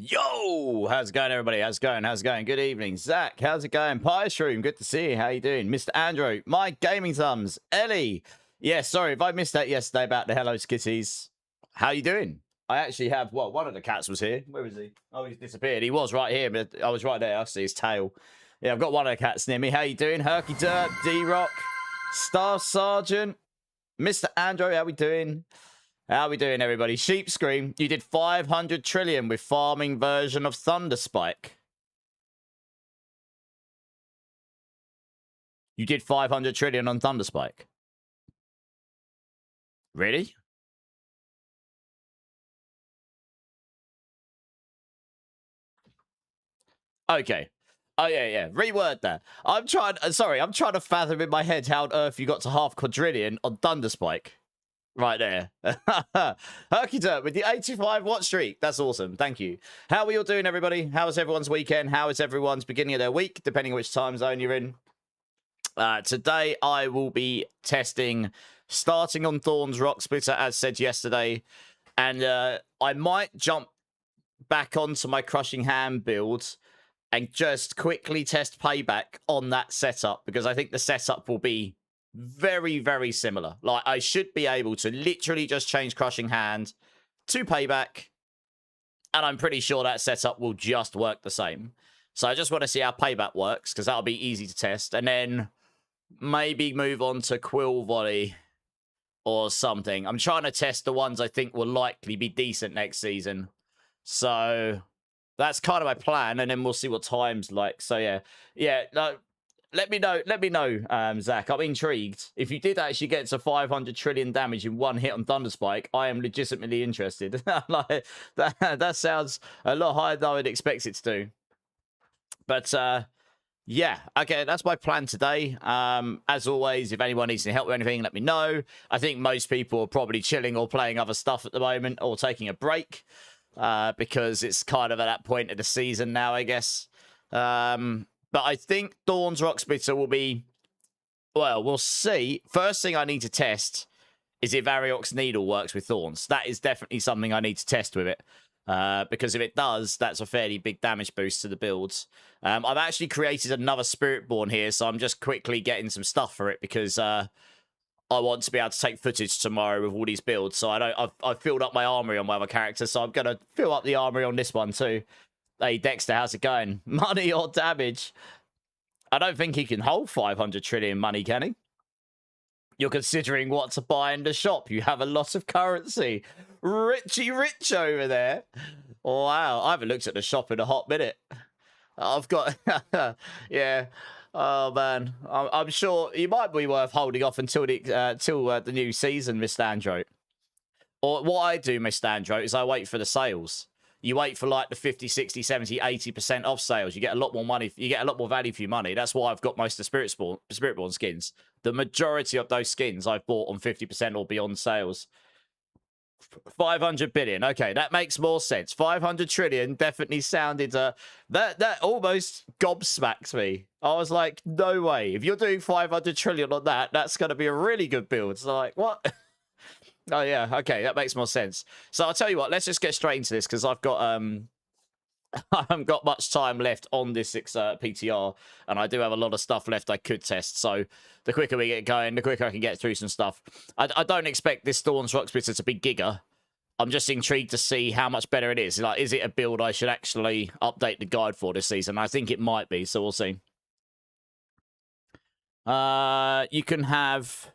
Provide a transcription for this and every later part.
Yo, how's it going, everybody? How's it going? How's it going? Good evening, Zach. How's it going? Pieshroom, good to see you. How you doing, Mr. Andrew? My gaming thumbs, Ellie. Yeah, sorry if I missed that yesterday about the Hello Skitties. How you doing? I actually have. Well, one of the cats was here. Where was he? Oh, he's disappeared. He was right here, but I was right there. I see his tail. Yeah, I've got one of the cats near me. How you doing, Herky Dirt, D-Rock, Staff Sergeant, Mr. Andrew? How we doing? How we doing, everybody? Sheep Scream, you did 500 trillion with farming version of Thunderspike. You did 500 trillion on Thunderspike. Really? Okay. Oh, yeah. Reword that. I'm trying to fathom in my head how on earth you got to half quadrillion on Thunderspike. Right there. Herky Dirt with the 85 watch streak. That's awesome. Thank you. How are you all doing, everybody? How is everyone's weekend? How is everyone's beginning of their week, depending on which time zone you're in? Today, I will be testing, starting on Thorn's Rock Splitter, as said yesterday. And I might jump back onto my Crushing Hand build and just quickly test Payback on that setup, because I think the setup will be very, very similar. Like, I should be able to literally just change Crushing Hand to Payback, and I'm pretty sure that setup will just work the same. So I just want to see how Payback works, because that'll be easy to test, and then maybe move on to Quill Volley or something. I'm trying to test the ones I think will likely be decent next season. So that's kind of my plan, and then we'll see what time's like. So yeah, no. Let me know, Zach. I'm intrigued. If you did actually get to 500 trillion damage in one hit on Thunderspike, I am legitimately interested. Like, that sounds a lot higher than I would expect it to do. But, yeah. Okay, that's my plan today. As always, if anyone needs any help with anything, let me know. I think most people are probably chilling or playing other stuff at the moment, or taking a break, because it's kind of at that point of the season now, I guess. But I think Dawn's Rock Splitter will be, well, we'll see. First thing I need to test is if Variox Needle works with Thorns. That is definitely something I need to test with it. Because if it does, that's a fairly big damage boost to the builds. I've actually created another Spiritborn here, so I'm just quickly getting some stuff for it, because I want to be able to take footage tomorrow with all these builds. So I've filled up my armory on my other character, so I'm going to fill up the armory on this one too. Hey, Dexter, how's it going? Money or damage? I don't think he can hold 500 trillion money, can he? You're considering what to buy in the shop. You have a lot of currency. Richie Rich over there. Wow, I haven't looked at the shop in a hot minute. I've got... yeah. Oh, man. I'm sure you might be worth holding off until the new season, Mr. Andro. Or what I do, Mr. Andro, is I wait for the sales. You wait for like the 50, 60, 70, 80% off sales. You get a lot more money. You get a lot more value for your money. That's why I've got most of the Spiritborn skins. The majority of those skins I've bought on 50% or beyond sales. 500 billion. Okay, that makes more sense. 500 trillion definitely sounded... that almost gobsmacked me. I was like, no way. If you're doing 500 trillion on that, that's going to be a really good build. So like, what? Oh, yeah. Okay, that makes more sense. So I'll tell you what, let's just get straight into this, because I've got... I haven't got much time left on this PTR, and I do have a lot of stuff left I could test. So the quicker we get going, the quicker I can get through some stuff. I don't expect this Dawn's Rock Splitter to be giga. I'm just intrigued to see how much better it is. Like, is it a build I should actually update the guide for this season? I think it might be, so we'll see. You can have...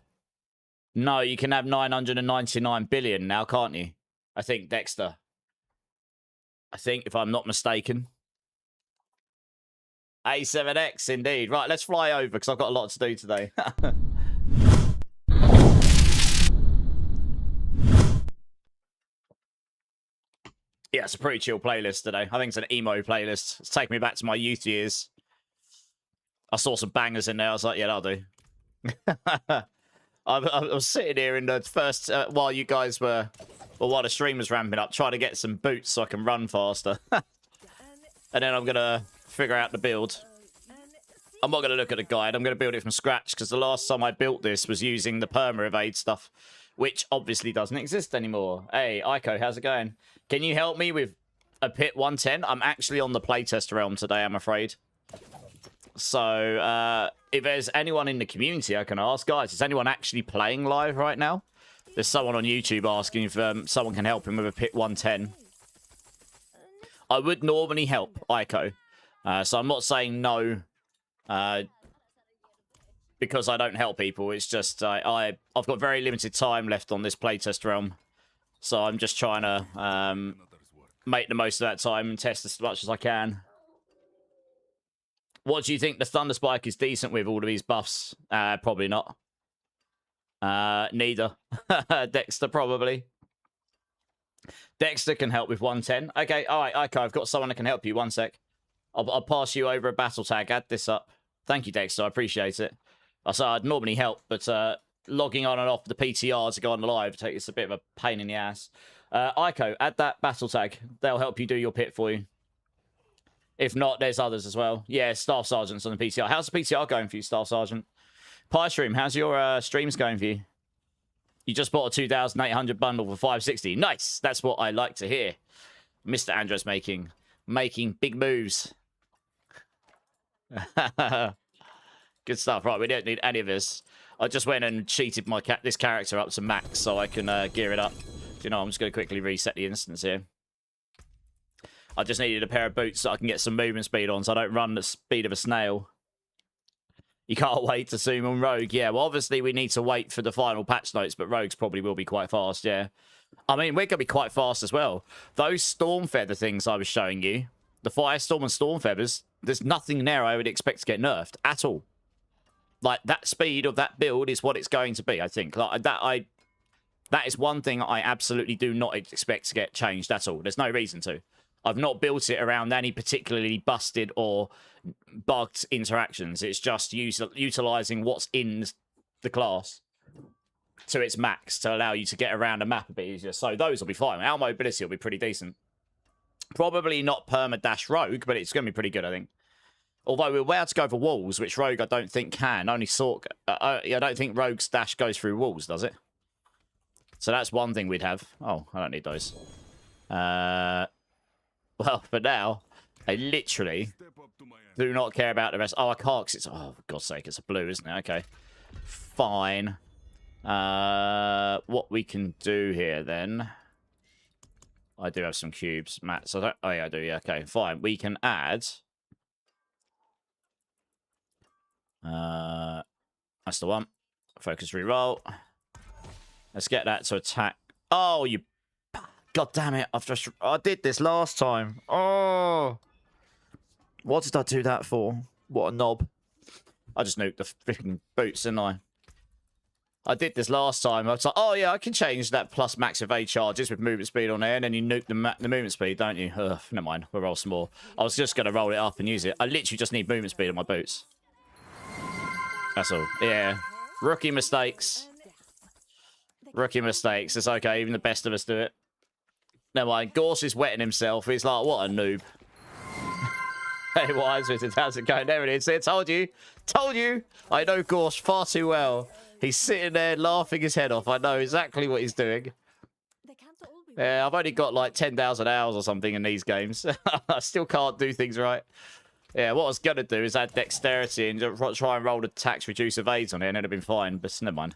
No, you can have 999 billion now, can't you? I think, Dexter. I think, if I'm not mistaken. A7X, indeed. Right, let's fly over, because I've got a lot to do today. Yeah, it's a pretty chill playlist today. I think it's an emo playlist. It's taking me back to my youth years. I saw some bangers in there. I was like, yeah, that'll do. I was sitting here in the first, while you guys were, well, while the stream was ramping up, trying to get some boots so I can run faster. And then I'm going to figure out the build. I'm not going to look at a guide. I'm going to build it from scratch, because the last time I built this was using the perma-evade stuff, which obviously doesn't exist anymore. Hey, Aiko, how's it going? Can you help me with a pit 110. I'm actually on the playtest realm today, I'm afraid. So, if there's anyone in the community I can ask, guys, is anyone actually playing live right now? There's someone on YouTube asking if someone can help him with a pit 110. I would normally help Ico. So I'm not saying no because I don't help people. It's just I've got very limited time left on this playtest realm. So I'm just trying to make the most of that time and test as much as I can. What do you think the Thunder Spike is decent with all of these buffs? Probably not. Neither. Dexter, probably. Dexter can help with 110. Okay, all right, Ico, I've got someone that can help you. One sec. I'll pass you over a battle tag. Add this up. Thank you, Dexter. I appreciate it. I said I'd normally help, but logging on and off the PTR to go on live it's a bit of a pain in the ass. Ico, add that battle tag. They'll help you do your pit for you. If not, there's others as well. Yeah, Staff Sergeant's on the PTR. How's the PTR going for you, Staff Sergeant? Pie Stream, how's your streams going for you? You just bought a 2,800 bundle for 560. Nice. That's what I like to hear. Mr. Andros making big moves. Good stuff. Right, we don't need any of this. I just went and cheated my this character up to max so I can gear it up. You know, I'm just going to quickly reset the instance here. I just needed a pair of boots so I can get some movement speed on so I don't run the speed of a snail. You can't wait to zoom on Rogue. Yeah, well, obviously we need to wait for the final patch notes, but Rogues probably will be quite fast, yeah. I mean, we're going to be quite fast as well. Those Storm Feather things I was showing you, the Firestorm and Storm Feathers, there's nothing there I would expect to get nerfed at all. Like, that speed of that build is what it's going to be, I think. Like, that is one thing I absolutely do not expect to get changed at all. There's no reason to. I've not built it around any particularly busted or bugged interactions. It's just utilizing what's in the class to its max to allow you to get around a map a bit easier. So those will be fine. Our mobility will be pretty decent. Probably not perma-dash Rogue, but it's going to be pretty good, I think. Although we're allowed to go for walls, which Rogue I don't think can. Only Sork. I don't think Rogue's dash goes through walls, does it? So that's one thing we'd have. Oh, I don't need those. Well, for now, I literally do not care about the rest. Oh, I can't because it's... Oh, for God's sake, it's a blue, isn't it? Okay. Fine. What we can do here, then... I do have some cubes, Matt. So that... Oh, yeah, I do. Yeah, okay, fine. We can add... That's the one. Focus reroll. Let's get that to attack. Oh, you... God damn it. I did this last time. Oh. What did I do that for? What a knob. I just nuked the freaking boots, didn't I? I did this last time. I was like, oh, yeah, I can change that plus max evade charges with movement speed on there, and then you nuke the movement speed, don't you? Ugh, never mind. We'll roll some more. I was just going to roll it up and use it. I literally just need movement speed on my boots. That's all. Yeah. Rookie mistakes. Rookie mistakes. It's okay. Even the best of us do it. Never mind. Gorse is wetting himself. He's like, what a noob. Hey, Wise Wizard, how's it going? There it is. I told you. Told you. I know Gorse far too well. He's sitting there laughing his head off. I know exactly what he's doing. Yeah, I've only got like 10,000 hours or something in these games. I still can't do things right. Yeah, what I was going to do is add dexterity and try and roll the attacks, reduce evades on it, and it'd have been fine. But never mind.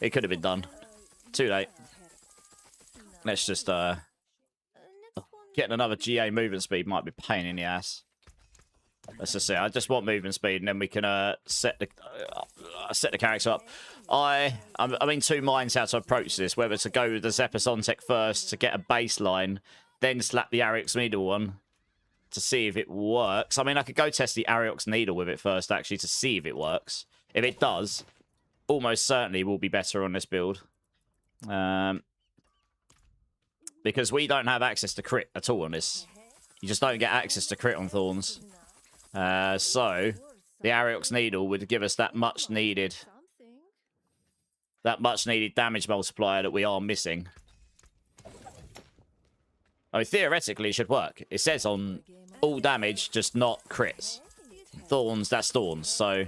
It could have been done. Too late. Let's just, getting another GA movement speed might be a pain in the ass. Let's just see. I just want movement speed, and then we can set the character up. I'm in two minds how to approach this. Whether to go with the Zephyrsontech first to get a baseline, then slap the Ariox Needle on to see if it works. I mean, I could go test the Ariox Needle with it first, actually, to see if it works. If it does, almost certainly we'll be better on this build. Because we don't have access to crit at all on this. You just don't get access to crit on Thorns. So, the Ariox Needle would give us that much needed damage multiplier that we are missing. I mean, theoretically, it should work. It says on all damage, just not crits. Thorns, that's Thorns. So,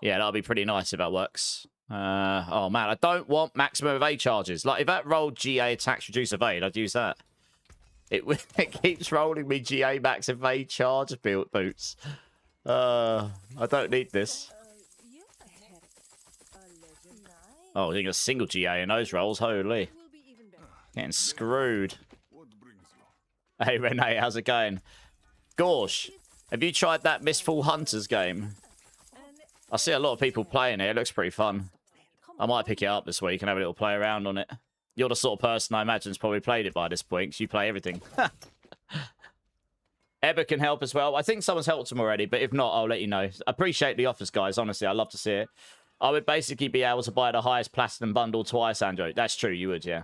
yeah, that'll be pretty nice if that works. Oh, man, I don't want maximum evade charges. Like, if that rolled GA attacks reduce evade, I'd use that. It keeps rolling me GA max evade charge build boots. I don't need this. Oh, I think a single GA in those rolls. Holy. Getting screwed. Hey, Renee, how's it going? Gorsh, have you tried that Mistfall Hunters game? I see a lot of people playing it. It looks pretty fun. I might pick it up this week and have a little play around on it. You're the sort of person I imagine has probably played it by this point, because you play everything. Ebba can help as well. I think someone's helped him already, but if not, I'll let you know. Appreciate the offers, guys. Honestly, I'd love to see it. I would basically be able to buy the highest platinum bundle twice, Andrew. That's true, you would, yeah.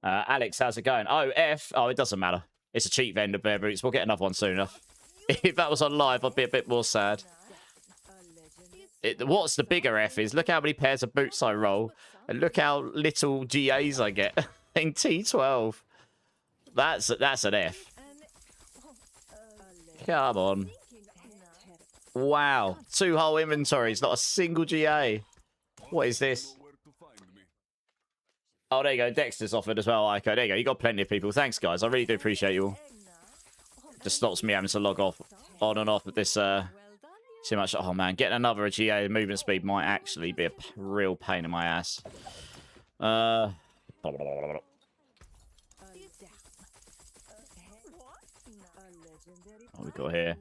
Alex, how's it going? Oh, F. Oh, it doesn't matter. It's a cheap vendor, Bear Boots. We'll get another one soon enough. If that was on live, I'd be a bit more sad. What's the bigger F is, look how many pairs of boots I roll, and look how little GAs I get in T12. That's an F. Come on. Wow. 2 whole inventories, not a single GA. What is this? Oh, there you go. Dexter's offered as well, Ico. There you go. You got plenty of people. Thanks, guys. I really do appreciate you all. Just stops me having to log off on and off with this too much. Oh man, getting another GA movement speed might actually be a real pain in my ass. What we got here?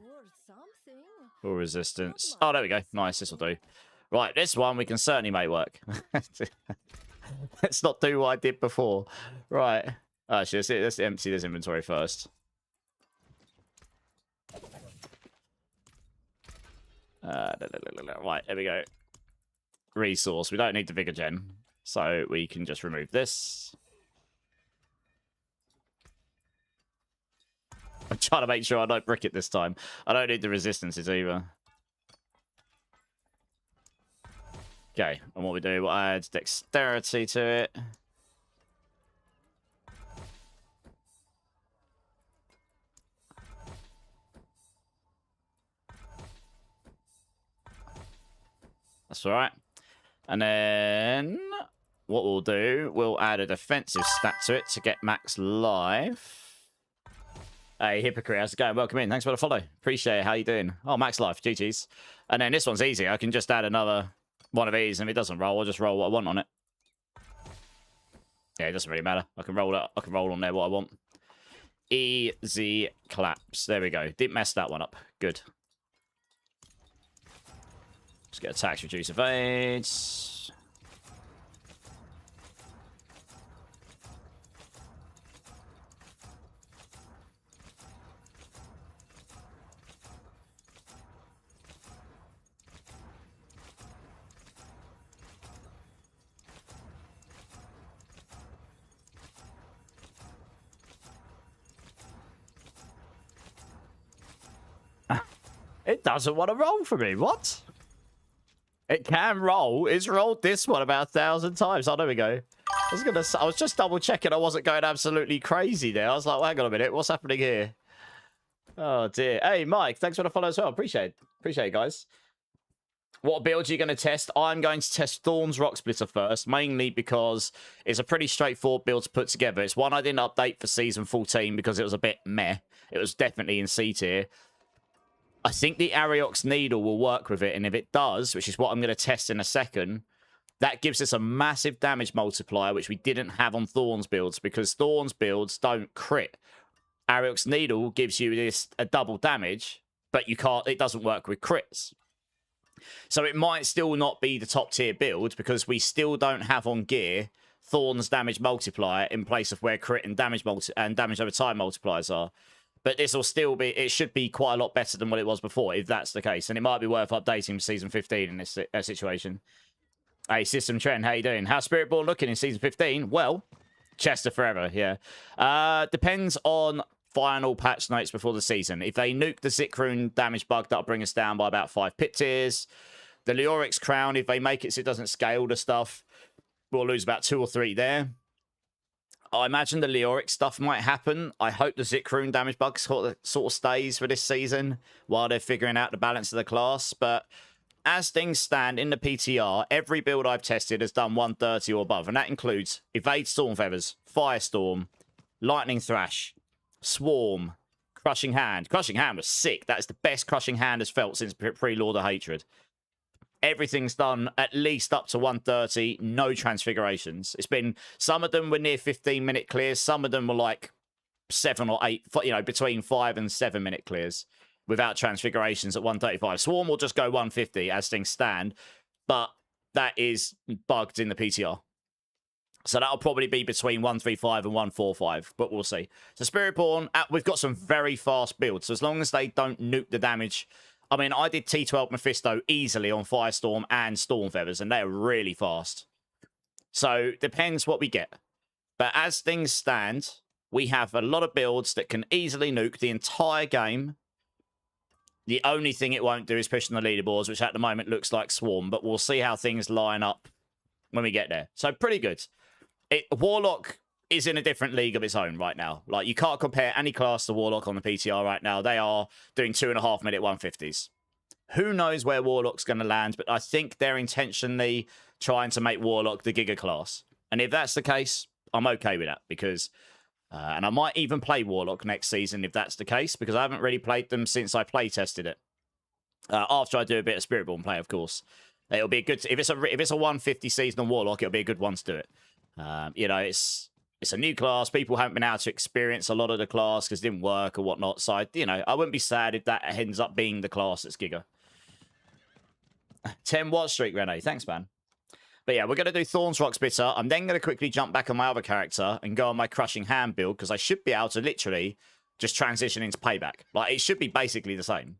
Full resistance. Oh, there we go. Nice. This will do. Right, this one we can certainly make work. Let's not do what I did before. Right. Actually, let's empty this inventory first. Right, there we go. Resource. We don't need the Vigor Gen, so we can just remove this. I'm trying to make sure I don't brick it this time. I don't need the resistances either. Okay, and what we do, we'll add dexterity to it. That's all right. And then what we'll do, we'll add a defensive stat to it to get max life. Hey, Hypocrite, how's it going? Welcome in. Thanks for the follow. Appreciate it. How you doing? Oh, max life. GG's. And then this one's easy. I can just add another one of these, and if it doesn't roll, I'll just roll what I want on it. Yeah, it doesn't really matter. I can roll it. I can roll on there what I want. Easy collapse. There we go. Didn't mess that one up. Good. Let's get attacks, reduce evades. It doesn't want to roll for me. What? It can roll. It's rolled this one about 1,000 times. Oh, there we go. I was just double checking I wasn't going absolutely crazy there. I was like, well, hang on a minute. What's happening here? Oh, dear. Hey, Mike, thanks for the follow as well. Appreciate it, guys. What build are you going to test? I'm going to test Thorn's Rock Splitter first, mainly because it's a pretty straightforward build to put together. It's one I didn't update for Season 14 because it was a bit meh. It was definitely in C tier. I think the Ariox Needle will work with it, and if it does, which is what I'm going to test in a second, that gives us a massive damage multiplier, which we didn't have on Thorn's builds, because Thorn's builds don't crit. Ariox Needle gives you a double damage, but it doesn't work with crits. So it might still not be the top tier build, because we still don't have on gear Thorn's damage multiplier in place of where crit and damage over time multipliers are. But this will still be, it should be quite a lot better than what it was before, if that's the case. And it might be worth updating for Season 15 in this situation. Hey, System Trend, how you doing? How's Spiritborn looking in Season 15? Well, Chester forever, yeah. Depends on final patch notes before the season. If they nuke the Zikrun damage bug, that'll bring us down by about 5 pit tiers. The Leorix Crown, if they make it so it doesn't scale the stuff, we'll lose about 2 or 3 there. I imagine the Leoric stuff might happen. I hope the Zikrun damage bug sort of stays for this season while they're figuring out the balance of the class. But as things stand in the PTR, every build I've tested has done 130 or above. And that includes Evade Storm Feathers, Firestorm, Lightning Thrash, Swarm, Crushing Hand. Crushing Hand was sick. That is the best Crushing Hand has felt since pre-Lord of Hatred. Everything's done at least up to 130. No transfigurations. It's been, some of them were near 15-minute clears. Some of them were like 7 or 8, you know, between 5 and 7-minute clears without transfigurations at 135. Swarm will just go 150 as things stand, but that is bugged in the PTR. So that'll probably be between 135 and 145, but we'll see. So Spiritborn, we've got some very fast builds. So as long as they don't nuke the damage. I mean, I did T12 Mephisto easily on Firestorm and Storm Feathers, and they're really fast. So depends what we get. But as things stand, we have a lot of builds that can easily nuke the entire game. The only thing it won't do is push on the leaderboards, which at the moment looks like Swarm, but we'll see how things line up when we get there. So pretty good. Warlock is in a different league of its own right now. Like, you can't compare any class to Warlock on the PTR right now. They are doing 2.5-minute 150s. Who knows where Warlock's going to land, but I think they're intentionally trying to make Warlock the Giga class. And if that's the case, I'm okay with that, because... and I might even play Warlock next season if that's the case, because I haven't really played them since I play tested it. After I do a bit of Spiritborn play, of course. It'll be a good... If it's a 150 season on Warlock, it'll be a good one to do it. You know, it's a new class. People haven't been able to experience a lot of the class because it didn't work or whatnot. So, you know, I wouldn't be sad if that ends up being the class that's Giga. 10 watch streak, Rene. Thanks, man. But yeah, we're going to do Thorns Rock Spitter. I'm then going to quickly jump back on my other character and go on my Crushing Hand build, because I should be able to literally just transition into Payback. Like, it should be basically the same.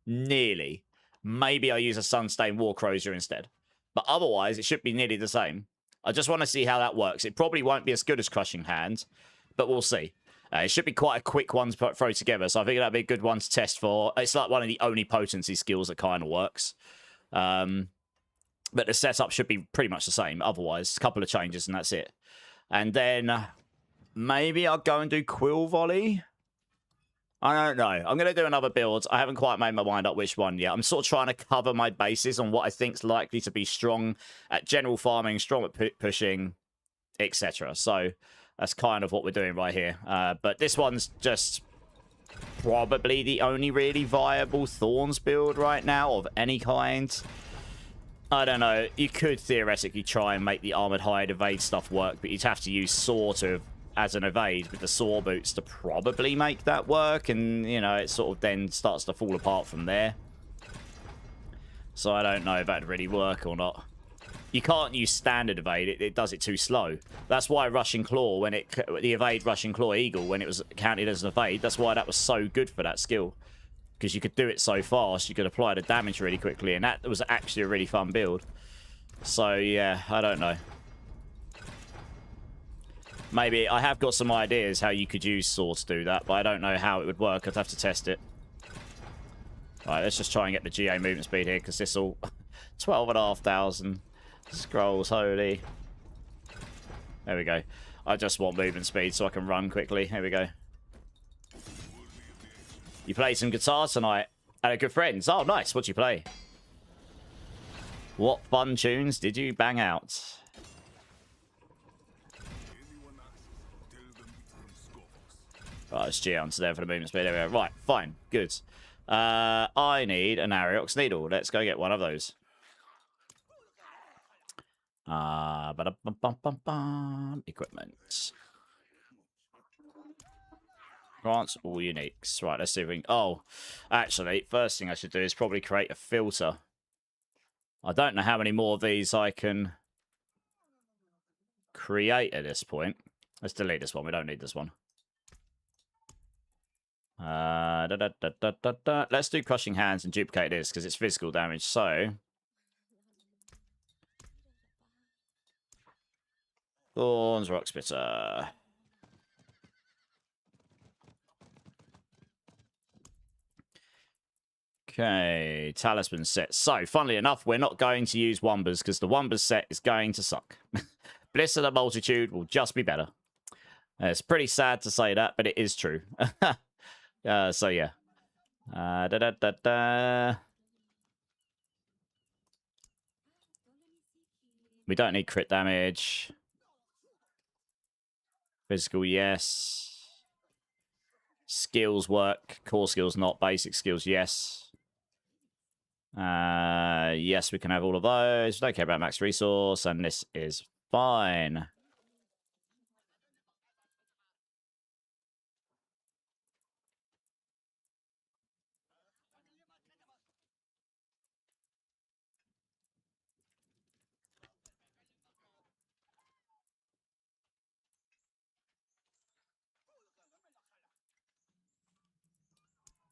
Nearly. Maybe I use a Sunstained War Crozier instead. But otherwise, it should be nearly the same. I just want to see how that works. It probably won't be as good as Crushing Hand, but we'll see. It should be quite a quick one to throw together, so I think that'd be a good one to test for. It's like one of the only potency skills that kind of works. But the setup should be pretty much the same. Otherwise, a couple of changes and that's it. And then maybe I'll go and do Quill Volley. I don't know. I'm going to do another build. I haven't quite made my mind up which one yet. I'm sort of trying to cover my bases on what I think's likely to be strong at general farming, strong at pushing, etc. So that's kind of what we're doing right here. But this one's just probably the only really viable Thorns build right now of any kind. I don't know. You could theoretically try and make the Armored Hide evade stuff work, but you'd have to use sort of as an evade with the saw boots to probably make that work, and you know, it sort of then starts to fall apart from there. So I don't know if that'd really work or not. You can't use standard evade, it does it too slow. That's why Rushing Claw, when the evade Rushing Claw Eagle, when it was counted as an evade, that's why that was so good for that skill, because you could do it so fast, you could apply the damage really quickly, and that was actually a really fun build. So yeah, I don't know. Maybe I have got some ideas how you could use Saw to do that, but I don't know how it would work. I'd have to test it. Alright, let's just try and get the GA movement speed here, because this will... 12,500 scrolls, holy. There we go. I just want movement speed so I can run quickly. Here we go. You played some guitar tonight at a good friend's. Oh, nice. What'd you play? What fun tunes did you bang out? Right, let's G onto there for the movement speed. There we go. Right, fine. Good. I need an Ariox needle. Let's go get one of those. Equipment. Grants all uniques. Right, let's see if we can... Oh, actually, first thing I should do is probably create a filter. I don't know how many more of these I can create at this point. Let's delete this one. We don't need this one. Let's do Crushing Hands and duplicate this because it's physical damage. So Thorns Rock Spitter. Okay, Talisman set. So, funnily enough, we're not going to use Wombers because the Wombers set is going to suck. Bliss of the Multitude will just be better. It's pretty sad to say that, but it is true. So yeah. We don't need crit damage. Physical, yes. Skills work. Core skills not. Basic skills, yes. Yes, we can have all of those. Don't care about max resource, and this is fine.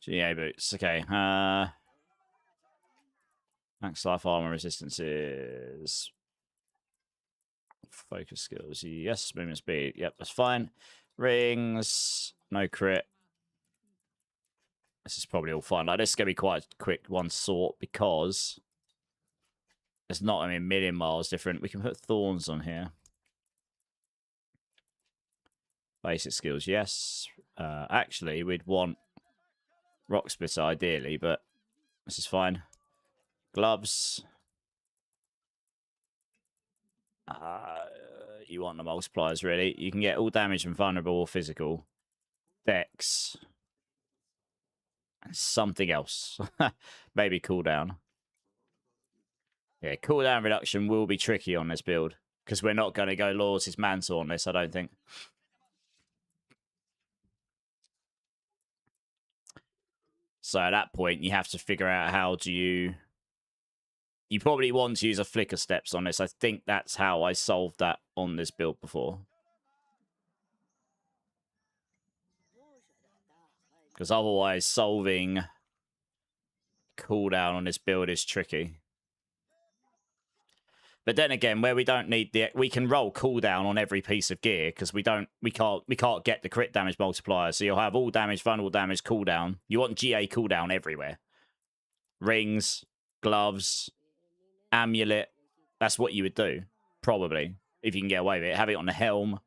GA boots. Okay. Max life armor resistances. Focus skills. Yes. Movement speed. Yep, that's fine. Rings. No crit. This is probably all fine. Like, this is going to be quite a quick one to sort because it's not, I mean, a million miles different. We can put thorns on here. Basic skills, yes. Actually, we'd want rock splitter ideally, but this is fine. Gloves. You want the multipliers, really. You can get all damage and vulnerable or physical. Dex. And something else. Maybe cooldown. Yeah, cooldown reduction will be tricky on this build. Because we're not going to go Lord's Mantle on this, I don't think. So at that point, you have to figure out how do you... You probably want to use a flicker steps on this. I think that's how I solved that on this build before. Because otherwise, solving cooldown on this build is tricky. But then again, where we don't need the... We can roll cooldown on every piece of gear because we can't get the crit damage multiplier. So you'll have all damage, vulnerable damage, cooldown. You want GA cooldown everywhere. Rings, gloves, amulet. That's what you would do, probably, if you can get away with it. Have it on the helm.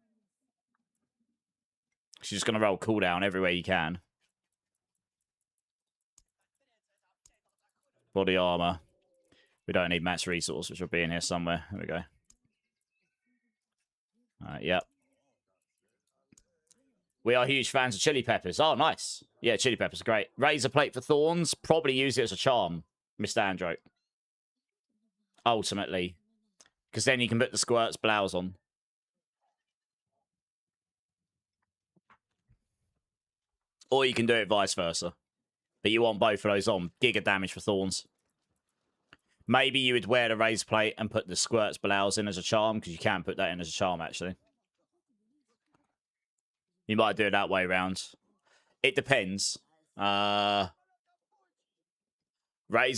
She's just going to roll cooldown everywhere you can. Body armor. We don't need max resource, which will be in here somewhere. There we go. Yep. We are huge fans of chili peppers. Oh, nice. Yeah, chili peppers are great. Razor plate for thorns. Probably use it as a charm, Mr. Android. Ultimately. Because then you can put the squirt's blouse on. Or you can do it vice versa. But you want both of those on. Giga damage for thorns. Maybe you would wear the razor plate and put the squirt's blouse in as a charm, because you can put that in as a charm, actually. You might do it that way around. It depends. Razor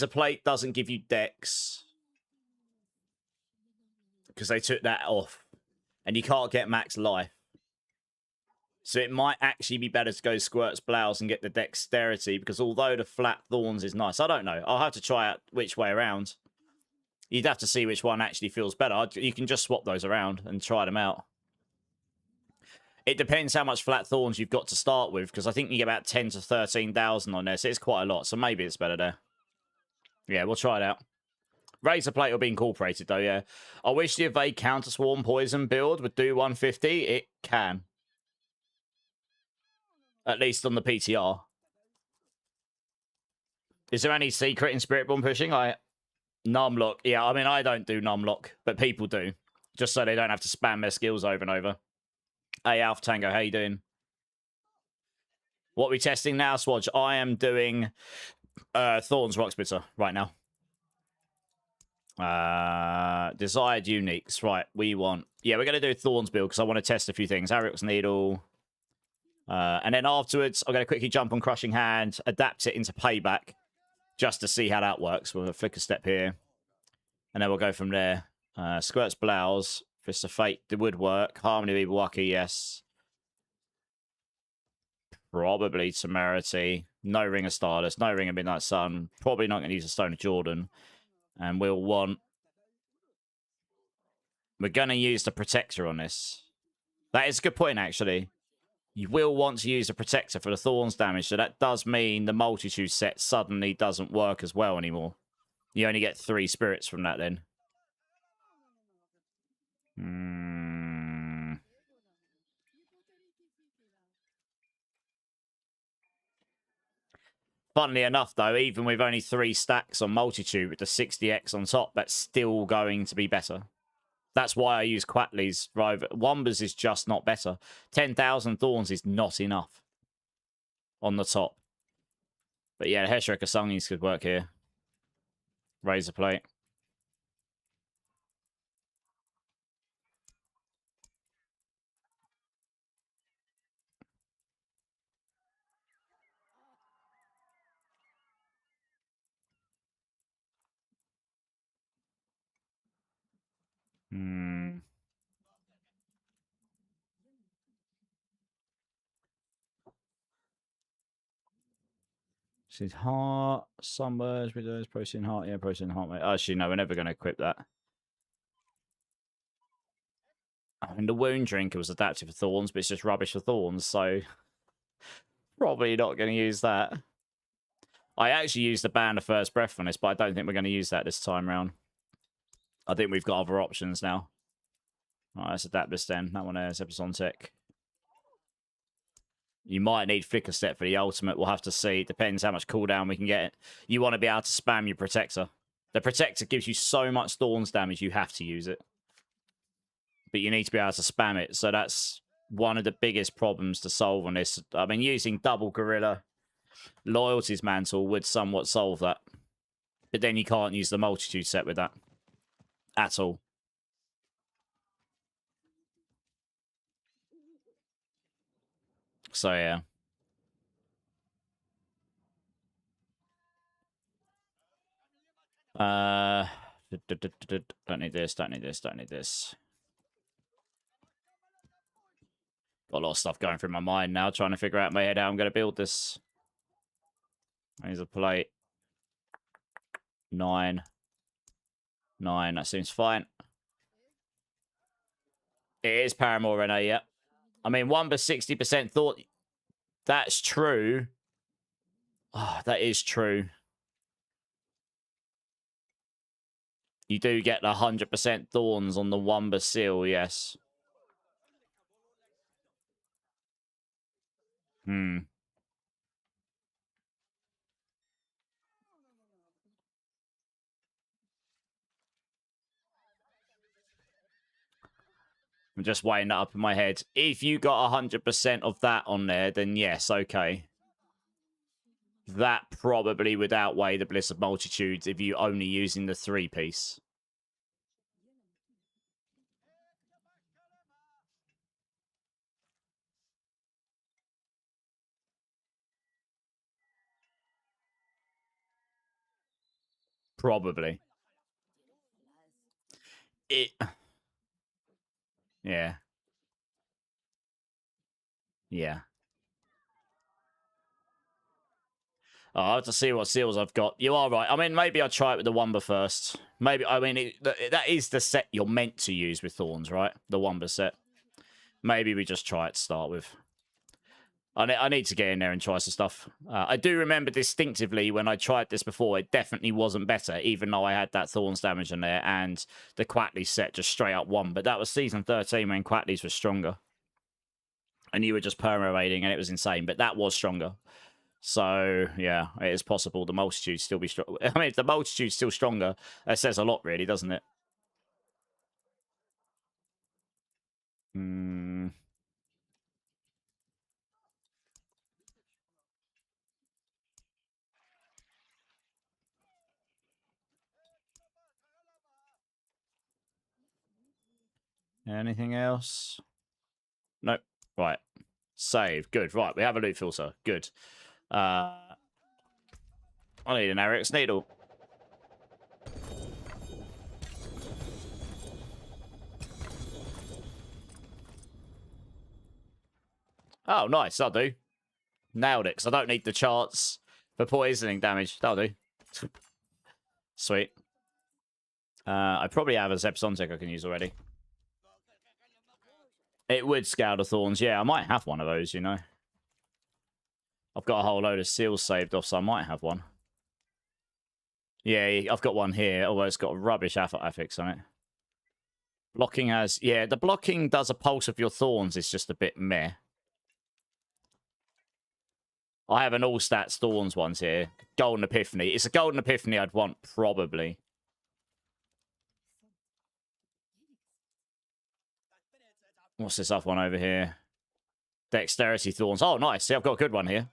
plate doesn't give you dex. Because they took that off. And you can't get max life. So it might actually be better to go Squirt's blouse and get the dexterity, because although the flat thorns is nice, I don't know. I'll have to try out which way around. You'd have to see which one actually feels better. You can just swap those around and try them out. It depends how much flat thorns you've got to start with, because I think you get about 10 to 13,000 on there, so it's quite a lot. So maybe it's better there. Yeah, we'll try it out. Razor plate will be incorporated, though, yeah. I wish the evade counter swarm poison build would do 150. It can. At least on the PTR. Is there any secret in Spiritborn pushing? Numlock. Yeah, I mean, I don't do numlock, but people do. Just so they don't have to spam their skills over and over. Hey, Alpha Tango, how you doing? What are we testing now, Swatch? I am doing Thorns Rocksplitter right now. Desired uniques. Right, we want... Yeah, we're going to do Thorns build because I want to test a few things. Ariox Needle... and then afterwards, I'm going to quickly jump on Crushing Hand, adapt it into Payback, just to see how that works. We'll flick a step here, and then we'll go from there. Squirt's Blouse, Fist of Fate, the would work. Harmony of Iwaki, yes. Probably Temerity. No Ring of Stardust, no Ring of Midnight Sun. Probably not going to use a Stone of Jordan. And we'll want... We're going to use the Protector on this. That is a good point, actually. You will want to use a Protector for the Thorns damage, so that does mean the Multitude set suddenly doesn't work as well anymore. You only get 3 spirits from that then. Funnily enough, though, even with only 3 stacks on Multitude with the 60x on top, that's still going to be better. That's why I use Quatley's Rival. Wombers is just not better. 10,000 Thorns is not enough on the top. But yeah, Heshrecker Sungis could work here. Razor Plate. Hmm. She's heart, sunburst, widows, protein heart. Yeah, protein heart, mate. Actually, no, we're never going to equip that. I mean, the wound drinker was adapted for thorns, but it's just rubbish for thorns, so probably not going to use that. I actually used the ban of first breath on this, but I don't think we're going to use that this time round. I think we've got other options now. Alright, let's adapt this then. That one there is Epson Tech. You might need Flicker Step for the ultimate. We'll have to see. It depends how much cooldown we can get. You want to be able to spam your Protector. The Protector gives you so much Thorns damage, you have to use it. But you need to be able to spam it. So that's one of the biggest problems to solve on this. I mean, using double Gorilla Loyalty's Mantle would somewhat solve that. But then you can't use the Multitude set with that. At all. So, yeah. Don't need this, don't need this, don't need this. Got a lot of stuff going through my mind now, trying to figure out in my head how I'm going to build this. Here's a plate. 9. 9, that seems fine. It is Paramore Renee, yeah. I mean, 1 but 60% thought. That's true. Oh, that is true. You do get the 100% thorns on the Wumba seal, yes. Hmm. I'm just weighing that up in my head. If you got 100% of that on there, then yes, okay. That probably would outweigh the Bliss of Multitudes if you only using the 3-piece. Probably. Yeah. Yeah. I'll have to see what seals I've got. You are right. I mean, maybe I'll try it with the Wumba first. Maybe, I mean, that is the set you're meant to use with Thorns, right? The Wumba set. Maybe we just try it to start with. I need to get in there and try some stuff. I do remember distinctively when I tried this before, it definitely wasn't better, even though I had that Thorns damage in there and the Quatley set just straight up won. But that was Season 13 when Quatley's was stronger. And you were just perma-raiding and it was insane, but that was stronger. So, yeah, it is possible the Multitude still be strong. I mean, if the Multitude's still stronger, that says a lot, really, doesn't it? Hmm. Anything else? Nope. Right. Save. Good. Right, we have a loot filter. Good. I need an Eric's needle. Oh, nice. That'll do. Nailed it, because I don't need the charts for poisoning damage. That'll do. Sweet. I probably have a Zepsontic I can use already. It would scour the thorns. Yeah, I might have one of those, you know. I've got a whole load of seals saved off, so I might have one. Yeah, I've got one here, although it's got a rubbish affix on it. Blocking has... Yeah, the blocking does a pulse of your thorns. It's just a bit meh. I have an all-stats Thorns ones here. Golden Epiphany. It's a Golden Epiphany I'd want, probably. What's this other one over here? Dexterity Thorns. Oh, nice. See, I've got a good one here.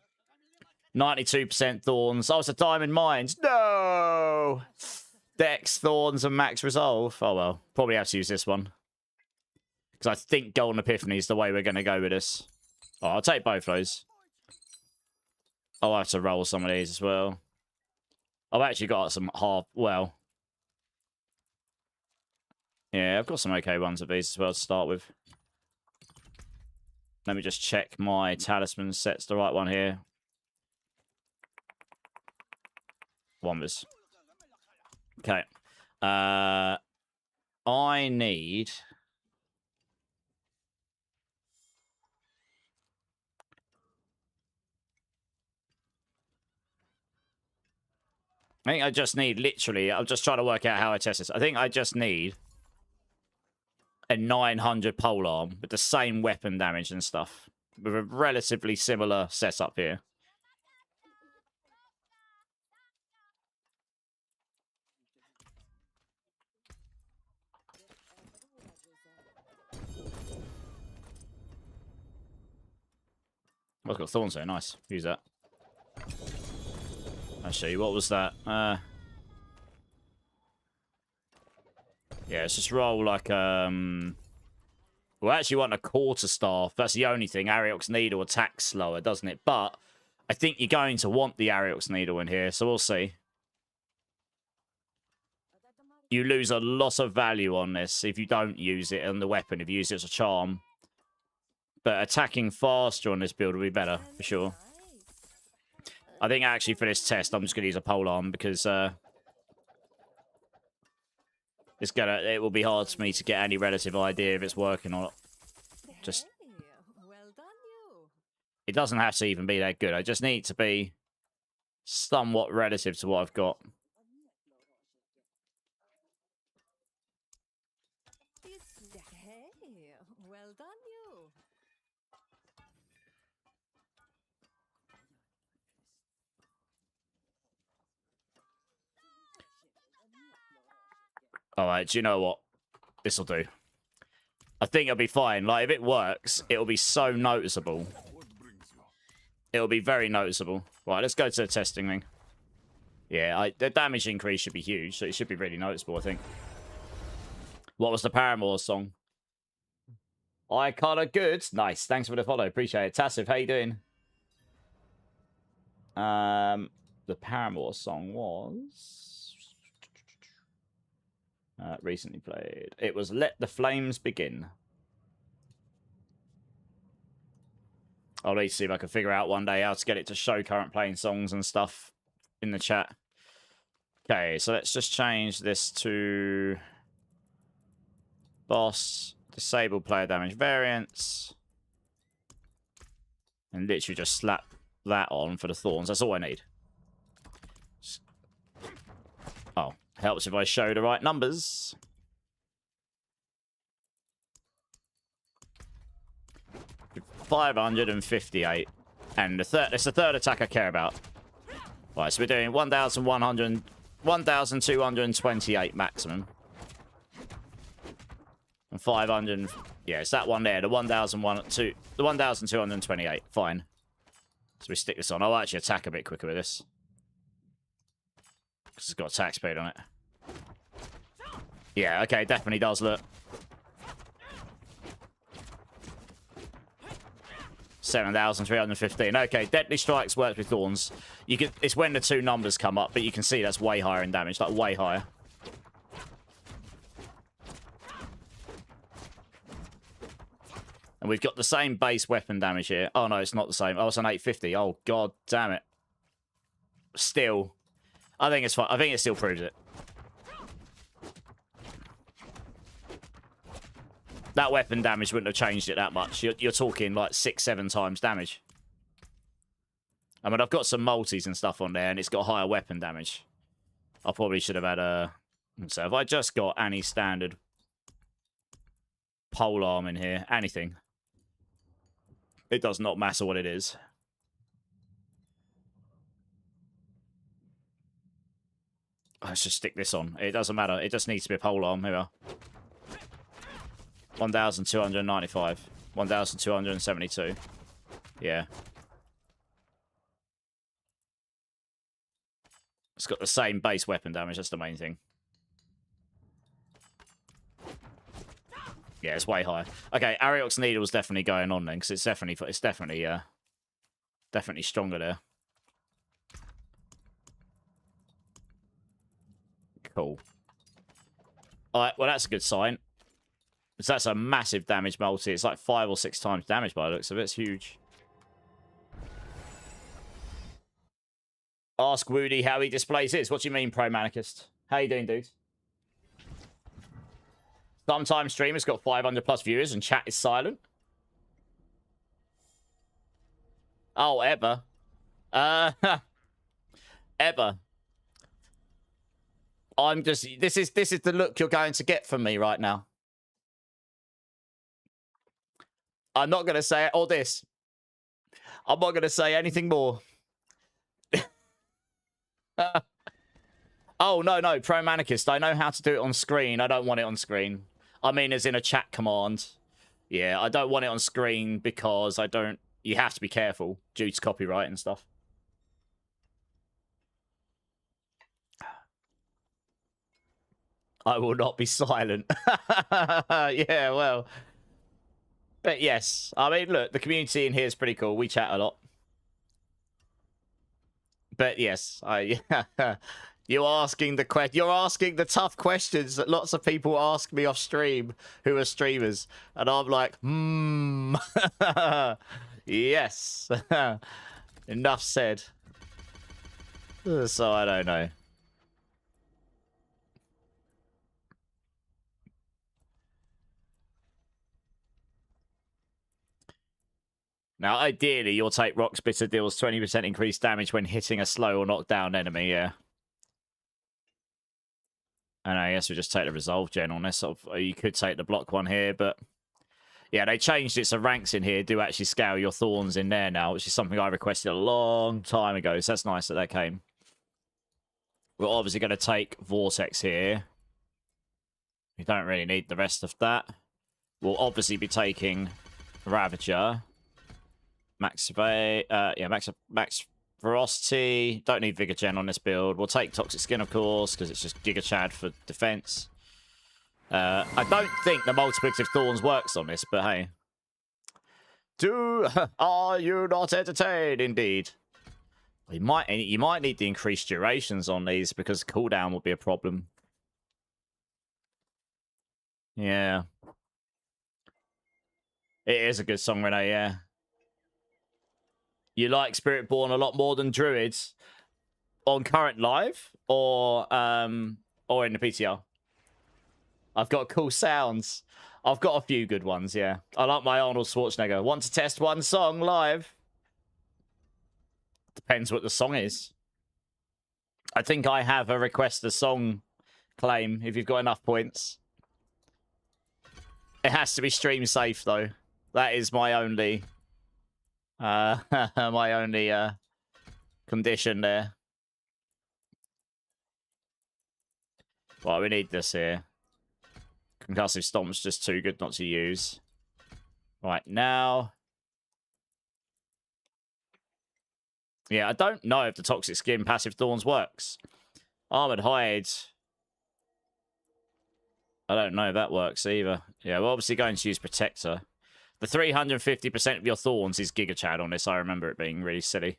92% Thorns. Oh, it's a Diamond Mines. No! Dex, Thorns, and Max Resolve. Oh, well. Probably have to use this one. Because I think Golden Epiphany is the way we're going to go with this. Oh, I'll take both those. I'll have to roll some of these as well. I've actually got some half... Well... Yeah, I've got some okay ones of these as well to start with. Let me just check my talisman set's the right one here. Wombers. Okay. I need... I think I just need, literally, I'm just trying to work out how I test this. I think I just need a 900 polearm with the same weapon damage and stuff. With a relatively similar setup here. Oh, it's got thorns there, nice. Use that. Actually, what was that? Yeah, let's just roll like, we actually want a quarterstaff. That's the only thing. Ariok's Needle attacks slower, doesn't it? But I think you're going to want the Ariok's Needle in here, so we'll see. You lose a lot of value on this if you don't use it on the weapon, if you use it as a charm. But attacking faster on this build will be better, for sure. I think actually for this test, I'm just going to use a polearm because it will be hard for me to get any relative idea if it's working or not. Just, it doesn't have to even be that good. I just need it to be somewhat relative to what I've got. Alright, do you know what? This'll do. I think it'll be fine. Like, if it works, it'll be so noticeable. It'll be very noticeable. Right, let's go to the testing ring. Yeah, the damage increase should be huge, so it should be really noticeable, I think. What was the Paramore song? I kinda good. Nice. Thanks for the follow. Appreciate it. Tassif, how you doing? The Paramore song was... recently played. It was Let the Flames Begin. I'll need to see if I can figure out one day how to get it to show current playing songs and stuff in the chat. Okay, so let's just change this to boss, disable player damage variants, and literally just slap that on for the thorns. That's all I need. Oh, helps if I show the right numbers. $558, and it's the third attack I care about. Right, so we're doing 1,228 maximum, and 500. Yeah, it's that one there, the 1,228. Fine. So we stick this on. I'll actually attack a bit quicker with this. Because it's got attack speed on it. Yeah, okay, definitely does look. 7,315. Okay, Deadly Strikes works with Thorns. You can. It's when the two numbers come up, but you can see that's way higher in damage, like way higher. And we've got the same base weapon damage here. Oh no, it's not the same. Oh, it's an 850. Oh god damn it. Still. I think it's fine. I think it still proves it. That weapon damage wouldn't have changed it that much. You're talking like 6-7 times damage. I mean, I've got some multis and stuff on there, and it's got higher weapon damage. I probably should have had a... So if I just got any standard polearm in here, anything, it does not matter what it is. Let's just stick this on. It doesn't matter. It just needs to be a pole arm. Here we are. 1,295. 1,272. Yeah. It's got the same base weapon damage. That's the main thing. Yeah, it's way higher. Okay, Ariok's Needle's definitely going on then, because it's definitely stronger there. Cool. Alright, well that's a good sign. Because that's a massive damage multi. It's like 5 or 6 times damage by the looks of it. It's huge. Ask Woody how he displays his. What do you mean, Pro Manicist? How you doing, dude? Sometimes streamer's got 500 plus viewers and chat is silent. Oh, ever. Ever. I'm just... This is the look you're going to get from me right now. I'm not going to say it. Or this. I'm not going to say anything more. Oh, no. Pro Manicist. I know how to do it on screen. I don't want it on screen. I mean, as in a chat command. Yeah, I don't want it on screen because I don't... You have to be careful due to copyright and stuff. I will not be silent. Yeah, well... But yes, I mean, look, the community in here is pretty cool. We chat a lot. But yes, you're asking the tough questions that lots of people ask me off stream who are streamers, and I'm like, yes. Enough said. So I don't know. Now, ideally, you'll take Rock Splitter deals 20% increased damage when hitting a slow or knockdown enemy, yeah. And I guess we just take the Resolve Gen on this. You could take the block one here, but... Yeah, they changed it so ranks in here do actually scale your thorns in there now, which is something I requested a long time ago, so that's nice that came. We're obviously going to take Vortex here. We don't really need the rest of that. We'll obviously be taking Ravager. Max Ferocity. Don't need Vigor Gen on this build. We'll take Toxic Skin, of course, because it's just Giga Chad for defense. I don't think the Multiplicative Thorns works on this, but hey. Are you not entertained? Indeed. You might need the increased durations on these, because cooldown will be a problem. Yeah. It is a good song, Renee, yeah. You like Spiritborn a lot more than Druids on current live or in the PTR? I've got cool sounds. I've got a few good ones, yeah. I like my Arnold Schwarzenegger. Want to test one song live? Depends what the song is. I think I have a request a song claim if you've got enough points. It has to be stream safe though. That is my only condition there. Well, we need this here. Concussive Stomp's just too good not to use. Right, now. Yeah, I don't know if the Toxic Skin Passive Thorns works. Armored Hide. I don't know if that works either. Yeah, we're obviously going to use Protector. The 350% of your Thorns is Giga Chad on this. I remember it being really silly.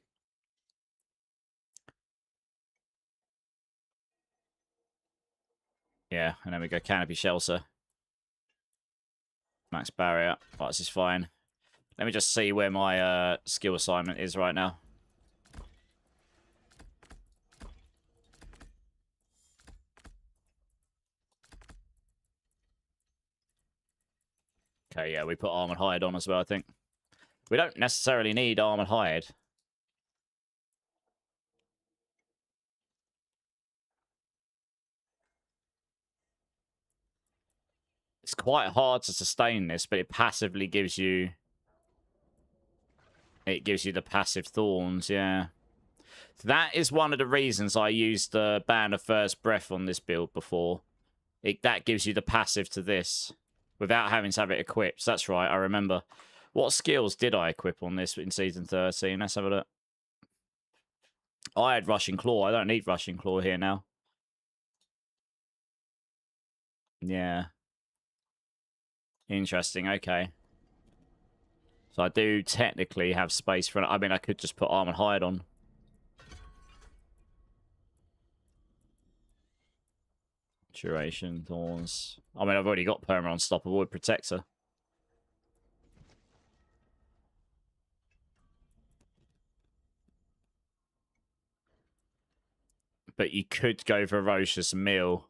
Yeah, and then we go Canopy Shelter. Max Barrier. Oh, this is fine. Let me just see where my skill assignment is right now. Okay, yeah, we put Armored Hide on as well, I think. We don't necessarily need Armored Hide. It's quite hard to sustain this, but it passively gives you... It gives you the passive Thorns, yeah. That is one of the reasons I used the Ban of First Breath on this build before. That gives you the passive to this without having to have it equipped. That's right, I remember. What skills did I equip on this in Season 13? Let's have a look. I had Rushing Claw. I don't need Rushing Claw here now. Yeah. Interesting, okay. So I do technically have space for... I mean, I could just put Arm and Hide on. Duration, Thorns. I mean, I've already got Perma Unstoppable with Protector. But you could go Ferocious Meal.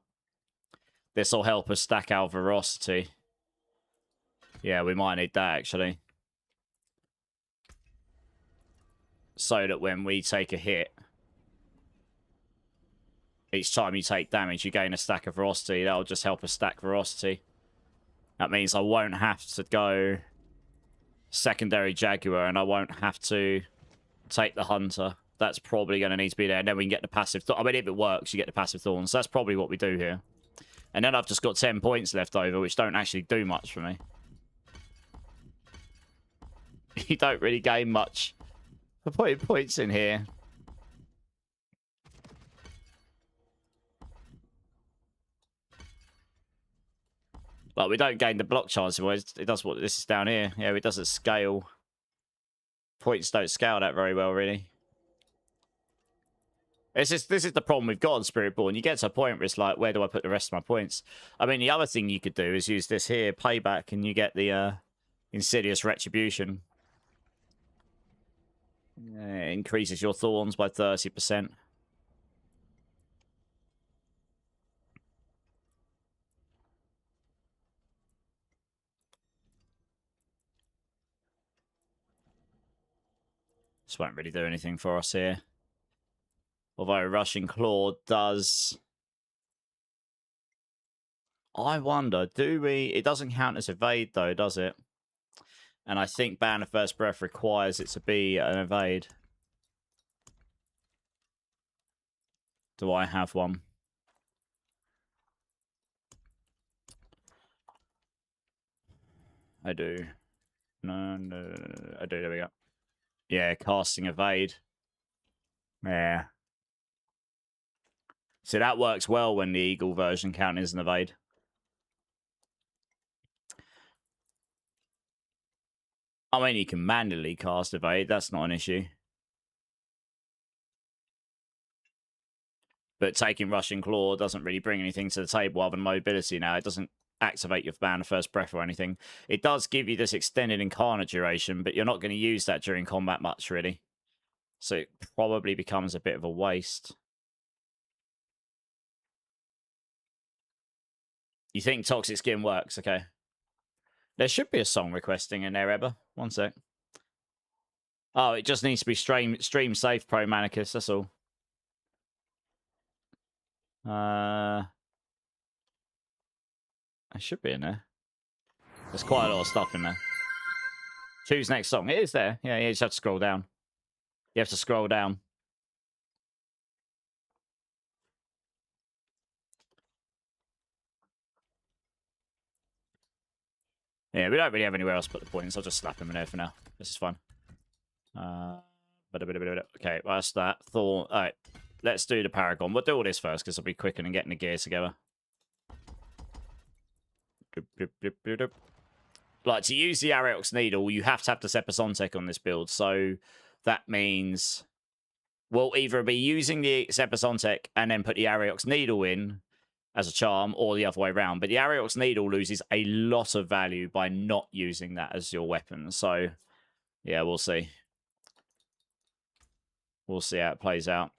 This will help us stack our Veracity. Yeah, we might need that, actually. So that when we take a hit, each time you take damage, you gain a stack of Veracity. That'll just help us stack Veracity. That means I won't have to go secondary Jaguar, and I won't have to take the Hunter. That's probably going to need to be there. And then we can get the passive... I mean, if it works, you get the passive Thorns. So that's probably what we do here. And then I've just got 10 points left over, which don't actually do much for me. You don't really gain much for putting points in here. But we don't gain the block chance. It does what this is down here. Yeah, it doesn't scale. Points don't scale that very well, really. This is the problem we've got on Spiritborn. You get to a point where it's like, where do I put the rest of my points? I mean, the other thing you could do is use this here, Payback, and you get the Insidious Retribution. It increases your Thorns by 30%. This won't really do anything for us here. Although Rushing Claw does... I wonder, do we... It doesn't count as evade, though, does it? And I think Ban of First Breath requires it to be an evade. Do I have one? I do. No, I do. There we go. Yeah, casting evade. Yeah. So that works well when the Eagle version count is an evade. I mean, you can manually cast evade. That's not an issue. But taking Rushing Claw doesn't really bring anything to the table other than mobility now. It doesn't activate your Ban of First Breath or anything. It does give you this extended Incarnate duration, but you're not going to use that during combat much, really. So it probably becomes a bit of a waste. You think Toxic Skin works? Okay. There should be a song requesting in there, Ebba. One sec. Oh, it just needs to be stream safe, Pro Manicus. That's all. It should be in there. There's quite a lot of stuff in there. Choose next song. It is there. Yeah, you just have to scroll down. You have to scroll down. Yeah, we don't really have anywhere else to put the points. I'll just slap him in there for now. This is fun. Okay, well, that's that. All right, let's do the Paragon. We'll do all this first because it'll be quicker than getting the gear together. Like, to use the Ariox Needle, you have to have the Sepasontek on this build. So that means we'll either be using the Sepasontek and then put the Ariox Needle in as a charm, or the other way around. But the Ariox Needle loses a lot of value by not using that as your weapon. So, yeah, we'll see. We'll see how it plays out.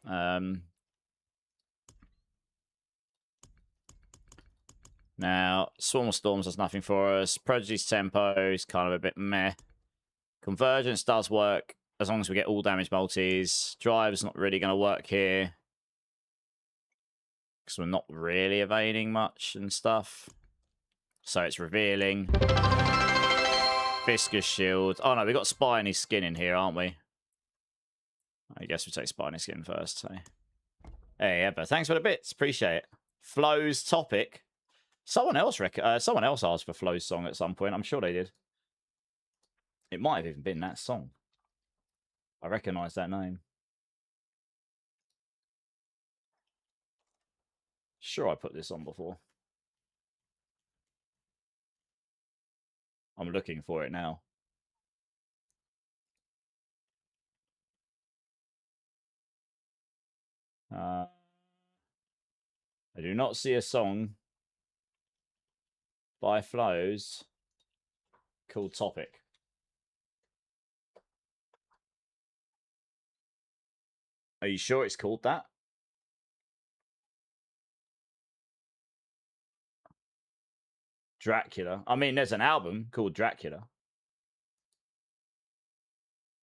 Now, Swarm of Storms does nothing for us. Prodigy's Tempo is kind of a bit meh. Convergence does work as long as we get all damage multis. Drive's not really going to work here, because we're not really evading much and stuff. So it's revealing. Viscous Shield. Oh no, we got Spiny Skin in here, aren't we? I guess we take Spiny Skin first. So. Hey, Ever, thanks for the bits. Appreciate it. Flo's topic. Someone else asked for Flo's song at some point. I'm sure they did. It might have even been that song. I recognise that name. Sure, I put this on before. I'm looking for it now. I do not see a song by Flows called Topic. Are you sure it's called that? Dracula. I mean, there's an album called Dracula.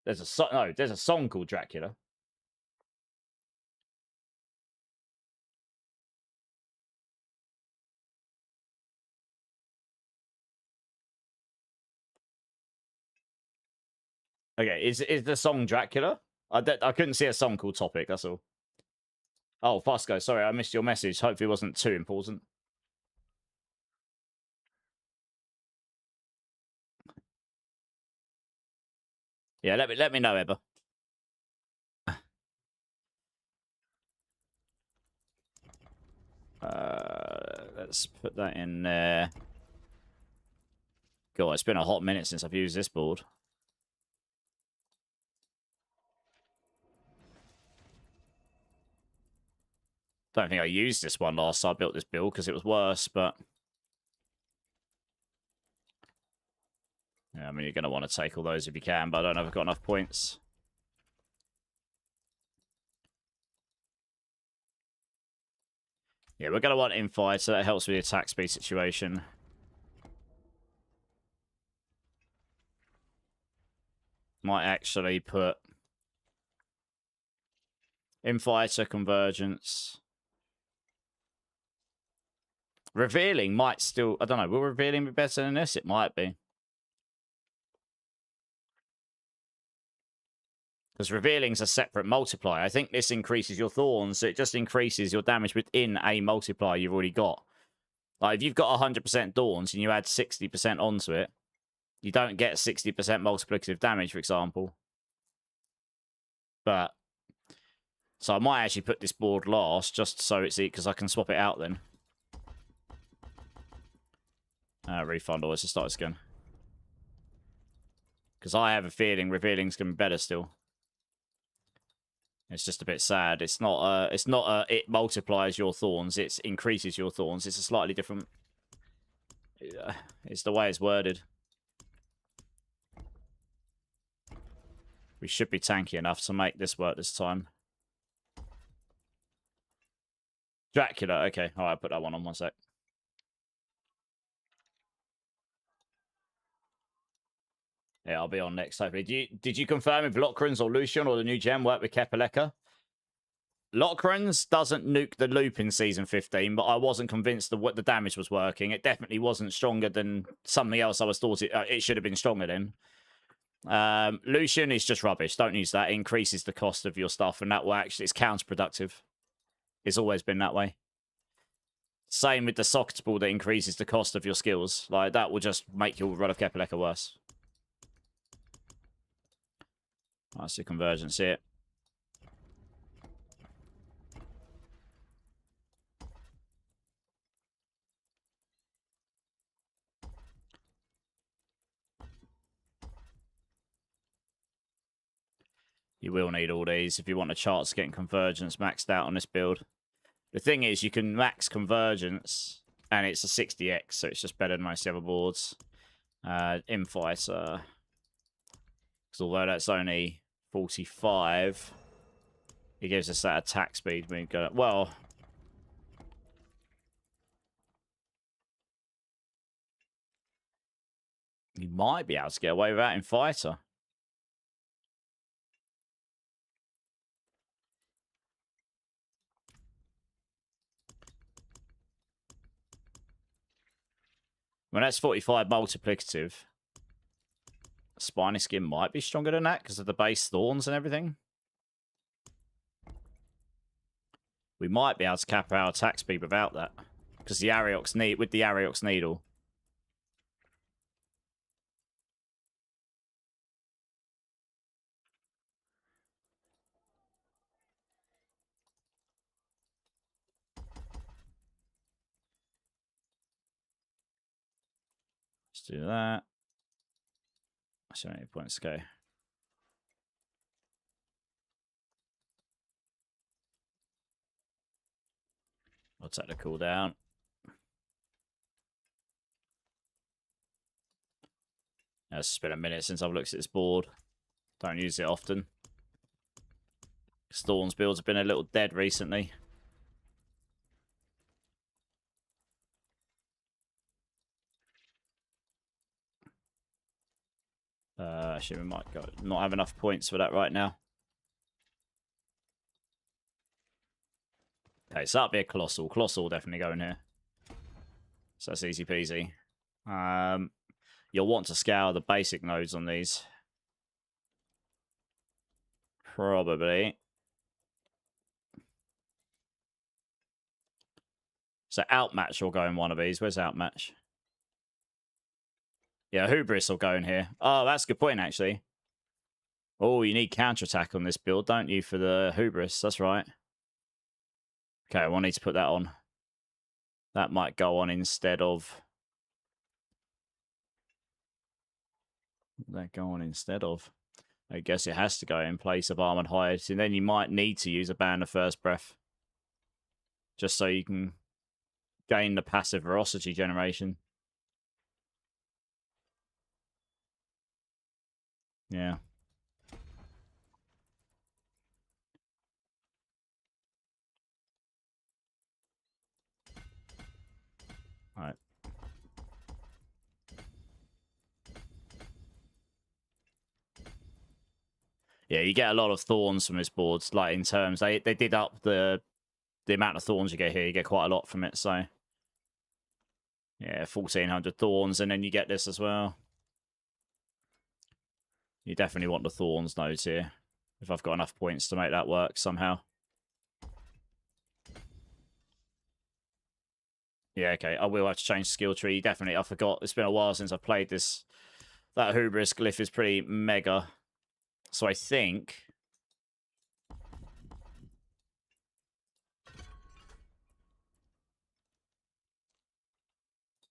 There's a song called Dracula. Okay, is the song Dracula? I couldn't see a song called Topic, that's all. Oh, Fusco, sorry, I missed your message. Hopefully it wasn't too important. Yeah, let me know, Ebba. Let's put that in there. God, it's been a hot minute since I've used this board. Don't think I used this one last time I built this build because it was worse, but... Yeah, I mean, you're going to want to take all those if you can, but I don't know if I've got enough points. Yeah, we're going to want infight, so that helps with the attack speed situation. Might actually put infighter convergence. Revealing might still... I don't know, will revealing be better than this? It might be. Because revealing's a separate multiplier. I think this increases your thorns, so it just increases your damage within a multiplier you've already got. Like, if you've got 100% thorns and you add 60% onto it, you don't get 60% multiplicative damage, for example. But... So I might actually put this board last, just so it's... Because I can swap it out then. Refund, always to start this again. Because I have a feeling revealing's going to be better still. It's just a bit sad. It's not it multiplies your thorns, it increases your thorns. It's a slightly different... It's the way it's worded. We should be tanky enough to make this work this time. Dracula, okay. Alright, put that one on 1 sec. Yeah, I'll be on next, hopefully. Did you confirm if Lockrans or Lucian or the new gem work with Kepaleka? Lockrans doesn't nuke the loop in Season 15, but I wasn't convinced that what the damage was working. It definitely wasn't stronger than something else I was thought it should have been stronger than. Lucian is just rubbish. Don't use that. It increases the cost of your stuff, and that will actually... It's counterproductive. It's always been that way. Same with the socket ball that increases the cost of your skills. Like, that will just make your run of Kepaleka worse. That's the convergence here. You will need all these if you want a chance of getting convergence maxed out on this build. The thing is, you can max convergence, and it's a 60x, so it's just better than most other boards. Infighter. Because although that's only 45, it gives us that attack speed. We go, well, you might be able to get away with that in fighter. When that's 45 multiplicative, Spiny Skin might be stronger than that because of the base thorns and everything. We might be able to cap our attack speed without that. Because the Ariox need with the Ariox needle. Let's do that. So many points to go. I'll take the cooldown. It's been a minute since I've looked at this board. Don't use it often. Storm's builds have been a little dead recently. Actually, we might not have enough points for that right now. Okay, so that'll be a Colossal. Colossal will definitely go in here. So that's easy peasy. You'll want to scour the basic nodes on these. Probably. So Outmatch will go in one of these. Where's Outmatch? Yeah, Hubris will go in here. Oh, that's a good point, actually. Oh, you need counterattack on this build, don't you, for the Hubris? That's right. Okay, we'll need to put that on. That might go on instead of... I guess it has to go in place of Armored Hide. And then you might need to use a Band of First Breath. Just so you can gain the passive Ferocity generation. Yeah. Alright. Yeah, you get a lot of thorns from this board. Like, in terms... They did up the amount of thorns you get here. You get quite a lot from it, so... Yeah, 1,400 thorns, and then you get this as well. You definitely want the thorns nodes here. If I've got enough points to make that work somehow. Yeah, okay. I will have to change the skill tree. Definitely. I forgot. It's been a while since I've played this. That Hubris glyph is pretty mega. So I think...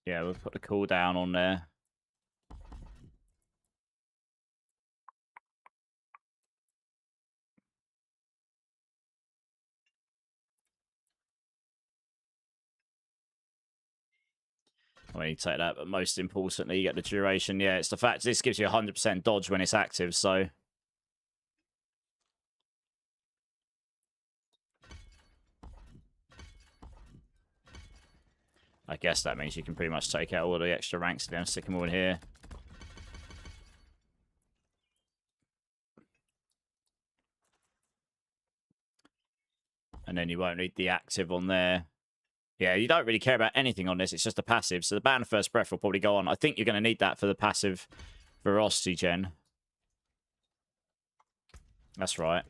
Yeah, we'll put the cooldown on there. I mean, you take that, but most importantly, you get the duration. Yeah, it's the fact this gives you 100% dodge when it's active, so... I guess that means you can pretty much take out all the extra ranks and then stick them all in here. And then you won't need the active on there. Yeah, you don't really care about anything on this. It's just a passive. So the Band of First Breath will probably go on. I think you're going to need that for the passive Ferocity gen. That's right.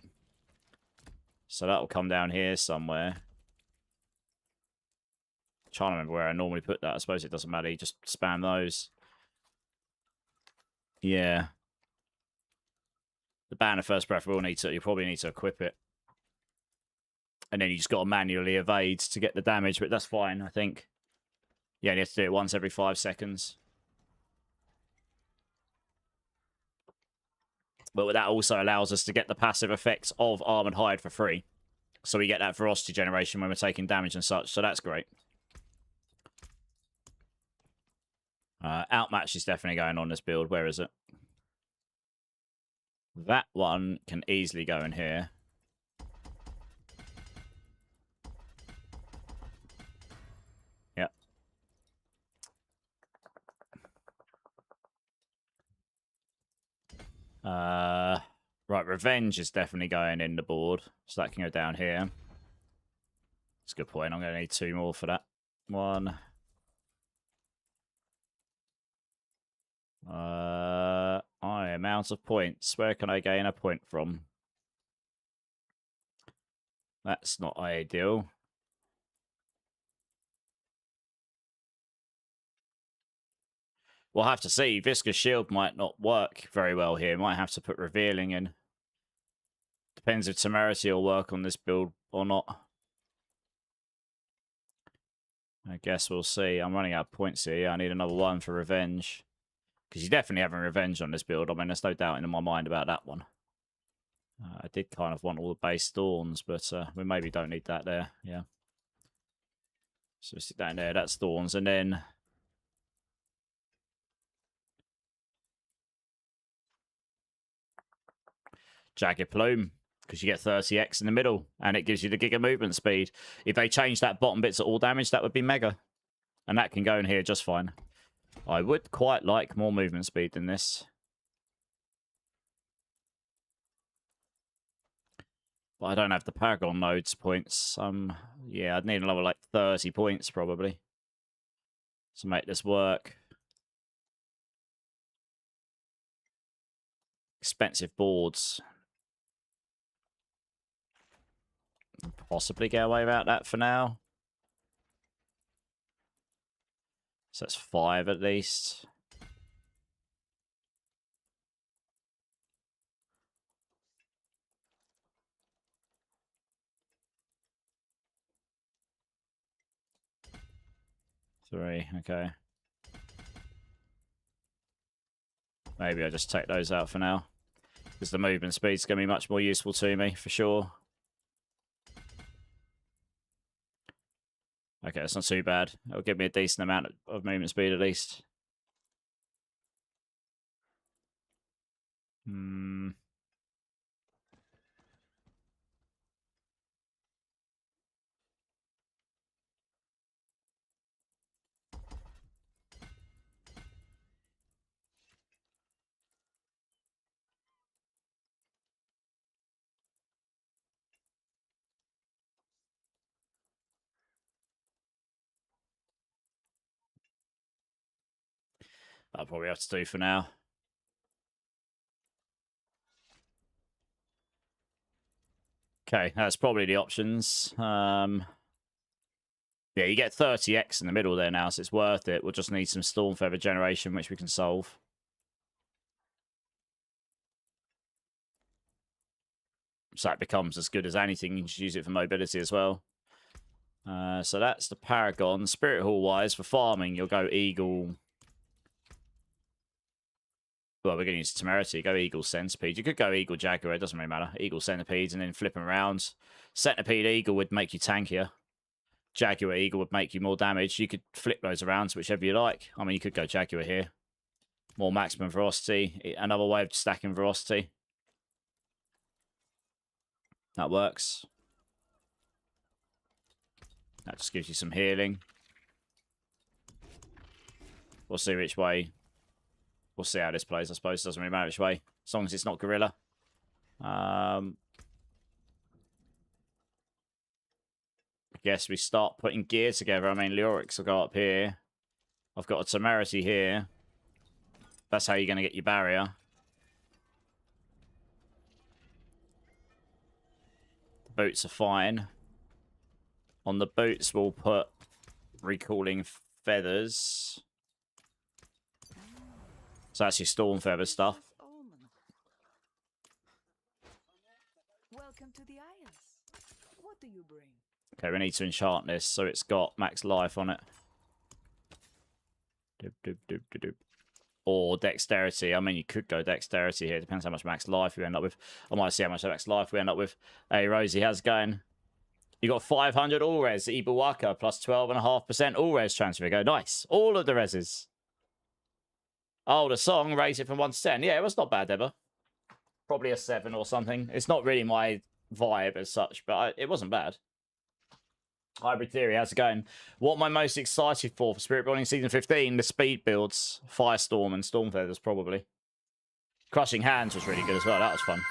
So that'll come down here somewhere. I'm trying to remember where I normally put that. I suppose it doesn't matter. You just spam those. Yeah. The Band of First Breath will need to... You probably need to equip it. And then you just got to manually evade to get the damage, but that's fine, I think. Yeah, you have to do it once every 5 seconds. But that also allows us to get the passive effects of Armored Hide for free. So we get that Ferocity generation when we're taking damage and such, so that's great. Outmatch is definitely going on this build. Where is it? That one can easily go in here. Yep. Right, Revenge is definitely going in the board. So that can go down here. That's a good point. I'm going to need 2 more for that. 1. I am out of points. Where can I gain a point from? That's not ideal. We'll have to see. Viscous Shield might not work very well here. Might have to put Revealing in. Depends if Temerity will work on this build or not. I guess we'll see. I'm running out of points here. Yeah, I need another one for Revenge. Because you're definitely having Revenge on this build. I mean, there's no doubt in my mind about that one. I did kind of want all the base Thorns, but we maybe don't need that there. Yeah. So sit down there. That's Thorns. And then... Jagged Plume. Because you get 30x in the middle. And it gives you the Giga movement speed. If they change that bottom bit to all damage, that would be mega. And that can go in here just fine. I would quite like more movement speed than this. But I don't have the Paragon nodes points. Yeah, I'd need another like 30 points probably to make this work. Expensive boards. Possibly get away without that for now. So that's 5 at least. Three, okay. Maybe I just take those out for now. Because the movement speed's going to be much more useful to me, for sure. Okay, it's not too bad. It'll give me a decent amount of movement speed at least. I'll probably have to do for now. Okay, that's probably the options. Yeah, you get 30x in the middle there now, so it's worth it. We'll just need some Stormfeather generation, which we can solve. So it becomes as good as anything. You can just use it for mobility as well. So that's the Paragon. Spirit Hall-wise, for farming, you'll go Eagle. Well, we're going to use Temerity. Go Eagle Centipede. You could go Eagle Jaguar. It doesn't really matter. Eagle Centipedes and then flip them around. Centipede Eagle would make you tankier. Jaguar Eagle would make you more damage. You could flip those around to whichever you like. I mean, you could go Jaguar here. More maximum velocity. Another way of stacking velocity. That works. That just gives you some healing. We'll see which way. We'll see how this plays, I suppose. It doesn't really matter which way. As long as it's not Gorilla. I guess we start putting gear together. I mean, Lyrics will go up here. I've got a Temerity here. That's how you're going to get your barrier. The boots are fine. On the boots, we'll put Recalling Feathers. So that's your Storm Feather stuff. Welcome to the Isles. What do you bring? Okay, we need to enchant this so it's got max life on it. Doop, doop, doop, doop, doop. Or dexterity. I mean, you could go dexterity here. Depends how much max life you end up with. I might see how much max life we end up with. Hey, Rosie, how's it going? You got 500 all res. Ibawaka plus 12.5% all res transfer. Go nice. All of the reses. Oh, the song raised it from 1 to 10. Yeah, it was not bad ever. Probably a 7 or something. It's not really my vibe as such, but it wasn't bad. Hybrid Theory, how's it going? What am I most excited for Spiritborn in Season 15? The speed builds. Firestorm and Storm Feathers, probably. Crushing Hands was really good as well. That was fun.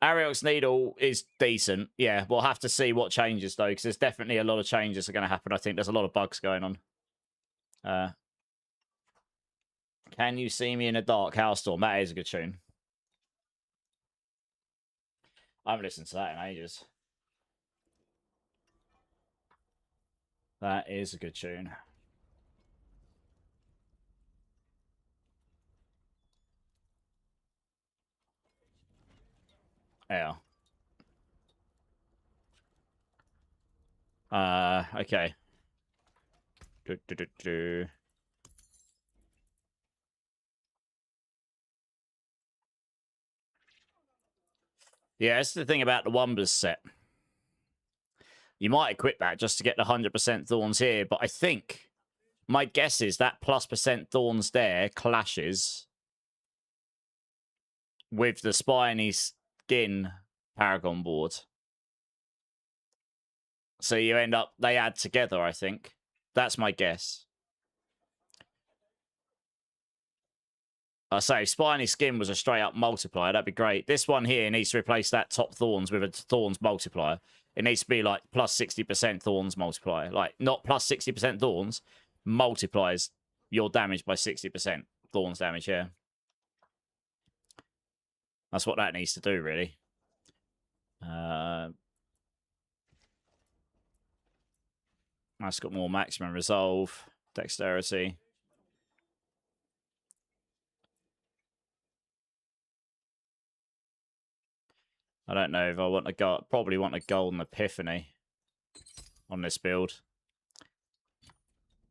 Ariok's Needle is decent. Yeah, we'll have to see what changes, though, because there's definitely a lot of changes are going to happen. I think there's a lot of bugs going on. Can You See Me in a Dark House Storm? That is a good tune. I haven't listened to that in ages. That is a good tune. Yeah. Okay. Yeah, that's the thing about the Wumbers set. You might equip that just to get the 100% Thorns here, but I think my guess is that +% Thorns there clashes with the spiny skin Paragon board. So you end up, they add together, I think. That's my guess. I say, spiny skin was a straight up multiplier. That'd be great. This one here needs to replace that top Thorns with a Thorns multiplier. It needs to be like +60% Thorns multiplier. Like, not +60% Thorns, multiplies your damage by 60%. Thorns damage, yeah. That's what that needs to do, really. That's got more maximum resolve, dexterity. I don't know if I want to go. Probably want a golden epiphany on this build.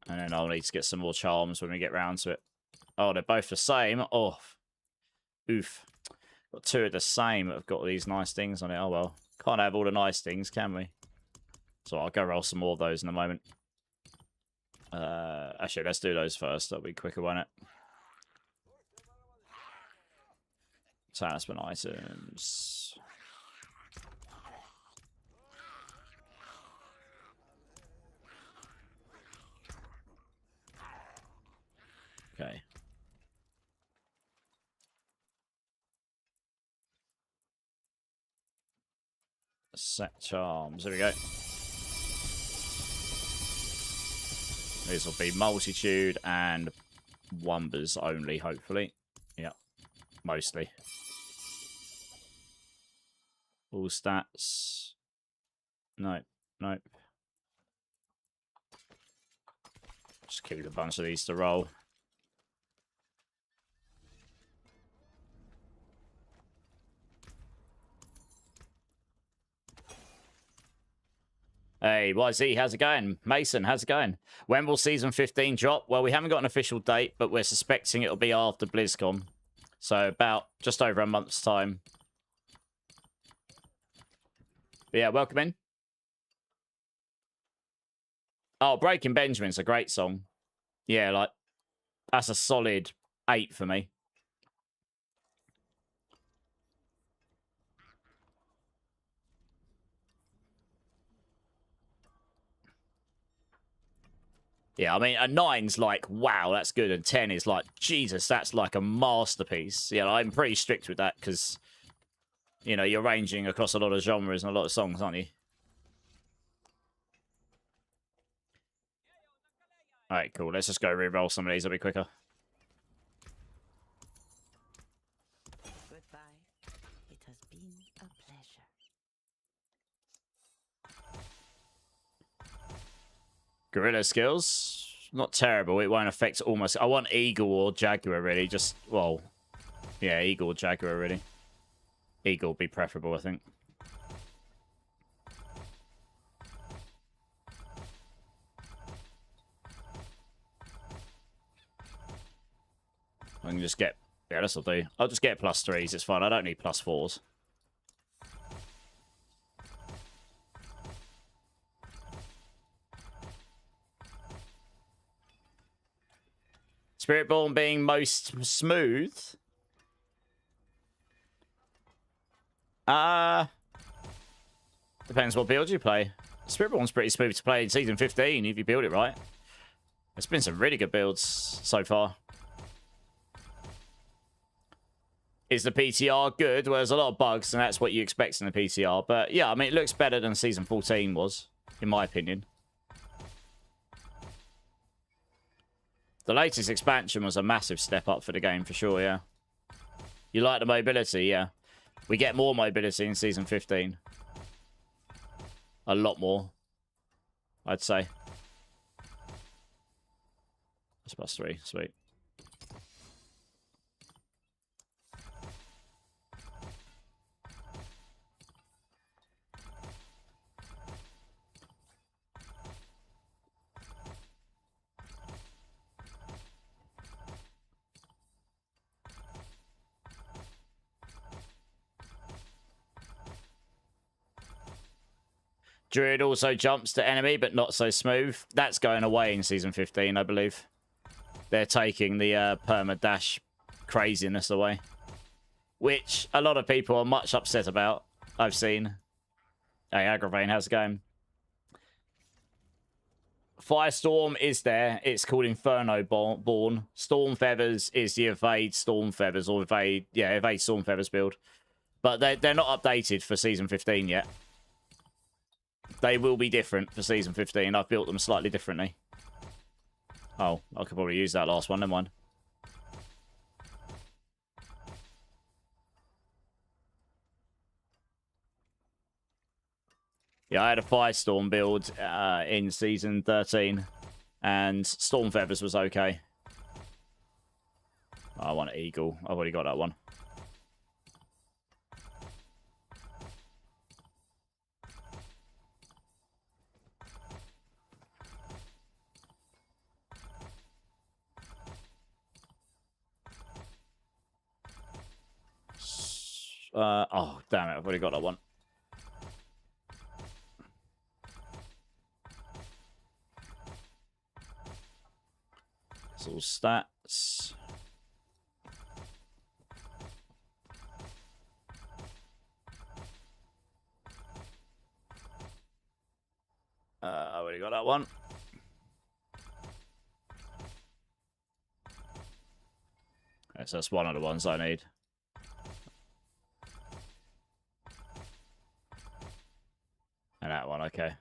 And then I'll need to get some more charms when we get round to it. Oh, they're both the same. Oh, oof. Got two of the same that have got these nice things on it. Oh, well. Can't have all the nice things, can we? So I'll go roll some more of those in a moment. Actually, let's do those first. That'll be quicker, won't it? Talisman items. Okay. Set charms. There we go. This will be multitude and Wumbers only, hopefully. Yeah, mostly. All stats. Nope, nope. Just keep a bunch of these to roll. Hey, YZ, how's it going? Mason, how's it going? When will Season 15 drop? Well, we haven't got an official date, but we're suspecting it'll be after BlizzCon. So about just over a month's time. But yeah, welcome in. Oh, Breaking Benjamin's a great song. Yeah, like, that's a solid 8 for me. Yeah, I mean, a 9's like, wow, that's good. And 10 is like, Jesus, that's like a masterpiece. Yeah, I'm pretty strict with that because, you know, you're ranging across a lot of genres and a lot of songs, aren't you? All right, cool. Let's just go re-roll some of these. It'll be quicker. Goodbye. It has been a pleasure. Gorilla skills. Not terrible. It won't affect almost... I want Eagle or Jaguar, really. Just, well... Yeah, Eagle or Jaguar, really. Eagle would be preferable, I think. I can just get... Yeah, this'll do. I'll just get +3s. It's fine. I don't need +4s. Spiritborn being most smooth. Depends what build you play. Spiritborn's pretty smooth to play in Season 15 if you build it right. There's been some really good builds so far. Is the PTR good? Well, there's a lot of bugs, and that's what you expect in the PTR. But yeah, I mean, it looks better than Season 14 was, in my opinion. The latest expansion was a massive step up for the game, for sure, yeah. You like the mobility, yeah. We get more mobility in Season 15. A lot more, I'd say. That's +3. Sweet. Druid also jumps to enemy, but not so smooth. That's going away in Season 15, I believe. They're taking the perma dash craziness away, which a lot of people are much upset about. I've seen. Hey, Agravane, how's it going? Firestorm is there. It's called Inferno Born. Storm Feathers is the Evade Storm Feathers, or Evade Storm Feathers build. But they're not updated for Season 15 yet. They will be different for Season 15. I've built them slightly differently. Oh, I could probably use that last one. Never mind. Yeah, I had a Firestorm build in Season 13. And Storm Feathers was okay. Oh, I want Eagle. I've already got that one. Oh, damn it. I've already got that one. It's all stats. I already got that one. Okay, so that's one of the ones I need. And that one, okay.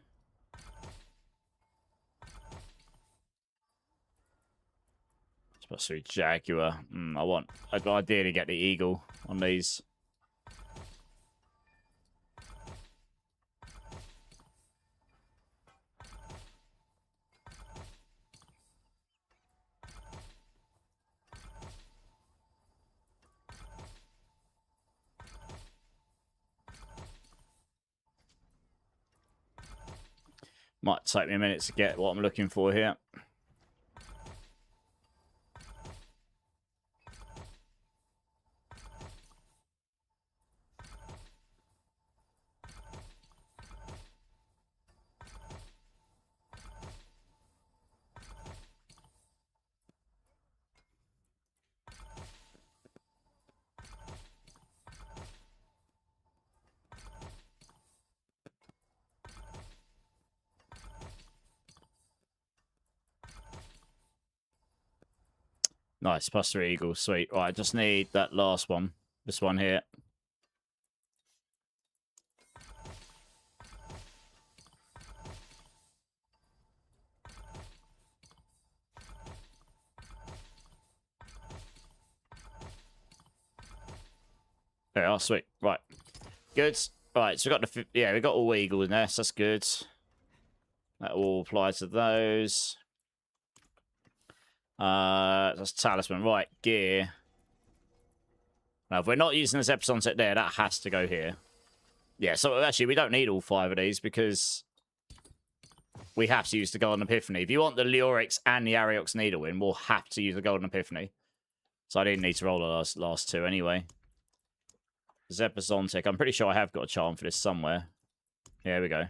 Supposed to be Jaguar. I'd ideally get the Eagle on these. Might take me a minute to get what I'm looking for here. Nice, +3 Eagles, sweet. Right, I just need that last one. This one here. There, oh, sweet. Right. Good. Right, so we got we got all Eagle in there, so that's good. That will apply to those. That's Talisman. Right, gear. Now, if we're not using this Epsilon set there, that has to go here. Yeah, so actually, we don't need all 5 of these because we have to use the Golden Epiphany. If you want the Leorix and the Ariox Needle in, we'll have to use the Golden Epiphany. So I didn't need to roll the last two anyway. Zepazontic. I'm pretty sure I have got a charm for this somewhere. Here we go.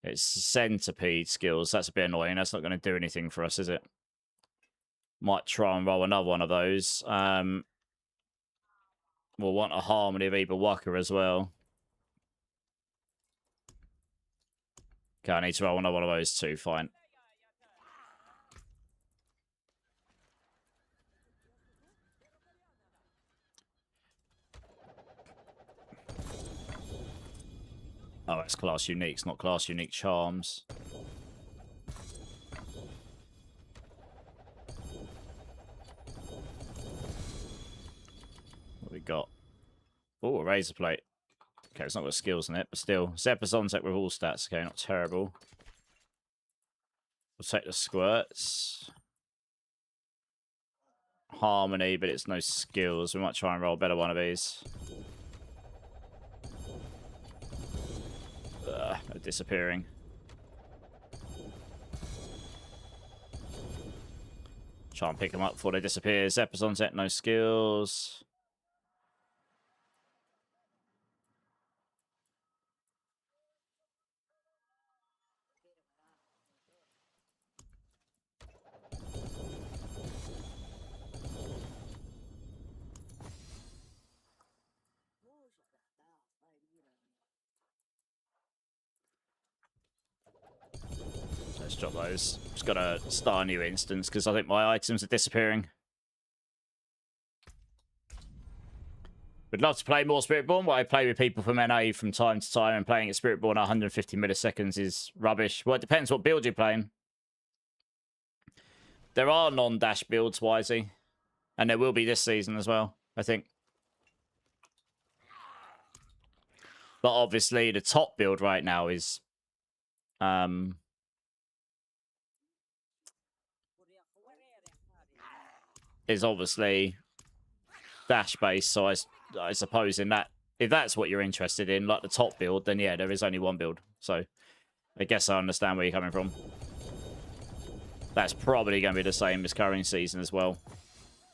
It's Centipede skills. That's a bit annoying. That's not going to do anything for us, is it? Might try and roll another one of those. We'll want a Harmony of Ibawaka as well. Okay, I need to roll another one of those too. Fine. Oh, it's class uniques, not class unique charms. What we got? Oh, a razor plate. Okay, it's not got skills in it, but still. Zepazonsec with all stats. Okay, not terrible. We'll take the squirts. Harmony, but it's no skills. We might try and roll a better one of these. They're disappearing. Try and pick them up before they disappear. Zepazonsec, no skills. Let's drop those. Just gotta start a new instance because I think my items are disappearing. Would love to play more Spiritborn, but I play with people from NA from time to time, and playing at Spiritborn at 150 milliseconds is rubbish. Well, it depends what build you're playing. There are non-dash builds, Wisey, and there will be this season as well, I think. But obviously, the top build right now is obviously dash based. So I suppose in that, if that's what you're interested in, like the top build, then yeah, there is only one build. So I guess I understand where you're coming from. That's probably going to be the same as current season as well.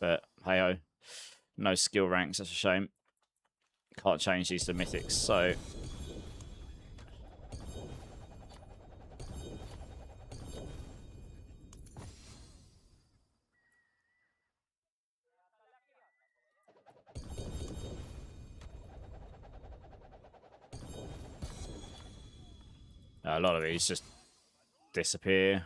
But hey ho, no skill ranks. That's a shame. Can't change these to mythics. So a lot of these just disappear.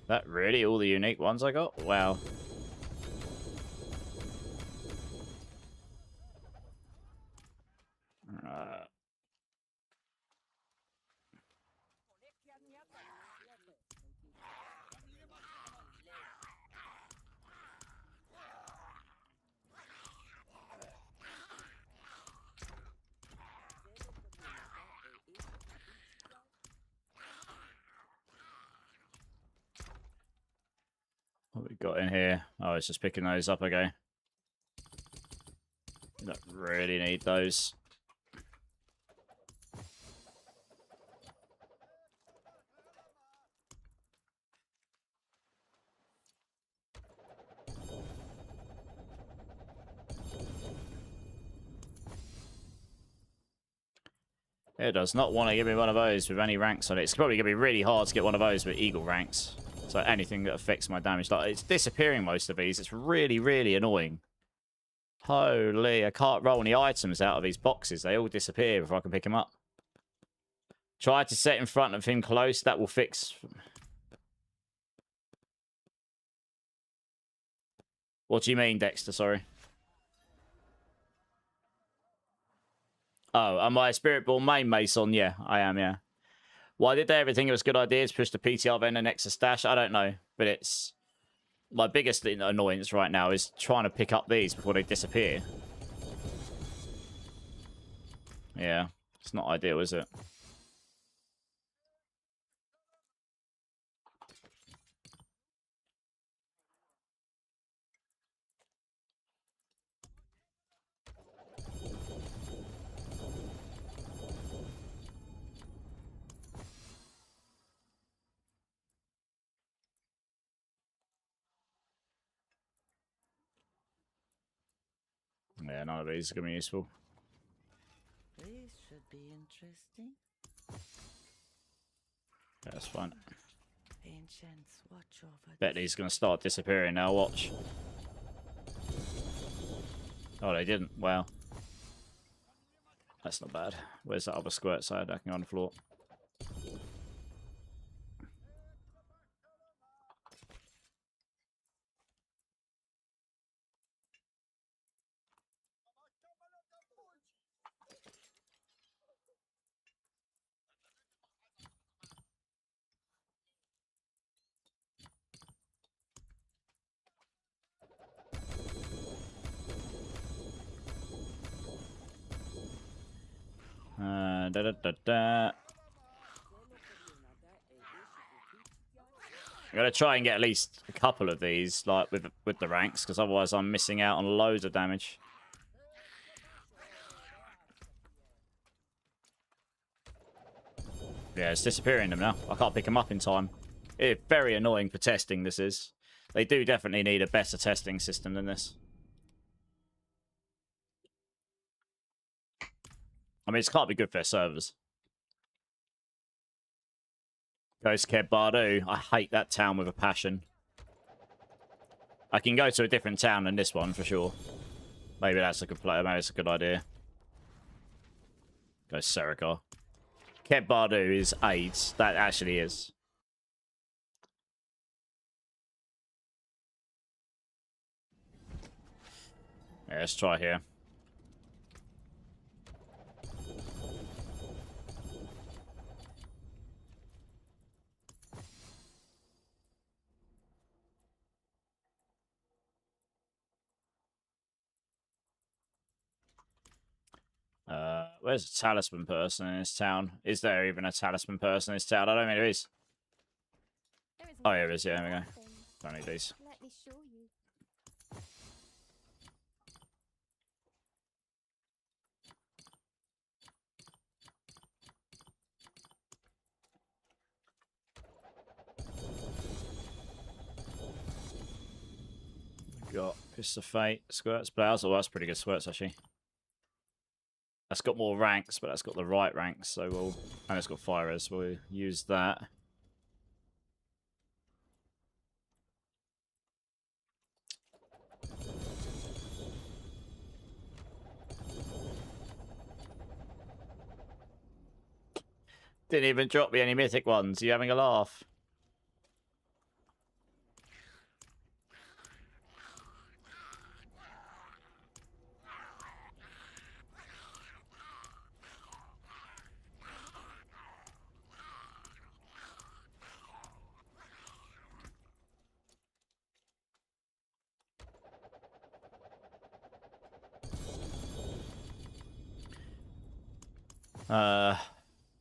That really all the unique ones I got? Wow. What we got in here? Oh, it's just picking those up again. Don't really need those. It does not want to give me one of those with any ranks on it. It's probably going to be really hard to get one of those with eagle ranks. So anything that affects my damage. Like, it's disappearing most of these. It's really, really annoying. Holy, I can't roll any items out of these boxes. They all disappear before I can pick them up. Try to set in front of him close. That will fix... What do you mean, Dexter? Sorry. Oh, am I a Spiritborn main Mason? Yeah, I am, yeah. Why did they ever think it was a good idea to push the PTR then and Nexus stash? I don't know, but it's... My biggest annoyance right now is trying to pick up these before they disappear. Yeah, it's not ideal, is it? Yeah, none of these are going to be useful. This should be interesting. Yeah, that's fine. Ancients, watch over. Bet these are going to start disappearing now, watch. Oh, they didn't. Wow. That's not bad. Where's that other squirt side hacking on the floor? I'm gonna try and get at least a couple of these, like with the ranks, because otherwise I'm missing out on loads of damage. Yeah, it's disappearing them now. I can't pick them up in time. It's very annoying for testing, this is. They do definitely need a better testing system than this. I mean, it can't be good for their servers. Ghost Keb Bardu. I hate that town with a passion. I can go to a different town than this one, for sure. Maybe that's a good play. Maybe it's a good idea. Go Serikar. Keb Bardu is AIDS. That actually is. Yeah, let's try here. Where's a talisman person in this town? Is there even a talisman person in this town? I don't think there is. Oh, here it is. Yeah, there we go. Don't need these. Let me show you. Got Fist of Fate, Squirts, Blouse. Oh, that's pretty good squirts, actually. That's got more ranks, but that's got the right ranks, so we'll... And it's got fire res, so we'll use that. Didn't even drop me any mythic ones. Are you having a laugh?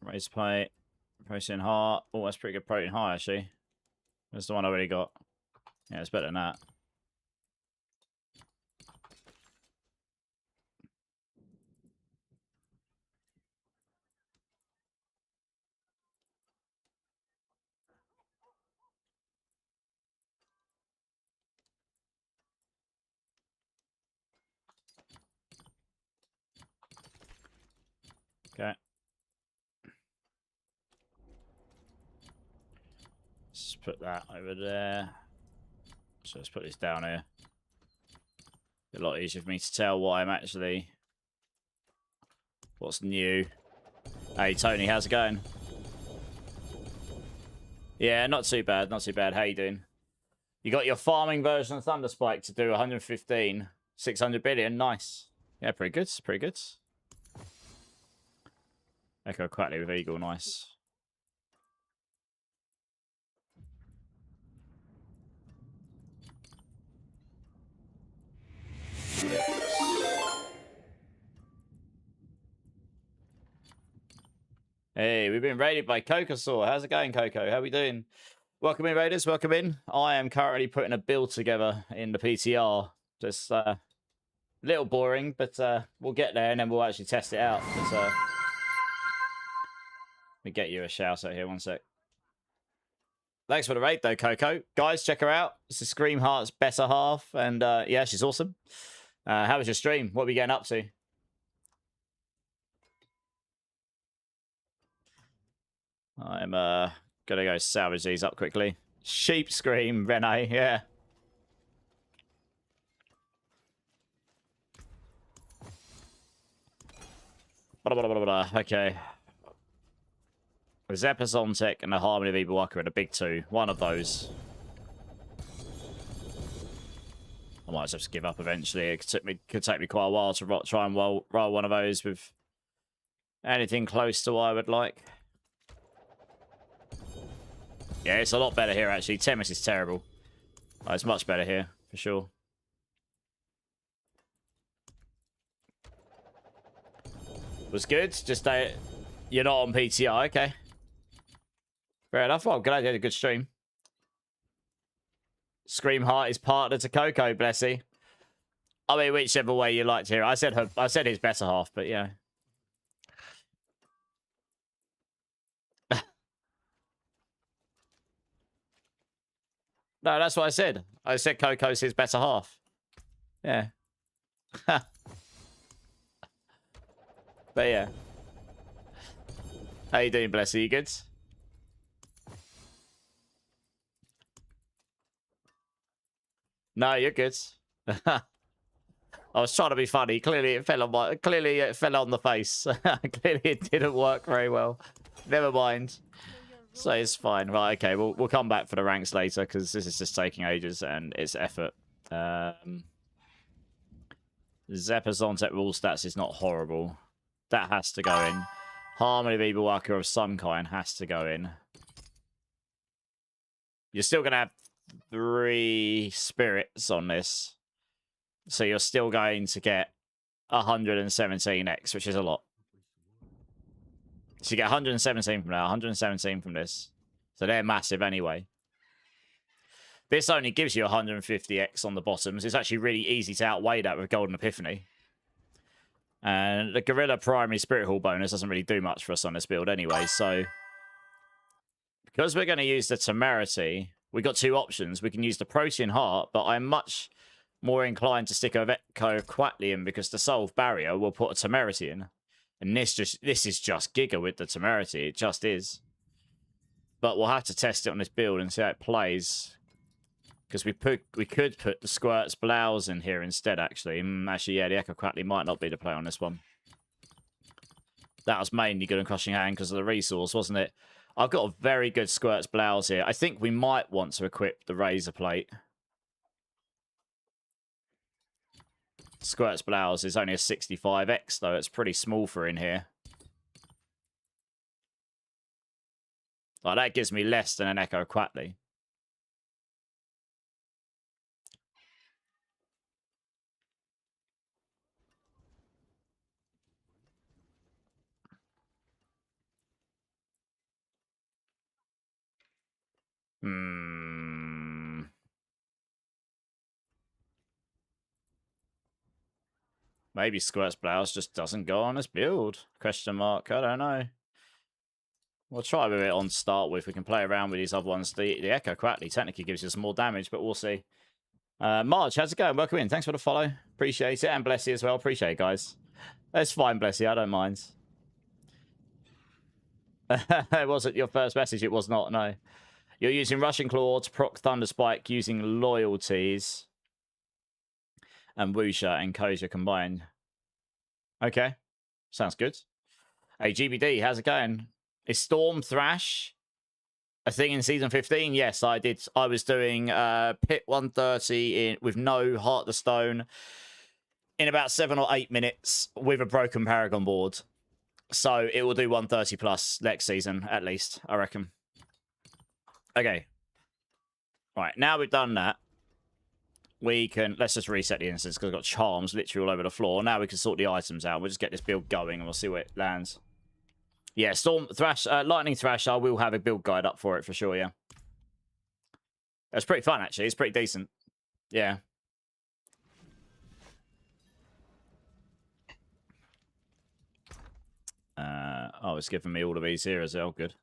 Raise plate, protein heart. Oh, that's pretty good protein heart, actually. That's the one I already got. Yeah, it's better than that. Okay. Let's put that over there. So let's put this down here. A lot easier for me to tell what I'm actually... What's new. Hey, Tony, how's it going? Yeah, not too bad, not too bad. How you doing? You got your farming version of Thunderspike to do 115. 600 billion, nice. Yeah, pretty good, pretty good. Echo Quackly with Eagle, nice. Hey, we've been raided by Cocosaur. How's it going, Coco? How we doing? Welcome in, Raiders. Welcome in. I am currently putting a build together in the PTR. Just a little boring, but we'll get there and then we'll actually test it out. But, let me get you a shout out here. One sec. Thanks for the raid, though, Coco. Guys, check her out. This is Scream Heart's better half. And yeah, she's awesome. How was your stream? What are we getting up to? I'm gonna go salvage these up quickly. Sheep Scream, Rene, yeah. Okay. The Zepazontek and the Harmony of Evil Walker are the big two. One of those. I might just give up eventually. It could take me quite a while to try and roll one of those with anything close to what I would like. Yeah, it's a lot better here, actually. Temis is terrible. Oh, it's much better here, for sure. Was good. Just You're not on PTR, okay. Fair enough. Well, glad you had a good stream. Scream Heart is partner to Coco, blessy. I mean, whichever way you like to hear it. I said his better half, but yeah. No, that's what I said. I said Coco's his better half. Yeah. But yeah. How you doing, blessy? You good? No, you're good. I was trying to be funny. Clearly, it fell on the face. Clearly, it didn't work very well. Never mind. So it's fine. Right, okay. We'll come back for the ranks later because this is just taking ages and it's effort. Zeppa's on-set rule stats is not horrible. That has to go in. Harmony Beeble Walker of some kind has to go in. You're still going to have 3 spirits on this. So you're still going to get 117x, which is a lot. So you get 117 from that, 117 from this. So they're massive anyway. This only gives you 150x on the bottoms. It's actually really easy to outweigh that with Golden Epiphany. And the Gorilla Primary Spirit Hall bonus doesn't really do much for us on this build anyway, so... Because we're going to use the Temerity, we've got 2 options. We can use the Protean Heart, but I'm much more inclined to stick a Echo Quatley in because the Solve Barrier will put a Temerity in. And this is just Giga with the Temerity. It just is. But we'll have to test it on this build and see how it plays. Because we could put the Squirt's Blouse in here instead, actually. Actually, yeah, the Echo Quatley might not be the play on this one. That was mainly good on Crushing Hand because of the resource, wasn't it? I've got a very good Squirt's Blouse here. I think we might want to equip the Razor Plate. Squirt's Blouse is only a 65x, though. It's pretty small for in here. Like, that gives me less than an Echo Quatley. Maybe Squirt's Blouse just doesn't go on this build. Question mark. I don't know. We'll try with it on start with. We can play around with these other ones. The Echo Quatley technically gives you some more damage, but we'll see. Marge, how's it going? Welcome in. Thanks for the follow. Appreciate it. And bless you as well. Appreciate it, guys. That's fine, bless you. I don't mind. It wasn't your first message. It was not, no. You're using Rushing Claw to proc Thunder Spike using loyalties. And Wuxia and Koja combined. Okay. Sounds good. Hey, GBD, how's it going? Is Storm Thrash a thing in Season 15? Yes, I did. I was doing Pit 130 with no Heart the Stone in about 7 or 8 minutes with a broken Paragon board. So it will do 130 plus next season, at least, I reckon. Okay. Right, now we've done that. We can... Let's just reset the instance because I've got charms literally all over the floor. Now we can sort the items out. We'll just get this build going and we'll see where it lands. Yeah, Storm Thrash, Lightning Thrash, I will have a build guide up for it for sure, yeah. It's pretty fun, actually. It's pretty decent. Yeah. Oh, it's giving me all of these here as well. Good.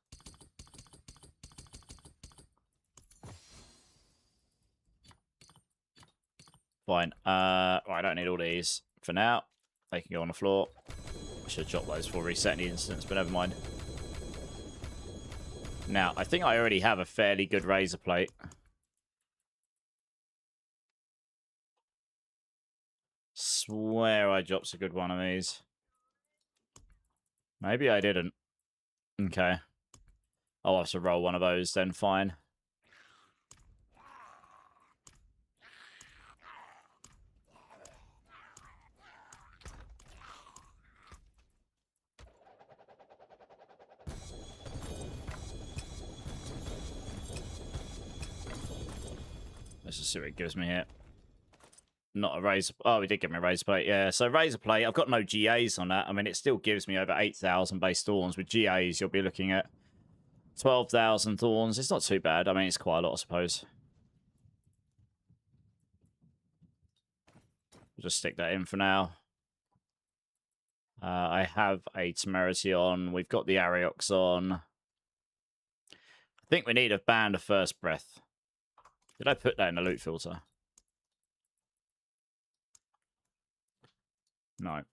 Fine. Right, I don't need all these for now. They can go on the floor. I should drop those before resetting the instance, but never mind. Now, I think I already have a fairly good razor plate. Swear I dropped a good one of these. Maybe I didn't. Okay. I'll have to roll one of those then, fine. Let's just see what it gives me here. Not a razor. Oh, we did give me a razor plate. Yeah, so razor plate. I've got no GAs on that. I mean, it still gives me over 8,000 base thorns. With GAs, you'll be looking at 12,000 thorns. It's not too bad. I mean, it's quite a lot, I suppose. We'll just stick that in for now. I have a temerity on. We've got the Ariox on. I think we need a band of first breath. Did I put that in the loot filter? No.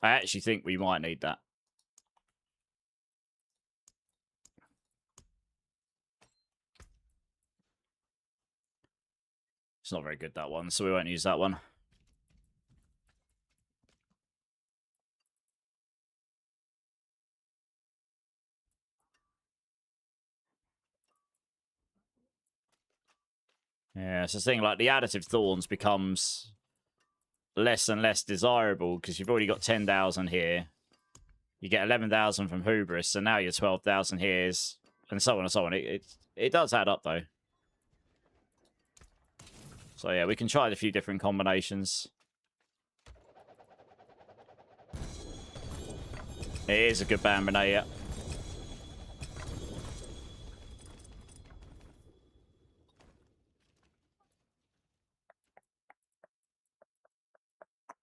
I actually think we might need that. It's not very good, that one, so we won't use that one. Yeah, it's the thing, like, the additive thorns becomes less and less desirable because you've already got 10,000 here. You get 11,000 from Hubris, so now you're 12,000 here, and so on and so on. It does add up, though. So, yeah, we can try a few different combinations. It is a good band grenade, yeah.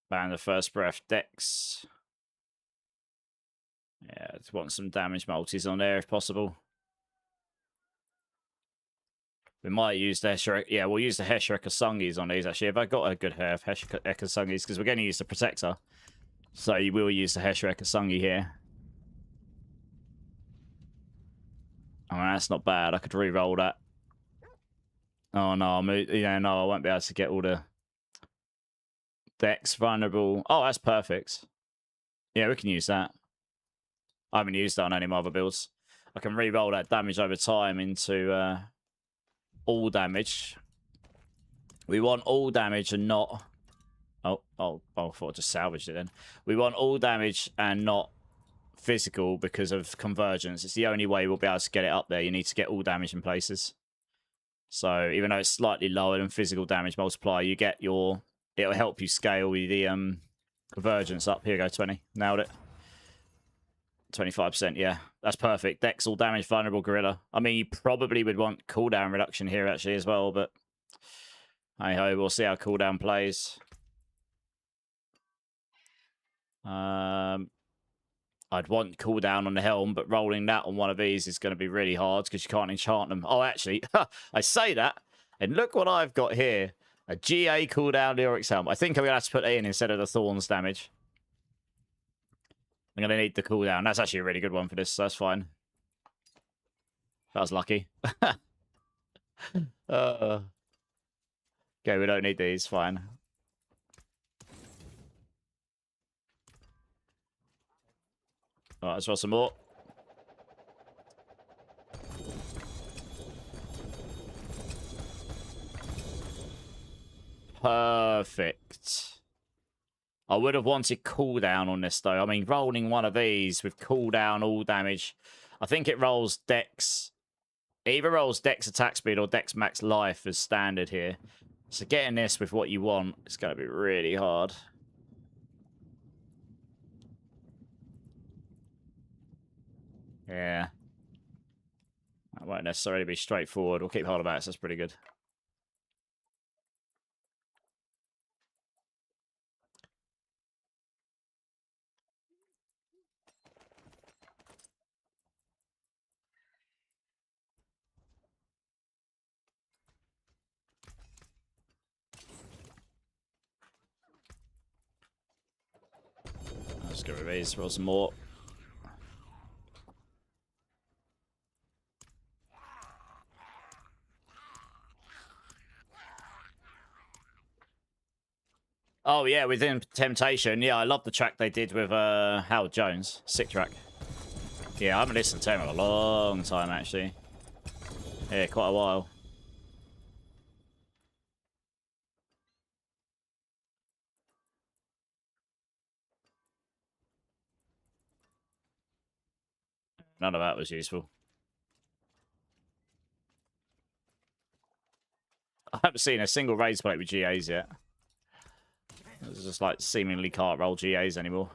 Band of first breath, Dex. Yeah, just want some damage multis on there if possible. We might use the Hesher. Yeah, we'll use the Hesher Ekasungis on these, actually. Have I got a good hair of Hesher Ekasungis? Because we're going to use the Protector. So you will use the Hesher Ekasungi here. Oh, that's not bad. I could re-roll that. Oh, no. No, I won't be able to get all the Dex vulnerable. Oh, that's perfect. Yeah, we can use that. I haven't used that on any of my other builds. I can re-roll that damage over time into all damage. We want all damage and not... Oh, I thought I just salvaged it then. We want all damage and not physical because of convergence. It's the only way we'll be able to get it up there. You need to get all damage in places. So even though it's slightly lower than physical damage multiplier, you get your... It'll help you scale the convergence up. Here we go, 20. Nailed it. 25%, yeah. That's perfect. Dex all damage, vulnerable gorilla. I mean, you probably would want cooldown reduction here actually as well, but hey-ho, we'll see how cooldown plays. I'd want cooldown on the helm, but rolling that on one of these is going to be really hard because you can't enchant them. Oh, actually, I say that, and look what I've got here. A GA cooldown Lyrics helm. I think I'm going to have to put it in instead of the Thorns damage. I'm going to need the cooldown. That's actually a really good one for this, so that's fine. That was lucky. Okay, we don't need these. Fine. Alright, let's roll some more. Perfect. I would have wanted cooldown on this, though. I mean, rolling one of these with cooldown, all damage. I think it rolls Dex. It either rolls Dex attack speed or Dex max life as standard here. So getting this with what you want is going to be really hard. Yeah. That won't necessarily be straightforward. We'll keep hold of that, so that's pretty good. Let's get rid of these, roll some more. Oh, yeah, within Temptation. Yeah, I love the track they did with Howard Jones. Sick track. Yeah, I haven't listened to him in a long time, actually. Yeah, quite a while. None of that was useful. I haven't seen a single raise plate with GAs yet. It's just like seemingly can't roll GAs anymore.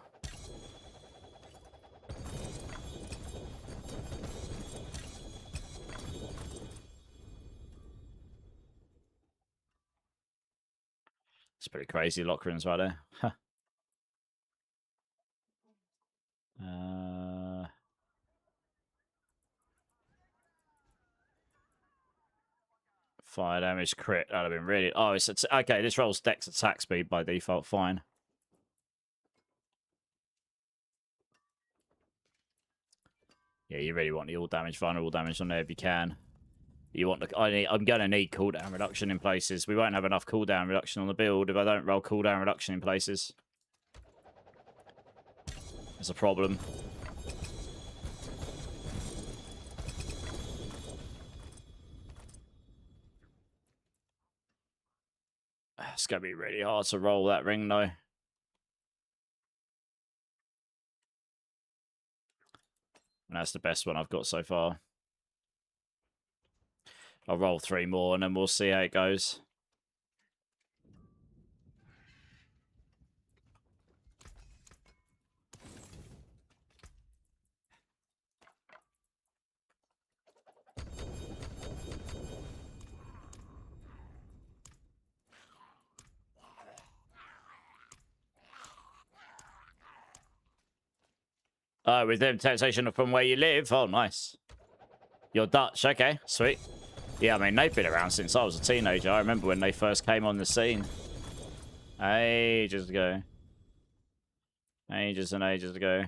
It's pretty crazy locker rooms right there. Huh. Fire damage crit. That'd have been really. Oh, it's okay. This rolls dex attack speed by default. Fine. Yeah, you really want the all damage, vulnerable damage on there if you can. You want the. I'm gonna need cooldown reduction in places. We won't have enough cooldown reduction on the build if I don't roll cooldown reduction in places. It's a problem. It's gonna be really hard to roll that ring though. And that's the best one I've got so far. I'll roll 3 more and then we'll see how it goes. Oh, with them taxation from where you live? Oh, nice. You're Dutch. Okay, sweet. Yeah, I mean, they've been around since I was a teenager. I remember when they first came on the scene. Ages ago. Ages and ages ago.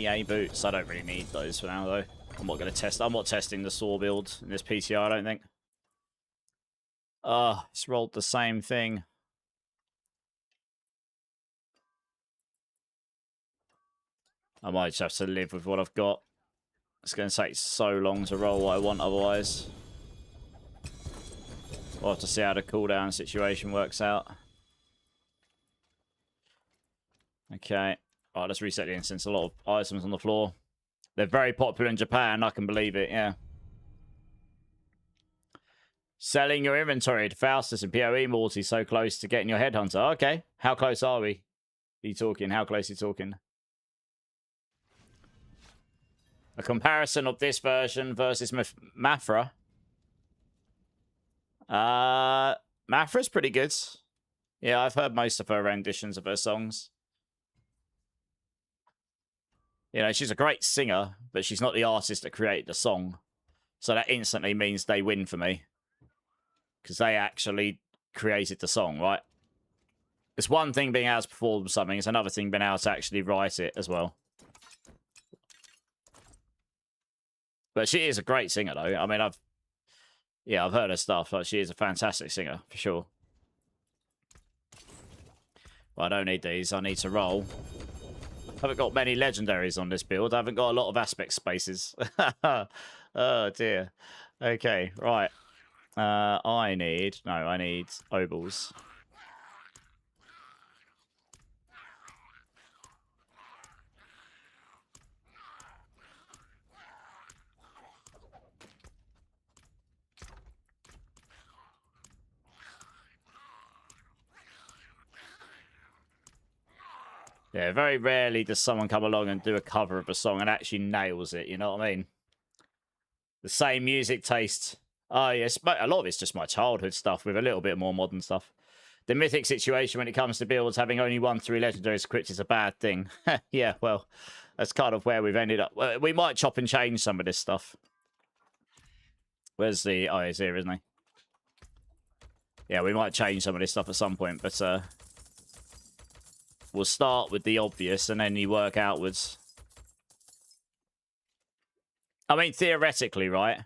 GA boots. I don't really need those for now, though. I'm not going to test. I'm not testing the saw build in this PTR, I don't think. It's rolled the same thing. I might just have to live with what I've got. It's going to take so long to roll what I want otherwise. We'll have to see how the cooldown situation works out. Okay. Alright, let's reset the instance. A lot of items on the floor. They're very popular in Japan, I can believe it, yeah. Selling your inventory to Faustus and PoE Morty so close to getting your headhunter. Okay. How close are we? Are you talking? How close are you talking? A comparison of this version versus Mafra. Mafra's pretty good. Yeah, I've heard most of her renditions of her songs. You know, she's a great singer, but she's not the artist that created the song. So that instantly means they win for me. Because they actually created the song, right? It's one thing being able to perform something, it's another thing being able to actually write it as well. But she is a great singer, though. I mean, I've heard her stuff. Like, she is a fantastic singer, for sure. But I don't need these. I need to roll. I haven't got many legendaries on this build. I haven't got a lot of aspect spaces. Oh, dear. Okay, right. I need obols. Yeah, very rarely does someone come along and do a cover of a song and actually nails it, you know what I mean? The same music taste. Oh, yes, a lot of it's just my childhood stuff with a little bit more modern stuff. The mythic situation when it comes to builds, having only 1-3 legendaries equipped is a bad thing. Yeah, well, that's kind of where we've ended up. We might chop and change some of this stuff. Where's the... Oh, he's here, isn't he? Yeah, we might change some of this stuff at some point, but we'll start with the obvious and then you work outwards. I mean, theoretically, right?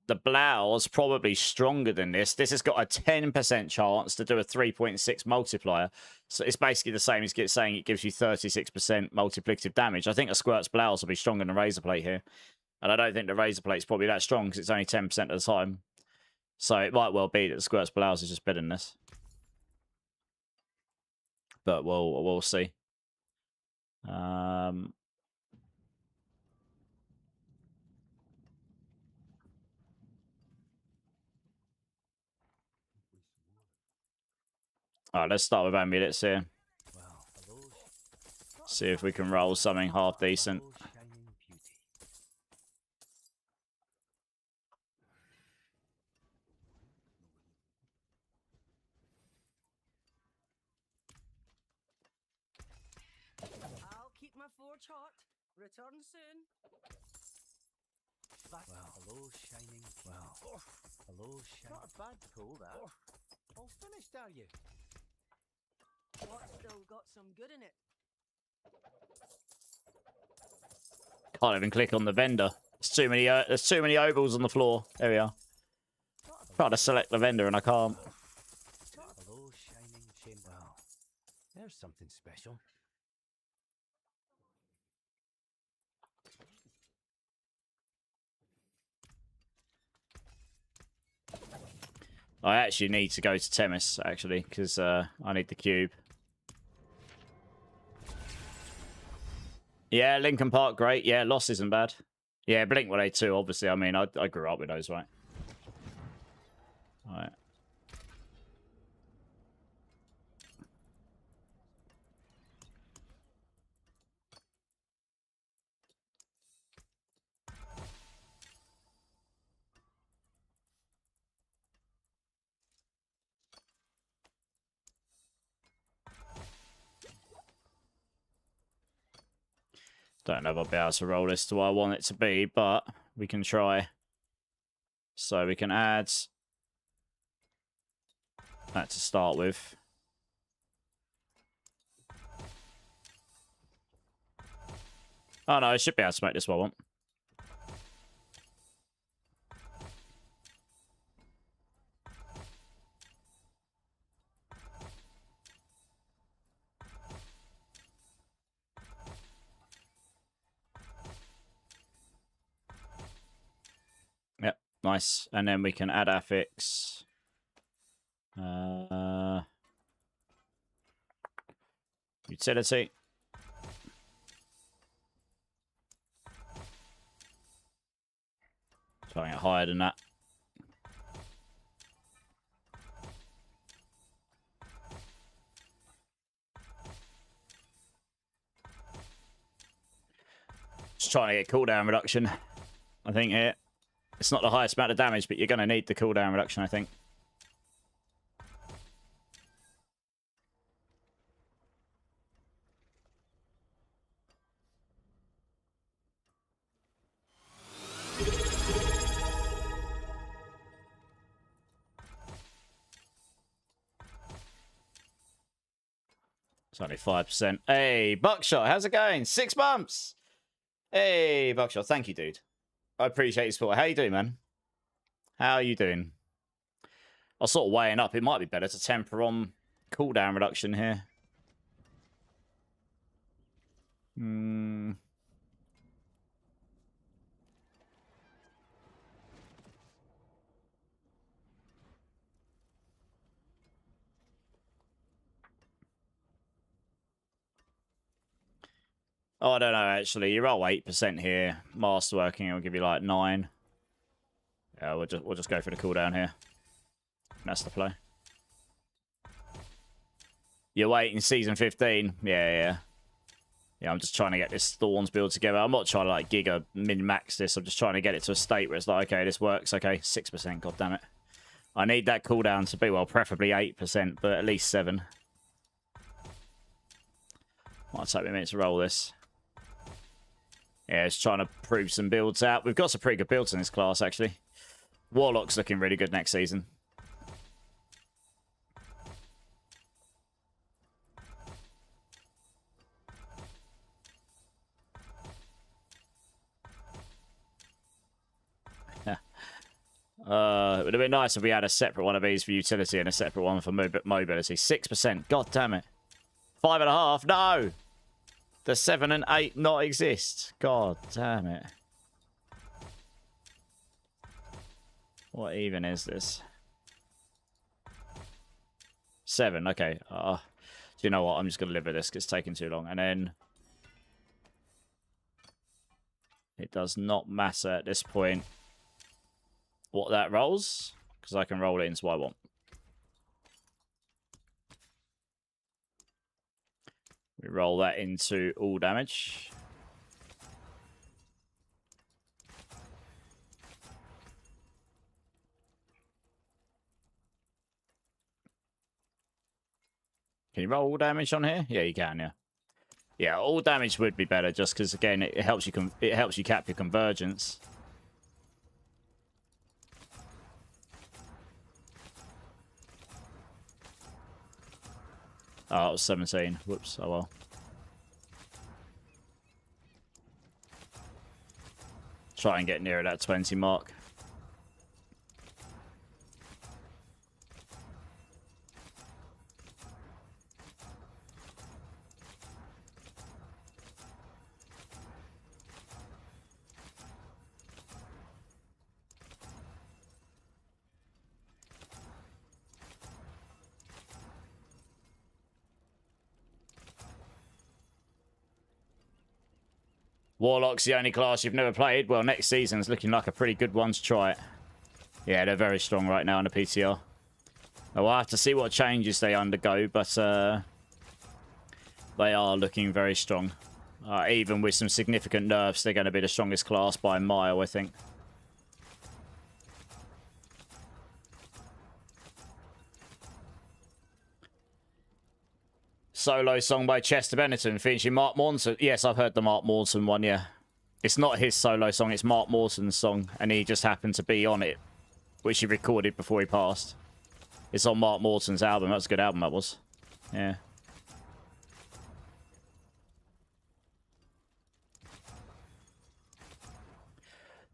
the Blau's probably stronger than this. This has got a 10% chance to do a 3.6 multiplier. So it's basically the same as saying it gives you 36% multiplicative damage. I think a Squirt's Blau's will be stronger than Razorplate here. And I don't think the Razorplate's probably that strong because it's only 10% of the time. So it might well be that the Squirt's Blau's is just better than this. But we'll see. Alright, let's start with amulets here. See if we can roll something half decent. I'll keep my forge hot. Return soon. Well, hello, shining. Well, hello, shining. Not a bad pull, that. All finished, are you? What's still got some good in it? Can't even click on the vendor. There's too many ovals on the floor. There we are. Trying to select the vendor and I can't. Hello, shining chamber. Well, there's something special. I actually need to go to Temis, actually, because I need the cube. Yeah, Lincoln Park, great. Yeah, Lost isn't bad. Yeah, Blink-182, obviously. I mean, I grew up with those, right? Alright. Don't know if I'll be able to roll this to what I want it to be, but we can try. So we can add that to start with. Oh no, I should be able to make this what I want. Yep, nice. And then we can add affix. Utility. Trying it higher than that. Just trying to get cooldown reduction, I think, here. It's not the highest amount of damage, but you're going to need the cooldown reduction, I think. It's only 5%. Hey, Buckshot, how's it going? 6 months! Hey, Buckshot, thank you, dude. I appreciate your support. How you doing, man? How are you doing? I was sort of weighing up. It might be better to temper on cooldown reduction here. Oh, I don't know, actually. You roll 8% here. Masterworking, it'll give you like 9. Yeah, we'll just go for the cooldown here. That's the play. You're waiting season 15. Yeah, I'm just trying to get this Thorns build together. I'm not trying to like giga min-max this. I'm just trying to get it to a state where it's like, okay, this works. Okay, 6%, god damn it. I need that cooldown to be, well, preferably 8%, but at least 7. Might take me a minute to roll this. Yeah, it's trying to prove some builds out. We've got some pretty good builds in this class, actually. Warlock's looking really good next season. It would have been nice if we had a separate one of these for utility and a separate one for mobility. 6%. God damn it. 5.5. No! The 7 and 8 not exist. God damn it. What even is this? 7. Okay. Do you know what? I'm just going to live with this because it's taking too long. And then... It does not matter at this point what that rolls, because I can roll it into what I want. We roll that into all damage. Can you roll all damage on here? Yeah, you can, yeah. Yeah, all damage would be better just because, again, it helps you cap your convergence. Oh, it was 17. Whoops. Oh, well. Try and get near that 20 mark. Warlock's the only class you've never played. Well, next season's looking like a pretty good one to try it. Yeah, they're very strong right now in the PTR. We'll have to see what changes they undergo, but they are looking very strong. Even with some significant nerfs, they're going to be the strongest class by a mile, I think. Solo song by Chester Bennington featuring Mark Morton. Yes, I've heard the Mark Morton one, yeah. It's not his solo song, it's Mark Morton's song, and he just happened to be on it, which he recorded before he passed. It's on Mark Morton's album. That's a good album, that was. Yeah.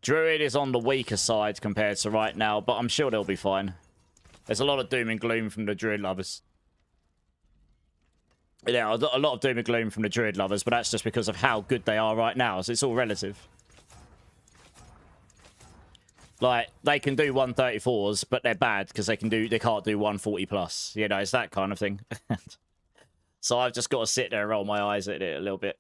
Druid is on the weaker side compared to right now, but I'm sure they'll be fine. There's a lot of doom and gloom from the Druid lovers. Yeah, a lot of doom and gloom from the Druid lovers, but that's just because of how good they are right now, so it's all relative. Like, they can do 134s, but they're bad because they can't do 140 plus. You know, it's that kind of thing. So I've just got to sit there and roll my eyes at it a little bit.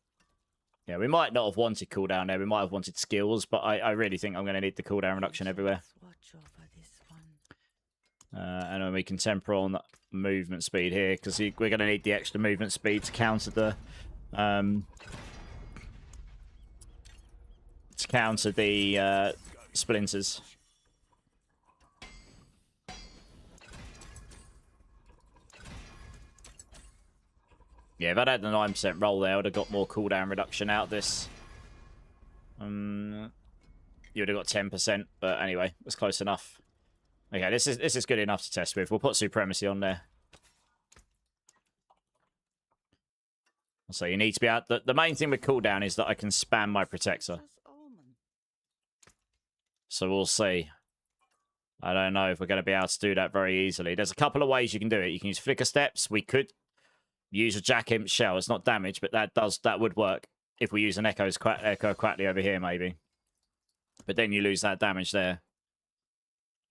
Yeah, we might not have wanted cooldown there. We might have wanted skills, but I really think I'm going to need the cooldown reduction everywhere. And then we can temper on movement speed here, because we're going to need the extra movement speed to counter the splinters. Yeah, if I'd had the 9% roll there, I would have got more cooldown reduction out of this. You would have got 10%, but anyway, it's close enough. Okay, this is good enough to test with. We'll put Supremacy on there. So you need to be out. The main thing with cooldown is that I can spam my Protector. So we'll see. I don't know if we're going to be able to do that very easily. There's a couple of ways you can do it. You can use Flicker Steps. We could use a Jack Imp Shell. It's not damage, but that would work if we use an Echo Quackly over here, maybe. But then you lose that damage there.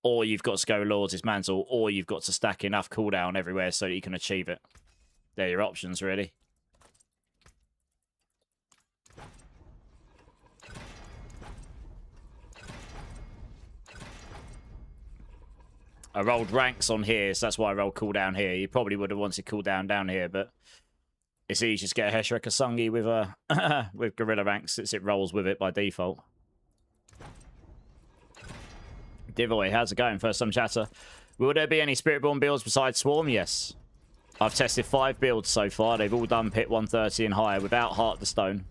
Or you've got to go Lord's Mantle, or you've got to stack enough cooldown everywhere so that you can achieve it. They're your options, really. I rolled ranks on here, so that's why I rolled cooldown here. You probably would have wanted cooldown down here, but it's easy to get a Heshra Kasungi with with Gorilla ranks since it rolls with it by default. Divoy, how's it going? First time chatter. Will there be any Spiritborn builds besides Swarm? Yes. I've tested 5 builds so far. They've all done pit 130 and higher without Heart the Stone.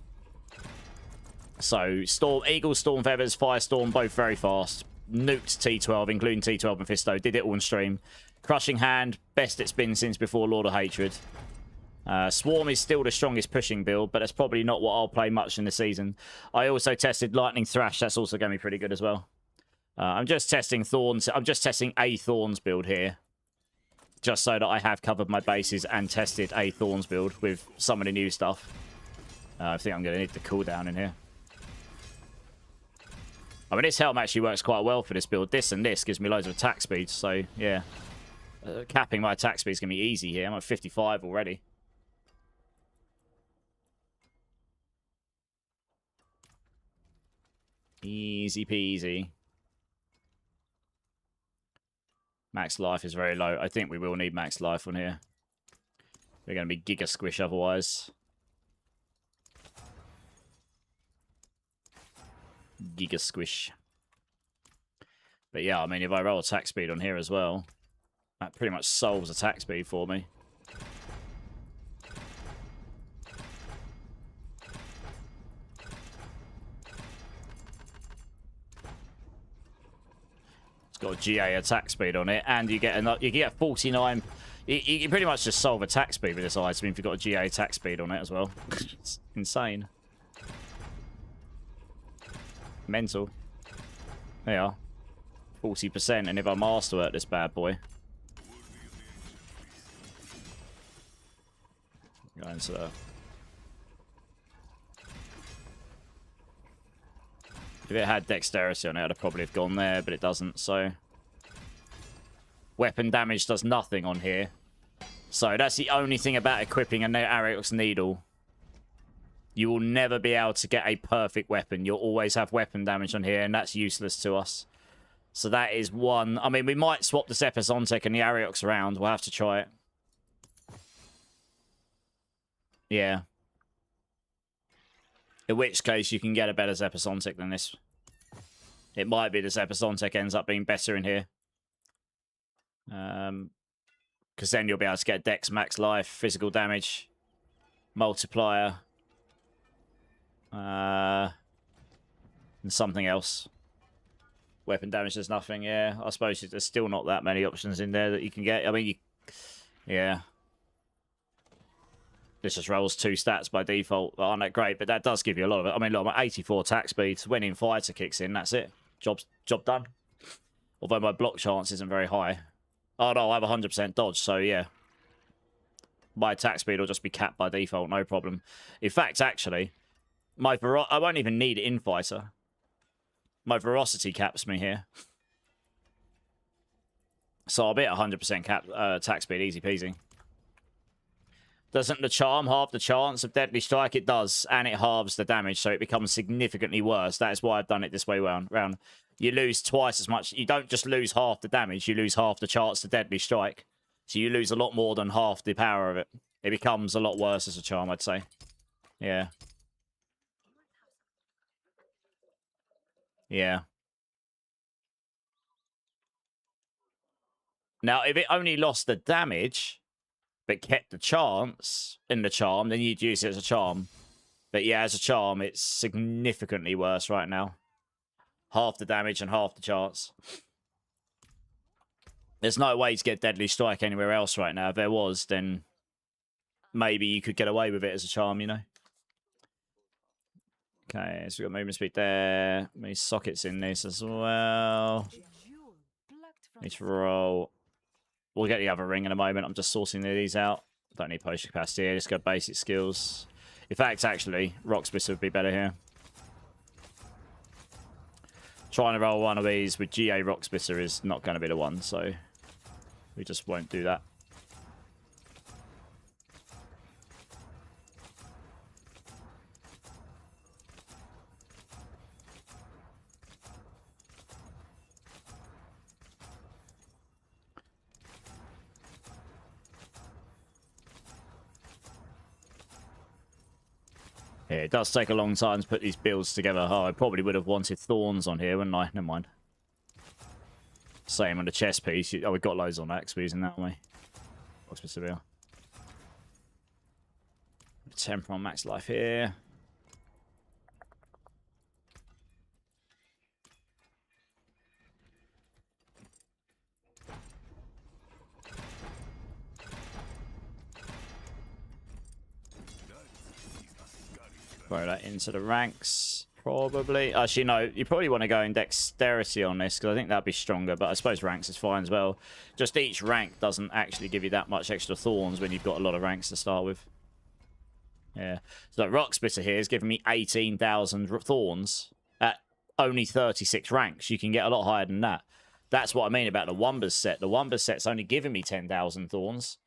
So, Eagle, Storm Feathers, Firestorm, both very fast. Nuked T12, including T12 and Fisto. Did it all on stream. Crushing Hand, best it's been since before Lord of Hatred. Swarm is still the strongest pushing build, but that's probably not what I'll play much in the season. I also tested Lightning Thrash. That's also going to be pretty good as well. I'm just testing Thorns. I'm just testing a Thorns build here. Just so that I have covered my bases and tested a Thorns build with some of the new stuff. I think I'm going to need the cooldown in here. I mean, this helm actually works quite well for this build. This and this gives me loads of attack speed. So, yeah. Capping my attack speed is going to be easy here. I'm at 55 already. Easy peasy. Max life is very low. I think we will need max life on here. We're going to be giga squish otherwise. Giga squish. But yeah, I mean, if I roll attack speed on here as well, that pretty much solves attack speed for me. Got GA attack speed on it, and you get 49. You pretty much just solve attack speed with this item if you've got a GA attack speed on it as well. It's insane. Mental. There you are. 40%, and if I master at this bad boy. Go into the... If it had dexterity on it, I'd have probably have gone there, but it doesn't, so... Weapon damage does nothing on here. So that's the only thing about equipping an Ariox Needle. You will never be able to get a perfect weapon. You'll always have weapon damage on here, and that's useless to us. So that is one... I mean, we might swap this Epizontek and the Ariox around. We'll have to try it. Yeah. In which case, you can get a better Epizontek than this. It might be this Epizontek ends up being better in here. Because then you'll be able to get Dex, Max Life, Physical Damage, Multiplier, and something else. Weapon damage, there's nothing, yeah. I suppose there's still not that many options in there that you can get. I mean, yeah. This just rolls 2 stats by default. Aren't that great? But that does give you a lot of it. I mean, look, I'm at 84 attack speed. When in fighter kicks in, that's it. Job done. Although my block chance isn't very high. Oh, no, I have 100% dodge, so yeah. My attack speed will just be capped by default, no problem. In fact, actually, I won't even need it in fighter. My ferocity caps me here. So I'll be at 100% cap attack speed, easy peasy. Doesn't the charm halve the chance of deadly strike? It does, and it halves the damage, so it becomes significantly worse. That is why I've done it this way round. You lose twice as much. You don't just lose half the damage, you lose half the chance to deadly strike. So you lose a lot more than half the power of it. It becomes a lot worse as a charm, I'd say. Yeah. Yeah. Now, if it only lost the damage, but kept the chance in the charm, then you'd use it as a charm. But yeah, as a charm, it's significantly worse right now. Half the damage and half the chance. There's no way to get Deadly Strike anywhere else right now. If there was, then maybe you could get away with it as a charm, you know? Okay, so we've got movement speed there. Many sockets in this as well. Need to roll. We'll get the other ring in a moment. I'm just sorting these out. Don't need potion capacity here. Just go basic skills. In fact, actually, Rock Splitter would be better here. Trying to roll one of these with GA Rock Splitter is not going to be the one, so we just won't do that. Yeah, it does take a long time to put these builds together. Oh, I probably would have wanted thorns on here, wouldn't I? Never mind. Same on the chest piece. Oh, we've got loads on that because we're using that, haven't we? What's supposed to be? Temper on max life here. Throw that into the ranks. Probably. Actually, no. You probably want to go in dexterity on this, because I think that'd be stronger. But I suppose ranks is fine as well. Just each rank doesn't actually give you that much extra thorns when you've got a lot of ranks to start with. Yeah. So Rock Splitter here is giving me 18,000 thorns at only 36 ranks. You can get a lot higher than that. That's what I mean about the Wumbers set. The Wumbers set's only giving me 10,000 thorns.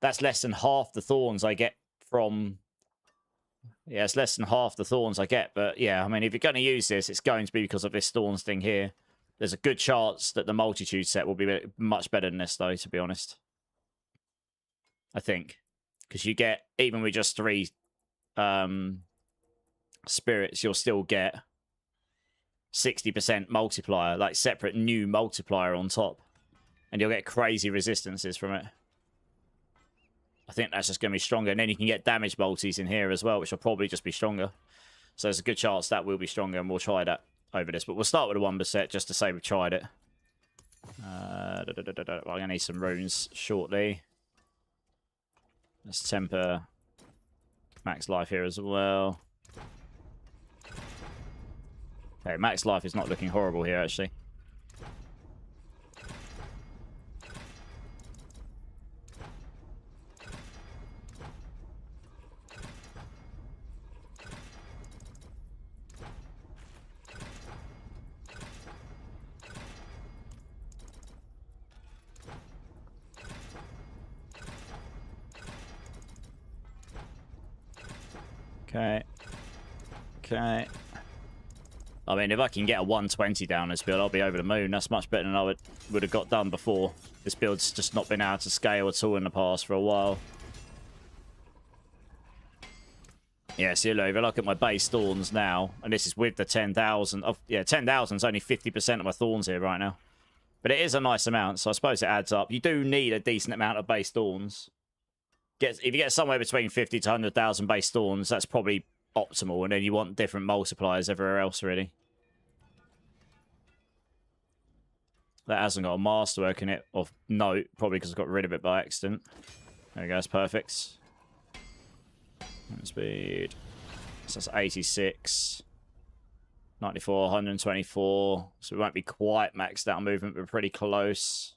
That's less than half the thorns I get from... Yeah, it's less than half the thorns I get. But yeah, I mean, if you're going to use this, it's going to be because of this thorns thing here. There's a good chance that the Multitude set will be much better than this, though, to be honest. I think. Because you get, even with just 3 spirits, you'll still get 60% multiplier, like separate new multiplier on top. And you'll get crazy resistances from it. I think that's just going to be stronger. And then you can get damage multis in here as well, which will probably just be stronger. So there's a good chance that will be stronger, and we'll try that over this. But we'll start with a Wumber set just to say we've tried it. I'm going to need some runes shortly. Let's temper max life here as well. Okay, max life is not looking horrible here, actually. Okay. Okay. I mean, if I can get a 120 down this build, I'll be over the moon. That's much better than I would have got done before. This build's just not been able to scale at all in the past for a while. Yeah, see, look, if I look at my base thorns now, and this is with the 10,000. Yeah, 10,000 is only 50% of my thorns here right now. But it is a nice amount, so I suppose it adds up. You do need a decent amount of base thorns. If you get somewhere between 50 to 100,000 base thorns, that's probably optimal. And then you want different multipliers everywhere else, really. That hasn't got a masterwork in it of note, probably because I got rid of it by accident. There we go, that's perfect. Speed. So that's 86. 94, 124. So we won't be quite maxed out on movement, but pretty close.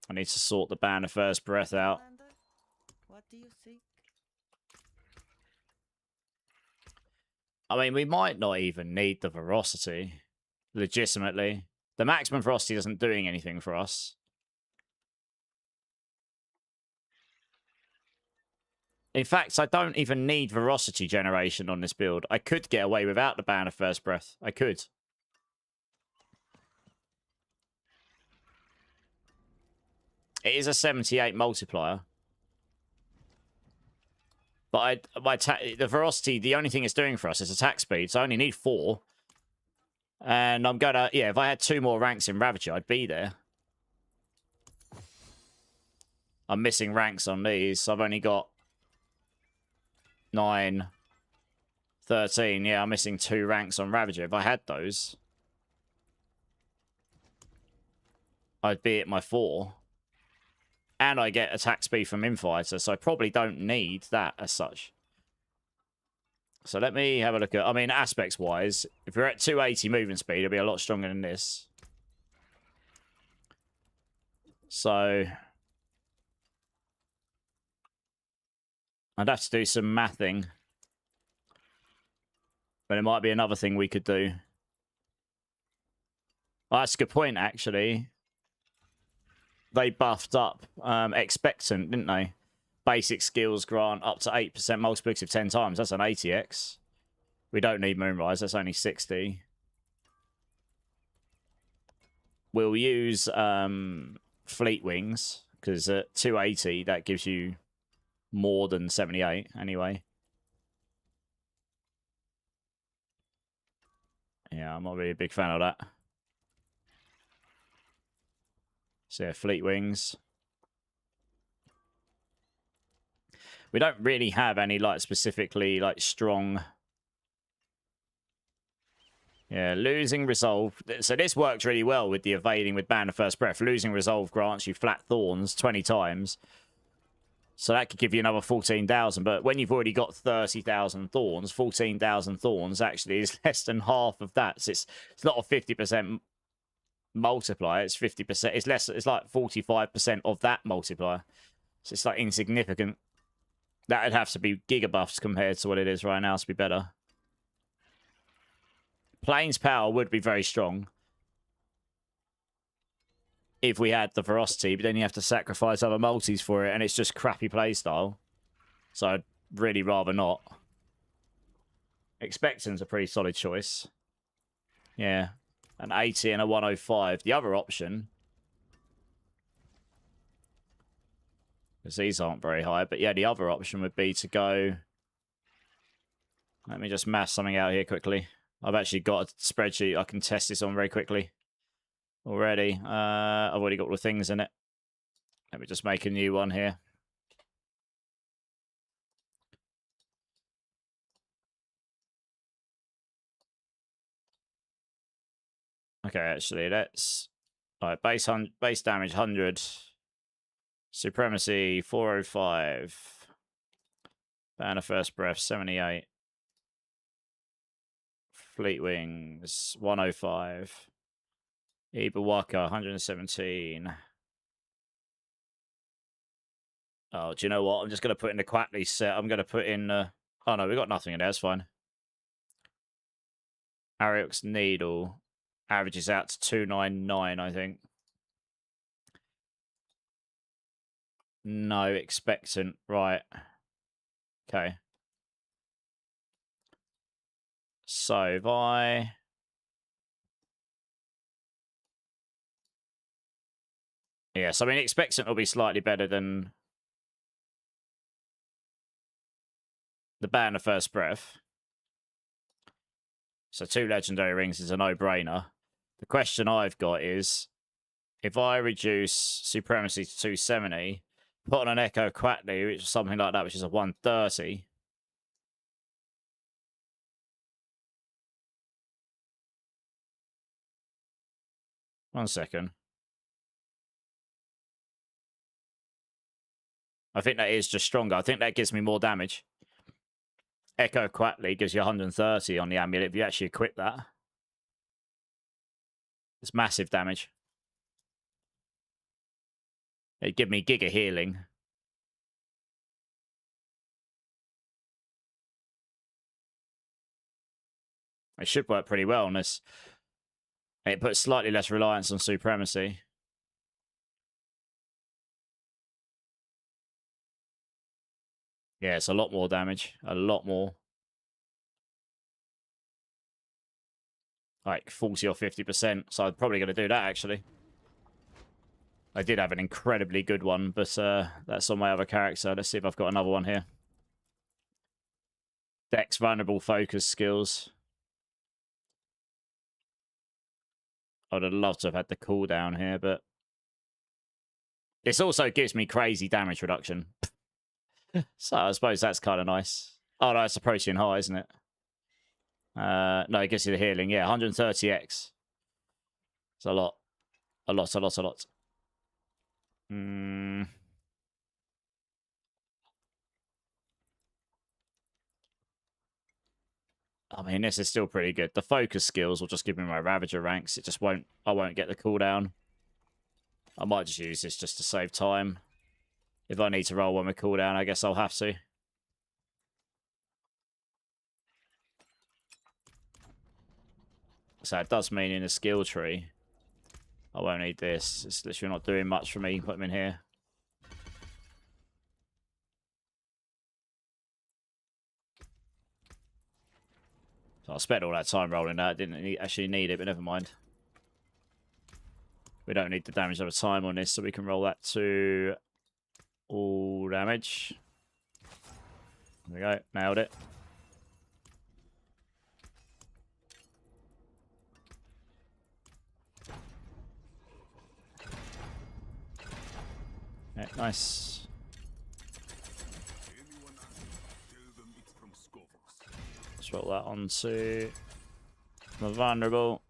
I need to sort the Band of First Breath out. What do you seek? I mean, we might not even need the Ferocity. Legitimately. The maximum Ferocity isn't doing anything for us. In fact, I don't even need Ferocity generation on this build. I could get away without the Band of First Breath. I could. It is a 78 multiplier. But the Ferocity, the only thing it's doing for us is attack speed. So I only need 4. And I'm going to... Yeah, if I had 2 more ranks in Ravager, I'd be there. I'm missing ranks on these. So I've only got 9, 13. Yeah, I'm missing 2 ranks on Ravager. If I had those, I'd be at my 4. And I get attack speed from Infighter, so I probably don't need that as such. So let me have a look at... I mean, aspects-wise, if you're at 280 movement speed, it'll be a lot stronger than this. So... I'd have to do some mathing. But it might be another thing we could do. Well, that's a good point, actually. They buffed up Expectant, didn't they? Basic skills grant up to 8% multiplicative 10 times. That's an 80x. We don't need Moonrise. That's only 60. We'll use Fleet Wings, because at 280, that gives you more than 78 anyway. Yeah, I'm not really a big fan of that. So yeah, Fleet Wings. We don't really have any like specifically like strong. Yeah, losing resolve. So this works really well with the evading with Band of First Breath. Losing resolve grants you flat thorns 20 times. So that could give you another 14,000. But when you've already got 30,000 thorns, 14,000 thorns actually is less than half of that. So it's not a 50% multiplier. It's 50%. It's less. It's like 45% of that multiplier. So it's like insignificant. That would have to be gigabuffs compared to what it is right now to be better. Plains power would be very strong if we had the ferocity, but then you have to sacrifice other multis for it, and it's just crappy playstyle. So I'd really rather not. Expectant's a pretty solid choice. Yeah. An 80 and a 105. The other option, because these aren't very high, but yeah, the other option would be to go... Let me just math something out here quickly. I've actually got a spreadsheet I can test this on very quickly already. I've already got all the things in it. Let me just make a new one here. Okay, actually, let's... Alright, base damage 100. Supremacy 405. Banner First Breath 78. Fleet Wings 105. Ibawaka 117. Oh, do you know what? I'm just going to put in the Quatley set. I'm going to put in... Oh, no, we got nothing in there. It's fine. Ariok's Needle averages out to 299, I think. No, Expectant. Right. Okay. So, if I... Yes, I mean, Expectant will be slightly better than the Banner First Breath. So 2 Legendary Rings is a no-brainer. The question I've got is, if I reduce Supremacy to 270, put on an Echo Quatley, which is something like that, which is a 130... One second. I think that is just stronger. I think that gives me more damage. Echo Quatley gives you 130 on the amulet if you actually equip that. It's massive damage. It'd give me Giga Healing. It should work pretty well on this. It puts slightly less reliance on Supremacy. Yeah, it's a lot more damage. A lot more. Like 40 or 50%. So I'm probably going to do that, actually. I did have an incredibly good one, but that's on my other character. Let's see if I've got another one here. Dex Vulnerable Focus skills. I would have loved to have had the cooldown here, but... This also gives me crazy damage reduction. So I suppose that's kind of nice. Oh, no, it's a protein high, isn't it? No, it gives you the healing. Yeah, 130x. It's a lot. A lot, a lot, a lot. I mean, this is still pretty good. The focus skills will just give me my Ravager ranks. It just won't... I won't get the cooldown. I might just use this just to save time. If I need to roll one with cooldown, I guess I'll have to. So it does mean in the skill tree, I won't need this. It's literally not doing much for me. Put them in here. So I spent all that time rolling that. Didn't actually need it, but never mind. We don't need the damage over time on this, so we can roll that to all damage. There we go. Nailed it. Yeah, nice. Let's roll that onto the vulnerable.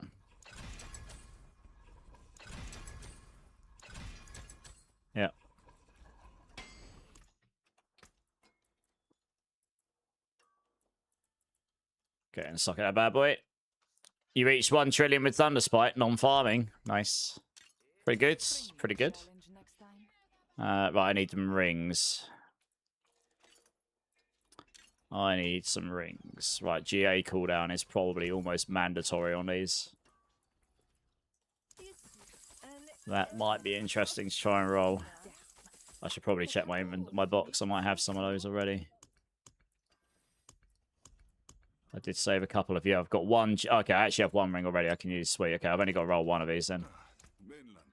Yeah. Okay, and suck at that bad boy. You reached 1 trillion with Thunderspite, non-farming. Nice. Pretty good. Pretty good. Right, I need some rings. I need some rings. Right, GA cooldown is probably almost mandatory on these. That might be interesting to try and roll. I should probably check my box. I might have some of those already. I did save a couple of you. I've got one. Okay, I actually have one ring already. I can use. Sweet. Okay, I've only got to roll one of these then.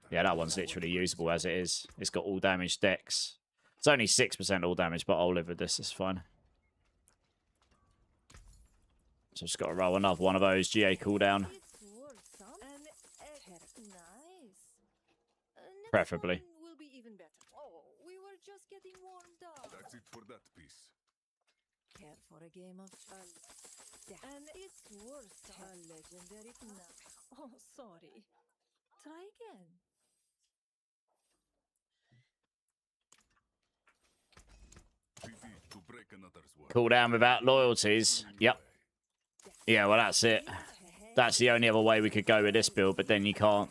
Yeah, that one's literally usable as it is. It's got all damage decks. It's only 6% all damage, but I'll live with this. It's fine. So I've just got to roll another one of those. GA cooldown. Preferably. That's it for that piece. Care for a game of and it's worth a legendary Oh, sorry. Try again. To break another's word. Cooldown without loyalties. Yep. Yeah, well, that's it. That's the only other way we could go with this build, but then you can't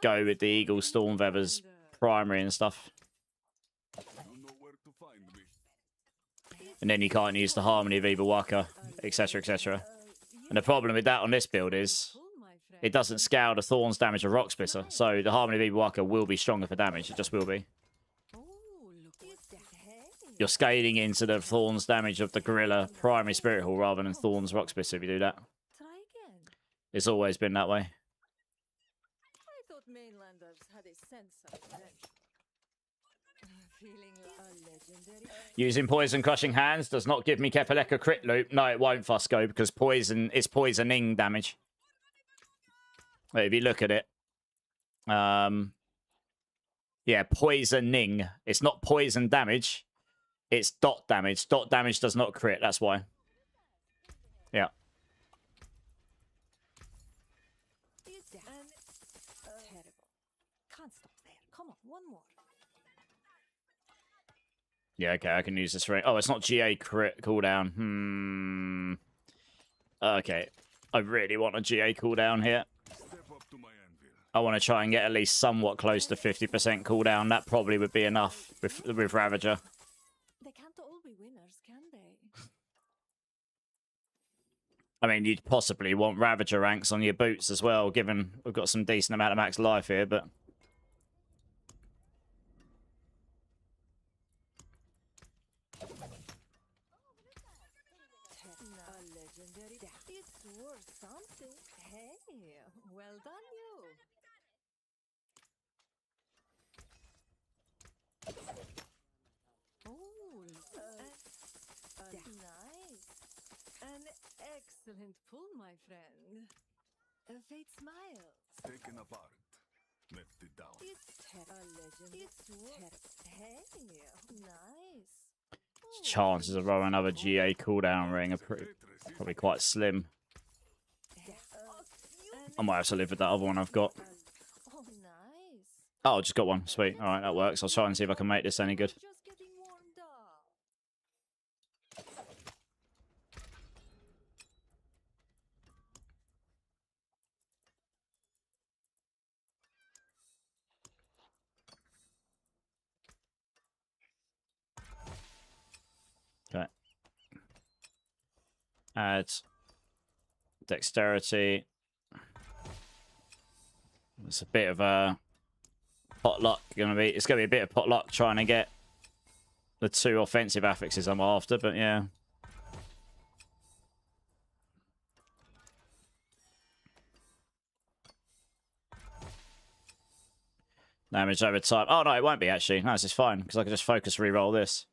go with the Eagle Storm Feathers primary and stuff. You know where to find me. And then you can't use the Harmony of Evil Waka, etc, etc. And the problem with that on this build is it doesn't scale the Thorns damage of Rock Splitter, so the Harmony of Evil Waka will be stronger for damage. It just will be. You're scaling into the Thorns damage of the Gorilla primary Spirit Hall rather than Thorns Rock Splitter if you do that. It's always been that way. I thought mainlanders had a sense of feeling a legendary. Using Poison Crushing Hands does not give me Kepaleka crit loop. No, it won't, Fusco, because poison is poisoning damage. Wait, if you look at it. Yeah, poisoning. It's not poison damage. It's dot damage. Dot damage does not crit, that's why. Yeah. Terrible. Can't stop there. Come on, one more. Yeah, okay, I can use this ring. Oh, it's not GA crit cooldown. Okay. I really want a GA cooldown here. Step up to my anvil. I want to try and get at least somewhat close to 50% cooldown. That probably would be enough with Ravager. They can't all be winners, can they? I mean, you'd possibly want Ravager ranks on your boots as well, given we've got some decent amount of max life here, but... It's worth something. Hey, well done, you. Oh, nice. An excellent pull, my friend. Fate smiles. Taken apart. Left it down. It's a legend. It's worth. Hey, nice. Chances of rolling another GA cooldown ring are probably quite slim. I might have to live with that other one I've got. Oh, nice. Oh, I just got one. Sweet. Alright, that works. I'll try and see if I can make this any good. Just getting warmed up. Okay. Add dexterity. It's a bit of a potluck. It's gonna be a bit of potluck trying to get the 2 offensive affixes I'm after, but yeah. Damage over time. Oh no, it won't be actually. No, this is fine because I can just focus re-roll this.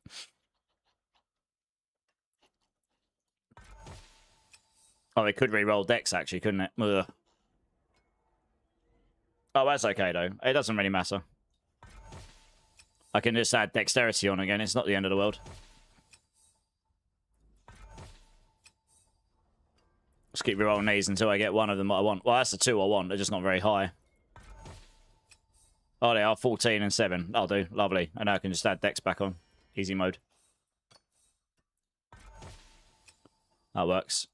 Oh, it could re-roll Dex, actually, couldn't it? Ugh. Oh, that's okay, though. It doesn't really matter. I can just add Dexterity on again. It's not the end of the world. Just keep re-rolling these until I get one of them that I want. Well, that's the 2 I want. They're just not very high. Oh, they are 14 and 7. That'll do. Lovely. And now I can just add Dex back on. Easy mode. That works.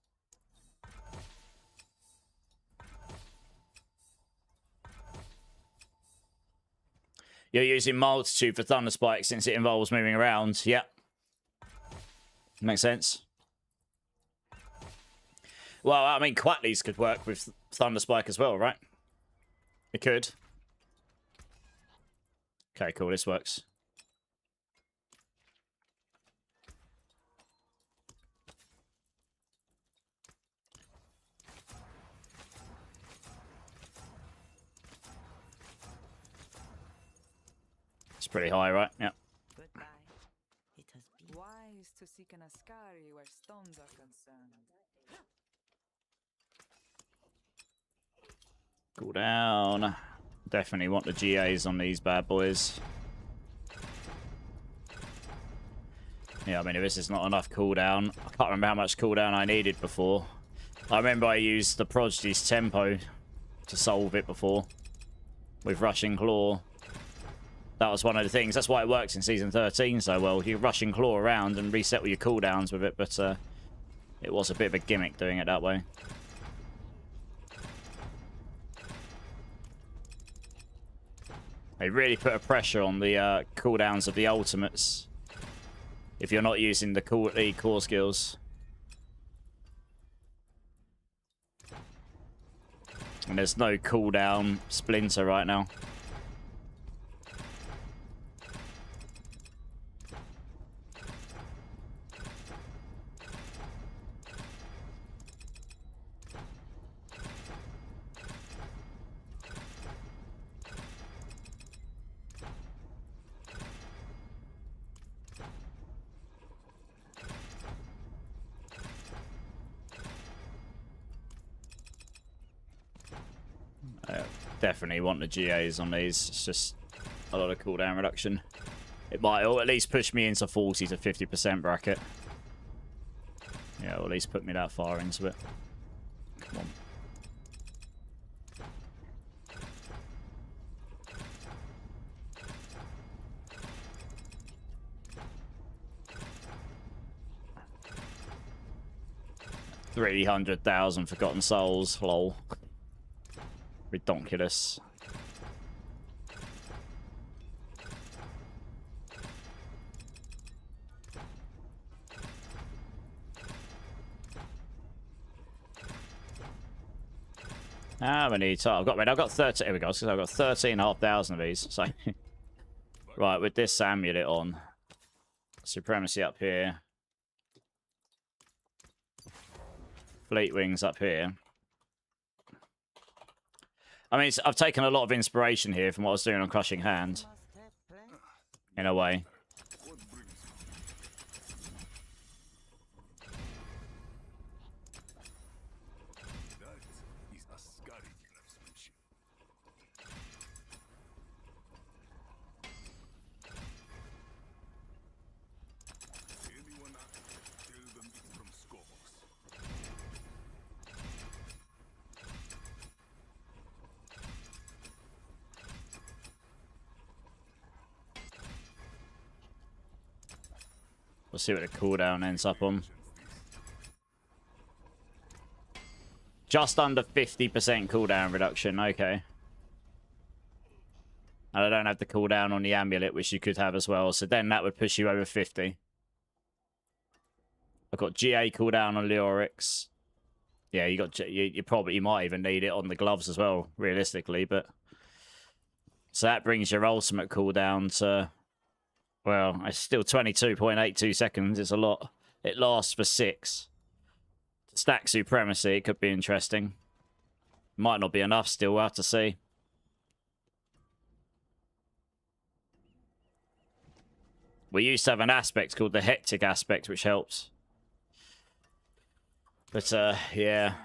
You're using multitude for Thunder Spike since it involves moving around. Yep. Makes sense. Well, I mean, Quatley's could work with Thunder Spike as well, right? It could. Okay, cool. This works. It's pretty high, right? Yep. Goodbye. It has been wise to seek an Ascari where stones are concerned. Cool down. Definitely want the GAs on these bad boys. Yeah, I mean, if this is not enough cooldown, I can't remember how much cooldown I needed before. I remember I used the Prodigy's Tempo to solve it before with Rushing Claw. That was one of the things. That's why it works in Season 13 so well. You Rushing Claw around and reset all your cooldowns with it, but it was a bit of a gimmick doing it that way. They really put a pressure on the cooldowns of the ultimates if you're not using the core skills. And there's no cooldown Splinter right now. Definitely want the GAs on these. It's just a lot of cooldown reduction. It might at least push me into 40 to 50% bracket. Yeah, or at least put me that far into it. Come on. $300,000 Forgotten Souls, lol. Ridiculous. How many? I've got 30. Here we go. So I've got 13,500 of these. So right, with this amulet on, Supremacy up here, Fleet Wings up here. I mean, I've taken a lot of inspiration here from what I was doing on Crushing Hand, in a way. What brings you? That is Ascari craftsmanship. Anyone tell them it's from Scopus. We'll see what the cooldown ends up on. Just under 50% cooldown reduction. Okay. And I don't have the cooldown on the amulet, which you could have as well. So then that would push you over 50. I've got GA cooldown on Leorix. Yeah, you might even need it on the gloves as well, realistically. But so that brings your ultimate cooldown to, well, it's still 22.82 seconds. It's a lot. It lasts for 6. To stack Supremacy, it could be interesting. Might not be enough still. We'll have to see. We used to have an aspect called the Hectic aspect, which helps. But, yeah.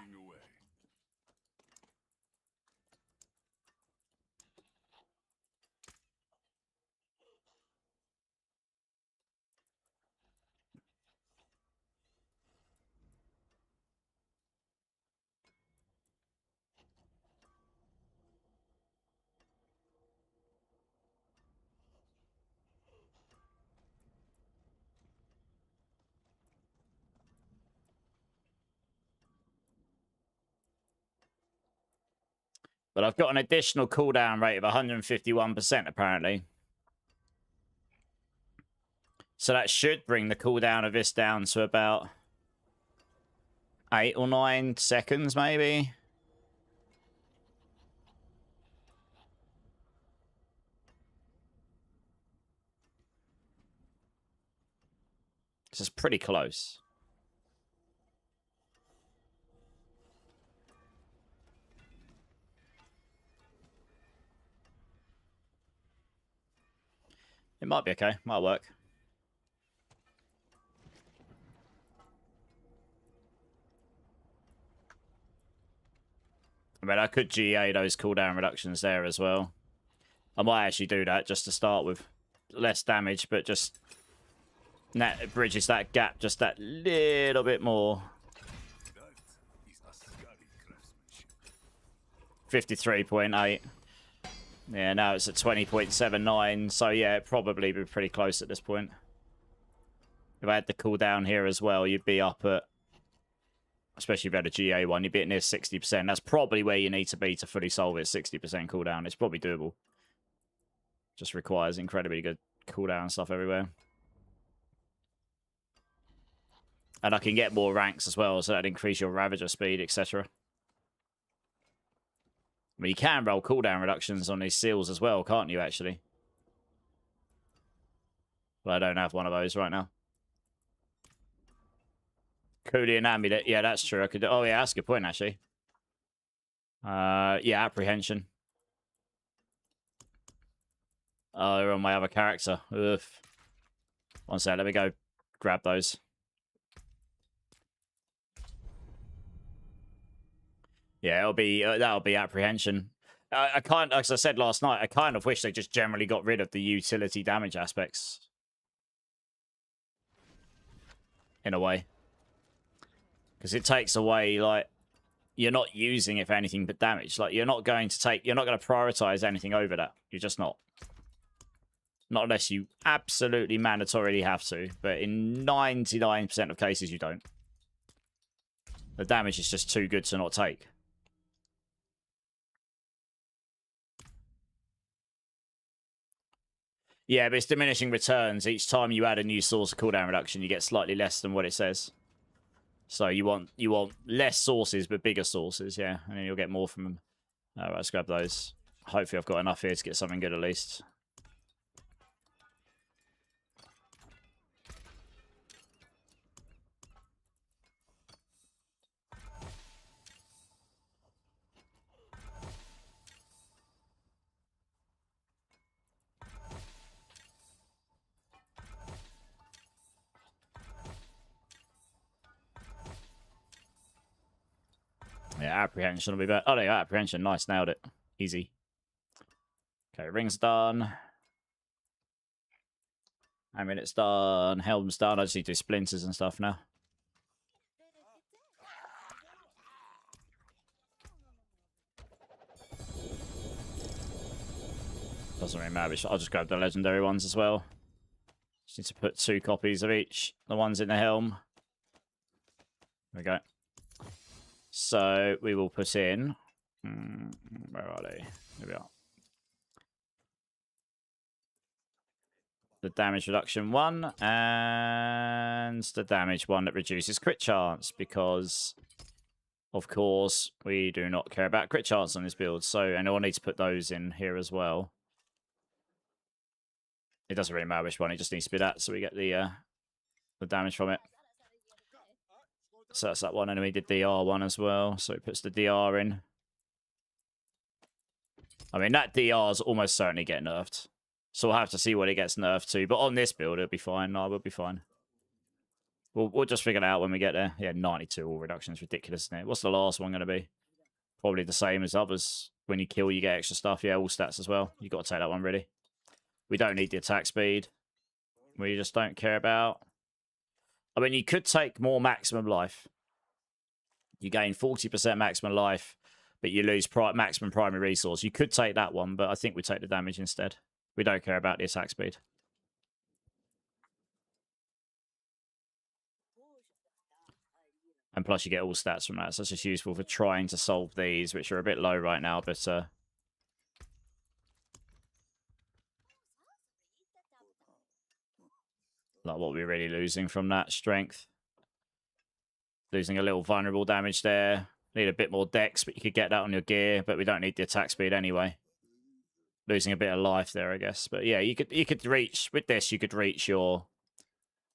But I've got an additional cooldown rate of 151%, apparently. So that should bring the cooldown of this down to about 8 or 9 seconds, maybe. This is pretty close. It might be okay. Might work. I mean, I could GA those cooldown reductions there as well. I might actually do that just to start with. Less damage, but just... It bridges that gap just that little bit more. That is a scary craftsmanship. 53.8. Yeah, now it's at 20.79. So yeah, it'd probably be pretty close at this point. If I had the cooldown here as well, you'd be up at... Especially if you had a GA one, you'd be at near 60%. That's probably where you need to be to fully solve it. 60% cooldown. It's probably doable. Just requires incredibly good cooldown stuff everywhere. And I can get more ranks as well, so that'd increase your Ravager speed, etc. I mean, you can roll cooldown reductions on these seals as well, can't you, actually? But I don't have one of those right now. Coolian Amulet. Yeah, that's true. I could. Oh, yeah, that's a good point, actually. Yeah, Apprehension. Oh, they're on my other character. Ugh. One sec, let me go grab those. Yeah, it'll be that'll be Apprehension. I can't, as I said last night, I kind of wish they just generally got rid of the utility damage aspects. In a way. Because it takes away, like, you're not using it for anything but damage. Like, you're not going to prioritize anything over that. You're just not. Not unless you absolutely mandatorily have to. But in 99% of cases, you don't. The damage is just too good to not take. Yeah, but it's diminishing returns. Each time you add a new source of cooldown reduction, you get slightly less than what it says. So you want less sources, but bigger sources, yeah. And then you'll get more from them. Alright, let's grab those. Hopefully I've got enough here to get something good at least. Yeah, Apprehension will be better. Oh, there you go, Apprehension. Nice, nailed it. Easy. Okay, ring's done. Amulets done. Helm's done. I just need to do splinters and stuff now. Doesn't really matter. I'll just grab the legendary ones as well. Just need to put 2 copies of each. The ones in the helm. There we go. So we will put in... where are they? Here we are. The damage reduction one and the damage one that reduces crit chance, because of course we do not care about crit chance on this build. So, and I'll need to put those in here as well. It doesn't really matter which one, it just needs to be that, so we get the damage from it. So that's that one, and we did DR one as well, so it puts the DR in. I mean, that DR is almost certainly get nerfed. So we'll have to see what it gets nerfed to. But on this build, it'll be fine. No, we'll be fine. We'll just figure it out when we get there. Yeah, 92 all reduction is ridiculous, isn't it? What's the last one going to be? Probably the same as others. When you kill, you get extra stuff. Yeah, all stats as well. You've got to take that one, really. We don't need the attack speed. We just don't care about... I mean, you could take more maximum life. You gain 40% maximum life, but you lose maximum primary resource. You could take that one, but I think we take the damage instead. We don't care about the attack speed. And plus you get all stats from that, so it's just useful for trying to solve these, which are a bit low right now, but... Like, what we're really losing from that strength. Losing a little vulnerable damage there. Need a bit more dex, but you could get that on your gear, but we don't need the attack speed anyway. Losing a bit of life there, I guess. But yeah, you could reach, with this, you could reach your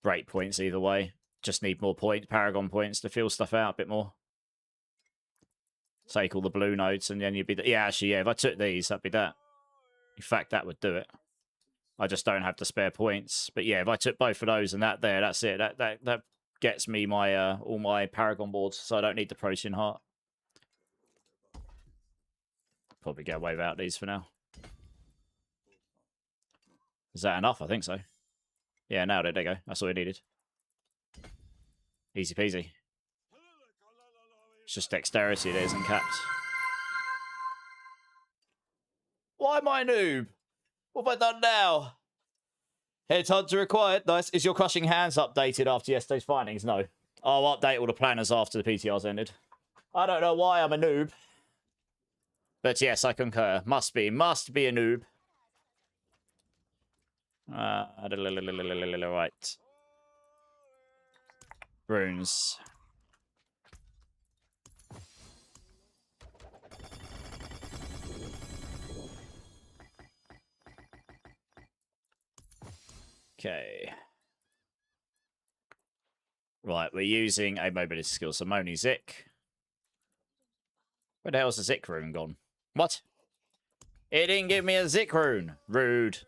break points either way. Just need more Paragon points to fill stuff out a bit more. Take all the blue nodes, and then you'd be... Yeah, actually, yeah, if I took these, that'd be that. In fact, that would do it. I just don't have the spare points. But yeah, if I took both of those and that there, that's it. That gets me my all my Paragon boards, so I don't need the Protean Heart. Probably get away without these for now. Is that enough? I think so. Yeah, nailed it. There you go. That's all we needed. Easy peasy. It's just dexterity that isn't capped. Why am I a noob? What have I done now? Headhunter required. Nice. Is your crushing hands updated after yesterday's findings? No. I'll update all the planners after the PTR's ended. I don't know why I'm a noob. But yes, I concur. Must be a noob. Right. Runes. Okay. Right, we're using a mobility skill. So Moni Zik. Where the hell's the Zik rune gone? What? It didn't give me a Zik rune. Rude.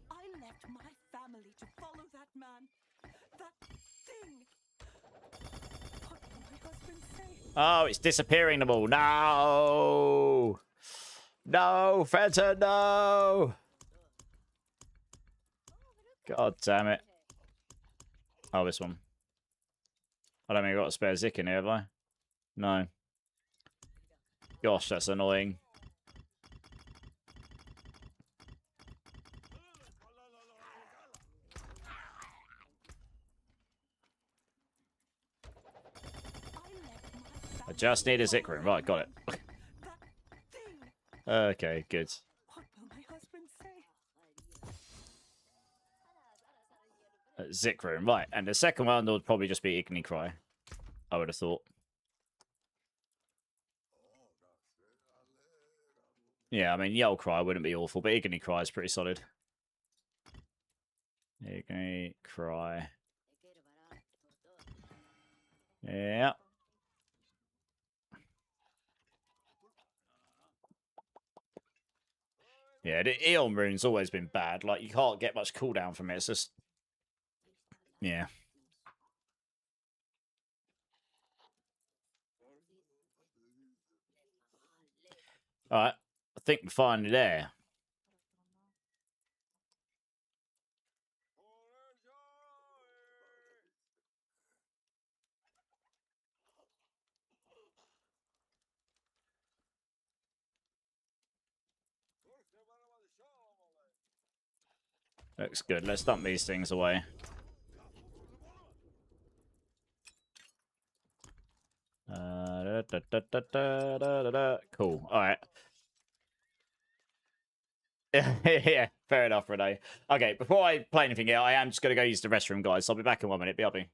I left my family to follow that man. That thing. What will my husband say? Oh, it's disappearing them all. No. No, Fenta, no. God damn it. Oh, this one. I don't think I've got a spare Zik in here, have I? No. Gosh, that's annoying. I just need a Zik room. Right, got it. Okay, good. What will my husband say? Zik room, right. And the second one would probably just be Igni Cry, I would have thought. Yeah, I mean, Yell Cry wouldn't be awful, but Igni Cry is pretty solid. Igni Cry. Yeah. Yeah, the Eon rune's always been bad. Like, you can't get much cooldown from it. It's just... Yeah. Alright. I think we're finally there. Looks good. Let's dump these things away. Cool. All right. Yeah, fair enough, Renee. Okay, before I play anything here, I am just going to go use the restroom, guys. So I'll be back in 1 minute. BRB.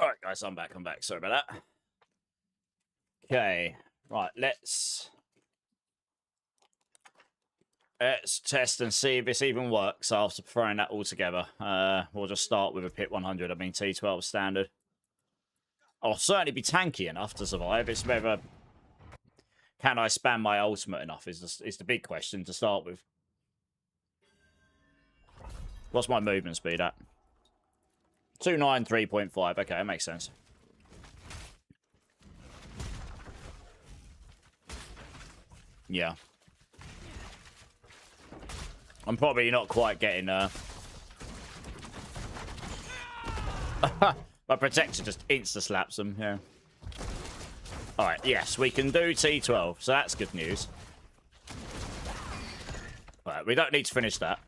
Alright, guys, I'm back. Sorry about that. Okay. Right, let's test and see if this even works after throwing that all together. We'll just start with a pit 100. I mean, T12 standard. I'll certainly be tanky enough to survive. It's whether... Can I spam my ultimate enough is the big question to start with. What's my movement speed at? 293.5. Okay, that makes sense. Yeah. I'm probably not quite getting... My protector just insta-slaps them, yeah. Alright, yes, we can do T12, so that's good news. Alright, we don't need to finish that.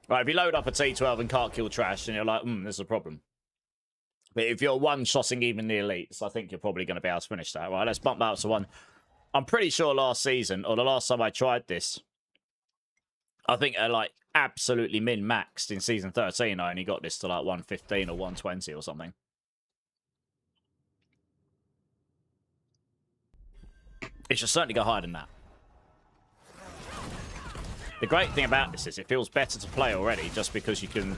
Right, if you load up a T12 and can't kill trash, then you're like, there's a problem. But if you're one-shotting even the elites, I think you're probably going to be able to finish that. Right, let's bump that up to 1. I'm pretty sure last season, or the last time I tried this, I think I, like, absolutely min-maxed in Season 13. I only got this to, like, 115 or 120 or something. It should certainly go higher than that. The great thing about this is it feels better to play already just because you can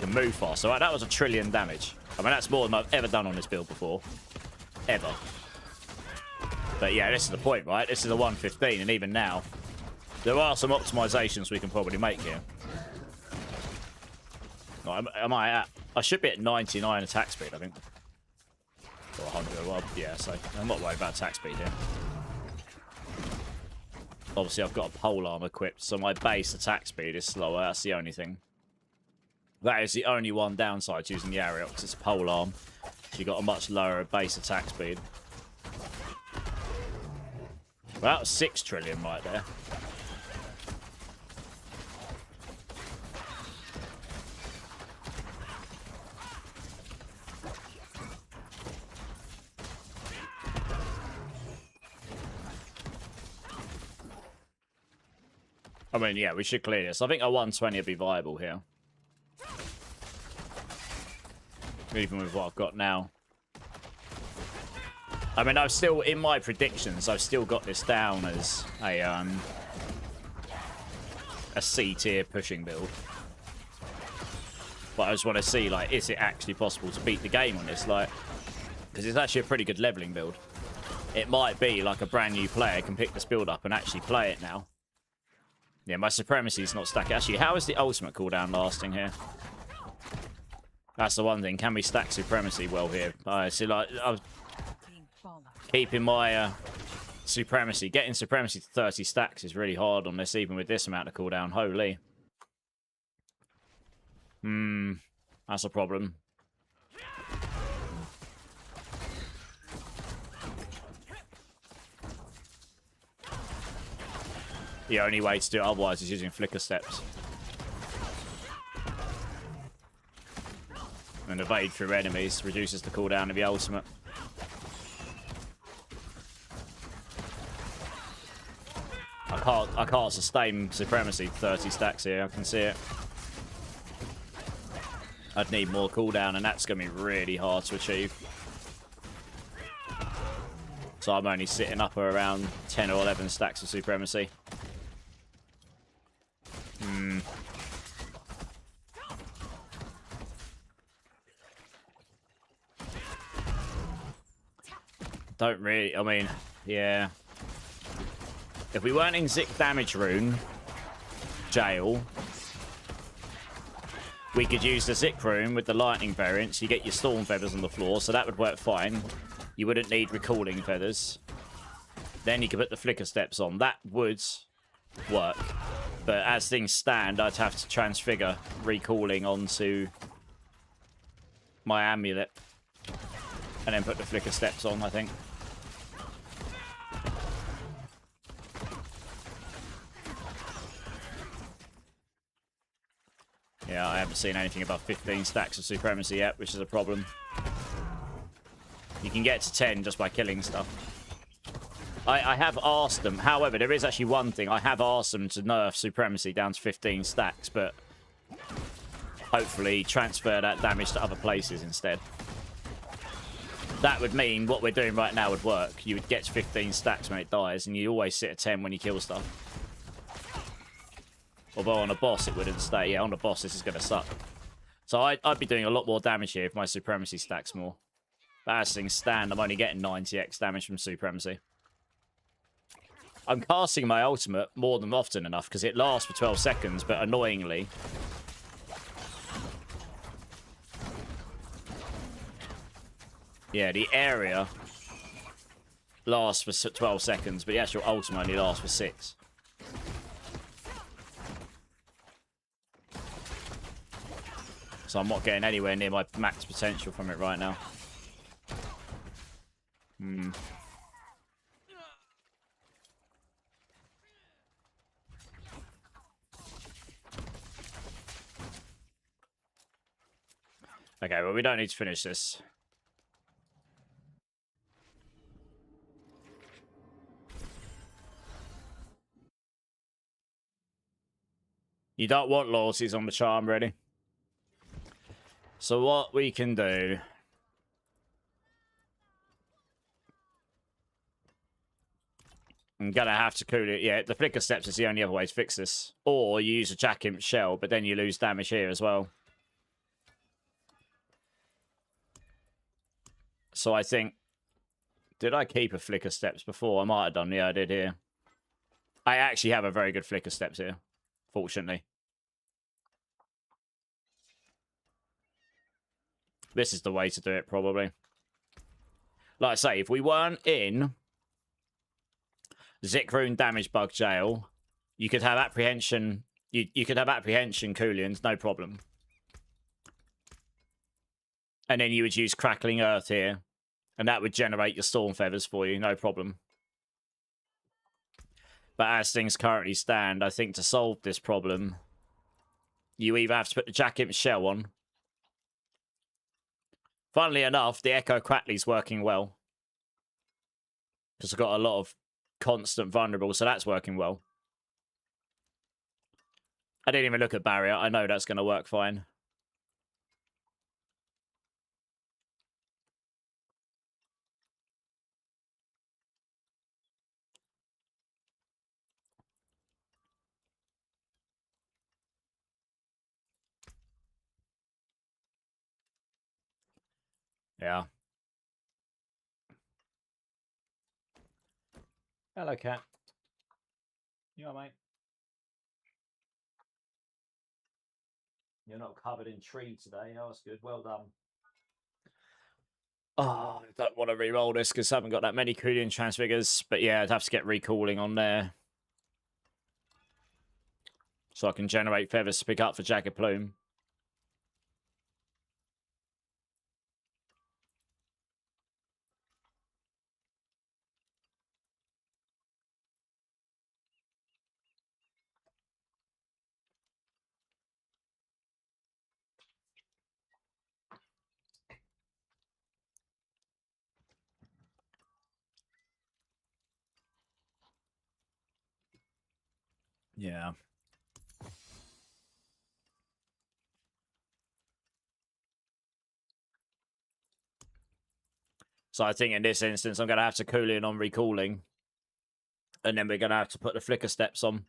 move faster. Right, that was 1 trillion damage. I mean, that's more than I've ever done on this build before. Ever. But yeah, this is the point, right? This is a 115, and even now, there are some optimizations we can probably make here. Am I at... I should be at 99 attack speed, I think. Or 100, well, yeah, so I'm not worried about attack speed here. Obviously, I've got a pole arm equipped, so my base attack speed is slower. That's the only thing. That is the only one downside to using the Ariox. It's a pole arm. So you've got a much lower base attack speed. Well, that was 6 trillion right there. I mean, yeah, we should clear this. I think a 120 would be viable here. Even with what I've got now. I mean, I've still, in my predictions, I've still got this down as a C tier pushing build. But I just want to see, like, is it actually possible to beat the game on this? Like, because it's actually a pretty good leveling build. It might be like a brand new player can pick this build up and actually play it now. Yeah, my supremacy is not stacked. Actually, how is the ultimate cooldown lasting here? That's the one thing. Can we stack supremacy well here? See, like, I was keeping my supremacy. Getting supremacy to 30 stacks is really hard on this, even with this amount of cooldown. Holy. That's a problem. The only way to do it otherwise is using flicker steps. And evade through enemies reduces the cooldown of the ultimate. I can't sustain supremacy 30 stacks here, I can see it. I'd need more cooldown and that's gonna be really hard to achieve. So I'm only sitting up around 10 or 11 stacks of supremacy. Don't really, I mean, yeah. If we weren't in Zik damage rune jail, we could use the Zik rune with the lightning variants. You get your storm feathers on the floor, so that would work fine. You wouldn't need recalling feathers. Then you could put the flicker steps on. That would work. But as things stand, I'd have to transfigure recalling onto my amulet. And then put the flicker steps on, I think. Yeah, I haven't seen anything above 15 stacks of supremacy yet, which is a problem. You can get to 10 just by killing stuff. I have asked them, however, there is actually one thing. I have asked them to nerf supremacy down to 15 stacks, but hopefully transfer that damage to other places instead. That would mean what we're doing right now would work. You would get 15 stacks when it dies, and you always sit at 10 when you kill stuff. Although on a boss it wouldn't stay. Yeah, on a boss this is going to suck. So I'd be doing a lot more damage here if my Supremacy stacks more. But as things stand, I'm only getting 90x damage from Supremacy. I'm casting my ultimate more than often enough because it lasts for 12 seconds, but annoyingly... Yeah, the area lasts for 12 seconds, but the actual ultimate only lasts for 6. So I'm not getting anywhere near my max potential from it right now. Okay, well, we don't need to finish this. You don't want loyalties on the charm, really. So what we can do... I'm going to have to cool it. Yeah, the Flicker Steps is the only other way to fix this. Or you use a Jack Imp Shell, but then you lose damage here as well. So I think... Did I keep a Flicker Steps before? I might have done. Yeah, I did here. I actually have a very good Flicker Steps here, fortunately. This is the way to do it, probably. Like I say, if we weren't in Zikrun Damage Bug Jail, you could have Apprehension... You could have Apprehension Coolians, no problem. And then you would use Crackling Earth here. And that would generate your Storm Feathers for you, no problem. But as things currently stand, I think to solve this problem, you either have to put the Jack Imp Shell on. Funnily enough, the Echo Quackley's working well. Because I've got a lot of constant vulnerable, so that's working well. I didn't even look at Barrier. I know that's going to work fine. Yeah. Hello, cat. You all right, mate? You're not covered in tree today. Oh, that's good. Well done. Oh, I don't want to re-roll this because I haven't got that many Coolian Transfigures. But yeah, I'd have to get recalling on there. So I can generate feathers to pick up for Jagged Plume. Yeah. So I think in this instance, I'm going to have to Coolian on recalling. And then we're going to have to put the Flicker Steps on.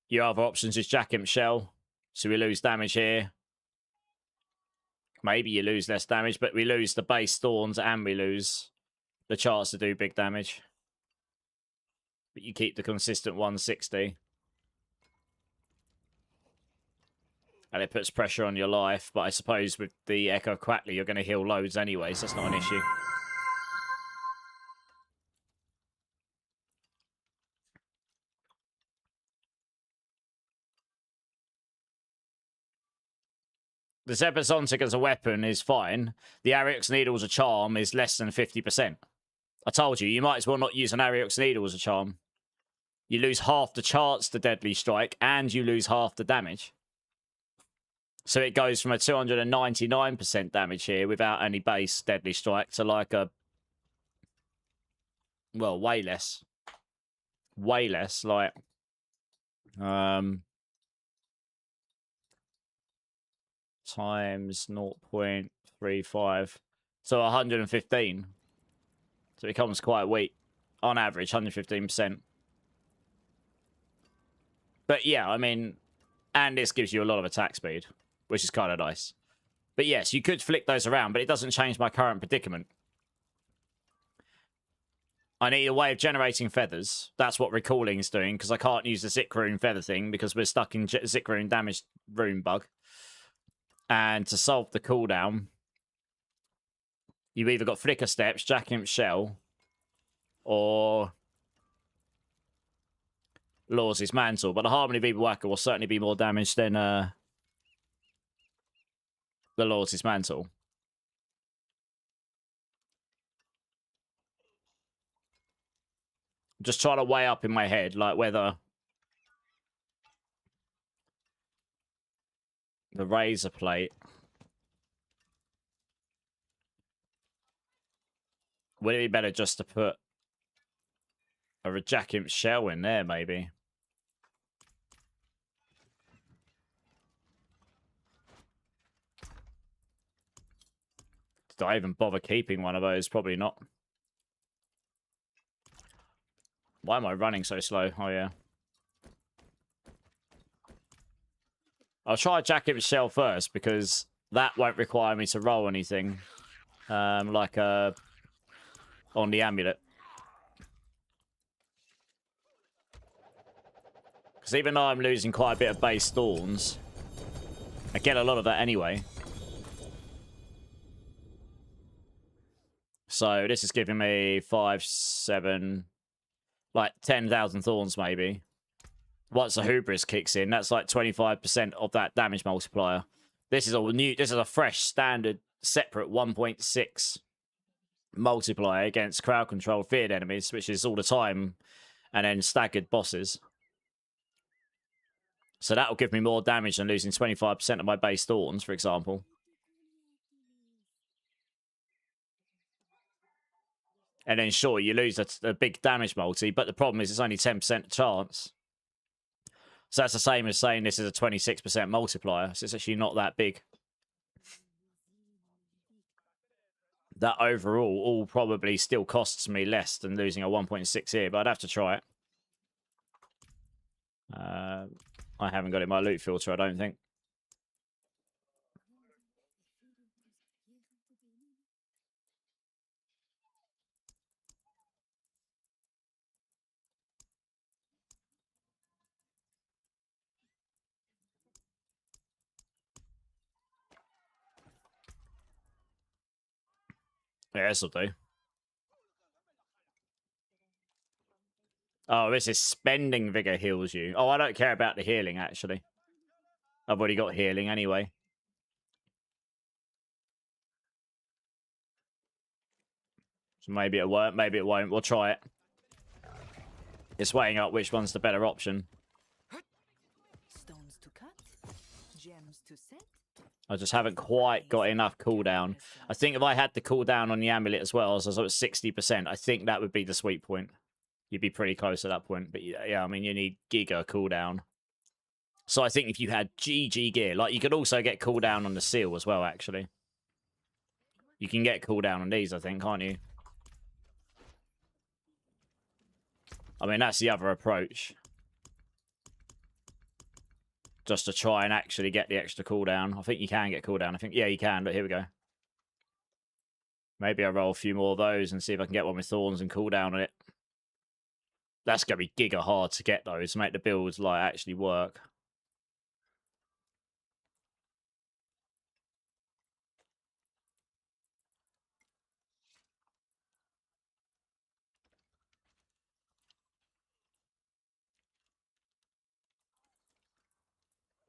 Your other options is Jack Imp Shell. So we lose damage here. Maybe you lose less damage, but we lose the base Thorns and we lose the chance to do big damage. But you keep the consistent 160. And it puts pressure on your life. But I suppose with the Echo Quackley, you're going to heal loads anyway, so that's not an issue. The Zepasontic as a weapon is fine. The Ariox Needle as a charm is less than 50%. I told you, you might as well not use an Ariox Needle as a charm. You lose half the chance to Deadly Strike, and you lose half the damage. So it goes from a 299% damage here without any base Deadly Strike to like a... Well, way less. Way less, like... times 0.35. So 115. So it becomes quite weak. On average, 115%. But yeah, I mean, and this gives you a lot of attack speed, which is kind of nice. But yes, you could flick those around, but it doesn't change my current predicament. I need a way of generating feathers. That's what recalling is doing, because I can't use the Zik rune feather thing, because we're stuck in Zik rune damaged rune bug. And to solve the cooldown, you've either got Flicker Steps, Jackimp Shell, or Laws's Mantle. But the Harmony Beaver Whacker will certainly be more damaged than the Laws's Mantle. I'm just trying to weigh up in my head, like whether the Razor Plate would it be better just to put a Jackimp Shell in there, maybe? Did I even bother keeping one of those? Probably not. Why am I running so slow? Oh, yeah. I'll try Jackimp Shell first, because that won't require me to roll anything. Like on the amulet. Because even though I'm losing quite a bit of base thorns, I get a lot of that anyway. So this is giving me 5, 7, like 10,000 thorns maybe. Once the hubris kicks in, that's like 25% of that damage multiplier. This is all new. This is a fresh, standard, separate 1.6 multiplier against crowd control feared enemies, which is all the time, and then staggered bosses. So that'll give me more damage than losing 25% of my base thorns, for example. And then sure, you lose a big damage multi, but the problem is it's only 10% chance. So that's the same as saying this is a 26% multiplier. So it's actually not that big. That overall all probably still costs me less than losing a 1.6 here, but I'd have to try it. I haven't got it in my loot filter, I don't think. Yeah, this'll do. Oh, this is spending vigor heals you. Oh, I don't care about the healing, actually. I've already got healing anyway. So maybe it won't, maybe it won't. We'll try it. It's weighing up which one's the better option. Stones to cut, gems to set. I just haven't quite got enough cooldown. I think if I had the cooldown on the amulet as well, so I was at 60%, I think that would be the sweet point. You'd be pretty close at that point. But yeah, I mean, you need Giga cooldown. So I think if you had GG gear, like you could also get cooldown on the seal as well, actually. You can get cooldown on these, I think, can't you? I mean, that's the other approach. Just to try and actually get the extra cooldown. I think you can get cooldown. I think, yeah, you can, but here we go. Maybe I roll a few more of those and see if I can get one with thorns and cooldown on it. That's going to be giga hard to get those, to make the builds like actually work.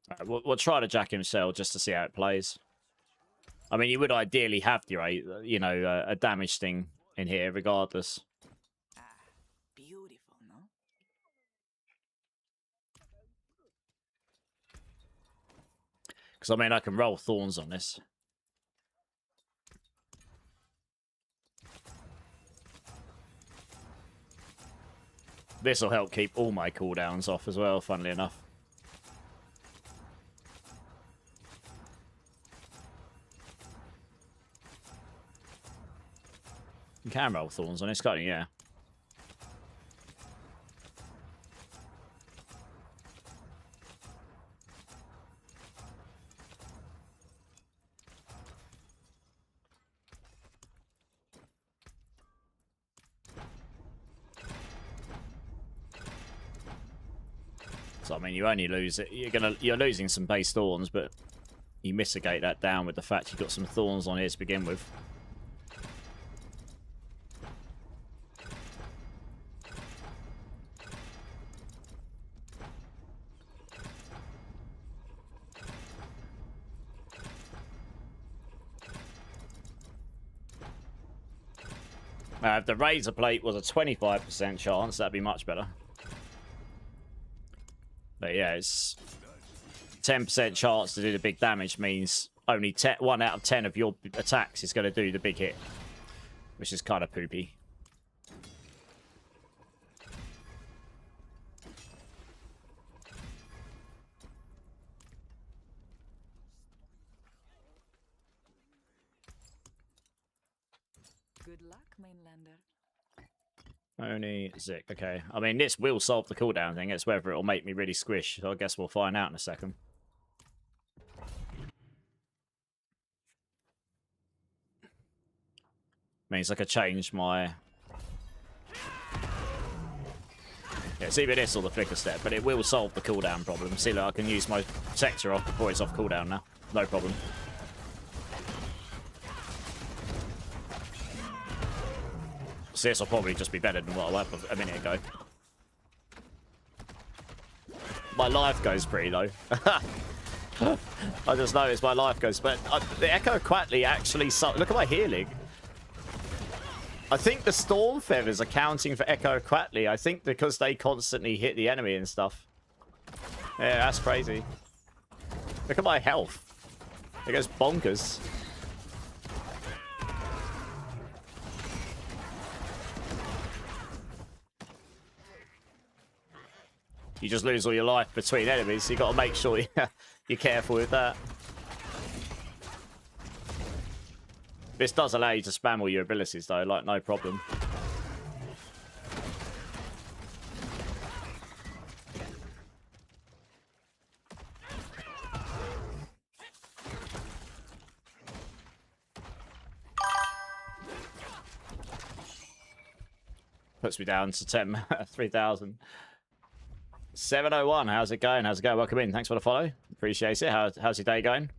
Right, we'll try the Jack himself just to see how it plays. I mean, you would ideally have the, you know, a damage thing in here regardless. Beautiful, no? Because, I mean, I can roll thorns on this. This will help keep all my cooldowns off as well, funnily enough. You can roll thorns on this, can't you? Yeah. So I mean, you only lose it. You're losing some base thorns, but you mitigate that down with the fact you've got some thorns on here to begin with. If the razor plate was a 25% chance, that'd be much better. But yeah, it's 10% chance to do the big damage means only 1 out of 10 of your attacks is going to do the big hit, which is kind of poopy. Good luck, mainlander. Only Zik. Okay. I mean, this will solve the cooldown thing. It's whether it'll make me really squish. So I guess we'll find out in a second. Means I could change my... Yeah, it's either this or the flicker step, but it will solve the cooldown problem. See, look, I can use my protector off before it's off cooldown now. No problem. So this will probably just be better than what I had a minute ago. My life goes pretty low. I just noticed my life goes... But the Echo Quatley actually... Look at my healing. I think the Storm Feathers are counting for Echo Quatley. I think because they constantly hit the enemy and stuff. Yeah, that's crazy. Look at my health. It goes bonkers. You just lose all your life between enemies, so you got to make sure you're careful with that. This does allow you to spam all your abilities, though, like, no problem. Puts me down to 3,000. 701, how's it going? How's it going? Welcome in. Thanks for the follow. Appreciate it. How's your day going?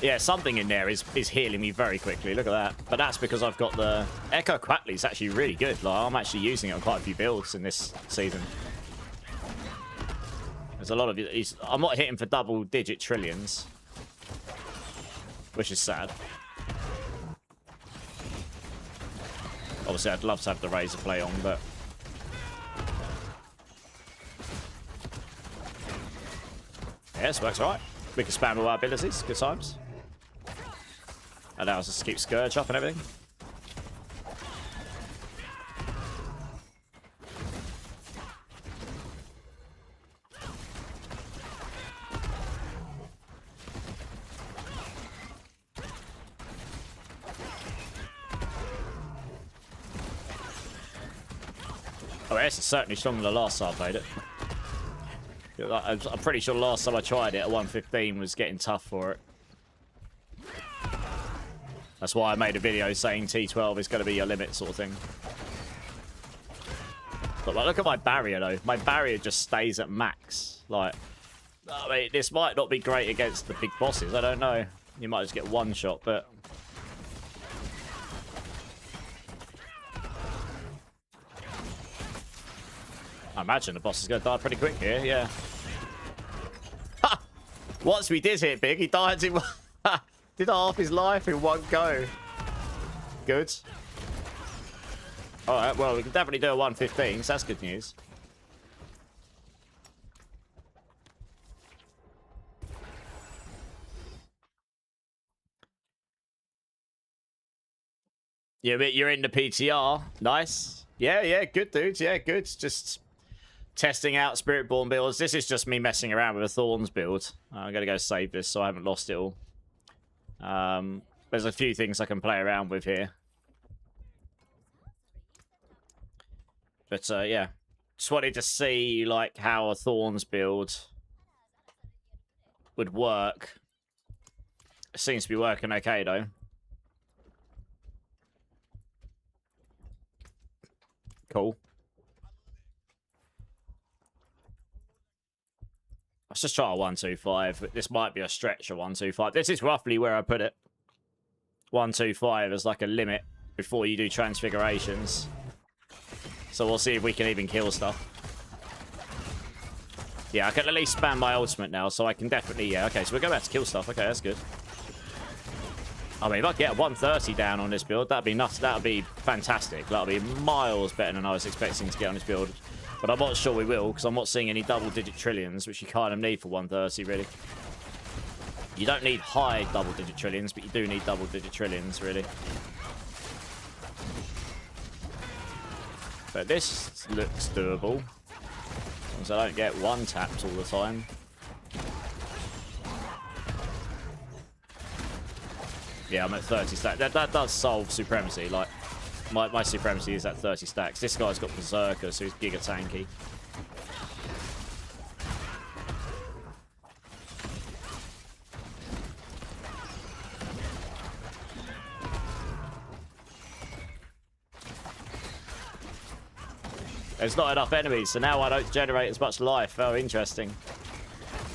Yeah, something in there is healing me very quickly. Look at that. But that's because I've got the... Echo Quatley's actually really good. Like, I'm actually using it on quite a few builds in this season. There's a lot of... I'm not hitting for double-digit trillions. Which is sad. Obviously, I'd love to have the Razor play on, but... Yeah, this works alright. We can spam all our abilities. Good times. Allows us to keep Scourge up and everything. Oh, this is certainly stronger than the last time I played it. I'm pretty sure the last time I tried it at 115 was getting tough for it. That's why I made a video saying T12 is going to be your limit sort of thing. But like, look at my barrier though. My barrier just stays at max. Like, I mean, this might not be great against the big bosses. I don't know. You might just get one shot, but... I imagine the boss is going to die pretty quick here, yeah. Ha! Once we did hit big, he died in... did half his life in one go. Good. Alright, well, we can definitely do a 115, so that's good news. Yeah, but you're in the PTR. Nice. Yeah, good, dude. Yeah, good. Just... testing out Spiritborn builds. This is just me messing around with a Thorns build. I'm going to go save this so I haven't lost it all. There's a few things I can play around with here. But, yeah. Just wanted to see, like, how a Thorns build would work. It seems to be working okay, though. Cool. Let's just try a 1-2-5. This might be a stretch of 1-2-5. This is roughly where I put it. 1-2-5 as like a limit before you do transfigurations. So we'll see if we can even kill stuff. Yeah, I can at least spam my ultimate now, so I can definitely... Yeah, okay, so we'll go back to kill stuff. Okay, that's good. I mean, if I get 130 down on this build, that'd be nuts. That'd be fantastic. That'd be miles better than I was expecting to get on this build. But I'm not sure we will, because I'm not seeing any double-digit trillions, which you kind of need for 130, really. You don't need high double-digit trillions, but you do need double-digit trillions, really. But this looks doable. As long as I don't get one tapped all the time. Yeah, I'm at 30 stacks. That does solve supremacy. Like, my supremacy is at 30 stacks. This guy's got Berserker, so he's giga tanky. There's not enough enemies, so now I don't generate as much life. Oh, interesting.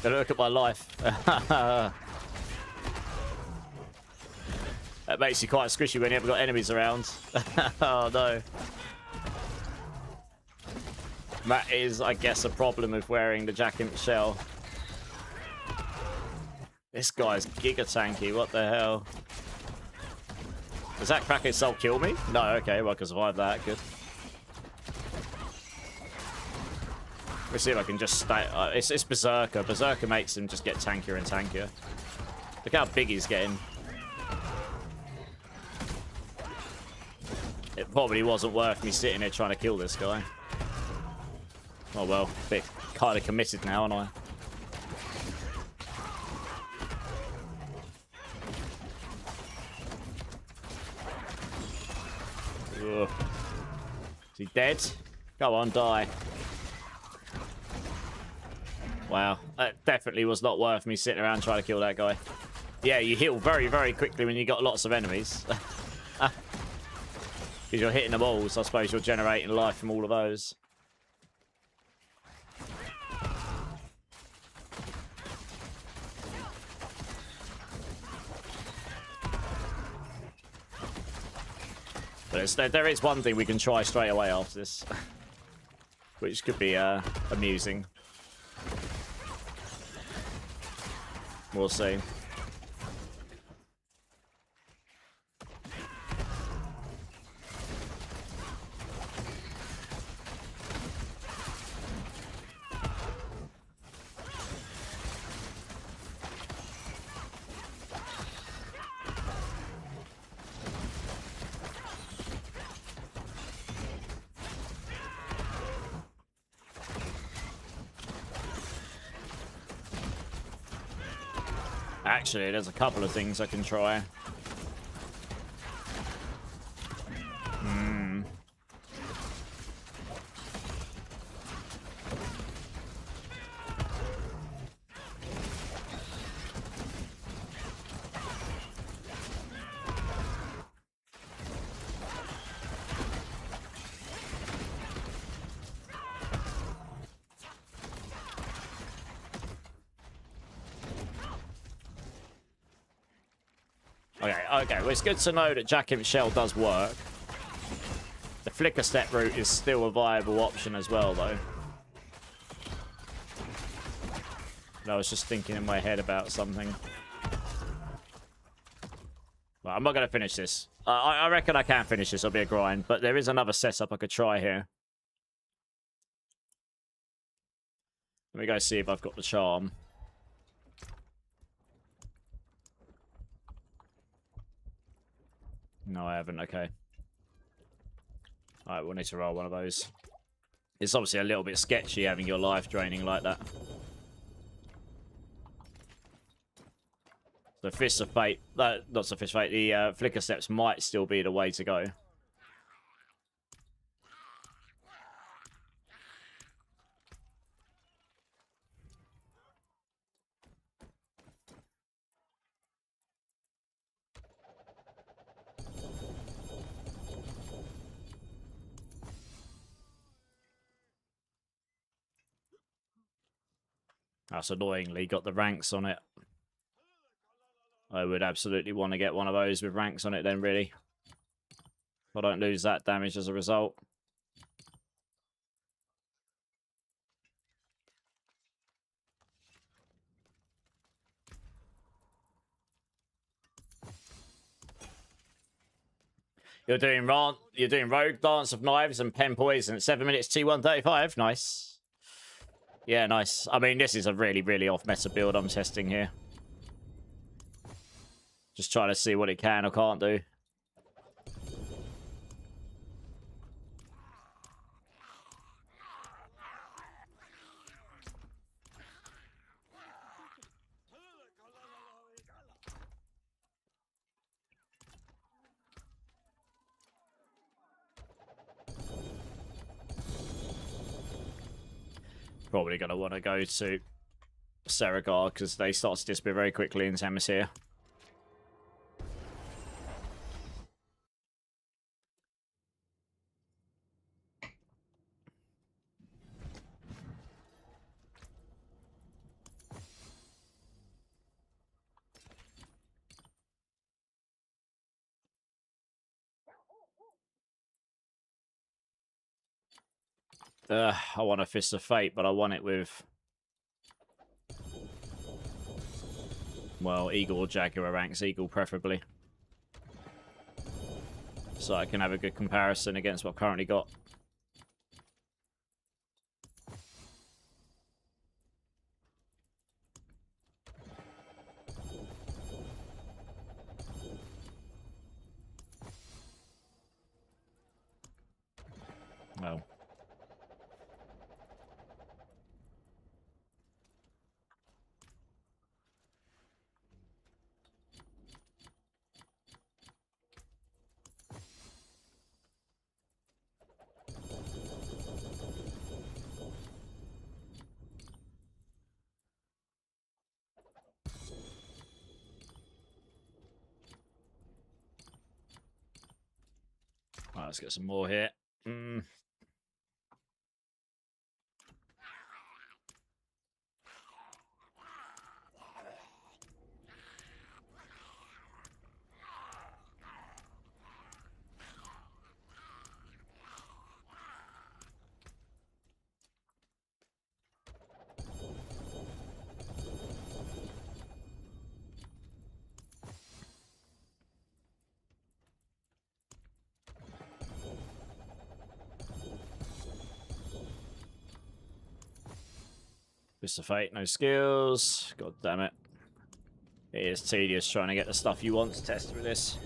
Gotta look at my life. That makes you quite squishy when you haven't got enemies around. Oh, no. That is, I guess, a problem with wearing the Jacket Shell. This guy's giga tanky. What the hell? Does that Kraken Soul kill me? No, okay. Well, I can survive that. Good. Let's see if I can just stay. It's Berserker. Berserker makes him just get tankier and tankier. Look how big he's getting. It probably wasn't worth me sitting here trying to kill this guy. Oh well, a bit kind of committed now, aren't I? Ugh. Is he dead? Go on, die. Wow, that definitely was not worth me sitting around trying to kill that guy. Yeah, you heal very, very quickly when you got lots of enemies. Because you're hitting them all, so I suppose you're generating life from all of those. But there is one thing we can try straight away after this. Which could be amusing. We'll see. Actually, there's a couple of things I can try. Okay, well, it's good to know that Jacket Shell does work. The flicker step route is still a viable option as well, though. But I was just thinking in my head about something. Well, I'm not going to finish this. I reckon I can finish this. It'll be a grind, but there is another setup I could try here. Let me go see if I've got the charm. No, I haven't. Okay. Alright, we'll need to roll one of those. It's obviously a little bit sketchy having your life draining like that. The Fist of Fate, not the Fist of Fate, the Flicker Steps might still be the way to go. That's annoyingly got the ranks on it. I would absolutely want to get one of those with ranks on it then, really. If I don't lose that damage as a result. You're doing Rogue, Dance of Knives, and Pen Poison at 7 minutes T135. Nice. Yeah, nice. I mean, this is a really, really off-meta build I'm testing here. Just trying to see what it can or can't do. Probably going to want to go to Seragar because they start to disappear very quickly in this hemisphere. I want a Fist of Fate, but I want it with... Well, Eagle or Jaguar ranks. Eagle, preferably. So I can have a good comparison against what I've currently got. Oh. Right, let's get some more here. Fist of Fate, no skills. God damn it. It is tedious trying to get the stuff you want to test with this.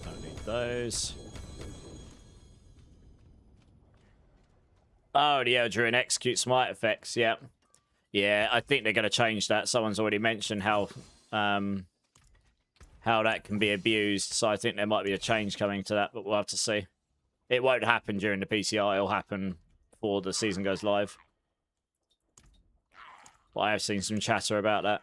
Don't need those. Oh, the Elder and Execute Smite effects, yeah. Yeah, I think they're going to change that. Someone's already mentioned how that can be abused, so I think there might be a change coming to that, but we'll have to see. It won't happen during the PTR, it'll happen before the season goes live. But I have seen some chatter about that.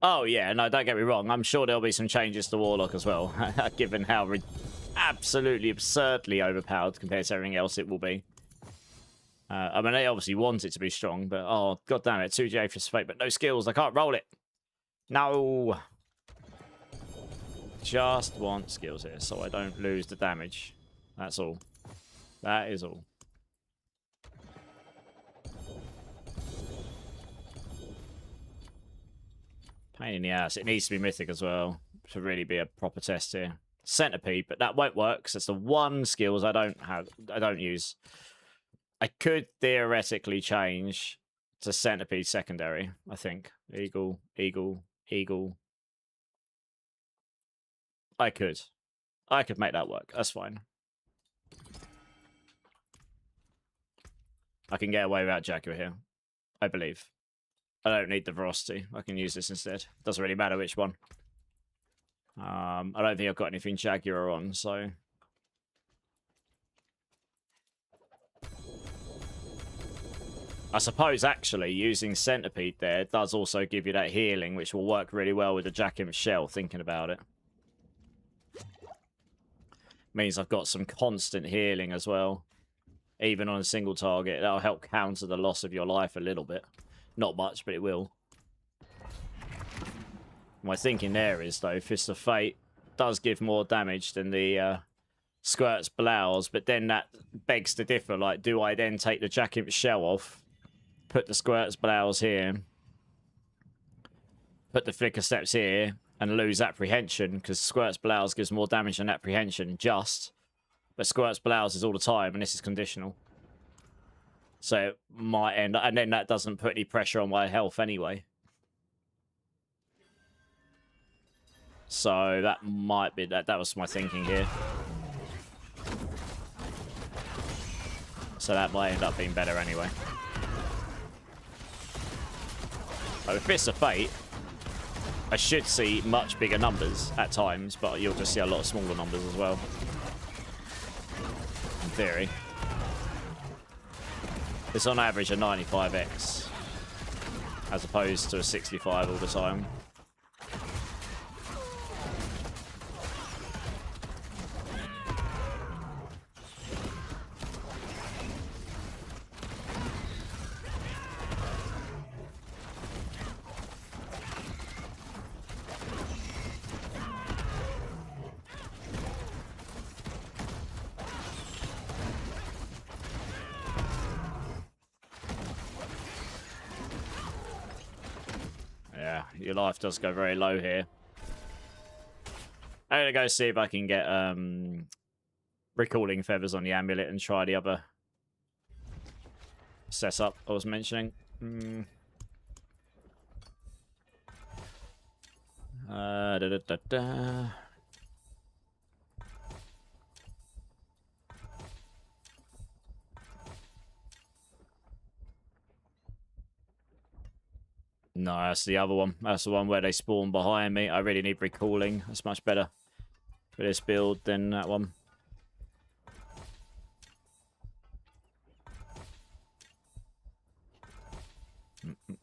Oh, yeah, no, don't get me wrong. I'm sure there'll be some changes to Warlock as well, given how absolutely absurdly overpowered compared to everything else it will be. I mean, they obviously want it to be strong, but oh, god damn it, 2GA for Fate, but no skills. I can't roll it. No. just want skills here so I don't lose the damage. That's all. That is all. Pain in the ass. It needs to be mythic as well to really be a proper test here. Centipede, but that won't work because it's the one skills I don't use. I could theoretically change to centipede secondary, I think. Eagle, eagle, eagle. I could make that work. That's fine. I can get away without Jaguar here, I believe. I don't need the velocity. I can use this instead. Doesn't really matter which one. I don't think I've got anything Jaguar on, so... I suppose, actually, using Centipede there does also give you that healing, which will work really well with the Jackimp Shell, thinking about it. Means I've got some constant healing as well. Even on a single target. That'll help counter the loss of your life a little bit. Not much, but it will. My thinking there is, though, Fist of Fate does give more damage than the Squirt's Blouse, but then that begs to differ. Like, do I then take the Jackimp Shell off, put the Squirt's Blouse here, put the Flicker Steps here, and lose Apprehension, because Squirt's Blouse gives more damage than Apprehension, just. But Squirt's Blouse is all the time, and this is conditional. So it might end... And then that doesn't put any pressure on my health anyway. So that might be... That was my thinking here. So that might end up being better anyway. But with Fist of Fate, I should see much bigger numbers at times, but you'll just see a lot of smaller numbers as well. In theory. It's on average a 95x, as opposed to a 65 all the time. Your life does go very low here. I'm gonna go see if I can get recalling feathers on the amulet and try the other setup I was mentioning. No, that's the other one. That's the one where they spawn behind me. I really need recalling. That's much better for this build than that one.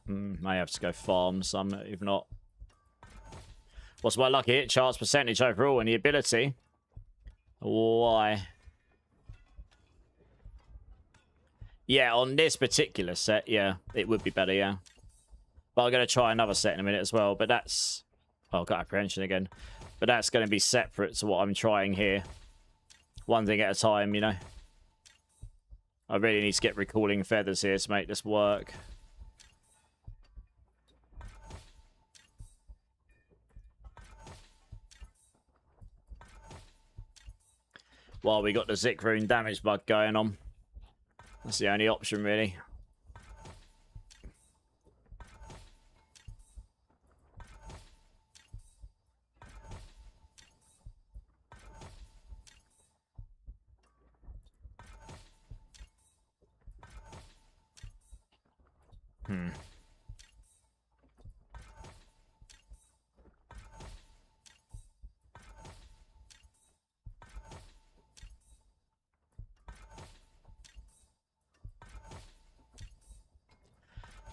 May have to go farm some, if not. What's my lucky hit chance percentage overall and the ability? Why? Yeah, on this particular set, yeah, it would be better, yeah. But I'm going to try another set in a minute as well. But that's... Oh, I've got Apprehension again. But that's going to be separate to what I'm trying here. One thing at a time, you know. I really need to get recalling feathers here to make this work. While we got the Zik Rune damage bug going on. That's the only option, really.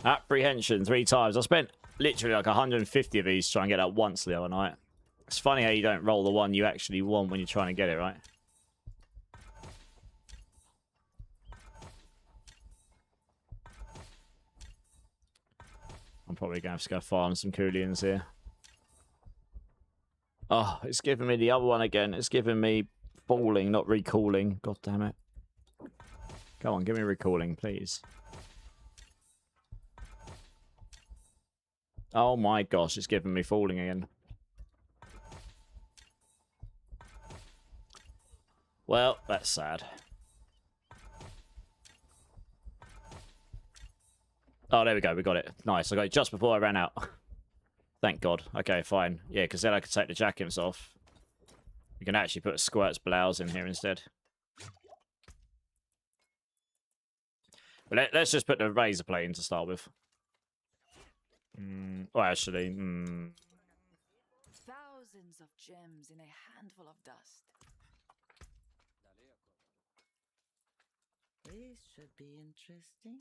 Apprehension 3 times. I spent literally like 150 of these to try and get that once the other night. It's funny how you don't roll the one you actually want when you're trying to get it, right? I'm probably going to have to go farm some Coolians here. Oh, it's giving me the other one again. It's giving me falling, not recalling. God damn it. Come on, give me recalling, please. Oh my gosh, it's giving me falling again. Well, that's sad. Oh, there we go. We got it. Nice. I got it just before I ran out. Thank God. Okay, fine. Yeah, because then I could take the jackets off. We can actually put a Squirt's blouse in here instead. But let's just put the razor plate in to start with. Well, actually... Thousands of gems in a handful of dust. This should be interesting.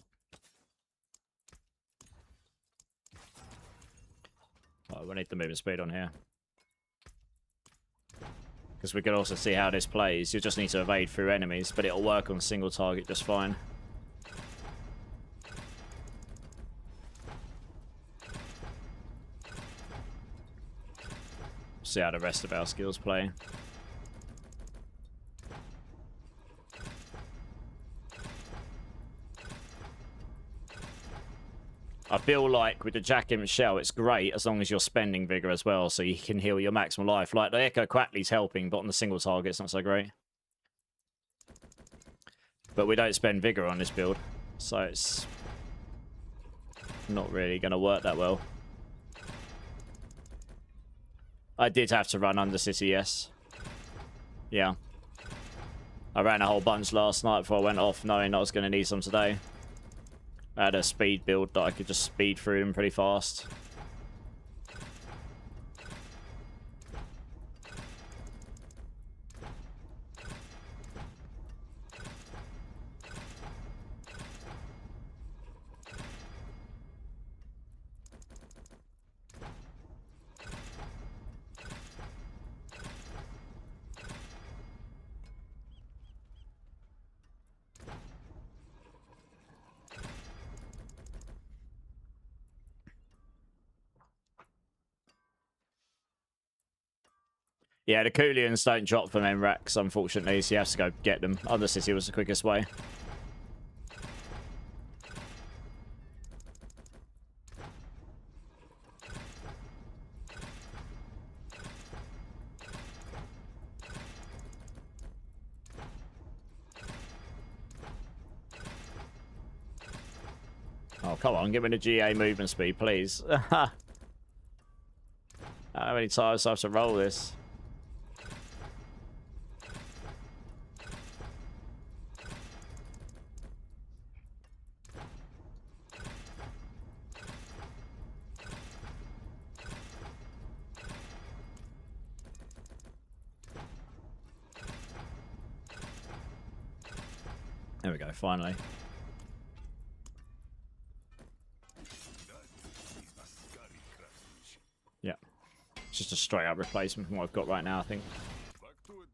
Oh, we need the movement speed on here. Because we can also see how this plays. You just need to evade through enemies, but it'll work on single target just fine. See how the rest of our skills play. I feel like with the Jack Imp Shell, it's great as long as you're spending Vigor as well, so you can heal your maximum life. Like, the Echo Quackly's helping, but on the single target, it's not so great. But we don't spend Vigor on this build, so it's not really going to work that well. I did have to run Undercity, yes. Yeah. I ran a whole bunch last night before I went off, knowing I was going to need some today. I had a speed build that I could just speed through them pretty fast. Yeah, the Coolians don't drop from MRACs, unfortunately, so you have to go get them. Undercity was the quickest way. Oh, come on, give me the GA movement speed, please. How many times do I have to roll this? There we go, finally. Yeah. It's just a straight up replacement from what I've got right now, I think. Back to it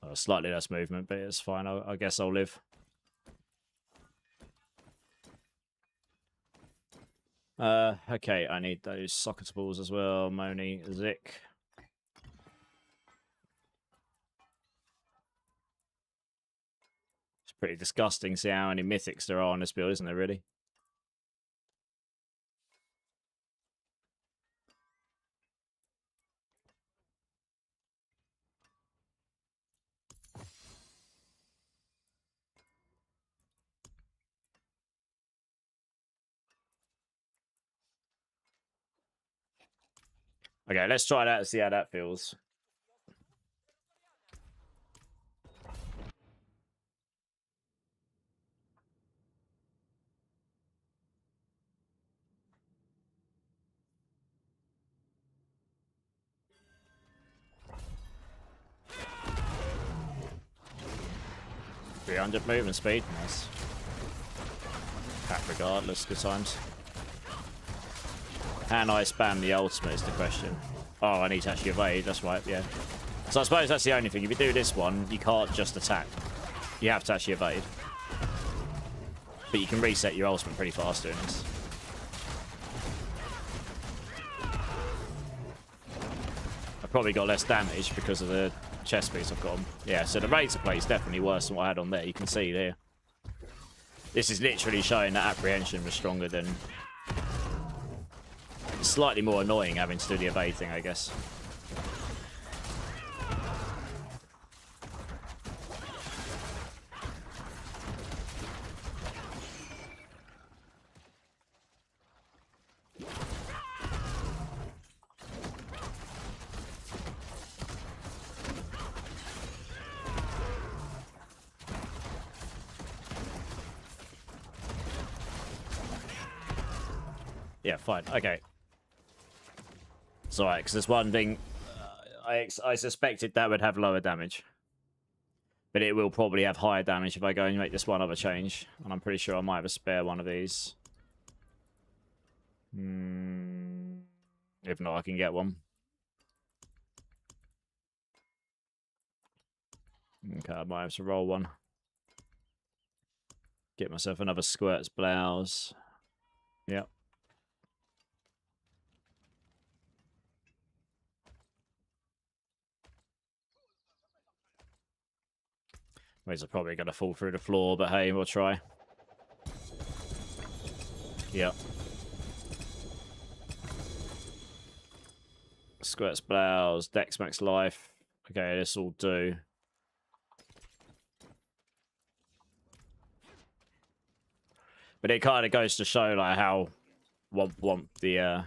then. Slightly less movement, but it's fine. I guess I'll live. Okay, I need those socket balls as well. Moni, Zik. It's pretty disgusting to see how many mythics there are on this build, isn't there, really? Okay, let's try that and see how that feels. .300 movement speed, nice. Attack regardless, good times. Can I spam the ultimate is the question. Oh, I need to actually evade, that's right, yeah. So I suppose that's the only thing. If you do this one, you can't just attack. You have to actually evade. But you can reset your ultimate pretty fast doing this. probably got less damage because of the chest piece I've got on. Yeah, so the razor plate is definitely worse than what I had on there. You can see there. This is literally showing that apprehension was stronger than... It's slightly more annoying having to do the evade thing, I guess. Yeah, fine. Okay. It's alright, because there's one thing... I suspected that would have lower damage. But it will probably have higher damage if I go and make this one other change. And I'm pretty sure I might have a spare one of these. If not, I can get one. Okay, I might have to roll one. Get myself another Squirt's blouse. Yep. These are probably going to fall through the floor, but hey, we'll try. Yep. Squirt's blouse, Dex max life. Okay, this will do. But it kind of goes to show like how womp the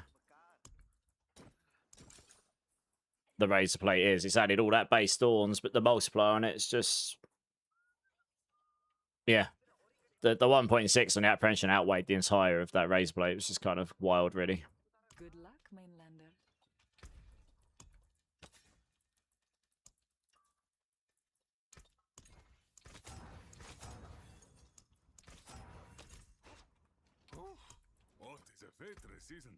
razor plate is. It's added all that base thorns, but the multiplier on it is just... Yeah. The 1.6 on the apprehension outweighed the entire of that razor blade, which is kind of wild, really. Good luck, mainlander. Oh, what is a waitress, isn't it?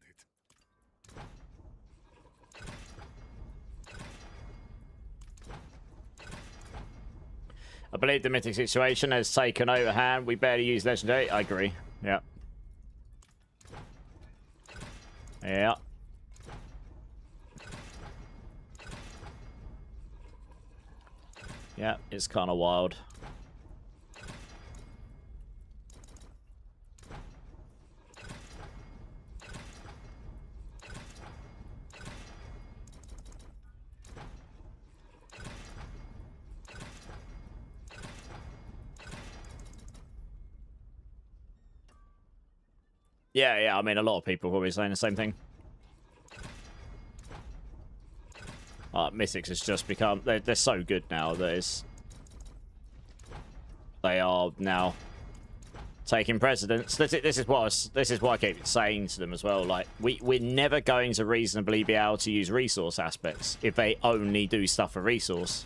I believe the mythic situation has taken overhand. We barely use legendary. I agree. Yeah. Yeah. Yeah, it's kind of wild. Yeah, I mean, a lot of people are probably saying the same thing. Mythics has just become... They're so good now that they are now taking precedence. This is what I keep saying to them as well. Like, we're never going to reasonably be able to use resource aspects if they only do stuff for resource.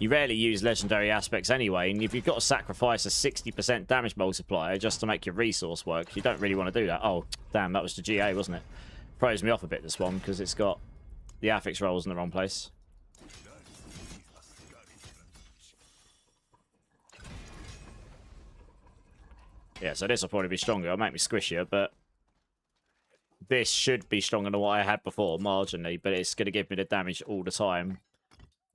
You rarely use legendary aspects anyway, and if you've got to sacrifice a 60% damage multiplier just to make your resource work, you don't really want to do that. Oh, damn, that was the GA, wasn't it? Throws me off a bit, this one, because it's got the affix rolls in the wrong place. Yeah, so this will probably be stronger. It'll make me squishier, but this should be stronger than what I had before, marginally, but it's going to give me the damage all the time.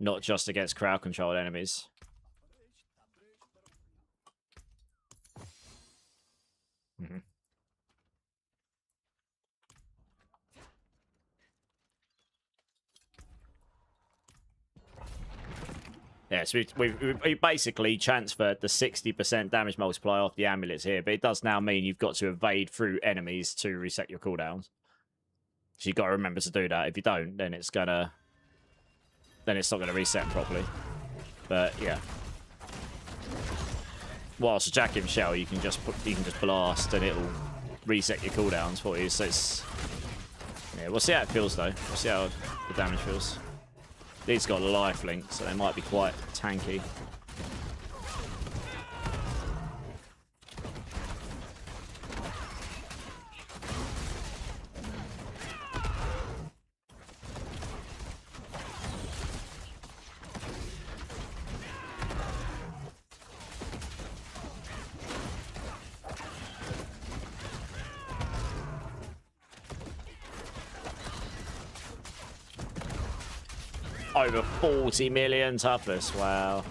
Not just against crowd-controlled enemies. Yeah, so we basically transferred the 60% damage multiplier off the amulets here, but it does now mean you've got to evade through enemies to reset your cooldowns. So you've got to remember to do that. If you don't, then it's gonna... Then it's not going to reset properly. But yeah. Whilst a Jack Imp Shell, you can just blast and it'll reset your cooldowns for you. So it's... Yeah, we'll see how it feels though. We'll see how the damage feels. These got a life link, so they might be quite tanky. over 40 million toughness. Wow.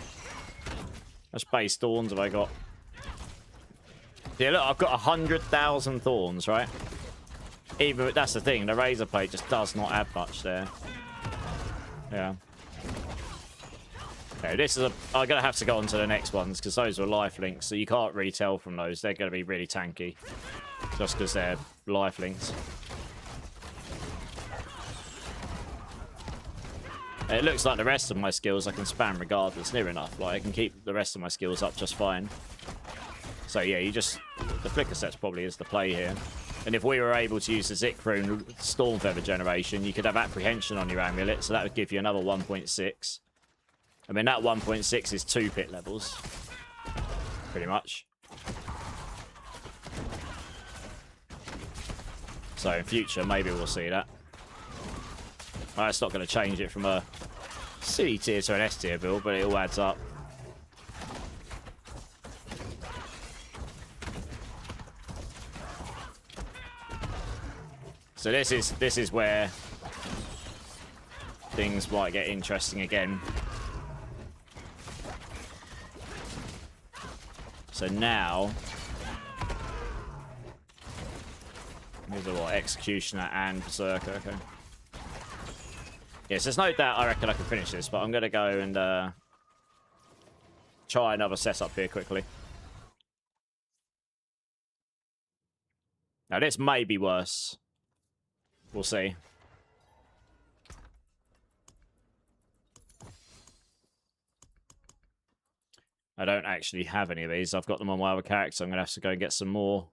That's base thorns have I got. Yeah, look, I've got 100,000 thorns, right? Even that's the thing, the razor plate just does not add much there. Yeah. Okay, this is I'm gonna have to go on to the next ones because those were life links, so you can't really tell from those. They're gonna be really tanky. Just because they're life links. It looks like the rest of my skills I can spam regardless, near enough. Like, I can keep the rest of my skills up just fine. So yeah, the flicker sets probably is the play here. And if we were able to use the Zik Rune Storm Feather generation, you could have Apprehension on your amulet, so that would give you another 1.6. I mean, that 1.6 is 2 pit levels. Pretty much. So in future, maybe we'll see that. Well, it's not going to change it from a C tier to an S tier build, but it all adds up. So this is where things might get interesting again. So now, here's a what, Executioner and Berserker. Okay. Yes, there's no doubt I reckon I can finish this, but I'm going to go and try another setup here quickly. Now this may be worse. We'll see. I don't actually have any of these. I've got them on my other character, so I'm going to have to go and get some more.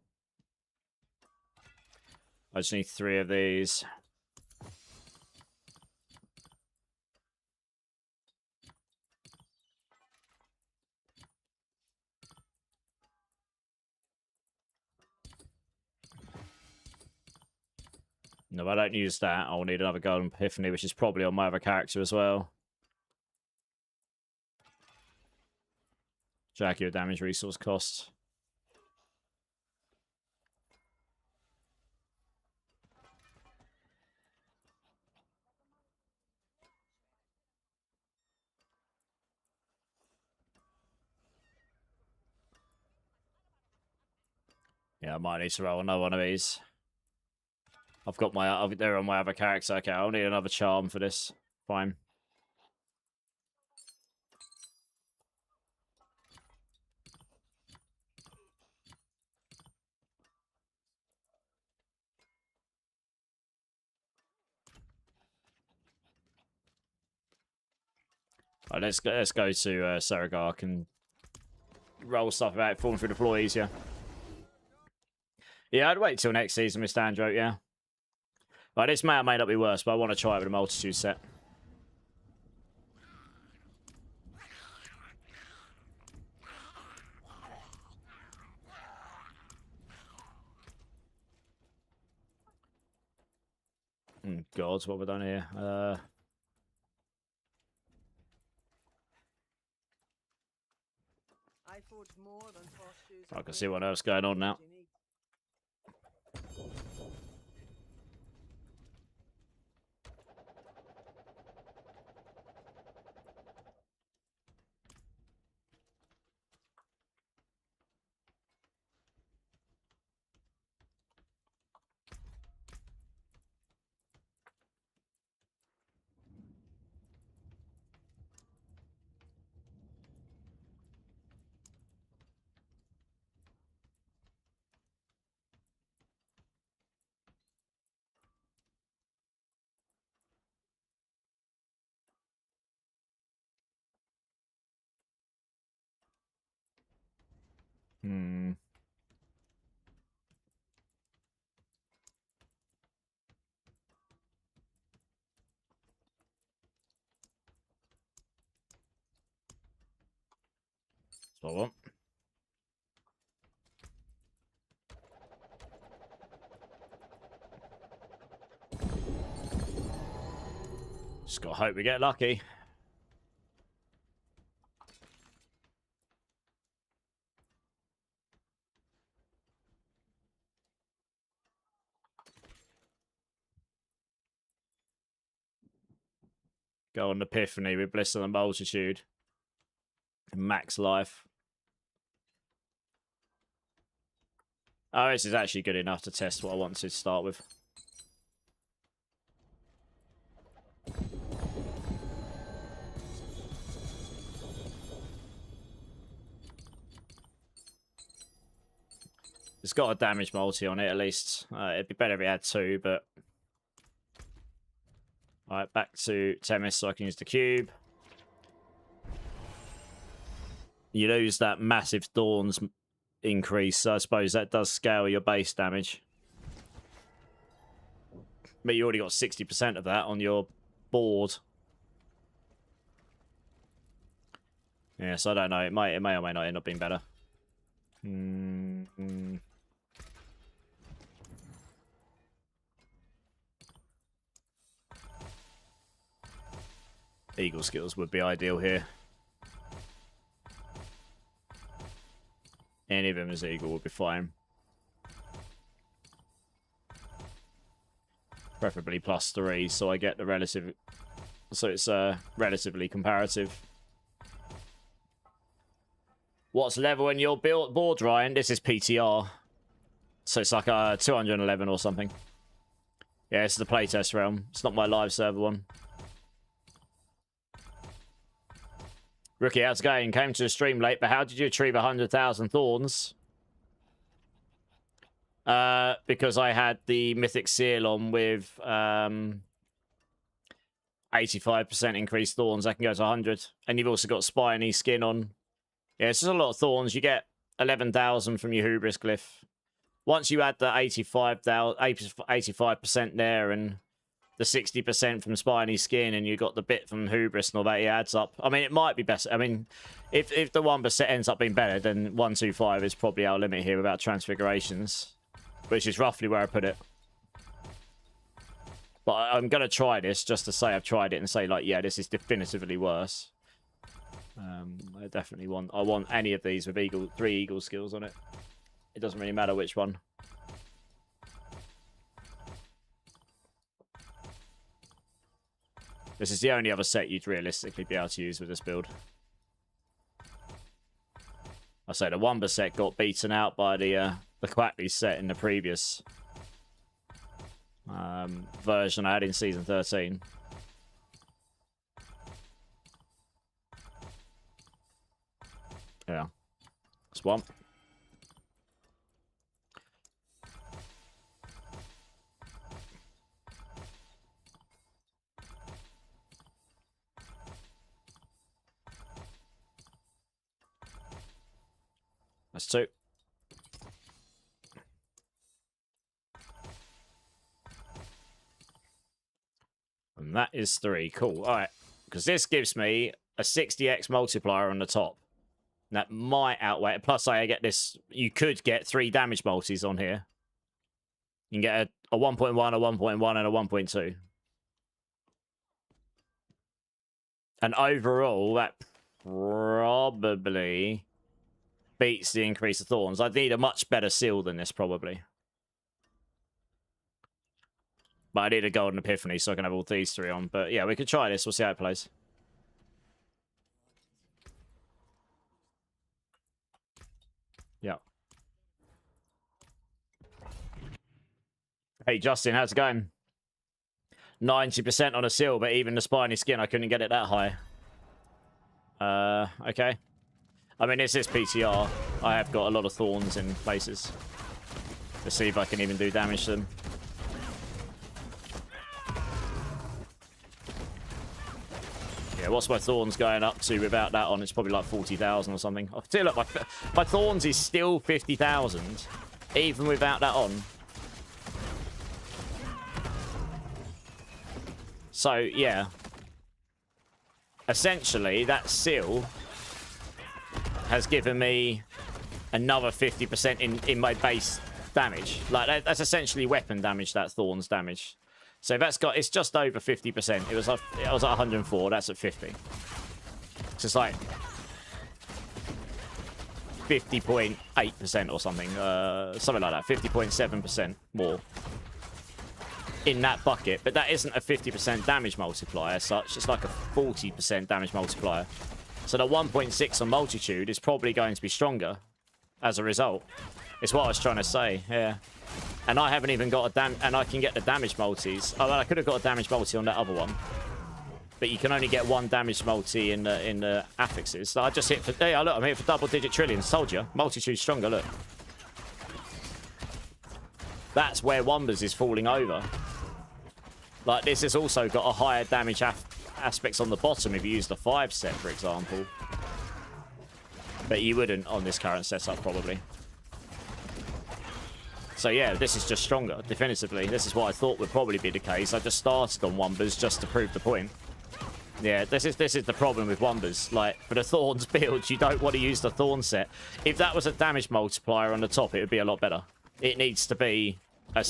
I just need 3 of these. No, if I don't use that, I'll need another Golden Epiphany, which is probably on my other character as well. Jack your damage resource cost. Yeah, I might need to roll another one of these. I've got they're on my other character. Okay, I'll need another charm for this. Fine. Right, let's go to Saragark and roll stuff about falling through the floor easier. Yeah, I'd wait till next season, Mr. Andro, yeah. Right, this may or may not be worse, but I want to try it with a multitude set. God, what have we done here? I can see what else going on now. That's what I want. Just gotta hope we get lucky. Go on Epiphany with Bliss of the Multitude. Max life. Oh, this is actually good enough to test what I want to start with. It's got a damage multi on it, at least. It'd be better if it had 2, but... Alright, back to Temis so I can use the cube. You lose that massive Thorns increase, so I suppose that does scale your base damage. But you already got 60% of that on your board. Yeah, so I don't know. It may or may not end up being better. Eagle skills would be ideal here. Any of them as Eagle would be fine. Preferably +3, so I get the relative... So it's relatively comparative. What's level in your board, Ryan? This is PTR. So it's like a 211 or something. Yeah, it's the playtest realm. It's not my live server one. Rookie, how's it going? Came to the stream late, but how did you achieve 100,000 Thorns? Because I had the Mythic Seal on with 85% increased Thorns. I can go to 100. And you've also got Spiny Skin on. Yeah, it's just a lot of Thorns. You get 11,000 from your Hubris Glyph. Once you add the 85% there and the 60% from Spiny Skin and you got the bit from Hubris and all that, it adds up. I mean, it might be best. I mean, if the 1% ends up being better, then 125 is probably our limit here without transfigurations, which is roughly where I put it. But I'm going to try this just to say I've tried it and say, like, yeah, this is definitively worse. I definitely want... I want any of these with 3 Eagle skills on it. It doesn't really matter which one. This is the only other set you'd realistically be able to use with this build. I say the Wumba set got beaten out by the Quackley set in the previous version I had in Season 13. Yeah. Swamp. That's 2. And that is 3. Cool. All right. Because this gives me a 60x multiplier on the top. That might outweigh it. Plus, I get this. You could get 3 damage multis on here. You can get a 1.1, a 1.1, and a 1.2. And overall, that probably beats the increase of Thorns. I'd need a much better seal than this, probably. But I need a Golden Epiphany, so I can have all these 3 on. But yeah, we could try this. We'll see how it plays. Yeah. Hey, Justin, how's it going? 90% on a seal, but even the Spiny Skin, I couldn't get it that high. Okay. I mean, this is PTR. I have got a lot of Thorns in places. Let's see if I can even do damage to them. Yeah, what's my Thorns going up to without that on? It's probably like 40,000 or something. I tell you, look, my Thorns is still 50,000, even without that on. So, yeah. Essentially, that seal has given me another 50% in my base damage. Like, that's essentially weapon damage, that Thorns damage. So that's got, it's just over 50%. It was at 104, that's at 50. So it's like 50.8% or something. Something like that, 50.7% more. in that bucket, but that isn't a 50% damage multiplier as such. It's like a 40% damage multiplier. So the 1.6 on multitude is probably going to be stronger as a result. It's what I was trying to say, yeah. And I haven't even got and I can get the damage multis. Oh, well, I could have got a damage multi on that other one. But you can only get one damage multi in the affixes. So I just hit for... Yeah, look, I'm here for double-digit trillions. Told you. Multitude's stronger, look. That's where Wombers is falling over. Like, this has also got a higher damage aspects on the bottom if you use the 5 set, for example. But you wouldn't on this current setup, probably. So yeah, this is just stronger, definitively. This is what I thought would probably be the case. I just started on Wombers just to prove the point. Yeah, this is the problem with Wombers. Like, for the Thorns build, you don't want to use the Thorn set. If that was a damage multiplier on the top, it would be a lot better. It needs to be like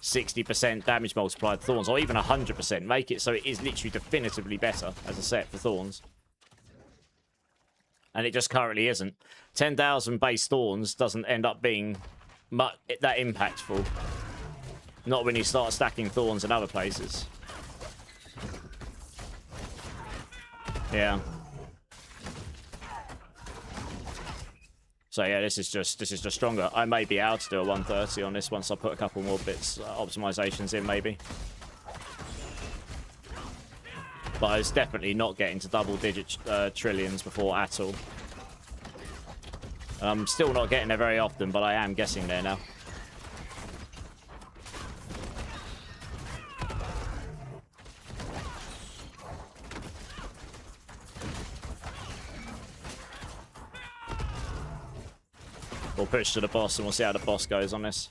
60% damage multiplied Thorns, or even 100%. Make it so it is literally definitively better as a set for Thorns. And it just currently isn't. 10,000 base Thorns doesn't end up being that impactful. Not when you start stacking Thorns in other places. Yeah. So yeah, this is just stronger. I may be able to do a 130 on this once I put a couple more bits, optimizations in maybe. But I was definitely not getting to double-digit trillions before at all. And I'm still not getting there very often, but I am guessing there now. We'll push to the boss and we'll see how the boss goes on this.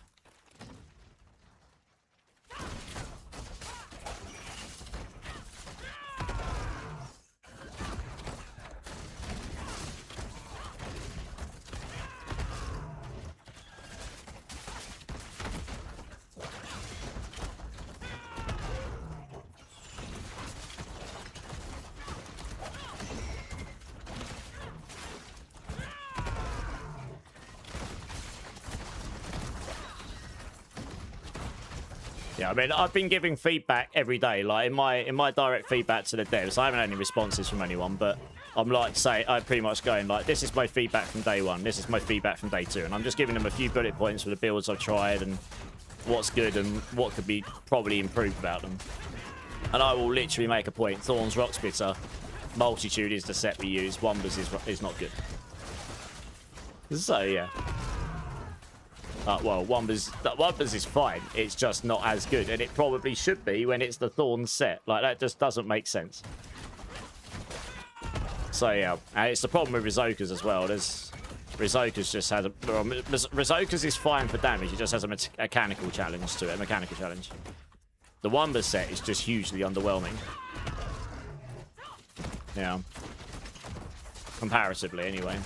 Yeah, I mean, I've been giving feedback every day, like in my direct feedback to the devs. I haven't had any responses from anyone, but I'm like, I'm pretty much going like, this is my feedback from day 1, this is my feedback from day 2, and I'm just giving them a few bullet points for the builds I've tried and what's good and what could be probably improved about them. And I will literally make a point. Thorns, Rock Splitter, Multitude is the set we use. Wombers is not good. So yeah. Well, Wombers is fine. It's just not as good, and it probably should be when it's the Thorn set. Like, that just doesn't make sense. So yeah, and it's the problem with Rizokas as well. Rizokas just has Rizokas is fine for damage. It just has a mechanical challenge to it. Mechanical challenge. The Wombers set is just hugely underwhelming. Yeah. Comparatively, anyway.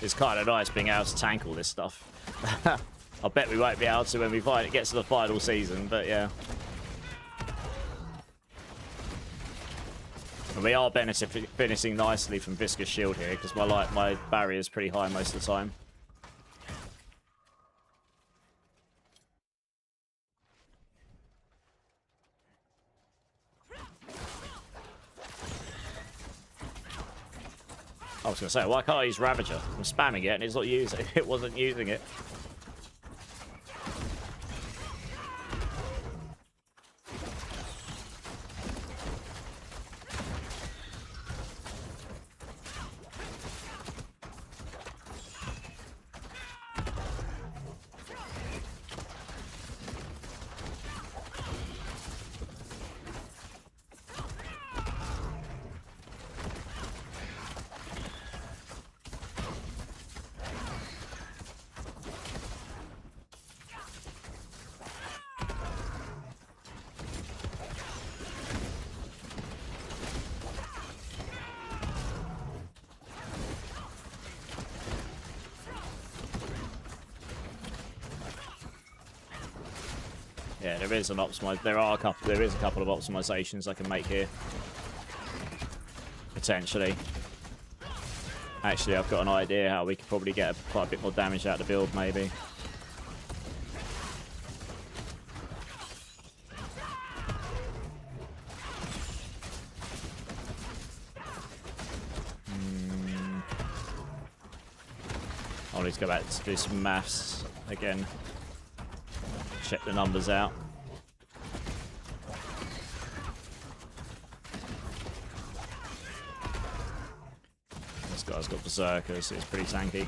It's kind of nice being able to tank all this stuff. I bet we won't be able to when we get to the final season, but yeah. And we are finishing nicely from Viscous Shield here, because my barrier is pretty high most of the time. I was going to say, why can't I use Ravager? I'm spamming it and it's not using it. It wasn't using it. Yeah, there is an optimize. There is a couple of optimizations I can make here. Potentially. Actually, I've got an idea how we could probably get quite a bit more damage out of the build, maybe. I'll need to go back to do some maths again. Check the numbers out. This guy's got berserkers, it's pretty tanky.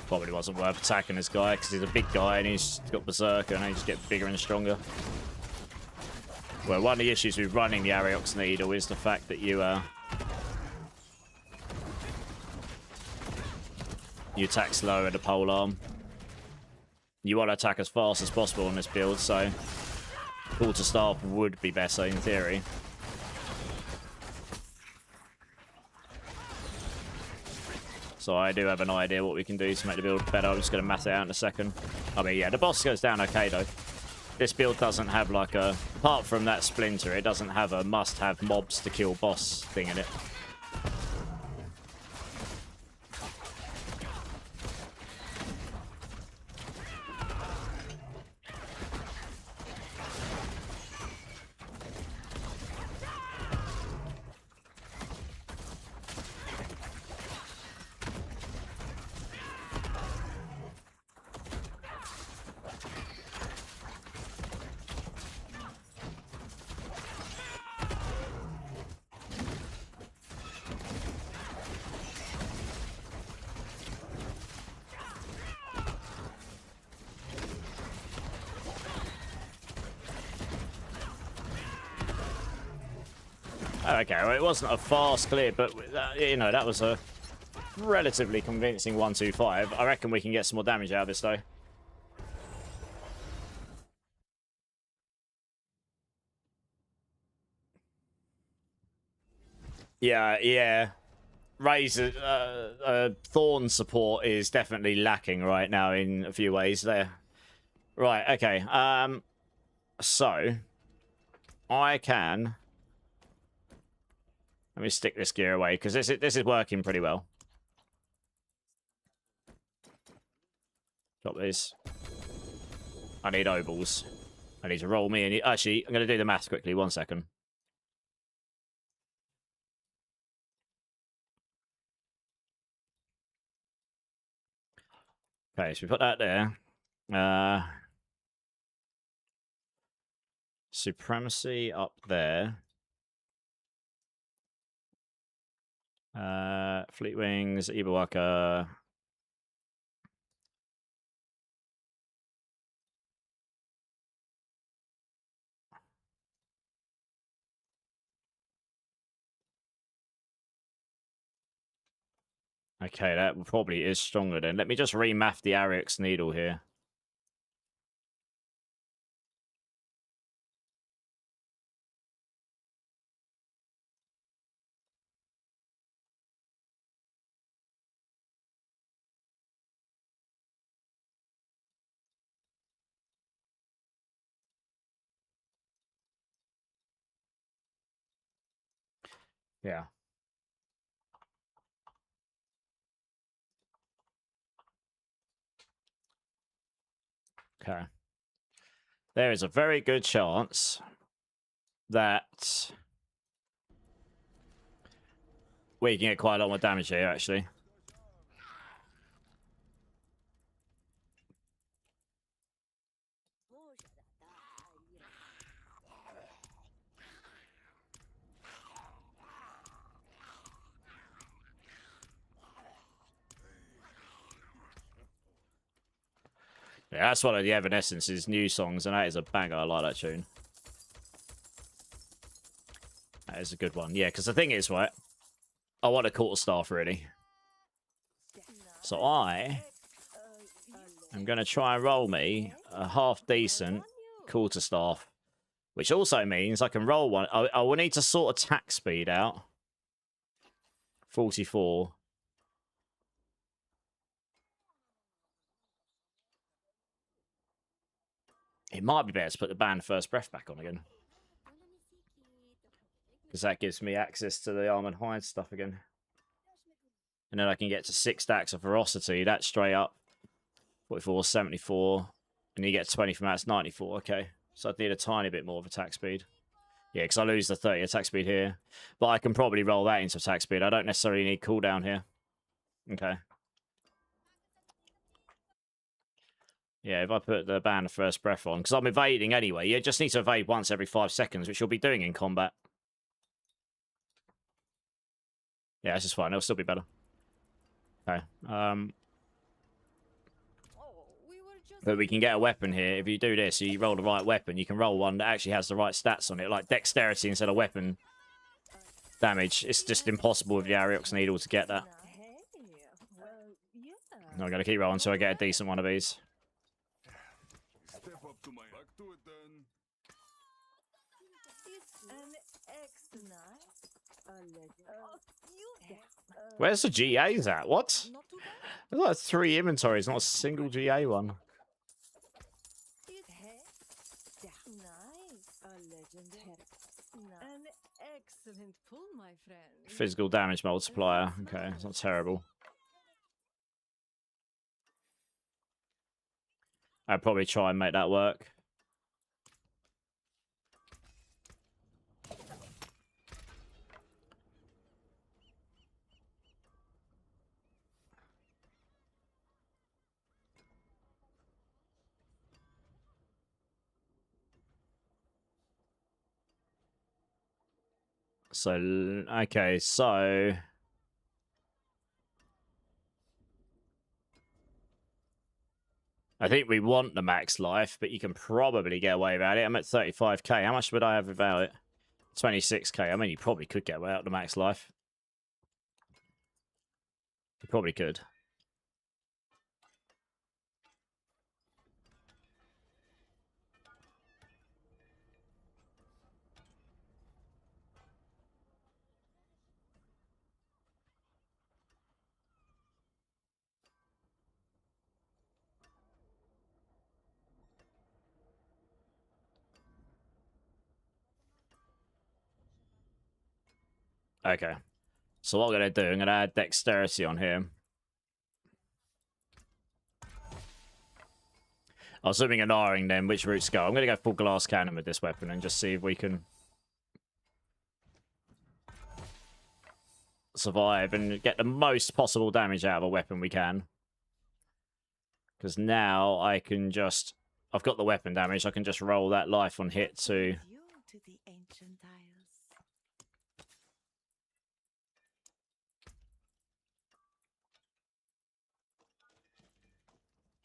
Probably wasn't worth attacking this guy because he's a big guy and he's got berserker and he just gets bigger and stronger. Well, one of the issues with running the Ariox Needle is the fact that you attack slow at the pole arm. You want to attack as fast as possible on this build, so quarterstaff would be better in theory. So I do have an idea what we can do to make the build better. I'm just going to math it out in a second. I mean, yeah, the boss goes down okay, though. This build doesn't have, like, a... Apart from that splinter, it doesn't have a must-have mobs to kill boss thing in it. Okay, well, it wasn't a fast clear, but, you know, that was a relatively convincing 1-2-5. I reckon we can get some more damage out of this, though. Yeah. Razor, Thorn support is definitely lacking right now in a few ways there. Right, okay. So, I can... Let me stick this gear away, because this is working pretty well. Drop these. I need obols. I need to roll me and... Actually, I'm going to do the math quickly. 1 second. Okay, so we put that there. Supremacy up there. Fleet Wings, Ibawaka. Okay, that probably is stronger then. Let me just remath the Ariox Needle here. Yeah. Okay. There is a very good chance that we can get quite a lot more damage here, actually. Yeah, that's one of the Evanescence's new songs, and that is a banger. I like that tune. That is a good one. Yeah, because the thing is, right, I want a quarterstaff, really. So I am going to try and roll me a half-decent quarterstaff Which also means I can roll one. I will need to sort attack speed out. 44. It might be better to put the band first breath back on again. Because that gives me access to the armored hide stuff again. And then I can get to 6 stacks of ferocity. That's straight up. 44, 74. And you get 20 from that, it's 94. Okay. So I need a tiny bit more of attack speed. Yeah, because I lose the 30 attack speed here. But I can probably roll that into attack speed. I don't necessarily need cooldown here. Okay. Yeah, if I put the band of first breath on, because I'm evading anyway. You just need to evade once every 5 seconds, which you'll be doing in combat. Yeah, this is fine. It'll still be better. Okay. But we can get a weapon here. If you do this, you roll the right weapon, you can roll one that actually has the right stats on it, like dexterity instead of weapon damage. It's just impossible with the Ariox Needle to get that. I'm going to keep rolling until I get a decent one of these. Step up to my back to it then. Where's the GAs at? What? There's like 3 inventories, not a single GA one. An excellent pull, my friend. Physical damage multiplier. Okay, it's not terrible. I'd probably try and make that work. So, okay, so... I think we want the max life, but you can probably get away without it. I'm at 35k. How much would I have without it? 26k. I mean, you probably could get without the max life. You probably could. Okay. So what I'm going to do, I'm going to add dexterity on here. I was zooming and R-ing then which route to go. I'm going to go full glass cannon with this weapon and just see if we can survive and get the most possible damage out of a weapon we can. Because now I can just... I've got the weapon damage. I can just roll that life on hit to... To the ancient isles.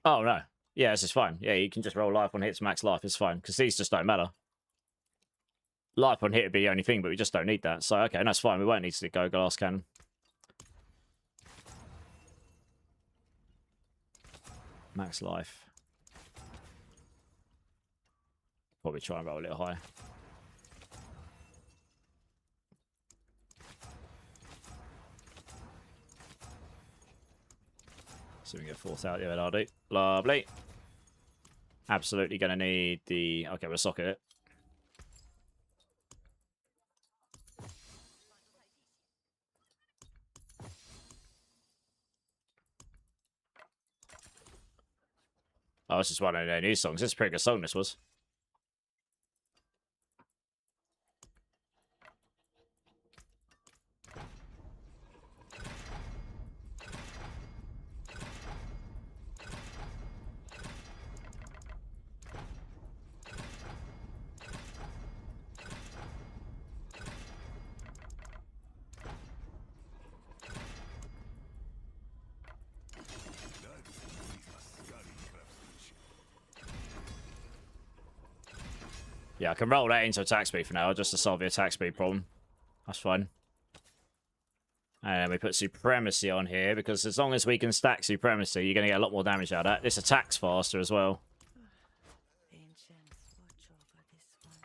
Oh, no. Yeah, this is fine. Yeah, you can just roll life on hits, max life. It's fine, because these just don't matter. Life on hit would be the only thing, but we just don't need that. So, okay, that's fine. We won't need to go glass cannon. Max life. Probably try and roll a little higher. So we can get 4th out. Yeah, that'll do. Lovely. Absolutely going to need the... Okay, we'll socket it. Oh, this is one of their new songs. This is a pretty good song, this was. Yeah, I can roll that into attack speed for now, just to solve the attack speed problem. That's fine. And we put Supremacy on here, because as long as we can stack Supremacy, you're going to get a lot more damage out of that. This attacks faster as well. Ancients watch over this one.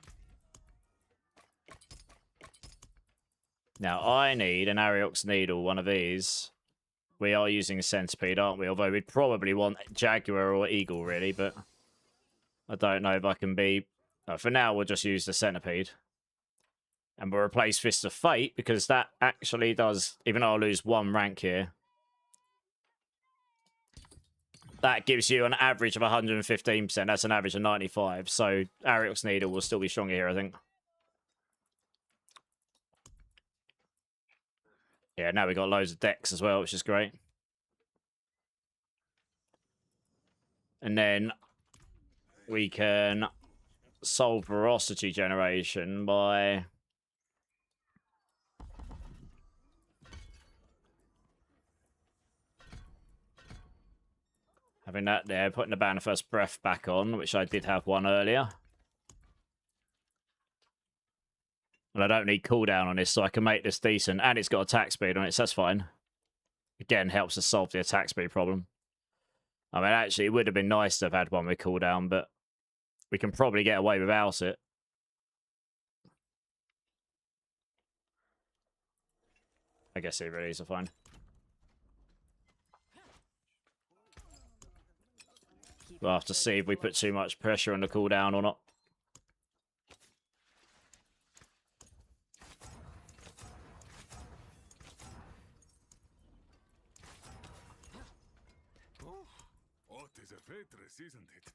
Now, I need an Ariox Needle, one of these. We are using a Centipede, aren't we? Although we'd probably want Jaguar or Eagle, really, but I don't know if I can be... No, for now, we'll just use the Centipede. And we'll replace Fist of Fate, because that actually does... Even though I'll lose 1 rank here, that gives you an average of 115%. That's an average of 95. So Ariox Needle will still be stronger here, I think. Yeah, now we've got loads of decks as well, which is great. And then we can solve Ferocity generation by... having that there, putting the Banner First Breath back on, which I did have one earlier. And I don't need cooldown on this, so I can make this decent. And it's got attack speed on it, so that's fine. Again, helps us solve the attack speed problem. I mean, actually, it would have been nice to have had one with cooldown, but we can probably get away without it. I guess either of these are fine. We'll have to see if we put too much pressure on the cooldown or not. Oh, it is a waitress, isn't it?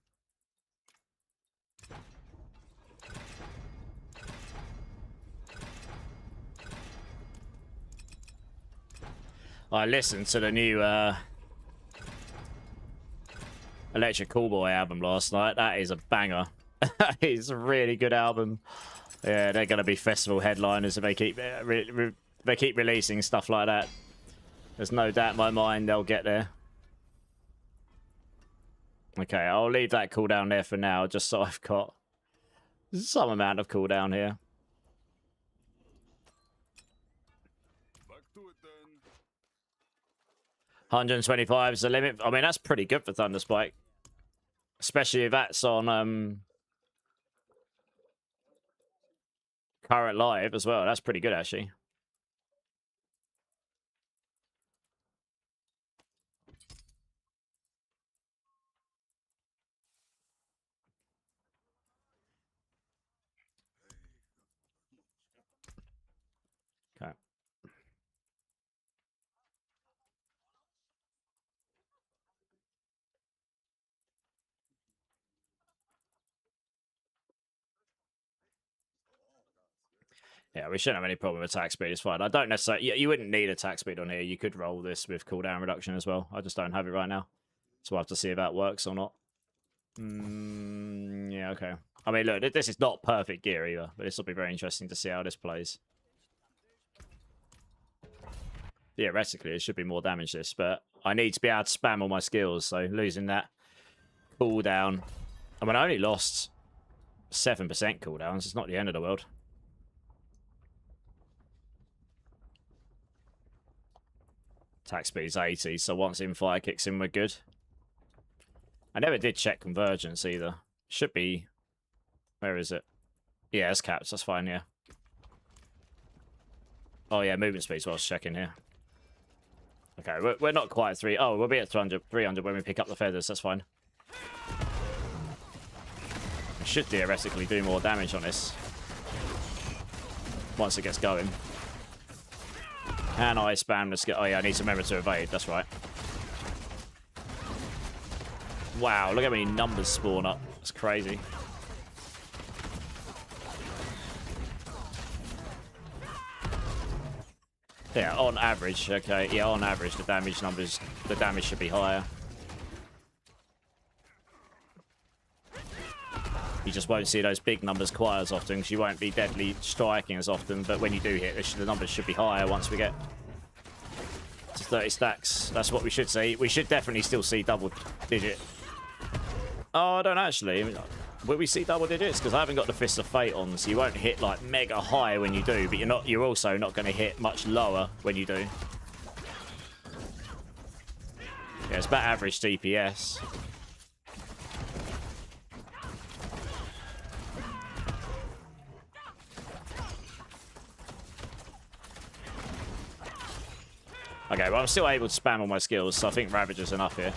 I listened to the new Electric Callboy album last night. That is a banger. It's a really good album. Yeah, they're going to be festival headliners if they keep releasing stuff like that. There's no doubt in my mind they'll get there. Okay, I'll leave that cooldown there for now, just so I've got some amount of cooldown here. Back to it then. 125 is the limit. I mean, that's pretty good for Thunderspike. Especially if that's on current live as well. That's pretty good, actually. Okay. Yeah, we shouldn't have any problem with attack speed. It's fine. I don't necessarily... You wouldn't need attack speed on here. You could roll this with cooldown reduction as well. I just don't have it right now. So we'll have to see if that works or not. Yeah, okay. I mean, look, this is not perfect gear either, but this will be very interesting to see how this plays. Theoretically, it should be more damage this, but I need to be able to spam all my skills, so losing that cooldown... I mean, I only lost 7% cooldowns. It's not the end of the world. Attack speed's 80, so once Infire kicks in, we're good. I never did check Convergence either. Should be... Where is it? Yeah, it's capped. That's fine, yeah. Oh, yeah, movement speed's what I was checking here. Okay, we're not quite at 3. Oh, we'll be at 300 when we pick up the feathers. That's fine. We should theoretically do more damage on this. Once it gets going. Can I spam the skill? Oh, yeah, I need to remember to evade. That's right. Wow, look how many numbers spawn up. That's crazy. Yeah, on average. Okay, yeah, on average, the damage should be higher. You just won't see those big numbers quite as often because you won't be deadly striking as often. But when you do hit, the numbers should be higher once we get to 30 stacks. That's what we should see. We should definitely still see double digit. Oh, I don't actually. Will we see double digits? Because I haven't got the Fist of Fate on, so you won't hit like mega high when you do. But you're also not going to hit much lower when you do. Yeah, it's about average DPS. Yeah, but I'm still able to spam all my skills, so I think Ravager's enough here.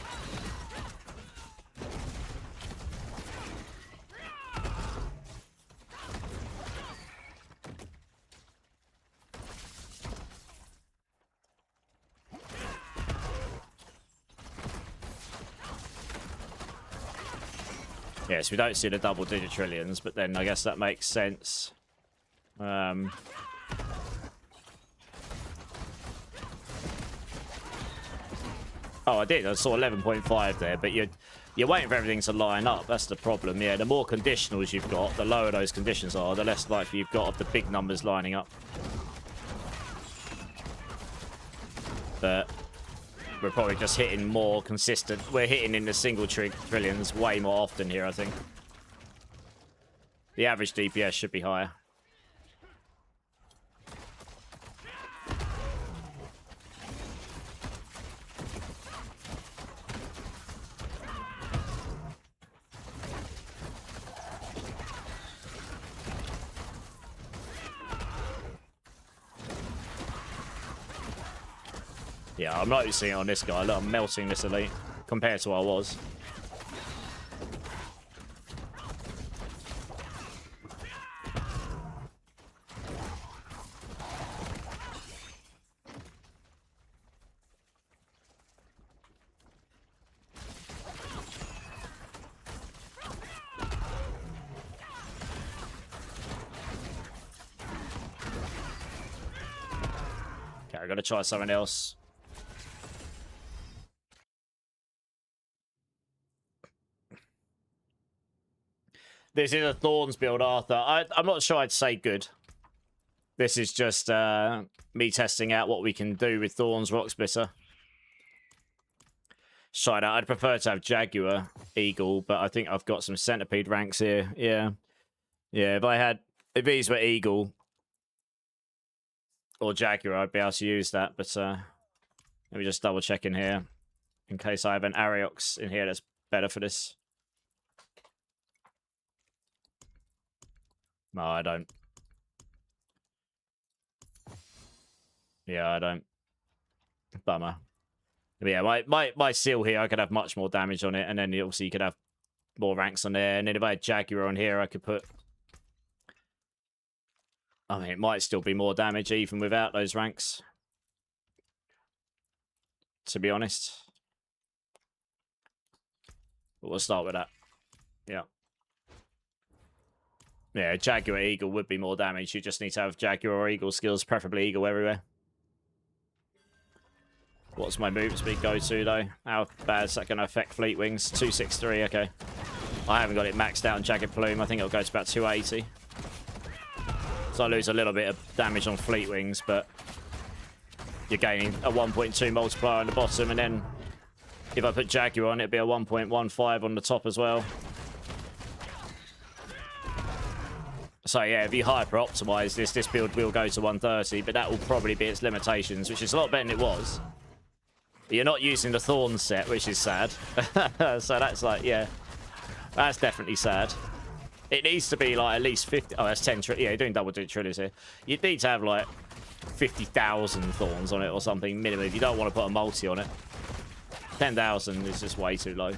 Yes, we don't see the double-digit trillions, but then I guess that makes sense. Oh, I did. I saw 11.5 there, but you're waiting for everything to line up. That's the problem. Yeah, the more conditionals you've got, the lower those conditions are, the less likely you've got of the big numbers lining up. But we're probably just hitting more consistent. We're hitting in the single trillions way more often here, I think. The average DPS should be higher. Yeah, I'm noticing it on this guy. Look, I'm melting this elite compared to what I was. Okay, I gotta try something else. This is a Thorns build, Arthur. I'm not sure I'd say good. This is just me testing out what we can do with Thorns Rock Splitter. Try it out. I'd prefer to have Jaguar, Eagle, but I think I've got some Centipede ranks here. Yeah. Yeah, if these were Eagle or Jaguar, I'd be able to use that, but let me just double check in here in case I have an Ariox in here that's better for this. No, I don't. Yeah, I don't. Bummer. But yeah, my seal here, I could have much more damage on it, and then obviously you could have more ranks on there. And then if I had Jaguar on here, I could put... I mean, it might still be more damage even without those ranks. To be honest. But we'll start with that. Yeah. Yeah, Jaguar Eagle would be more damage. You just need to have Jaguar or Eagle skills, preferably Eagle everywhere. What's my move speed go to, though? How bad is that going to affect Fleet Wings? 263, okay. I haven't got it maxed out on Jagged Plume. I think it'll go to about 280. So I lose a little bit of damage on Fleet Wings, but you're gaining a 1.2 multiplier on the bottom, and then if I put Jaguar on, it'd be a 1.15 on the top as well. So yeah, if you hyper-optimize this build will go to 130, but that will probably be its limitations, which is a lot better than it was. But you're not using the Thorn set, which is sad. So that's like, yeah, that's definitely sad. It needs to be like at least 50. Oh, that's 10 trillion. Yeah, you're doing double-digit trillions here. You'd need to have like 50,000 Thorns on it or something minimum if you don't want to put a multi on it. 10,000 is just way too low.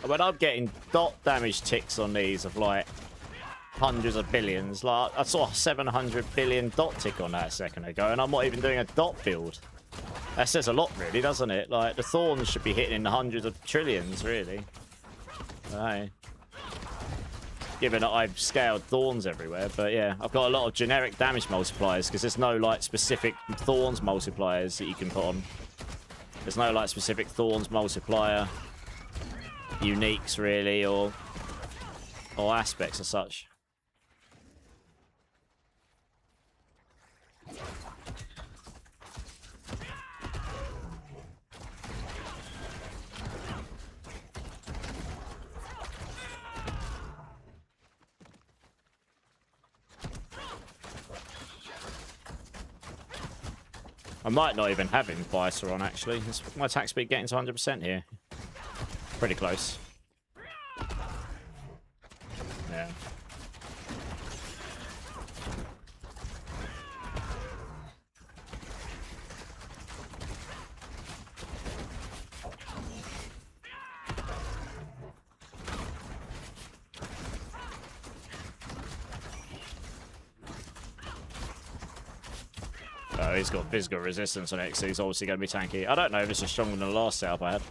When I'm getting dot damage ticks on these of like hundreds of billions, like I saw a 700 billion dot tick on that a second ago, and I'm not even doing a dot build. That says a lot, really, doesn't it? Like, the thorns should be hitting in the hundreds of trillions, really. Right. Given that I've scaled thorns everywhere, but yeah, I've got a lot of generic damage multipliers because there's no, like, specific thorns multipliers that you can put on. There's no, like, specific thorns multiplier uniques, really, or aspects as such. I might not even have Infighter on, actually. Is my attack speed getting to 100% here? Pretty close. Yeah. Oh, he's got physical resistance on it, so he's obviously going to be tanky. I don't know if this is stronger than the last setup I had.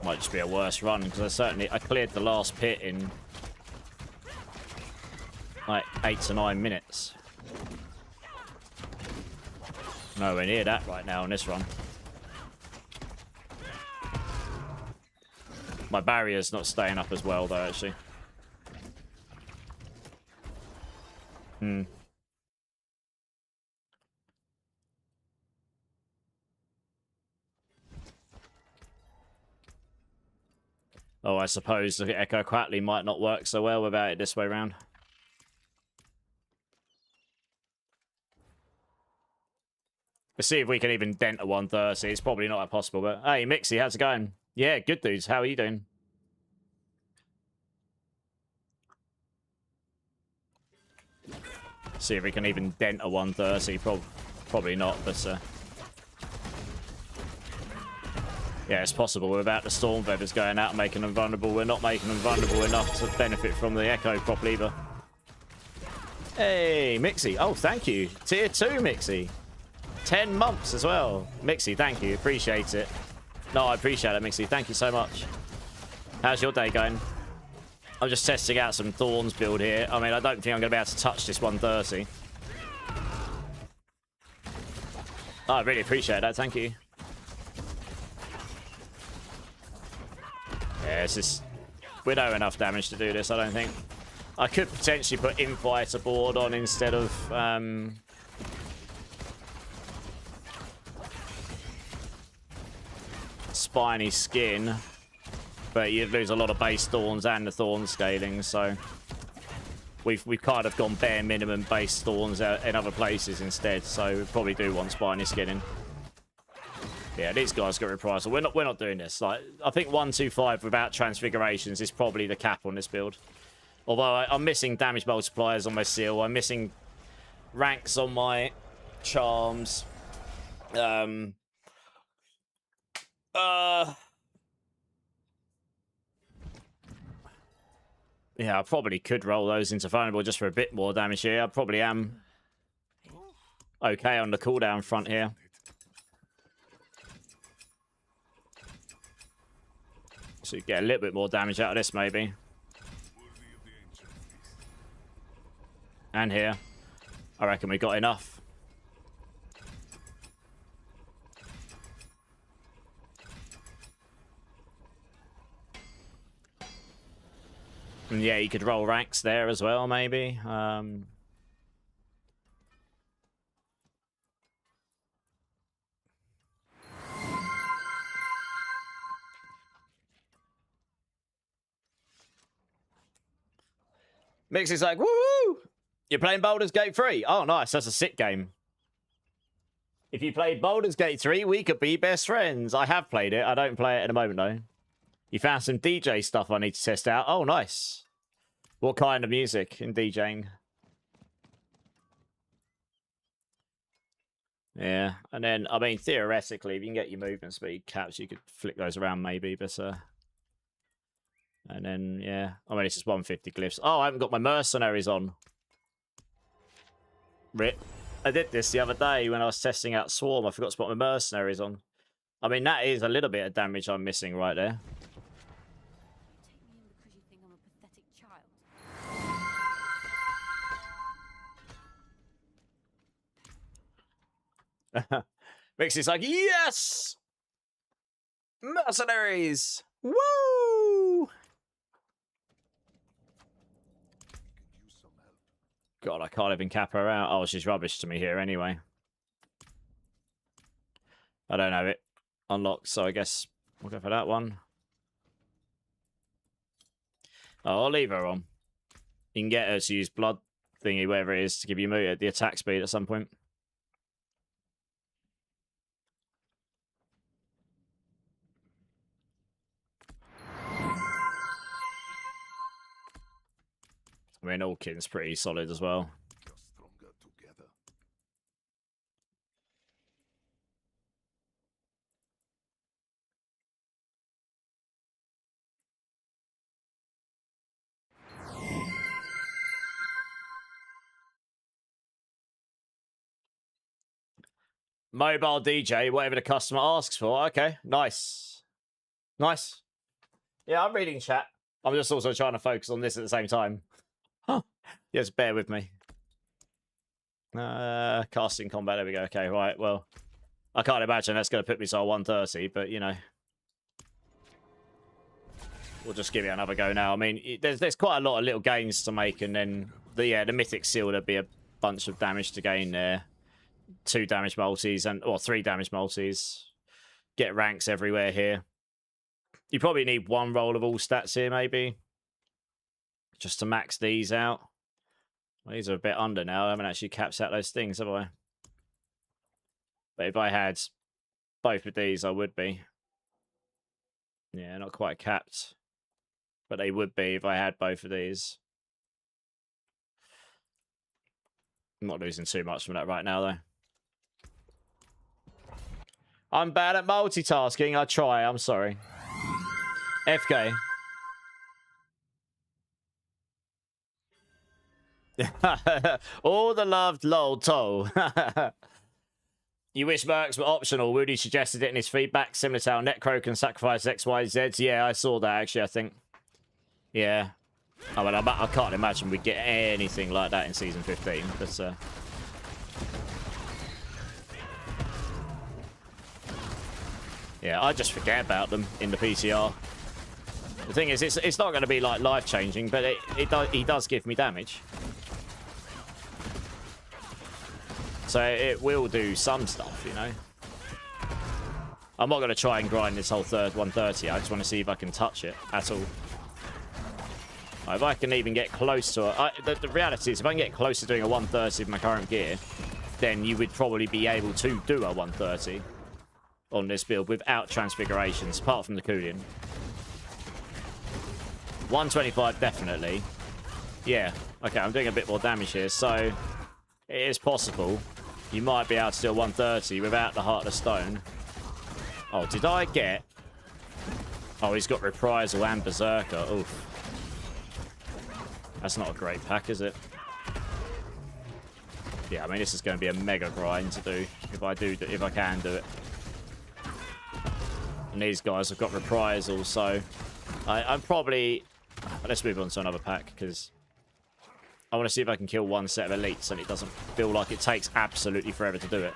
Might just be a worse run, because I cleared the last pit in like 8 to 9 minutes. Nowhere near that right now on this run. My barrier's not staying up as well, though, actually. Oh, I suppose the Echo Quatley might not work so well without it this way round. Let's see if we can even dent a 130. It's probably not that possible, but hey, Mixie, how's it going? Yeah, good dudes. How are you doing? See if we can even dent a 130. Probably not, but yeah, it's possible. Without the Storm Feathers going out and making them vulnerable, we're not making them vulnerable enough to benefit from the Echo properly either. Hey, Mixie. Oh, thank you. Tier 2, Mixie. 10 months as well. Mixie, thank you. Appreciate it. No, I appreciate it, Mixie. Thank you so much. How's your day going? I'm just testing out some Thorns build here. I mean, I don't think I'm going to be able to touch this 130. Oh, I really appreciate that. Thank you. Yeah, it's just... we don't have enough damage to do this, I don't think. I could potentially put Infighter board on instead of... Spiny Skin. But you'd lose a lot of base Thorns and the Thorn scaling, so... We've kind of gone bare minimum base Thorns in other places instead, so we probably do want Spiny Skinning. Yeah, these guys got reprisal. We're not doing this. Like, I think 125 without transfigurations is probably the cap on this build. Although I'm missing damage multipliers on my seal. I'm missing ranks on my charms. Yeah, I probably could roll those into vulnerable just for a bit more damage here. I probably am okay on the cooldown front here. So you get a little bit more damage out of this, maybe. And here. I reckon we got enough. And yeah, you could roll ranks there as well, maybe. Mixie's like, woo! You're playing Baldur's Gate 3? Oh, nice. That's a sick game. If you played Baldur's Gate 3, we could be best friends. I have played it. I don't play it at the moment, though. You found some DJ stuff I need to test out. Oh, nice. What kind of music in DJing? Yeah. And then, I mean, theoretically, if you can get your movement speed caps, you could flick those around maybe, but... And then, yeah. I mean, it's just 150 glyphs. Oh, I haven't got my mercenaries on. Rip. I did this the other day when I was testing out Swarm. I forgot to put my mercenaries on. I mean, that is a little bit of damage I'm missing right there. Take me in because you think I'm a pathetic child. Mixie's like, yes! Mercenaries! Woo! God, I can't even cap her out. Oh, she's rubbish to me here anyway. I don't have it unlocked, so I guess we'll go for that one. Oh, I'll leave her on. You can get her to use blood thingy, whatever it is, to give you the attack speed at some point. I mean, Alkin's pretty solid as well. Stronger together. Mobile DJ, whatever the customer asks for. Okay, nice. Nice. Yeah, I'm reading chat. I'm just also trying to focus on this at the same time. Huh. Yes, bear with me. Casting combat, there we go. Okay, right, well, I can't imagine that's going to put me to 130, but, you know. We'll just give it another go now. I mean, there's quite a lot of little gains to make, and then, the Mythic Seal, there'd be a bunch of damage to gain there. 2 damage multis, or 3 damage multis. Get ranks everywhere here. You probably need 1 roll of all stats here, maybe. Just to max these out. Well, these are a bit under now. I haven't actually capped out those things, have I? But if I had both of these, I would be. Yeah, not quite capped. But they would be if I had both of these. I'm not losing too much from that right now, though. I'm bad at multitasking. I try. I'm sorry. FK. All the loved lol toe. You wish mercs were optional. Woody suggested it in his feedback, similar to how Necro can sacrifice XYZ. Yeah, I saw that actually, I think. Yeah. I mean, I can't imagine we'd get anything like that in Season 15. But, yeah, I just forget about them in the PTR. The thing is, it's not going to be like life-changing, but he does give me damage. So it will do some stuff, you know. I'm not going to try and grind this whole third 130. I just want to see if I can touch it at all. If I can even get close to it. The reality is, if I can get close to doing a 130 with my current gear, then you would probably be able to do a 130 on this build without transfigurations, apart from the cooling. 125 definitely. Yeah. Okay, I'm doing a bit more damage here, so it is possible. You might be able to do a 130 without the Heart of Stone. Oh, did I get... Oh, he's got Reprisal and Berserker. Oof. That's not a great pack, is it? Yeah, I mean, this is going to be a mega grind to do if I can do it. And these guys have got Reprisal, so I'm probably... Let's move on to another pack, because I want to see if I can kill one set of elites and it doesn't feel like it takes absolutely forever to do it.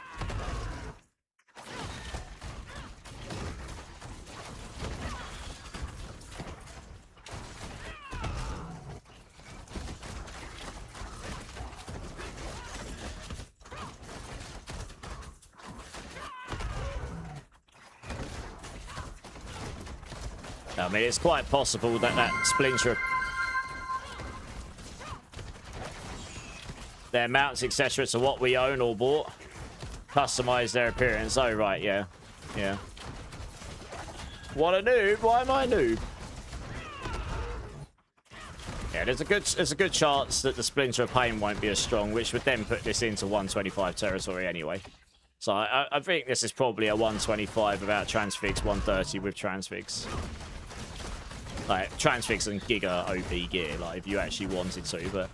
I mean, it's quite possible that that splinter... Their mounts, etc. to what we own or bought. Customize their appearance. Oh, right, yeah. Yeah. What a noob. Why am I a noob? Yeah, there's a good chance that the Splinter of Pain won't be as strong, which would then put this into 125 territory anyway. So I think this is probably a 125 without transfigs, 130 with transfigs. Like, transfigs and giga OP gear, like, if you actually wanted to, but...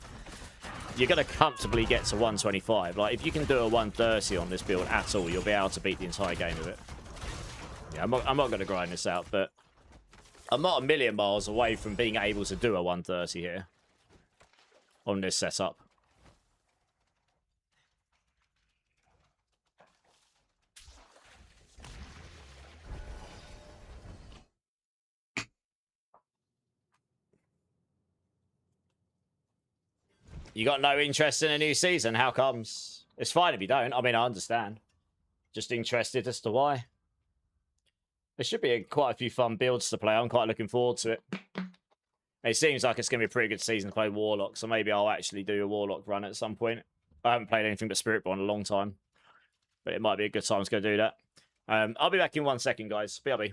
you're going to comfortably get to 125. Like, if you can do a 130 on this build at all, you'll be able to beat the entire game with it. Yeah, I'm not going to grind this out, but I'm not a million miles away from being able to do a 130 here on this setup. You got no interest in a new season? How comes? It's fine if you don't. I mean, I understand. Just interested as to why. There should be quite a few fun builds to play. I'm quite looking forward to it. It seems like it's going to be a pretty good season to play Warlock, so maybe I'll actually do a Warlock run at some point. I haven't played anything but Spiritborn in a long time, but it might be a good time to go do that. I'll be back in 1 second, guys. BRB.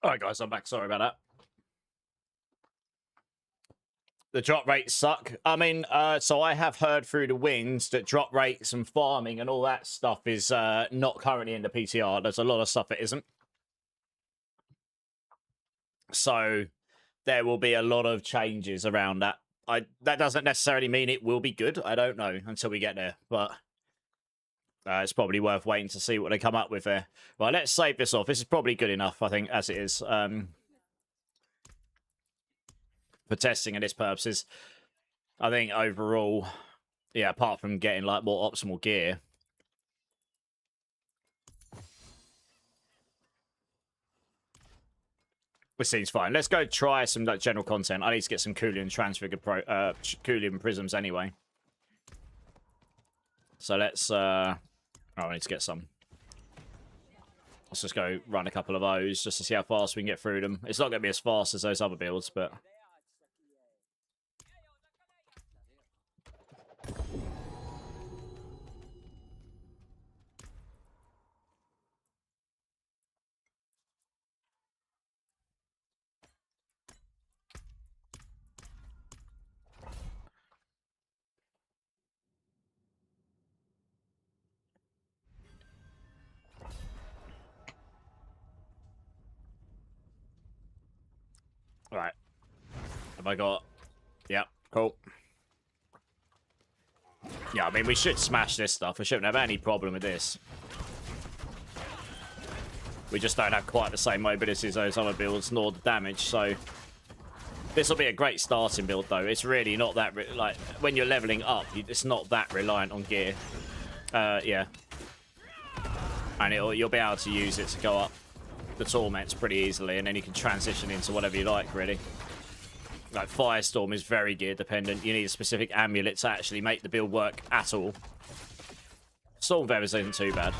All right, guys, I'm back. Sorry about that. The drop rates suck. I mean, so I have heard through the winds that drop rates and farming and all that stuff is not currently in the PTR. There's a lot of stuff that isn't. So there will be a lot of changes around that. That doesn't necessarily mean it will be good. I don't know until we get there, but it's probably worth waiting to see what they come up with there. Right, let's save this off. This is probably good enough, I think, as it is. For testing and its purposes. I think overall, yeah, apart from getting like more optimal gear, this seems fine. Let's go try some like, general content. I need to get some Coolian Transfigured Coolian Prisms anyway. So let's I need to get some. Let's just go run a couple of those just to see how fast we can get through them. It's not going to be as fast as those other builds, but Right. Have I got... Yep, cool. Yeah, I mean, we should smash this stuff. We shouldn't have any problem with this. We just don't have quite the same mobility as those other builds, nor the damage, so... This will be a great starting build, though. It's really not that... Like, when you're leveling up, it's not that reliant on gear. Yeah. And you'll be able to use it to go up the torments pretty easily, and then you can transition into whatever you like, really. Like, Firestorm is very gear dependent. You need a specific amulet to actually make the build work at all. Storm Feathers isn't too bad.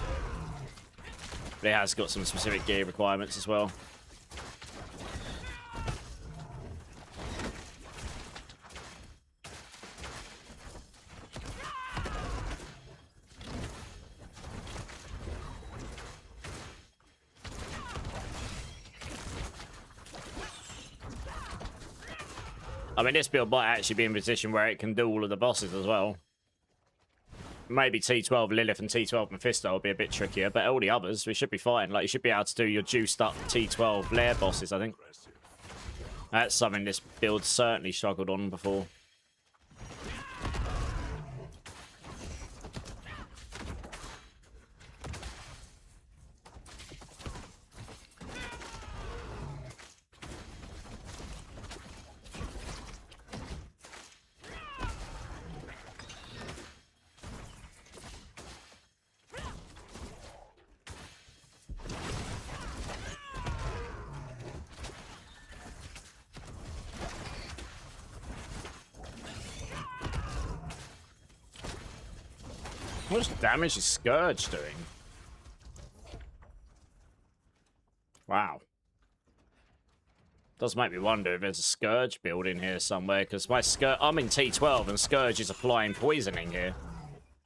But it has got some specific gear requirements as well. I mean, this build might actually be in a position where it can do all of the bosses as well. Maybe T12 Lilith and T12 Mephisto will be a bit trickier, but all the others, we should be fine. Like, you should be able to do your juiced up T12 lair bosses, I think. That's something this build certainly struggled on before. How much damage is Scourge doing? Wow. Does make me wonder if there's a Scourge build in here somewhere, because my I'm in T12 and Scourge is applying poisoning here.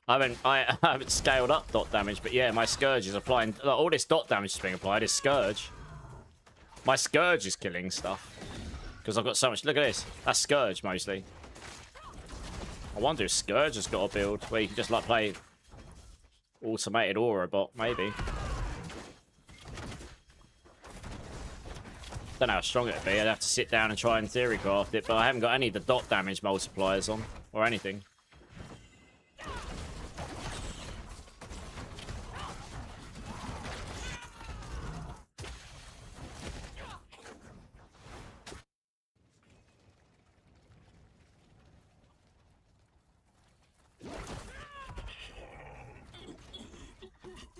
I haven't scaled up dot damage, but yeah, my Scourge is applying... all this dot damage is being applied is Scourge. My Scourge is killing stuff. Because I've got so much... Look at this. That's Scourge, mostly. I wonder if Scourge has got a build where you can just, like, play... automated aura bot, maybe. Don't know how strong it'd be. I'd have to sit down and try and theory craft it, but I haven't got any of the dot damage multipliers on, or anything.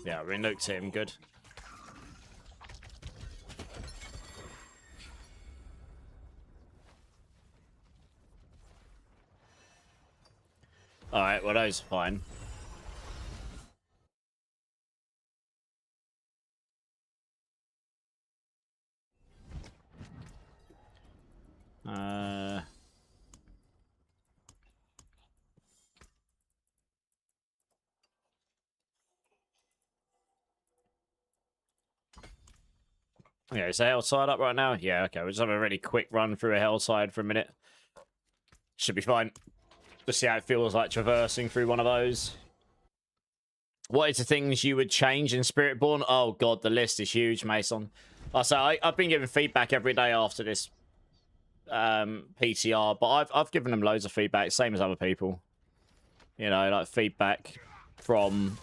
Yeah, we nuked him, good. Alright, well those are fine. Okay, is the Hellside up right now? Yeah, okay, we'll just have a really quick run through a Hellside for a minute. Should be fine. Just see how it feels like traversing through one of those. What is the things you would change in Spiritborn? Oh god, the list is huge, Mason. I've been giving feedback every day after this PTR, but I've given them loads of feedback, same as other people. You know, like feedback from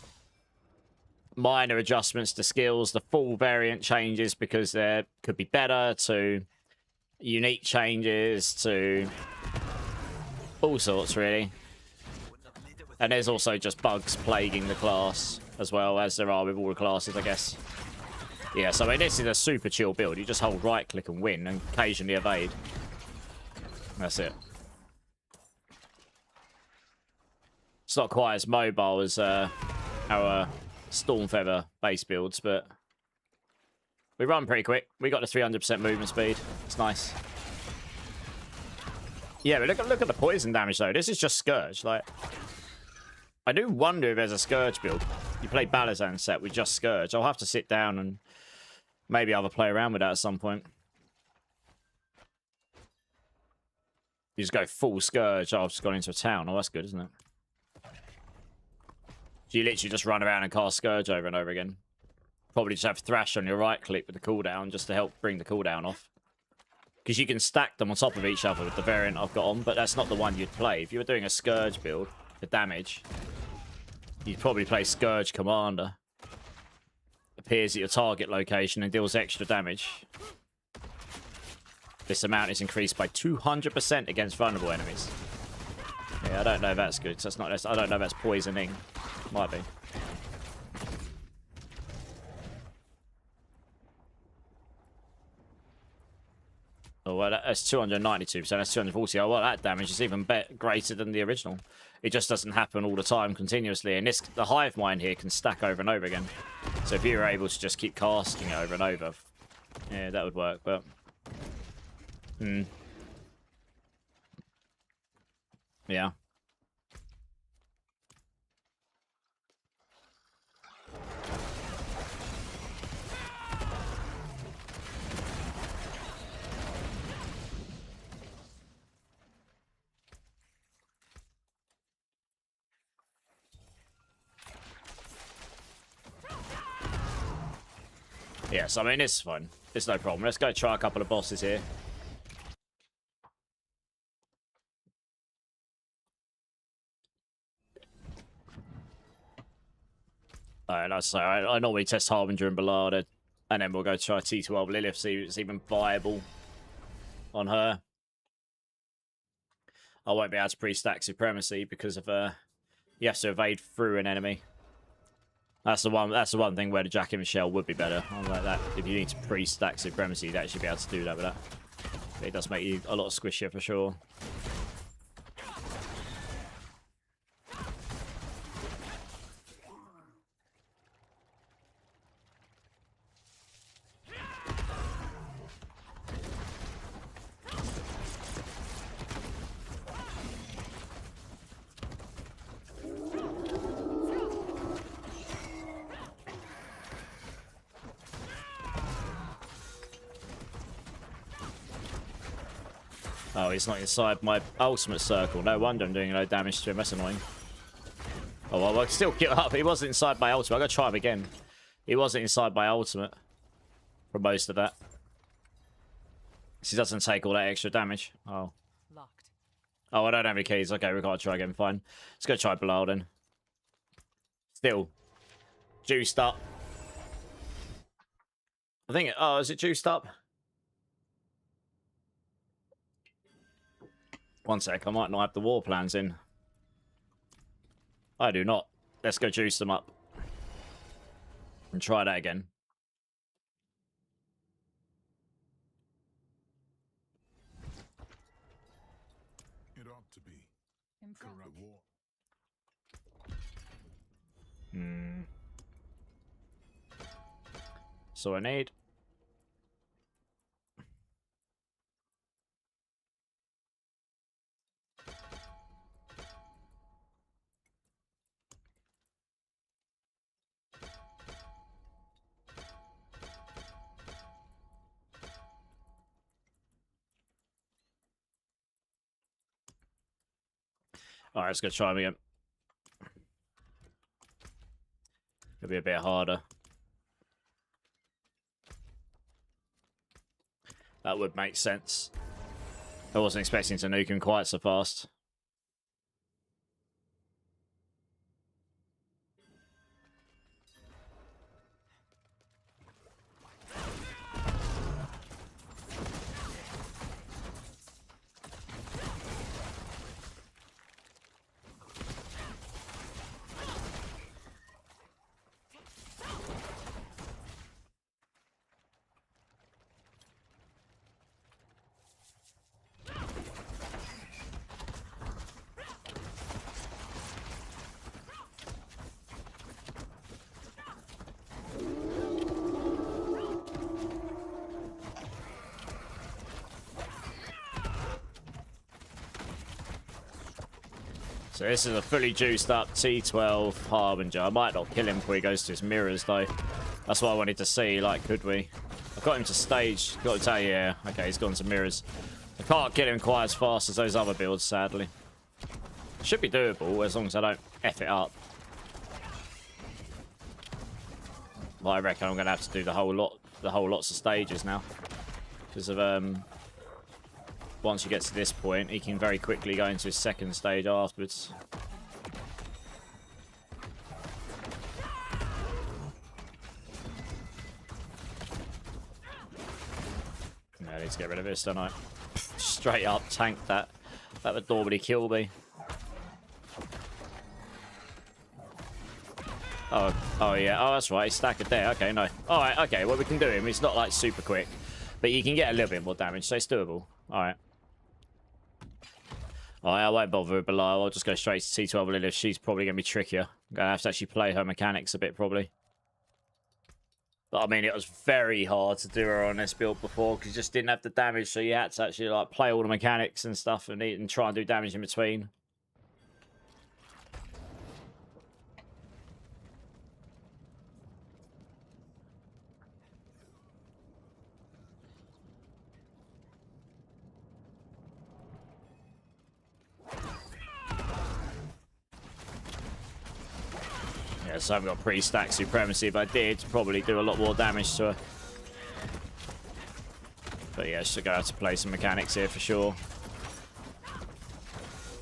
minor adjustments to skills, the full variant changes because there could be better, to unique changes, to all sorts, really. And there's also just bugs plaguing the class, as well as there are with all the classes, I guess. Yeah, so I mean, this is a super chill build. You just hold right-click and win, and occasionally evade. That's it. It's not quite as mobile as our Stormfeather base builds, but we run pretty quick. We got the 300% movement speed. It's nice. Yeah, but look at the poison damage, though. This is just Scourge. Like, I do wonder if there's a Scourge build. You play Balazan set with just Scourge. I'll have to sit down and maybe I'll play around with that at some point. You just go full Scourge. Oh, I've just gone into a town. Oh, that's good, isn't it? So you literally just run around and cast Scourge over and over again. Probably just have Thrash on your right click with the cooldown just to help bring the cooldown off. Because you can stack them on top of each other with the variant I've got on, but that's not the one you'd play. If you were doing a Scourge build for damage, you'd probably play Scourge Commander. Appears at your target location and deals extra damage. This amount is increased by 200% against vulnerable enemies. Yeah, I don't know if that's good. That's not. I don't know if that's poisoning. Might be. Oh, well, that's 292%. That's 240. Oh, well, that damage is even greater than the original. It just doesn't happen all the time continuously. And the hive mind here can stack over and over again. So if you were able to just keep casting it over and over, yeah, that would work. But yeah. Yes, I mean, it's fine. It's no problem. Let's go try a couple of bosses here. Alright, so I normally test Harbinger and Ballada, and then we'll go try T12 Lilith, see if it's even viable on her. I won't be able to pre-stack Supremacy because of you have to evade through an enemy. That's the one thing where the Jack and Michelle would be better. Like that. If you need to pre-stack Supremacy, you'd actually be able to do that with that. But it does make you a lot squishier for sure. Oh, he's not inside my ultimate circle. No wonder I'm doing no damage to him. That's annoying. Oh, well, I can still get up. He wasn't inside my ultimate. I'm going to try him again. He wasn't inside my ultimate for most of that. So he doesn't take all that extra damage. Oh. Locked. Oh, I don't have any keys. Okay, we've got to try again. Fine. Let's go try Bilal then. Still. Juiced up. I think... Oh, is it juiced up? One sec, I might not have the war plans in. I do not. Let's go juice them up. And try that again. It ought to be. Improved. So I need... Alright, let's go try him again. It'll be a bit harder. That would make sense. I wasn't expecting to nuke him quite so fast. So this is a fully juiced up T12 Harbinger. I might not kill him before he goes to his mirrors though. That's what I wanted to see, like, could we? I got him to stage. Got to tell you, yeah. Okay, he's gone to mirrors. I can't kill him quite as fast as those other builds, sadly. Should be doable as long as I don't F it up. But I reckon I'm gonna have to do the whole lots of stages now. Because of once he gets to this point, he can very quickly go into his second stage afterwards. Yeah, I need to get rid of this, don't I? Straight up tank that. That would normally kill me. Oh yeah. Oh, that's right. He's staggered there. Okay, no. All right. Okay. Well, we can do him. He's not like super quick, but you can get a little bit more damage, so it's doable. All right. All right. I won't bother with Belial. I'll just go straight to T12 Lilith. She's probably gonna be trickier. I'm gonna have to actually play her mechanics a bit probably. But I mean, it was very hard to do her on this build before because you just didn't have the damage, so you had to actually like play all the mechanics and stuff and try and do damage in between. Yeah, so I haven't got pre-stack supremacy. If I did, probably do a lot more damage to her. But yeah, she's going to have to play some mechanics here for sure.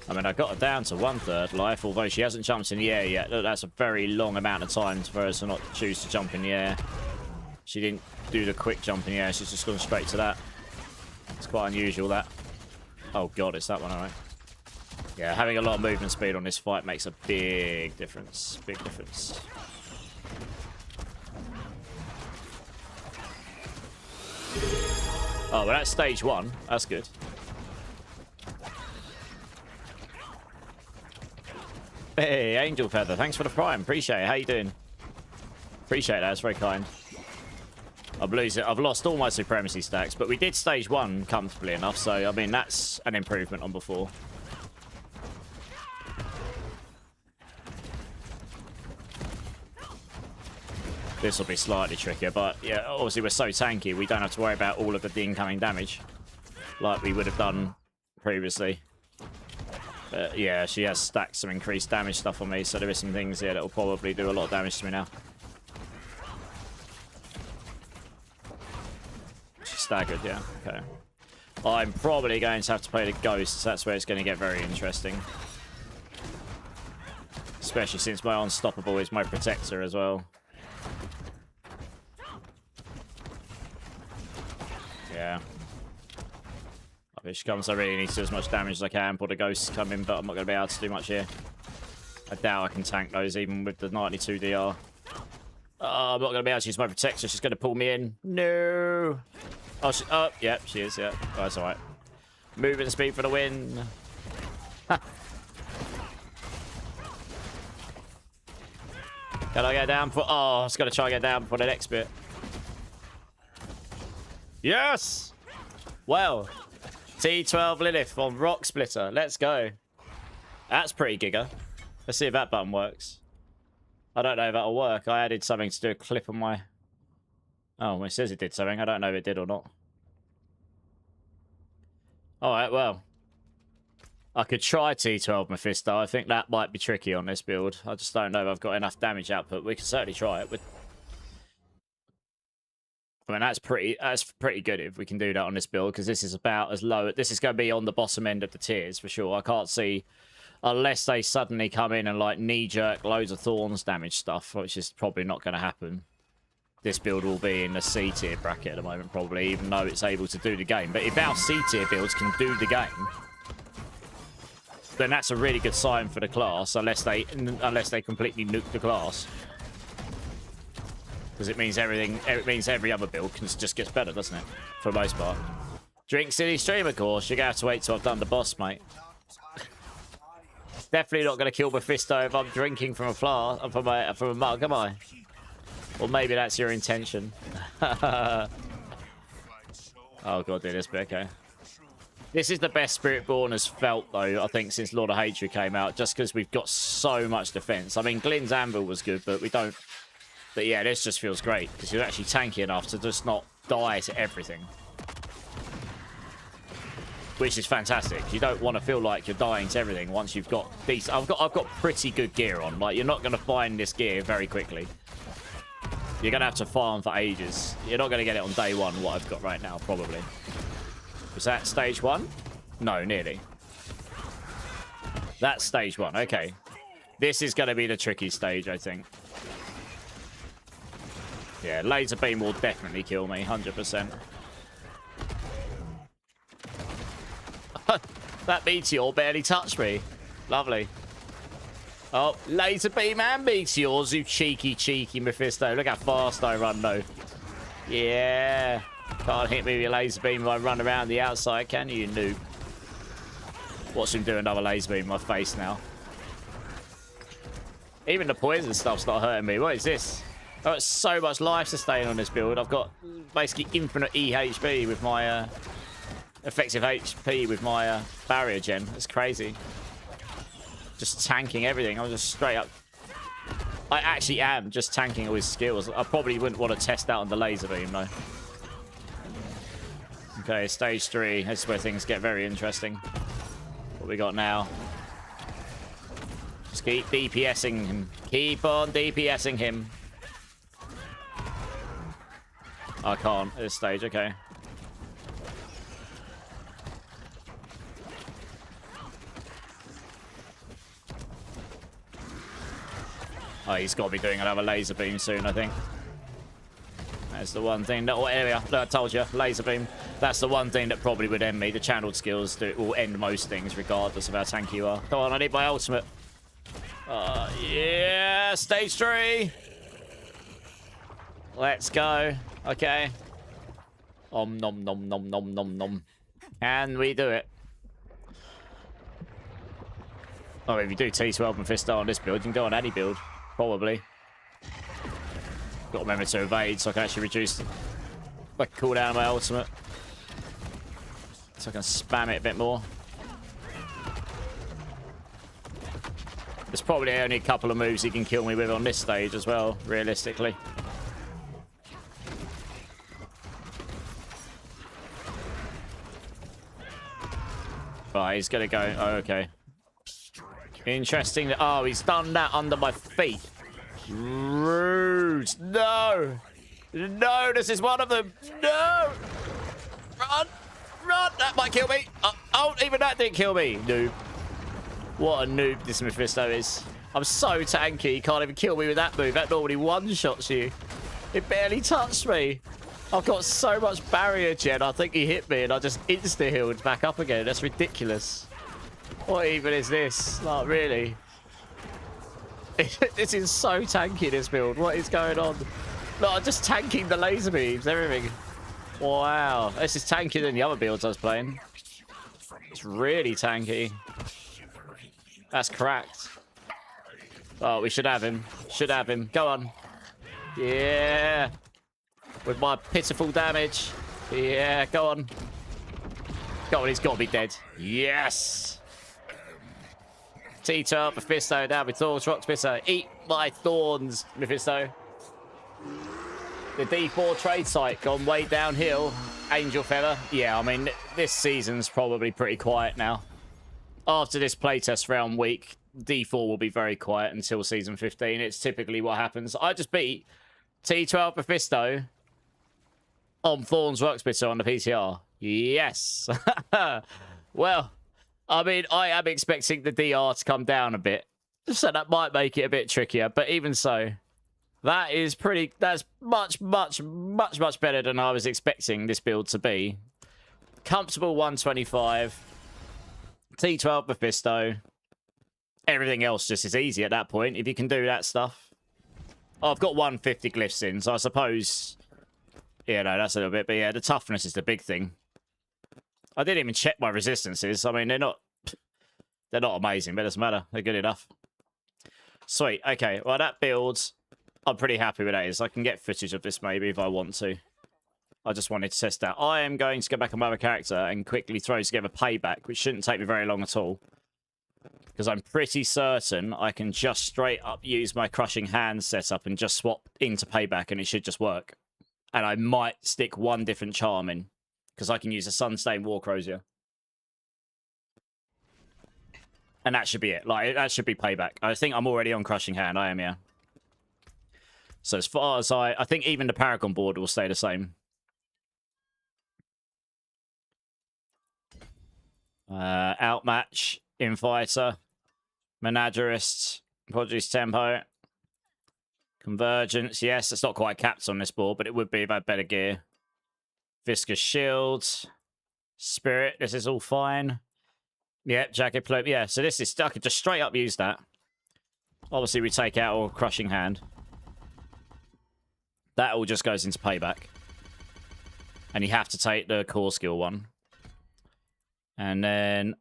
I mean, I got her down to 1/3 life, although she hasn't jumped in the air yet. Look, that's a very long amount of time for her to not choose to jump in the air. She didn't do the quick jump in the air. She's just gone straight to that. It's quite unusual, that. Oh, God, it's that one, all right. Yeah, having a lot of movement speed on this fight makes a big difference. Big difference. Oh, well, that's stage 1. That's good. Hey, Angel Feather. Thanks for the prime. Appreciate it. How you doing? Appreciate that. That's very kind. I've lost all my supremacy stacks, but we did stage 1 comfortably enough, so, I mean, that's an improvement on before. This will be slightly trickier, but yeah, obviously we're so tanky, we don't have to worry about all of the incoming damage like we would have done previously. But yeah, she has stacked some increased damage stuff on me, so there is some things here that will probably do a lot of damage to me now. She's staggered, yeah, okay. I'm probably going to have to play the ghosts, that's where it's going to get very interesting. Especially since my unstoppable is my protector as well. Yeah. If she comes, I really need to do as much damage as I can. Put the ghosts come in, but I'm not going to be able to do much here. I doubt I can tank those, even with the 92 DR. I'm not going to be able to use my protector. She's going to pull me in. No. Oh, yeah, she is, yeah. Oh, that's alright. Moving speed for the win. Can I get down for... Oh, I was going to try and get down for the next bit. Yes! Well, T12 Lilith on Rock Splitter. Let's go. That's pretty giga. Let's see if that button works. I don't know if that'll work. I added something to do a clip on my... Oh, it says it did something. I don't know if it did or not. Alright, well. I could try T12 Mephisto. I think that might be tricky on this build. I just don't know if I've got enough damage output. We can certainly try it. I mean, that's pretty good if we can do that on this build, because this is about as low... This is going to be on the bottom end of the tiers, for sure. I can't see... Unless they suddenly come in and, like, knee-jerk loads of thorns damage stuff, which is probably not going to happen. This build will be in the C-tier bracket at the moment, probably, even though it's able to do the game. But if our C-tier builds can do the game, then that's a really good sign for the class, unless they completely nuke the class. Because it means every other build just gets better, doesn't it? For the most part. Drink City Stream, of course. You're going to have to wait till I've done the boss, mate. Definitely not going to kill Mephisto if I'm drinking from a flask, from a mug, am I? Or maybe that's your intention. Oh god, dude, this bit, okay. This is the best Spiritborn has felt, though, I think, since Lord of Hatred came out, just because we've got so much defense. I mean, Glynn's Anvil was good, but we don't... But yeah, this just feels great, because you're actually tanky enough to just not die to everything. Which is fantastic. You don't want to feel like you're dying to everything once you've got decent... I've got pretty good gear on. Like, you're not going to find this gear very quickly. You're going to have to farm for ages. You're not going to get it on day one, what I've got right now, probably. Was that stage 1? No, nearly. That's stage 1. Okay. This is going to be the tricky stage, I think. Yeah, laser beam will definitely kill me, 100%. That meteor barely touched me. Lovely. Oh, laser beam and meteors, you cheeky Mephisto. Look how fast I run, though. Yeah. Can't hit me with a laser beam if I run around the outside, can you noob? Watch him do another laser beam in my face now. Even the poison stuff's not hurting me. What is this? I've got so much life sustain on this build. I've got basically infinite EHP with my effective HP with my barrier gen. That's crazy. Just tanking everything. I'm just straight up. I actually am just tanking all his skills. I probably wouldn't want to test out on the laser beam, though. Okay, stage 3. This is where things get very interesting. What we got now? Just keep DPSing him. Keep on DPSing him. I can't at this stage, okay. Oh, he's got to be doing another laser beam soon, I think. That's the one thing that... Oh, area. I told you. Laser beam. That's the one thing that probably would end me. The channeled skills will end most things, regardless of how tanky you are. Come on, I need my ultimate. Yeah, stage 3. Let's go. Okay. Nom nom nom nom nom nom. Can we do it? Oh, if you do T12 and Fisto on this build, you can go on any build. Probably. Got to remember to evade so I can actually reduce the cooldown of my ultimate. So I can spam it a bit more. There's probably only a couple of moves he can kill me with on this stage as well, realistically. Right, he's gonna go. Oh, okay. Interesting. Oh, he's done that under my feet. Rude. No. No, this is one of them. No. Run. Run. That might kill me. Oh, even that didn't kill me. Noob. What a noob this Mephisto is. I'm so tanky. He can't even kill me with that move. That normally one-shots you. It barely touched me. I've got so much barrier gen. I think he hit me and I just insta-healed back up again. That's ridiculous. What even is this? Like, really? This is so tanky, this build. What is going on? No, I'm just tanking the laser beams, everything. Wow. This is tankier than the other builds I was playing. It's really tanky. That's cracked. Oh, we should have him. Should have him. Go on. Yeah. With my pitiful damage. Yeah, go on. Go on, he's got to be dead. Yes. T-Turp, Mephisto, down with thorns, rocks, Mephisto. Eat my thorns, Mephisto. The D4 trade site gone way downhill. Angel Feather. Yeah, I mean, this season's probably pretty quiet now. After this playtest round week, D4 will be very quiet until season 15. It's typically what happens. I just beat T12 Mephisto on Thorns Rockspitter on the PTR. Yes. Well, I mean, I am expecting the DR to come down a bit. So that might make it a bit trickier. But even so, that is pretty... That's much better than I was expecting this build to be. Comfortable 125. T12 Mephisto. Everything else just is easy at that point, if you can do that stuff. Oh, I've got 150 glyphs in, so I suppose... Yeah, no, that's a little bit. But yeah, the toughness is the big thing. I didn't even check my resistances. I mean, they're not amazing, but it doesn't matter. They're good enough. Sweet. Okay, well, that build, I'm pretty happy with that. I can get footage of this maybe if I want to. I just wanted to test that. I am going to go back on my other character and quickly throw together Payback, which shouldn't take me very long at all. Because I'm pretty certain I can just straight up use my Crushing Hand setup and just swap into Payback and it should just work. And I might stick one different charm in. Because I can use a Sunstained War Crozier. And that should be it. Like, that should be Payback. I think I'm already on Crushing Hand. I am, yeah. So as far as I think even the Paragon board will stay the same. Outmatch, Infighter, Menagerist, Produce Tempo, Convergence. Yes, it's not quite capped on this board, but it would be about better gear. Viscous Shields, Spirit. This is all fine. Yep, Jagged Plume. Yeah, so this is... I could just straight up use that. Obviously, we take out our Crushing Hand. That all just goes into payback. And you have to take the core skill one. And then...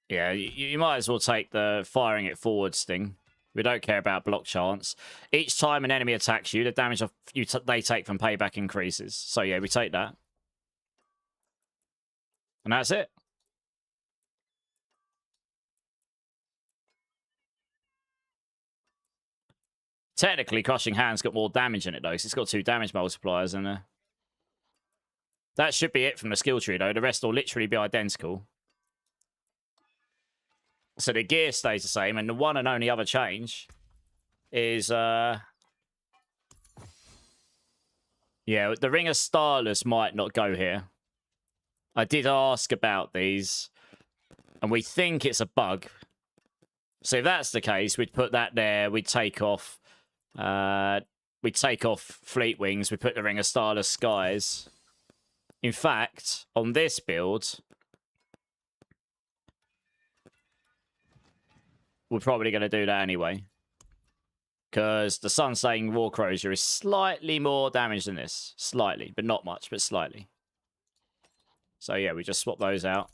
Yeah, you might as well take the firing it forwards thing. We don't care about block chance. Each time an enemy attacks you, the damage they take from payback increases. So yeah, we take that. And that's it. Technically, Crushing Hand's got more damage in it, though, because it's got 2 damage multipliers in there. That should be it from the skill tree, though. The rest will literally be identical. So the gear stays the same, and the one and only other change is... Yeah, the Ring of Starless might not go here. I did ask about these, and we think it's a bug. So if that's the case, we'd put that there, we'd take off... we'd take off Fleet Wings, we put the Ring of Starless Skies. In fact, on this build... We're probably going to do that anyway. Because the Sun-Staying War Crozier is slightly more damage than this. Slightly, but not much, but slightly. So yeah, we just swap those out.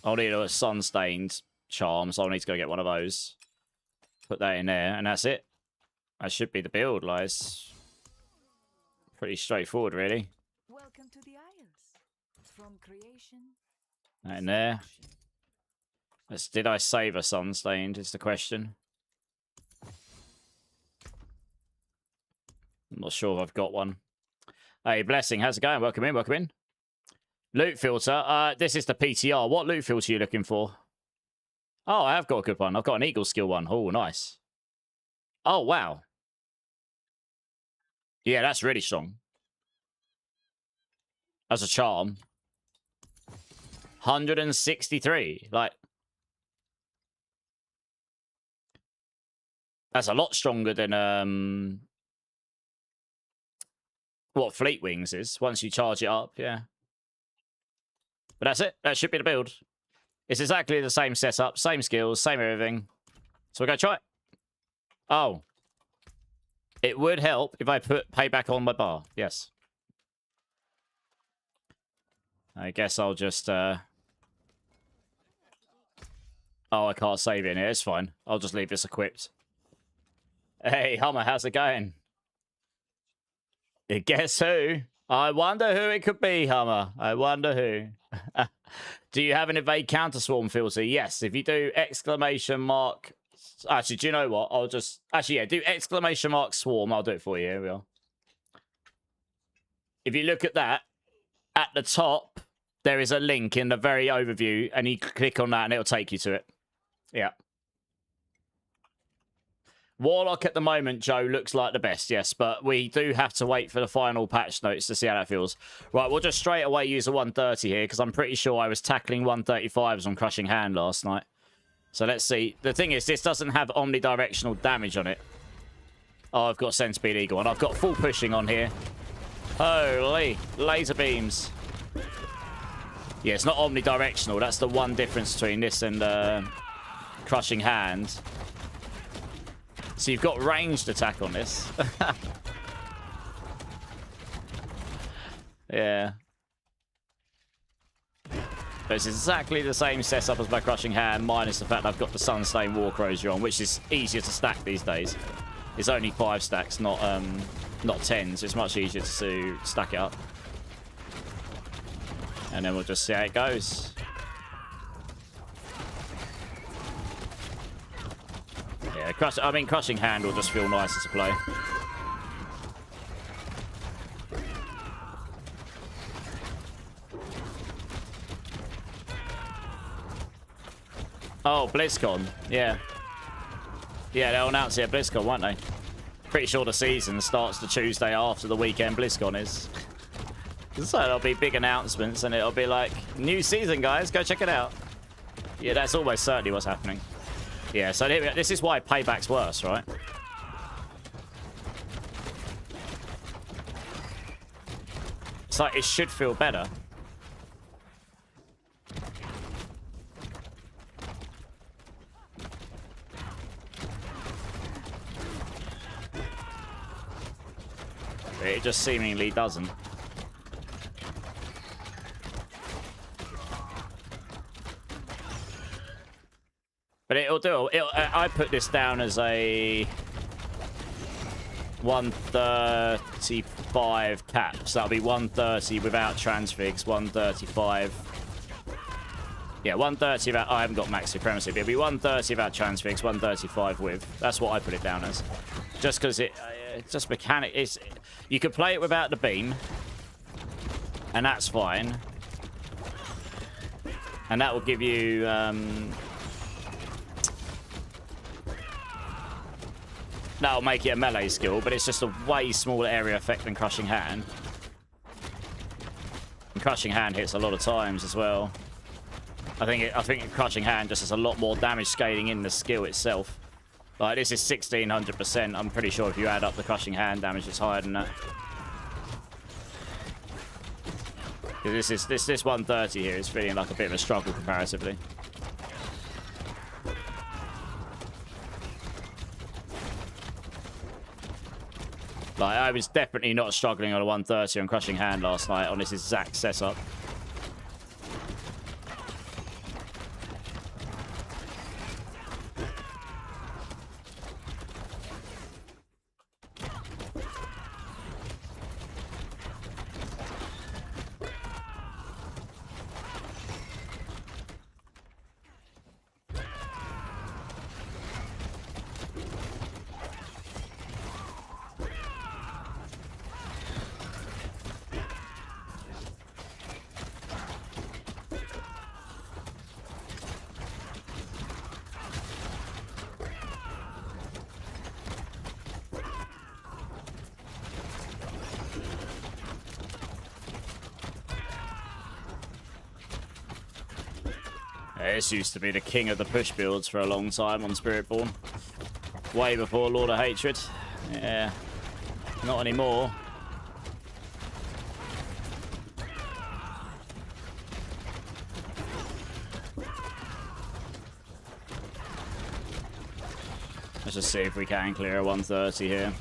I'll need a Sun-Stained charm, so I'll need to go get one of those. Put that in there, and that's it. That should be the build, guys. Pretty straightforward, really. Welcome to the Isles. From creation. That in there. Did I save a Sun-Stained, is the question. I'm not sure if I've got one. Hey, Blessing, how's it going? Welcome in, welcome in. Loot filter. This is the PTR. What loot filter are you looking for? Oh, I have got a good one. I've got an Eagle skill one. Oh, nice. Oh, wow. Yeah, that's really strong. That's a charm. 163. Like... That's a lot stronger than what Fleet Wings is, once you charge it up, yeah. But that's it. That should be the build. It's exactly the same setup, same skills, same everything. So we're going to try it. Oh. It would help if I put payback on my bar. Yes. I guess I'll just... Oh, I can't save it in here. It's fine. I'll just leave this equipped. Hey, Hummer, how's it going? Guess who? I wonder who it could be, Hummer. I wonder who. Do you have an evade counter swarm filter? Yes. If you do exclamation mark... Actually, do you know what? I'll just... Actually, yeah, do exclamation mark swarm. I'll do it for you. Here we are. If you look at that, at the top, there is a link in the very overview, and you click on that, and it'll take you to it. Yeah. Warlock at the moment, Joe, looks like the best, yes, but we do have to wait for the final patch notes to see how that feels. Right, we'll just straight away use a 130 here, because I'm pretty sure I was tackling 135s on Crushing Hand last night. So let's see. The thing is, this doesn't have omnidirectional damage on it. Oh, I've got Centipede Eagle, and I've got full pushing on here. Holy, laser beams. Yeah, it's not omnidirectional. That's the one difference between this and Crushing Hand. So you've got ranged attack on this. Yeah. But it's exactly the same setup as my Crushing Hand, minus the fact I've got the Sun-Staying War Crozier on, which is easier to stack these days. It's only 5 stacks, not 10, so it's much easier to stack it up. And then we'll just see how it goes. Yeah, Crushing Hand will just feel nicer to play. Oh, BlizzCon. Yeah. Yeah, they'll announce it at BlizzCon, won't they? Pretty sure the season starts the Tuesday after the weekend BlizzCon is. So there'll be big announcements and it'll be like, new season, guys, go check it out. Yeah, that's almost certainly what's happening. Yeah, so this is why Payback's worse, right? It's like, it should feel better. But it just seemingly doesn't. But it'll do. I put this down as a 135 cap. So that'll be 130 without transfigs, 135. Yeah, 130 without... I haven't got max supremacy, but it'll be 130 without transfigs, 135 with. That's what I put it down as. Just because it's just mechanic. You could play it without the beam. And that's fine. And that will give you... that'll make it a melee skill, but it's just a way smaller area effect than Crushing Hand. And Crushing Hand hits a lot of times as well. I think Crushing Hand just has a lot more damage scaling in the skill itself. Like, this is 1600%. I'm pretty sure if you add up the Crushing Hand damage, it's higher than that. This 130 here is feeling like a bit of a struggle comparatively. Like, I was definitely not struggling on a 130 on Crushing Hand last night on this exact setup. This used to be the king of the push builds for a long time on Spiritborn. Way before Lord of Hatred. Yeah. Not anymore. Let's just see if we can clear a 130 here.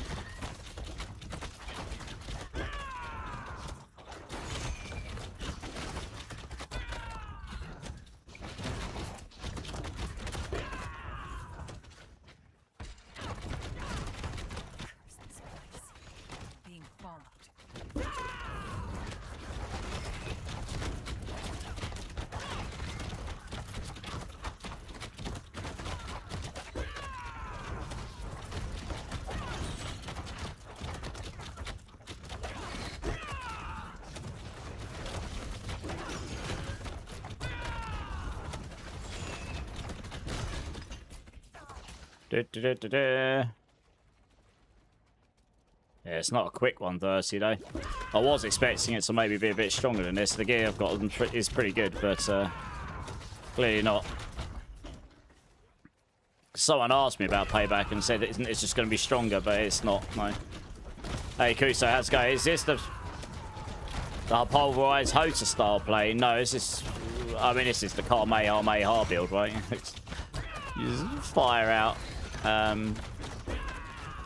Yeah, it's not a quick 130 though. I was expecting it to maybe be a bit stronger than this. The gear I've got is pretty good, but clearly not. Someone asked me about Payback and said it's just going to be stronger, but it's not. No. Hey Kuso, how's it going? Is this the pulverized Hota style play? No, this is. I mean, this is the Kamehameha build, right? You just fire out.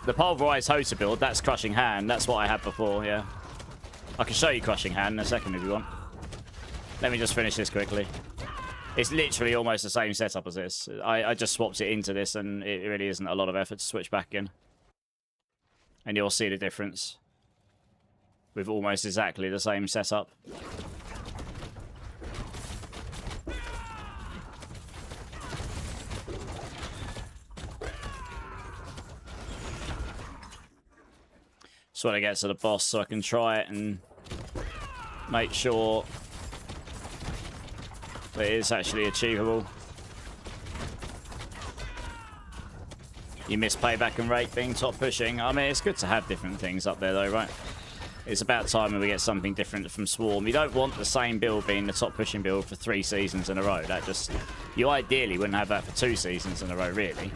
The pulverized Hota build, that's Crushing Hand. That's what I had before, yeah. I can show you Crushing Hand in a second if you want. Let me just finish this quickly. It's literally almost the same setup as this. I just swapped it into this, and it really isn't a lot of effort to switch back in. And you'll see the difference with almost exactly the same setup. Just want to get to the boss so I can try it and make sure that it is actually achievable. You miss Payback and Rake being top pushing. I mean, it's good to have different things up there though, right? It's about time when we get something different from Swarm. You don't want the same build being the top pushing build for 3 seasons in a row. That just... You ideally wouldn't have that for 2 seasons in a row, really.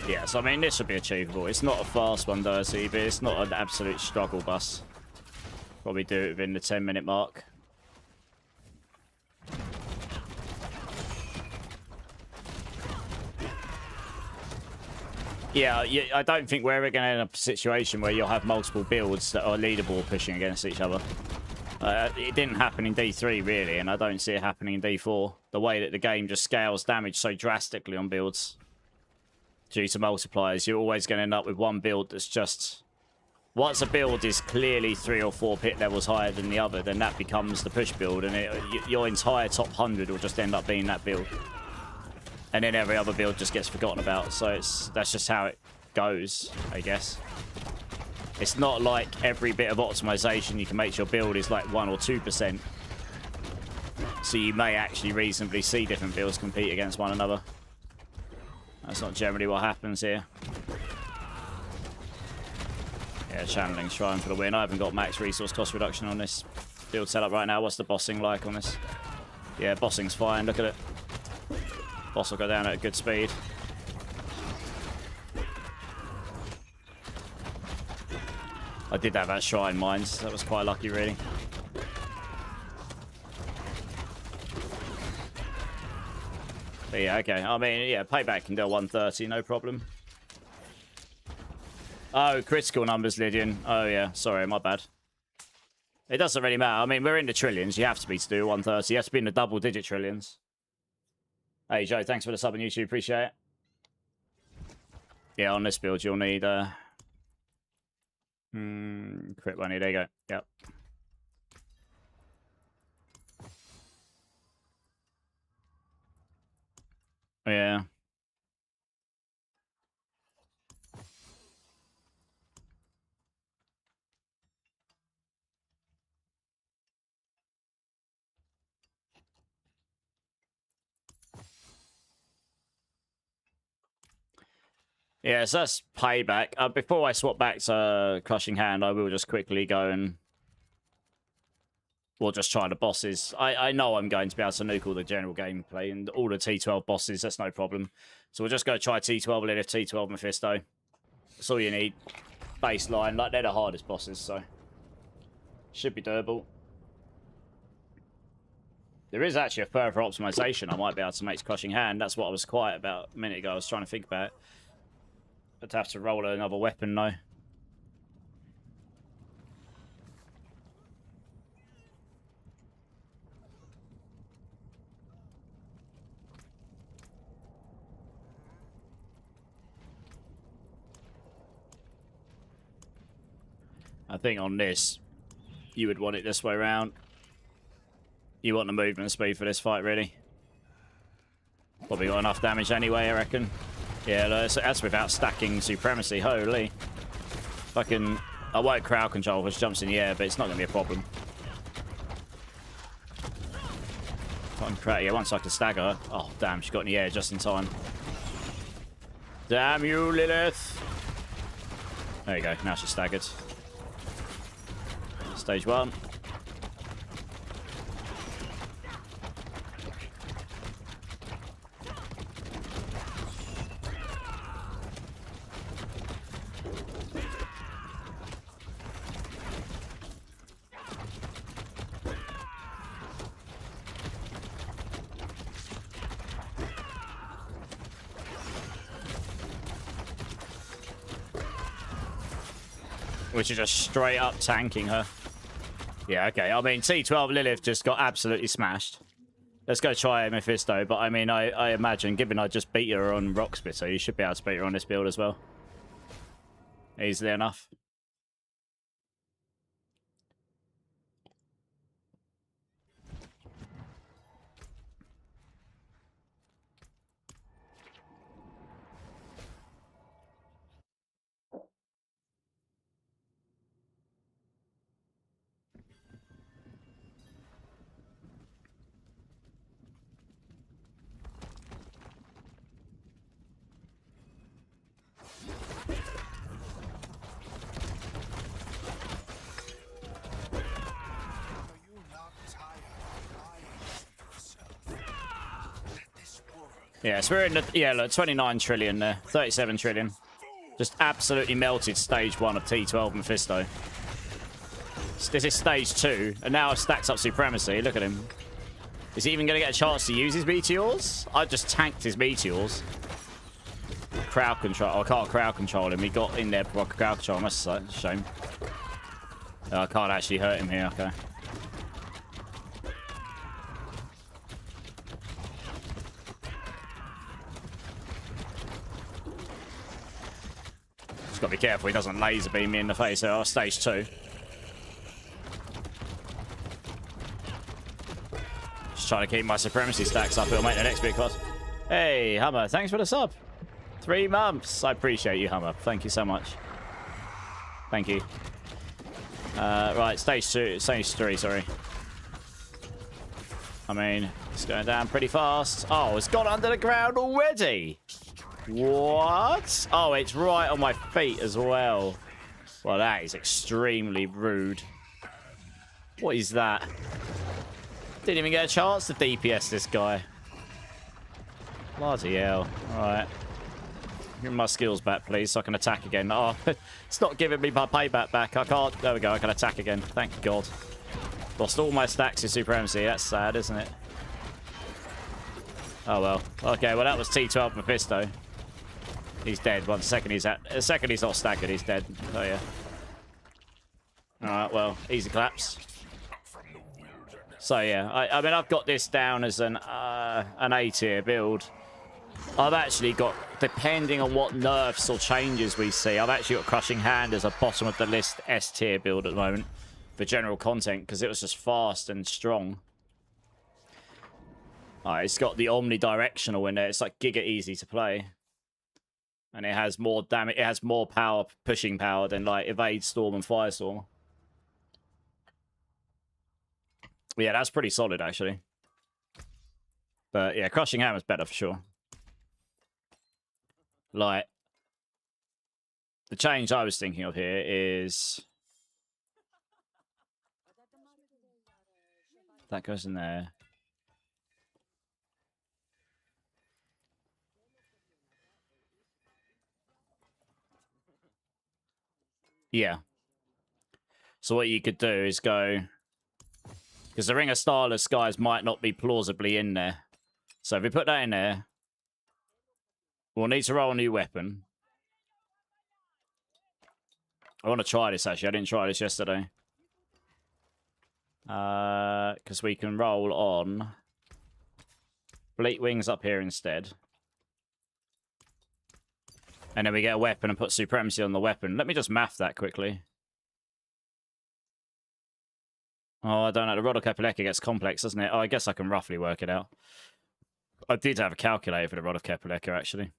Yeah, so I mean, this should be achievable. It's not a fast one, though, but it's not an absolute struggle bus. Probably do it within the 10-minute mark. Yeah, I don't think we're ever going to end up in a situation where you'll have multiple builds that are leaderboard pushing against each other. It didn't happen in D3, really, and I don't see it happening in D4. The way that the game just scales damage so drastically on builds due to multipliers, you're always going to end up with one build that's just... Once a build is clearly 3 or 4 pit levels higher than the other, then that becomes the push build, and your entire top 100 will just end up being that build. And then every other build just gets forgotten about, so that's just how it goes, I guess. It's not like every bit of optimization you can make your build is like 1 or 2%. So you may actually reasonably see different builds compete against one another. That's not generally what happens here. Yeah, channeling Shrine for the win. I haven't got max resource cost reduction on this build setup right now. What's the bossing like on this? Yeah, bossing's fine. Look at it. Boss will go down at a good speed. I did have that Shrine mines. That was quite lucky, really. But yeah, okay. I mean, yeah, payback can do 130, no problem. Oh, critical numbers, Lydian. Oh, yeah. Sorry, my bad. It doesn't really matter. I mean, we're in the trillions. You have to be to do 130. You have to be in the double-digit trillions. Hey, Joe, thanks for the sub on YouTube. Appreciate it. Yeah, on this build, you'll need... crit money. There you go. Yep. Yeah. Yeah, so that's payback. Before I swap back to Crushing Hand, I will just quickly go and we'll just try the bosses. I know I'm going to be able to nuke all the general gameplay and all the T12 bosses. That's no problem. So we'll just go try T12 Lilith, T12 Mephisto. That's all you need. Baseline. Like, they're the hardest bosses, so should be doable. There is actually a further optimization I might be able to make to Crushing Hand. That's what I was quiet about a minute ago. I was trying to think about it. But to have to roll another weapon, though. I think on this, you would want it this way around. You want the movement speed for this fight, really. Probably got enough damage anyway, I reckon. Yeah, that's without stacking Supremacy. Holy. Fucking I won't crowd control if she jumps in the air, but it's not going to be a problem. Yeah, once I can stagger her. Oh, damn, she got in the air just in time. Damn you, Lilith. There you go, now she's staggered. Stage 1. Which is just straight up tanking her. Yeah, okay. I mean, T12 Lilith just got absolutely smashed. Let's go try Mephisto. But I mean, I imagine, given I just beat her on Rock Splitter, you should be able to beat her on this build as well. Easily enough. Yeah, so we're in the, yeah, look, 29 trillion there. 37 trillion. Just absolutely melted stage 1 of T12 Mephisto. This is stage 2, and now I've stacked up Supremacy. Look at him. Is he even going to get a chance to use his meteors? I just tanked his meteors. Crowd control. I can't crowd control him. He got in there before I could crowd control him. That's a shame. Oh, I can't actually hurt him here. Okay. Just got to be careful he doesn't laser beam me in the face. Oh, stage 2. Just trying to keep my Supremacy stacks up. It'll make the next big cost. Hey, Hummer. Thanks for the sub. 3 months. I appreciate you, Hummer. Thank you so much. Thank you. Right, stage 3, sorry. I mean, it's going down pretty fast. Oh, it's gone under the ground already. What? Oh, it's right on my feet as well. Well, that is extremely rude. What is that? Didn't even get a chance to DPS this guy. Bloody hell. Alright. Give me my skills back, please, so I can attack again. Oh, it's not giving me my payback back. I can't. There we go. I can attack again. Thank God. Lost all my stacks in Supremacy. That's sad, isn't it? Oh, well. Okay, well, that was T12 Mephisto. He's dead. A second he's not staggered, he's dead. Oh, yeah. Alright, well, easy claps. So, yeah. I mean, I've got this down as an A tier build. I've actually got, depending on what nerfs or changes we see, I've actually got Crushing Hand as a bottom of the list S tier build at the moment for general content because it was just fast and strong. It's got the omnidirectional in there. It's like giga easy to play. And it has more damage, it has more power, pushing power than like Evade Storm and Firestorm. Yeah, that's pretty solid actually. But yeah, Crushing Hammer's better for sure. Like, the change I was thinking of here is... That goes in there. Yeah. So what you could do is go... Because the Ring of Starless Skies might not be plausibly in there. So if we put that in there... We'll need to roll a new weapon. I want to try this, actually. I didn't try this yesterday. Because we can roll on... Fleet Wings up here instead. And then we get a weapon and put Supremacy on the weapon. Let me just math that quickly. Oh, I don't know. The Rod of Kepeleka gets complex, doesn't it? Oh, I guess I can roughly work it out. I did have a calculator for the Rod of Kepeleka, actually.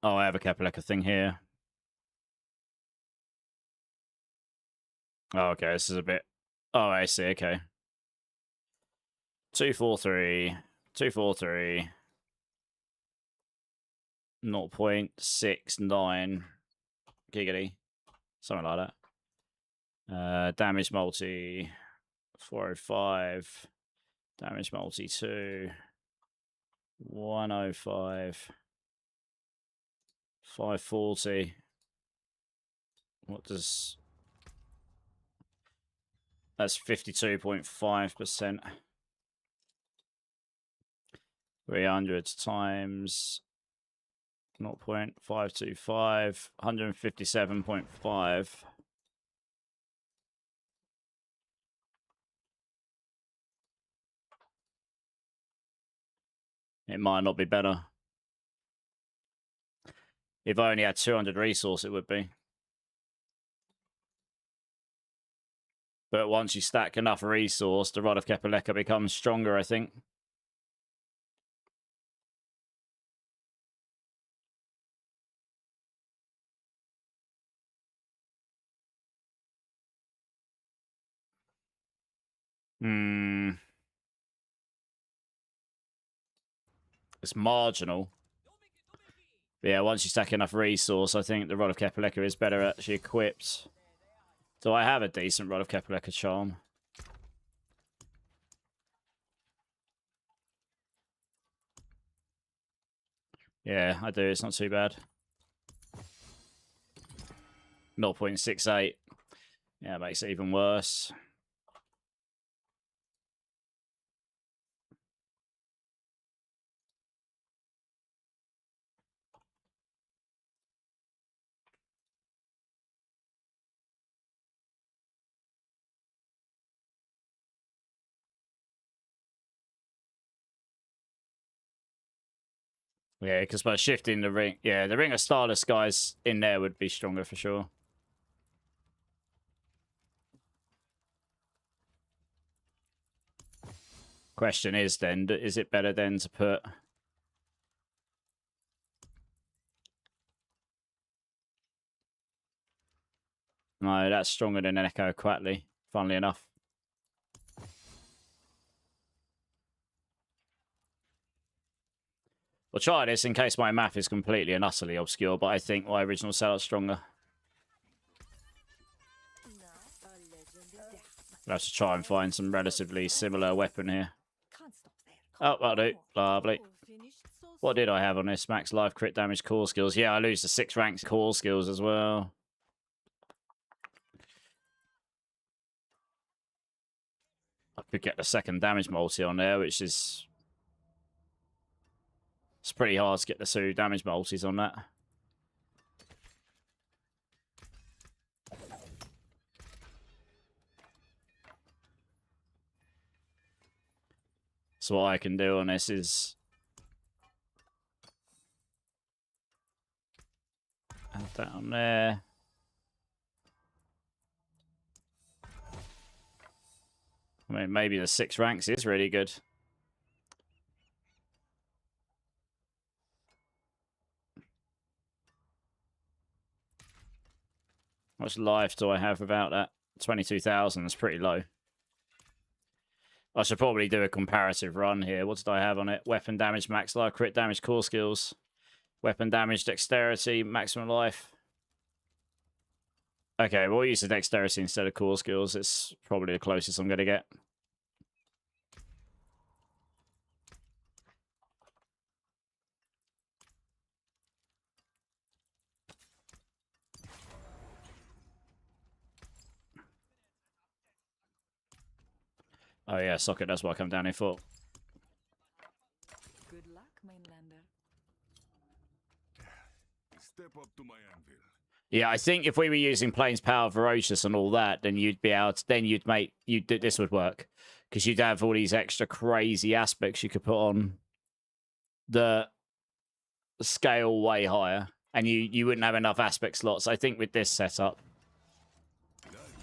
Oh, I have a Kepeleka thing here. Oh, okay, this is a bit... Oh, I see, okay. 243. 243. 0.69 giggity. Something like that. Damage multi 405. Damage multi 2. 105. 540. What does... That's 52.5%. 300 times 0.525. 157.5. It might not be better. If I only had 200 resource, it would be. But once you stack enough resource, the Rod of Kepaleka becomes stronger, I think. It's marginal. But yeah, once you stack enough resource, I think the Rod of Kepaleka is better actually equipped. Do I have a decent Rod of Kepaleka charm? Yeah, I do. It's not too bad. 0.68. Yeah, it makes it even worse. Yeah, because by shifting the ring... Yeah, the Ring of Starless guys in there would be stronger for sure. Question is then, is it better then to put... No, that's stronger than an Echo Quatley, funnily enough. We'll try this in case my math is completely and utterly obscure, but I think my original setup's stronger. I'll have to try and find some relatively similar weapon here. Oh, that'll do. Lovely. What did I have on this? Max life, crit damage, core skills. Yeah, I lose the 6 ranks core skills as well. I could get the second damage multi on there, which is... It's pretty hard to get the 2 damage multis on that. So what I can do on this is... Add that on there. I mean, maybe the 6 ranks is really good. How much life do I have without that? 22,000 is pretty low. I should probably do a comparative run here. What did I have on it? Weapon damage, max life, crit damage, core skills. Weapon damage, dexterity, maximum life. Okay, we'll use the dexterity instead of core skills. It's probably the closest I'm going to get. Oh yeah, socket, that's what I come down here for. Good luck, mainlander. Step up to my anvil. Yeah, I think if we were using Plains Power Ferocious and all that, then you'd be able to, then this would work. Because you'd have all these extra crazy aspects you could put on the scale way higher. And you wouldn't have enough aspect slots. I think with this setup,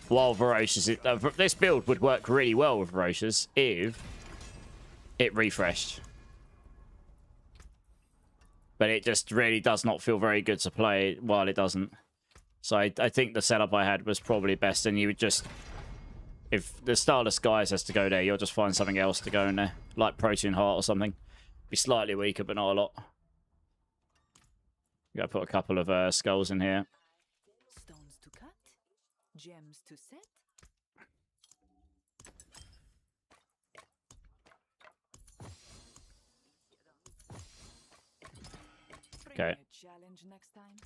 while Ferocious, this build would work really well with Ferocious if it refreshed. But it just really does not feel very good to play while it doesn't. So I think the setup I had was probably best, and you would just... If the Starless Guys has to go there, you'll just find something else to go in there. Like Protein Heart or something. Be slightly weaker, but not a lot. You gotta put a couple of skulls in here. Stones to cut, gems to set. Bring Okay. me a challenge next time.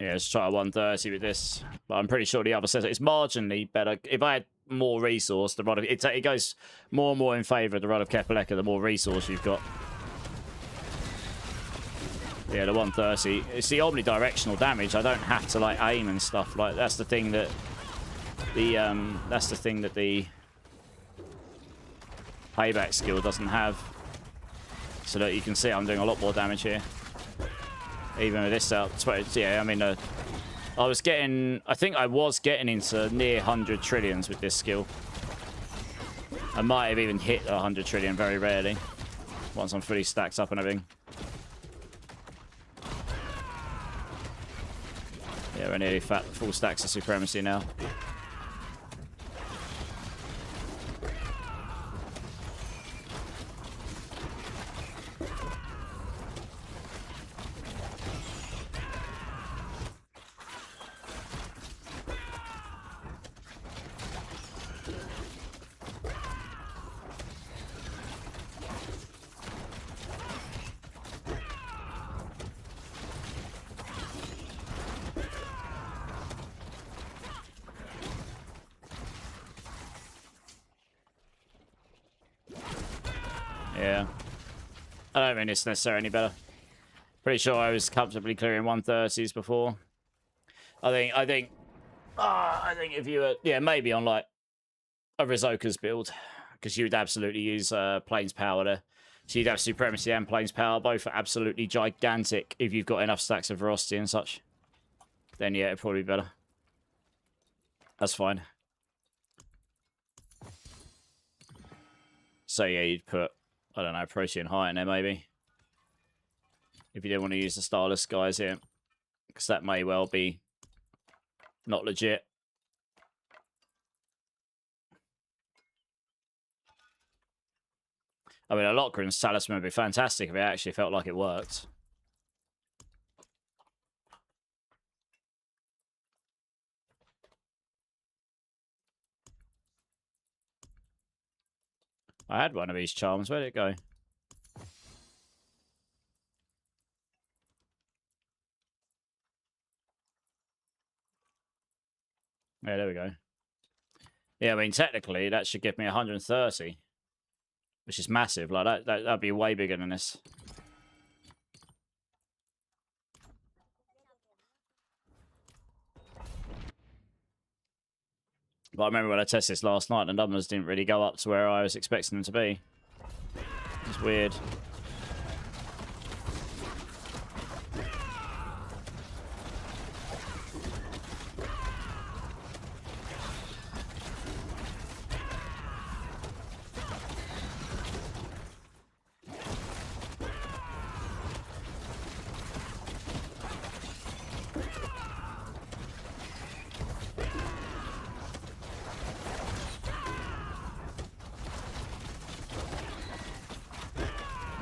Yeah, let's try 130 with this. But I'm pretty sure the other says it's marginally better. If I had more resource, the rod of it goes more and more in favour of the rod of Kepaleka, the more resource you've got. Yeah, the 130. It's the omnidirectional damage. I don't have to like aim and stuff. Like that's the thing that the payback skill doesn't have. So that you can see I'm doing a lot more damage here. Even with this out, yeah, I mean, I think I was getting into near 100 trillions with this skill. I might have even hit 100 trillion very rarely, once I'm fully stacked up and everything. Yeah, we're nearly full stacks of supremacy now. Yeah. I don't think it's necessarily any better. Pretty sure I was comfortably clearing 130s before. I think if you were, yeah, maybe on like a Rizoka's build, because you would absolutely use Plains Power there. So you'd have Supremacy and Plains Power, both are absolutely gigantic if you've got enough stacks of Ferocity and such. Then yeah, it'd probably be better. That's fine. So yeah, you'd put, I don't know, Protean Heart in there maybe. If you didn't want to use the Starless Guys here. Because that may well be not legit. I mean, a Lockeran's Talisman would be fantastic if it actually felt like it worked. I had one of these charms. Where did it go? Yeah, there we go. Yeah, I mean, technically, that should give me 130. Which is massive. Like, that'd be way bigger than this. But I remember when I tested this last night, the numbers didn't really go up to where I was expecting them to be. It's weird.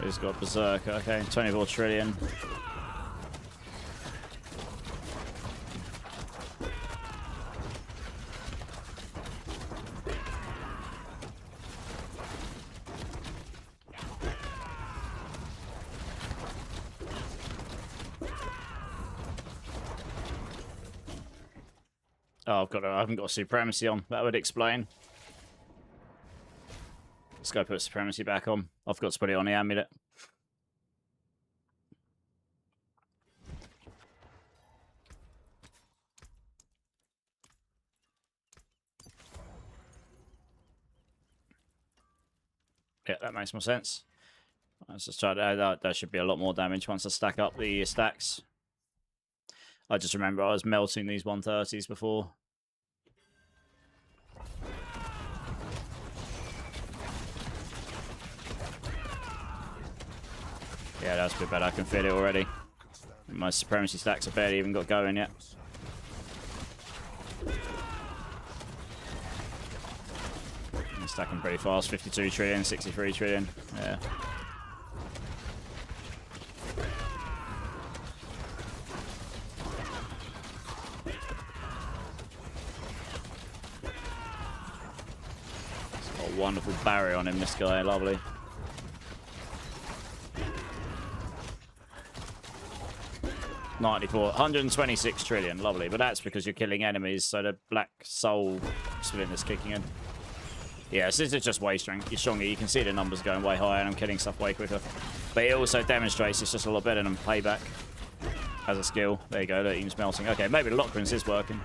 He's got Berserk. Okay, 24 trillion. Oh, I haven't got Supremacy on. That would explain. Let's go put Supremacy back on. I've got to put it on the amulet. Yeah, that makes more sense. Let's just try to... That should be a lot more damage once I stack up the stacks. I just remember I was melting these 130s before. Yeah, that's a bit better. I can feel it already. My supremacy stacks have barely even got going yet. I'm stacking pretty fast. 52 trillion, 63 trillion. Yeah. He's got a wonderful barrier on him, this guy. Lovely. $94, 126 trillion, lovely, but that's because you're killing enemies, so the black soul splinter's kicking in. Yeah, so this is just way stronger. You can see the numbers going way higher, and I'm killing stuff way quicker. But it also demonstrates it's just a lot better than payback as a skill. There you go, look, he's melting. Okay, maybe the Lockrins is working.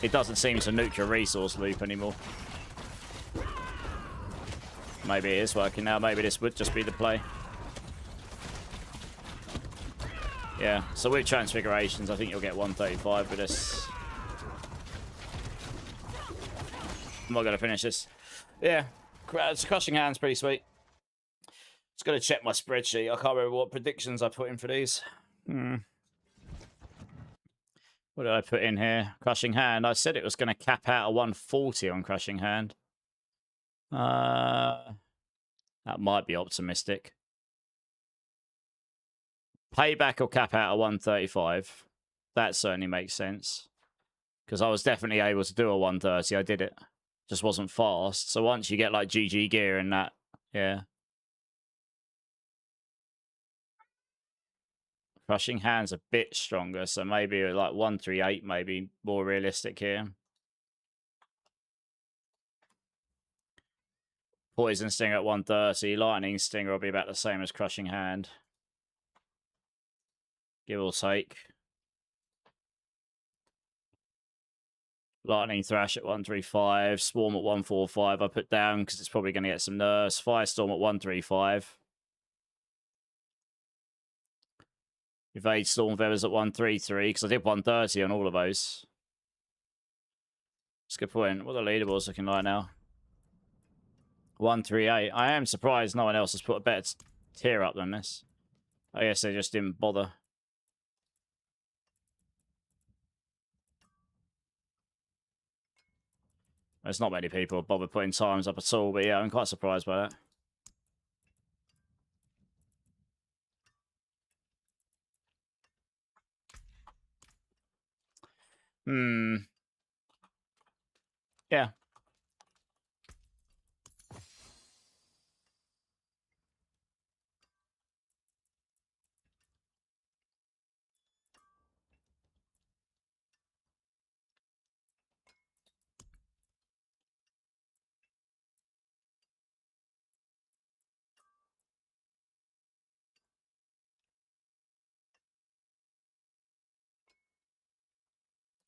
It doesn't seem to nuke your resource loop anymore. Maybe it is working now. Maybe this would just be the play. Yeah, so with transfigurations, I think you'll get 135 with this. I'm not going to finish this. Yeah, Crushing Hand's pretty sweet. Just got to check my spreadsheet. I can't remember what predictions I put in for these. What did I put in here? Crushing Hand. I said it was going to cap out a 140 on Crushing Hand. That might be optimistic. Payback or cap out at 135. That certainly makes sense. Because I was definitely able to do a 130. I did it. Just wasn't fast. So once you get like GG gear and that, yeah. Crushing Hand's a bit stronger. So maybe like 138 maybe more realistic here. Poison Stinger at 130. Lightning Stinger will be about the same as Crushing Hand. Give or take. Lightning Thrash at 135. Swarm at 145. I put down because it's probably going to get some nerfs. Firestorm at 135. Evade Storm Feathers at 133 because I did 130 on all of those. That's a good point. What are the leaderboards looking like now? 138. I am surprised no one else has put a better tier up than this. I guess they just didn't bother. There's not many people bother putting times up at all, but yeah, I'm quite surprised by that. Yeah.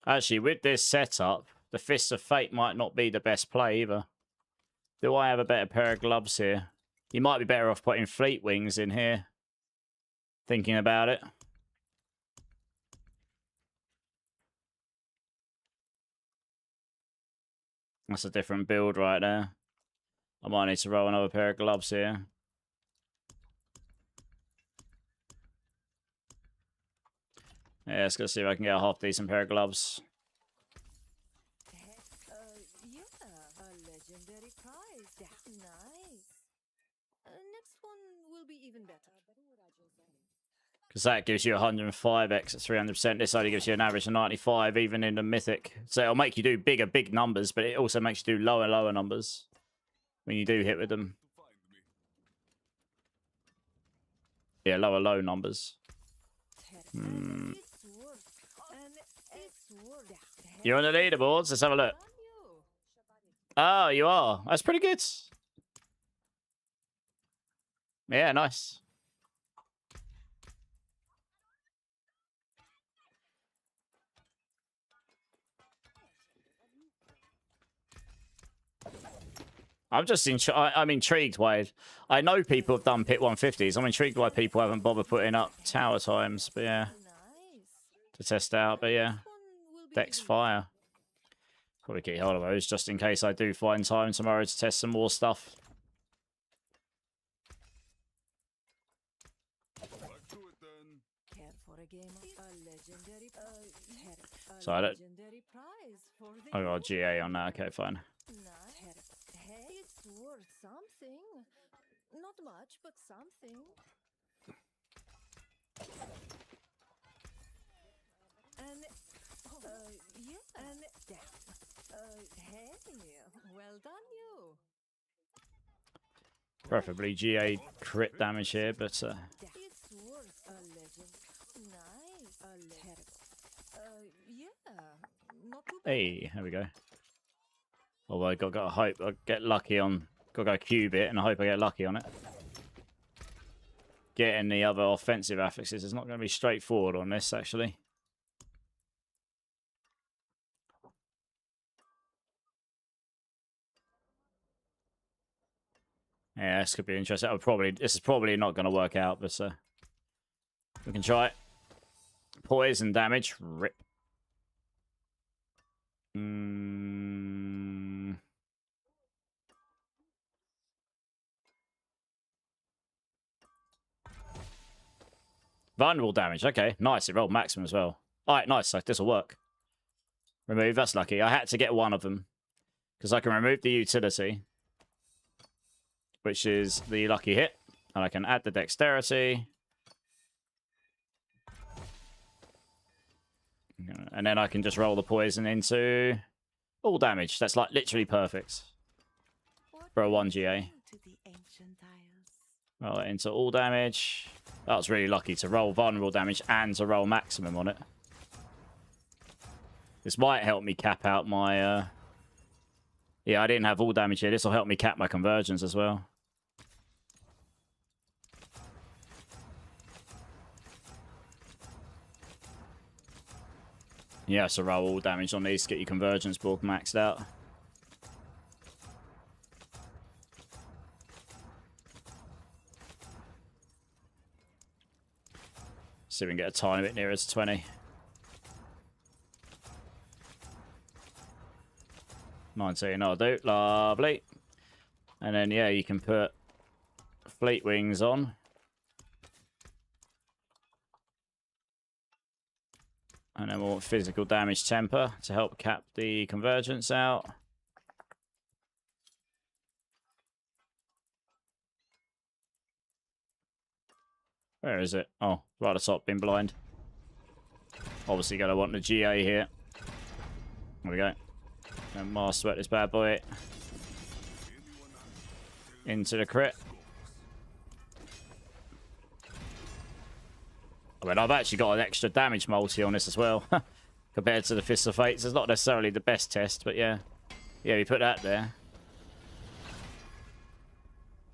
Actually, with this setup, the Fist of Fate might not be the best play either. Do I have a better pair of gloves here? You might be better off putting Fleet Wings in here. Thinking about it. That's a different build right there. I might need to roll another pair of gloves here. Yeah, let's go see if I can get a half decent pair of gloves. Yeah, a legendary prize. Nice. Next one will be even better. Because that gives you 105x at 300%. This only gives you an average of 95, even in the Mythic. So it'll make you do big numbers, but it also makes you do lower numbers when you do hit with them. Yeah, low numbers. You're on the leaderboards. Let's have a look. Oh, you are. That's pretty good. Yeah, nice. I'm intrigued why. I know people have done pit 150s. I'm intrigued why people haven't bothered putting up tower times. But yeah, to test out. But yeah, Dex Fire. Probably get hold of those just in case I do find time tomorrow to test some more stuff. care for a game of a legendary a So I don't- legendary prize for the I got GA on that. Okay, fine. Hey, it's worth something. Not much, but something. And yeah, and hey, well done, you. Preferably GA crit damage here, but It's worth a legend. Nice. A legend. Yeah, not too bad. hey, there we go. Although I got to hope I get lucky on. Got to go cube it, and I hope I get lucky on it. Getting the other offensive affixes is not going to be straightforward on this, actually. Yeah, this could be interesting. This is probably not going to work out, but we can try it. Poison damage. Rip. Vulnerable damage. Okay, nice. It rolled maximum as well. All right, nice. So this will work. Remove. That's lucky. I had to get one of them because I can remove the utility, which is the lucky hit, and I can add the dexterity. And then I can just roll the poison into all damage. That's like literally perfect for a 1 GA. To the ancient isles. Roll it into all damage. That was really lucky to roll vulnerable damage and to roll maximum on it. This might help me cap out my... Yeah, I didn't have all damage here. This will help me cap my conversions as well. Yeah, so roll all damage on these to get your convergence board maxed out. See if we can get a tiny bit nearer to 20. 19, I'll do. Lovely. And then, yeah, you can put Fleet Wings on. And then we'll want physical damage temper to help cap the convergence out. Where is it? Oh, right at the top, been blind. Obviously going to want the GA here. There we go. And Master Sweat this bad boy. Into the crit. I mean, I've actually got an extra damage multi on this as well. Compared to the Fist of Fates. It's not necessarily the best test, but yeah. Yeah, we put that there.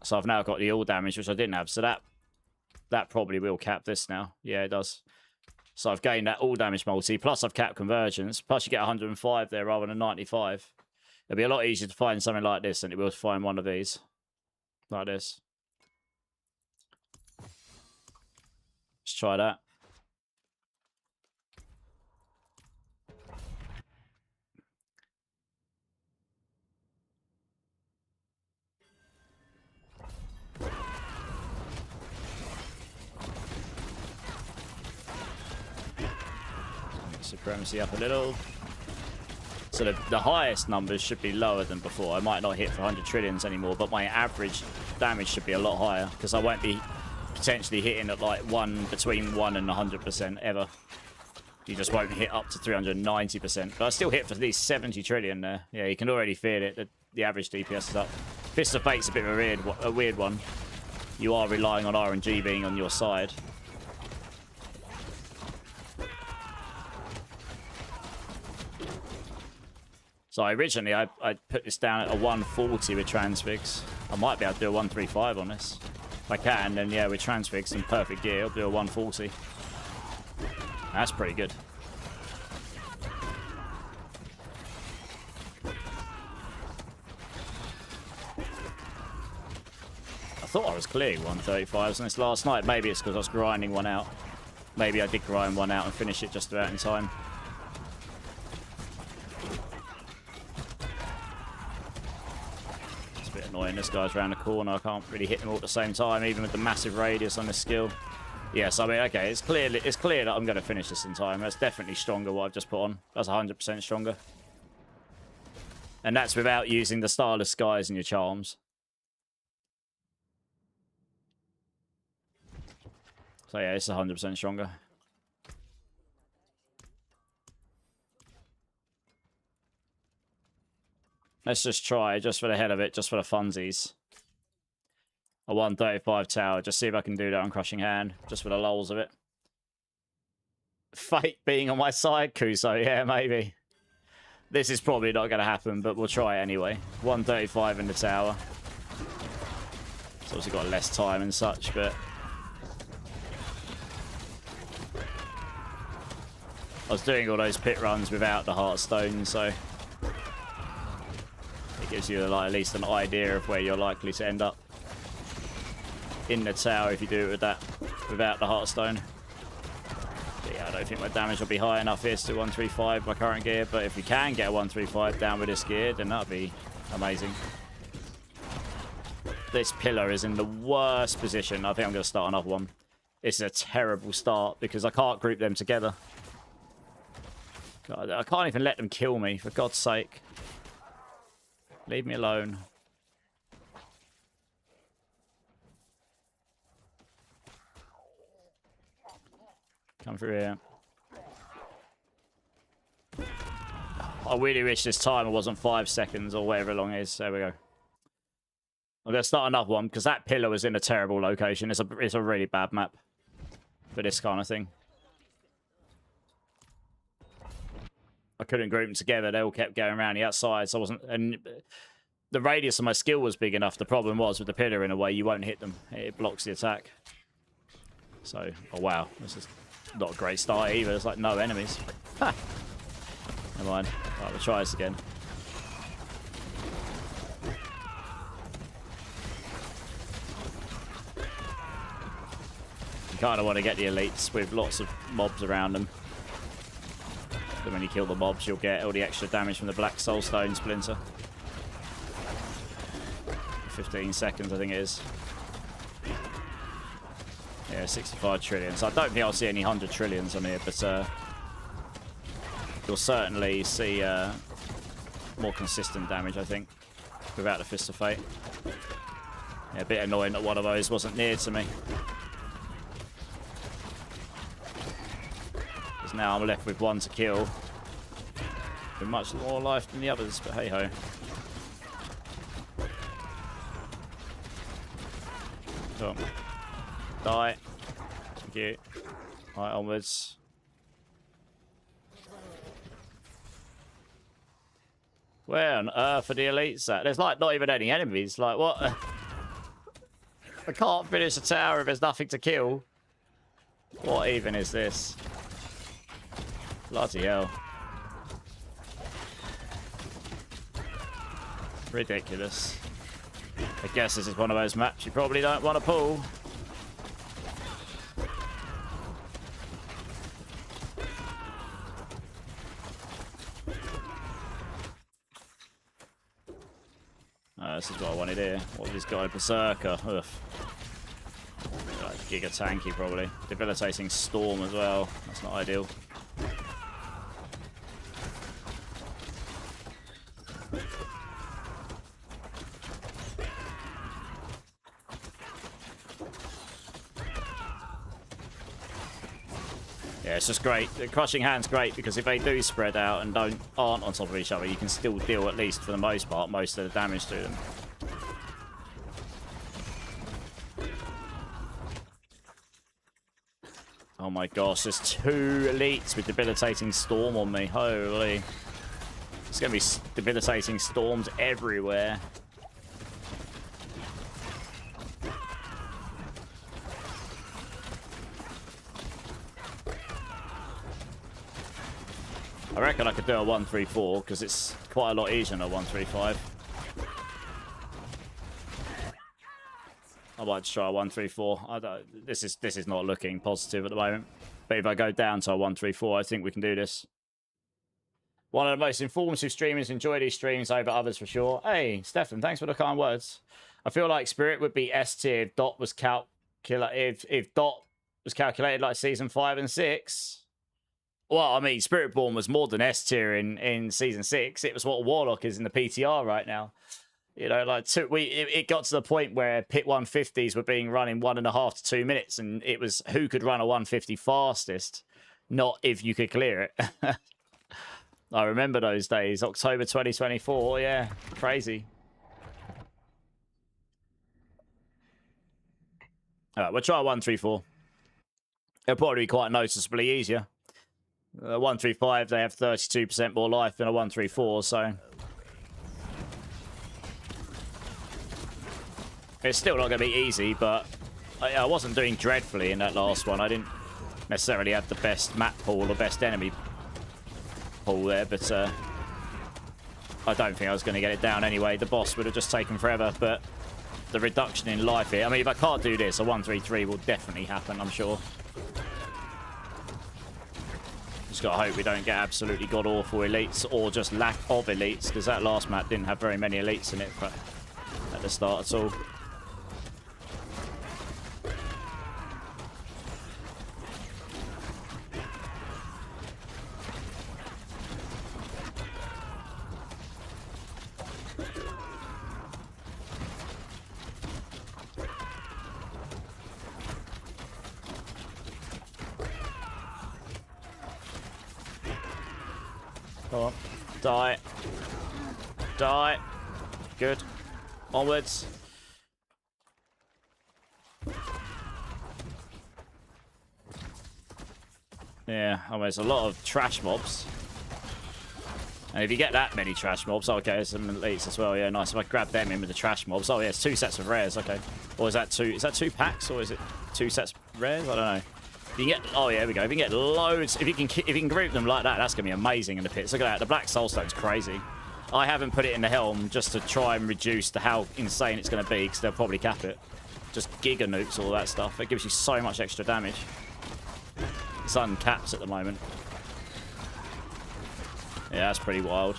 So I've now got the all damage, which I didn't have. So that probably will cap this now. Yeah, it does. So I've gained that all damage multi. Plus I've capped convergence. Plus you get 105 there rather than 95. It'll be a lot easier to find something like this than it will to find one of these. Like this. Let's try that. Supremacy up a little. So the highest numbers should be lower than before. I might not hit for 100 trillions anymore, but my average damage should be a lot higher because I won't be potentially hitting at like between 1 and 100% ever. You just won't hit up to 390%. But I still hit for at least 70 trillion there. Yeah, you can already feel it. The average DPS is up. Fist of Fate's a bit of a weird one. You are relying on RNG being on your side. So originally I put this down at a 140 with transfix. I might be able to do a 135 on this. If I can, then yeah, with transfix and perfect gear, I'll do a 140. That's pretty good. I thought I was clearing 135s on this last night. Maybe it's because I was grinding one out. Maybe I did grind one out and finish it just about in time. Annoying, this guy's around the corner. I can't really hit him all at the same time, even with the massive radius on this skill. Yes, I mean, okay, it's clear that I'm going to finish this in time. That's definitely stronger what I've just put on. That's 100% stronger. And that's without using the Starless Skies and your charms. So yeah, it's 100% stronger. Let's just try, just for the hell of it, just for the funsies. A 135 tower, just see if I can do that on Crushing Hand, just for the lulz of it. Fate being on my side, Kuso, yeah, maybe. This is probably not going to happen, but we'll try it anyway. 135 in the tower. It's obviously got less time and such, but... I was doing all those pit runs without the Heartstone, so... It gives you like, at least an idea of where you're likely to end up. In the tower if you do it with that, without the Heartstone. But yeah, I don't think my damage will be high enough here to do 135 my current gear, but if we can get a 135 down with this gear, then that'd be amazing. This pillar is in the worst position. I think I'm going to start another one. This is a terrible start because I can't group them together. God, I can't even let them kill me, for God's sake. Leave me alone. Come through here. I really wish this timer wasn't 5 seconds or whatever long it is. There we go. I'm going to start another one because that pillar was in a terrible location. It's a really bad map for this kind of thing. I couldn't group them together. They all kept going around the outside, so I wasn't... And the radius of my skill was big enough. The problem was with the pillar, in a way, you won't hit them. It blocks the attack. So, oh wow. This is not a great start either. There's like no enemies. Ha! Never mind. Right, we'll try this again. You kind of want to get the elites with lots of mobs around them. Then when you kill the mobs, you'll get all the extra damage from the Black Soulstone Splinter. 15 seconds, I think it is. Yeah, 65 trillion. So I don't think I'll see any 100 trillions on here, but you'll certainly see more consistent damage, I think, without the Fist of Fate. Yeah, a bit annoying that one of those wasn't near to me. Because now I'm left with one to kill. With much more life than the others, but hey-ho. Cool. Die. Thank you. Right, onwards. Where on earth are the elites at? There's like not even any enemies. Like what? I can't finish a tower if there's nothing to kill. What even is this? Bloody hell. Ridiculous. I guess this is one of those maps you probably don't want to pull. This is what I wanted here. What this guy, Berserker? Ugh. Like Giga Tanky, probably. Debilitating Storm as well. That's not ideal. Yeah, it's just great. The Crushing Hand's great because if they do spread out and aren't on top of each other, you can still deal, at least for the most part, most of the damage to them. Oh my gosh, there's 2 elites with Debilitating Storm on me. Holy. There's going to be Debilitating Storms everywhere. I reckon I could do a 134 because it's quite a lot easier than a 135. I might just try a 134. This is not looking positive at the moment. But if I go down to a 134, I think we can do this. One of the most informative streamers. Enjoy these streams over others for sure. Hey, Stefan, thanks for the kind words. I feel like Spirit would be S tier if Dot was if Dot was calculated like season 5 and 6. Well, I mean, Spiritborn was more than S tier in season 6. It was what Warlock is in the PTR right now. You know, like it got to the point where pit 150s were being run in 1.5 to 2 minutes, and it was who could run a 150 fastest, not if you could clear it. I remember those days. October 2024. Yeah, crazy. All right, we'll try 134. It'll probably be quite noticeably easier. 135, they have 32% more life than a 134, so it's still not going to be easy, but I wasn't doing dreadfully in that last one. I didn't necessarily have the best map pool or best enemy pool there, but I don't think I was going to get it down anyway. The boss would have just taken forever, but the reduction in life here, I mean, if I can't do this, a 133 will definitely happen, I'm sure. Just got to hope we don't get absolutely god-awful elites or just lack of elites, because that last map didn't have very many elites in it at the start at all. Come on. Die. Die. Good. Onwards. Yeah, I mean, there's a lot of trash mobs. And if you get that many trash mobs, okay, there's some elites as well. Yeah, nice. If I grab them in with the trash mobs. Oh, yeah, it's 2 sets of rares. Okay. Or is that 2 packs, or is it 2 sets of rares? I don't know. You can get, oh yeah, here we go. If you can get loads, if you can group them like that, that's gonna be amazing in the pits. Look at that, the black soulstone's crazy. I haven't put it in the helm just to try and reduce to how insane it's gonna be, because they'll probably cap it. Just giga nukes, all that stuff. It gives you so much extra damage. It's uncapped at the moment. Yeah, that's pretty wild.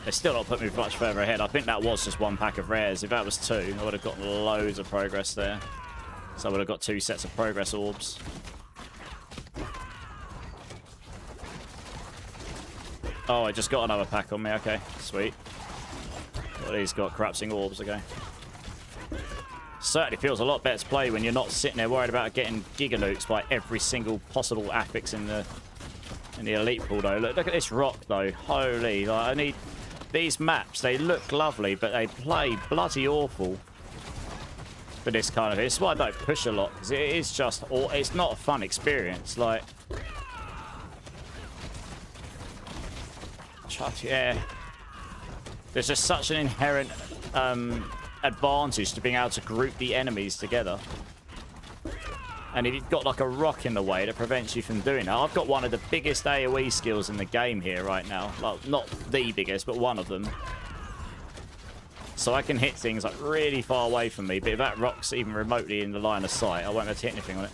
They still not put me much further ahead. I think that was just 1 pack of rares. If that was 2, I would have gotten loads of progress there. So I would have got 2 sets of progress orbs. Oh, I just got another pack on me. Okay, sweet. Well, he's got corrupting orbs. Okay. Certainly feels a lot better to play when you're not sitting there worried about getting giga nukes by every single possible affix in the elite pool. Though, look at this rock though. Holy! Like, I need these maps. They look lovely, but they play bloody awful. For this kind of, it's why I don't push a lot, because it is just, or it's not a fun experience. Like, yeah, there's just such an inherent advantage to being able to group the enemies together. And if you've got like a rock in the way that prevents you from doing that, I've got one of the biggest AoE skills in the game here right now. Like, not the biggest, but one of them. So I can hit things like really far away from me, but if that rock's even remotely in the line of sight, I won't be able to hit anything on it.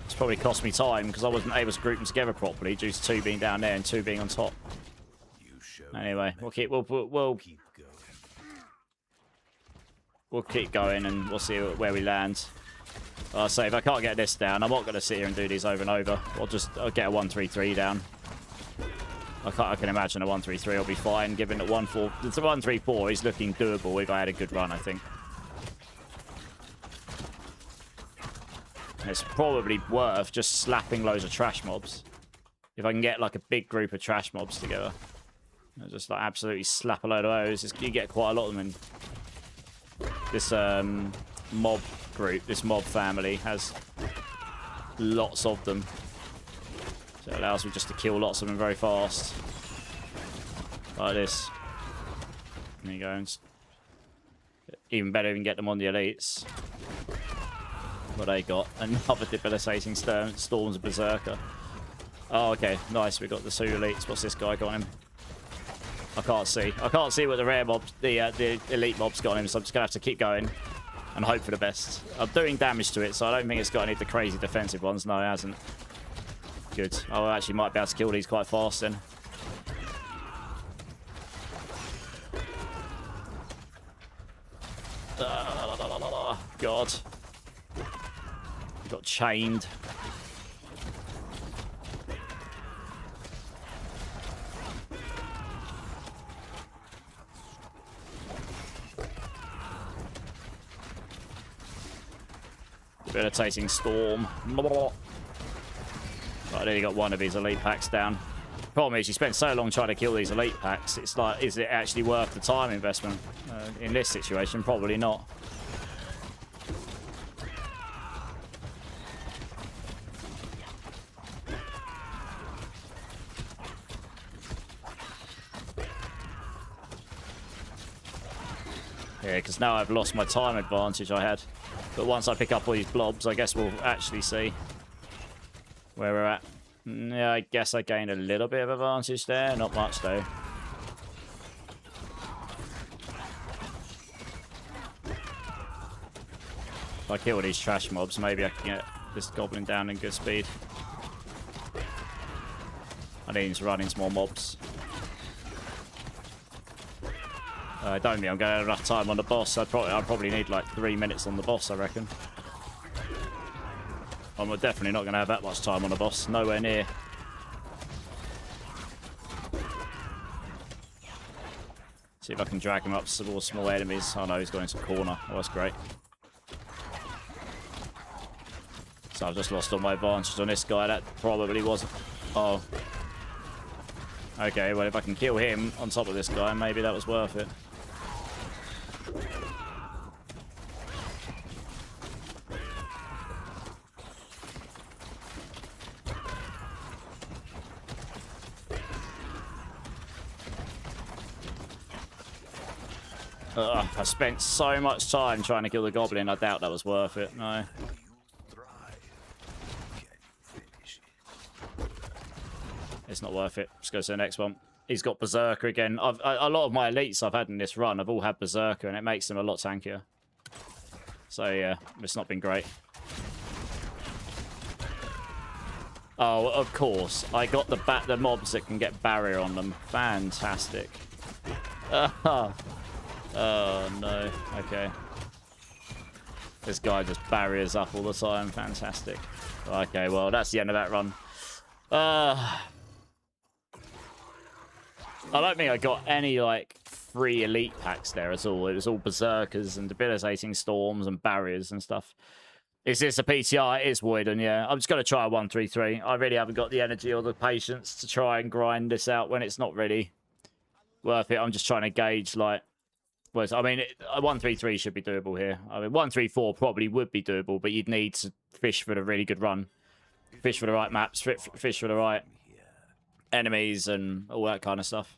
It's probably cost me time because I wasn't able to group them together properly due to 2 being down there and 2 being on top. Anyway, we'll keep going and we'll see where we land. I'll say if I can't get this down, I'm not going to sit here and do these over and over. I'll get a 133 down. I can imagine a 133 will be fine, given that 134 is looking doable if I had a good run, I think. It's probably worth just slapping loads of trash mobs. If I can get like a big group of trash mobs together. I'll just like absolutely slap a load of those. You get quite a lot of them in this mob group. This mob family has lots of them. So it allows me just to kill lots of them very fast. Like this. There you go. Even better if you can get them on the elites. What they got? Another debilitating Storm's Berserker. Oh, okay. Nice. We got the 2 elites. What's this guy got on him? I can't see. I can't see what the rare mobs, the elite mobs got on him, so I'm just going to have to keep going and hope for the best. I'm doing damage to it, so I don't think it's got any of the crazy defensive ones. No, it hasn't. Good. I actually might be able to kill these quite fast then. God. got chained. Debilitating storm. I nearly got one of his elite packs down. Problem is, you spend so long trying to kill these elite packs, it's like, is it actually worth the time investment? In this situation, probably not. Yeah, because now I've lost my time advantage I had. But once I pick up all these blobs, I guess we'll actually see where we're at. Yeah, I guess I gained a little bit of advantage there. Not much, though. If I kill these trash mobs, maybe I can get this goblin down in good speed. I need to run into more mobs. Don't mean I'm going to have enough time on the boss. I'd probably need like 3 minutes on the boss, I reckon. I'm definitely not going to have that much time on the boss. Nowhere near. See if I can drag him up towards small enemies. Oh no, he's going into a corner. Oh, that's great. So I've just lost all my advantage on this guy. That probably wasn't... Oh. Okay, well if I can kill him on top of this guy, maybe that was worth it. I spent so much time trying to kill the goblin, I doubt that was worth it. No. It's not worth it. Just go to the next one. He's got Berserker again. A lot of my elites I've had in this run have all had Berserker, and it makes them a lot tankier. So yeah, it's not been great. Oh, of course. I got the mobs that can get barrier on them. Fantastic. Oh no. Okay. This guy just barriers up all the time. Fantastic. Okay, well, that's the end of that run. I don't think I got any, like, free elite packs there at all. It was all Berserkers and Debilitating Storms and Barriers and stuff. Is this a PTR? It is Woiden, yeah. I'm just going to try a 1-3-3. I really haven't got the energy or the patience to try and grind this out when it's not really worth it. I'm just trying to gauge, like... Well, I mean, a 1-3-3 should be doable here. I mean, 1-3-4 probably would be doable, but you'd need to fish for the really good run. Fish for the right maps, fish for the right enemies and all that kind of stuff.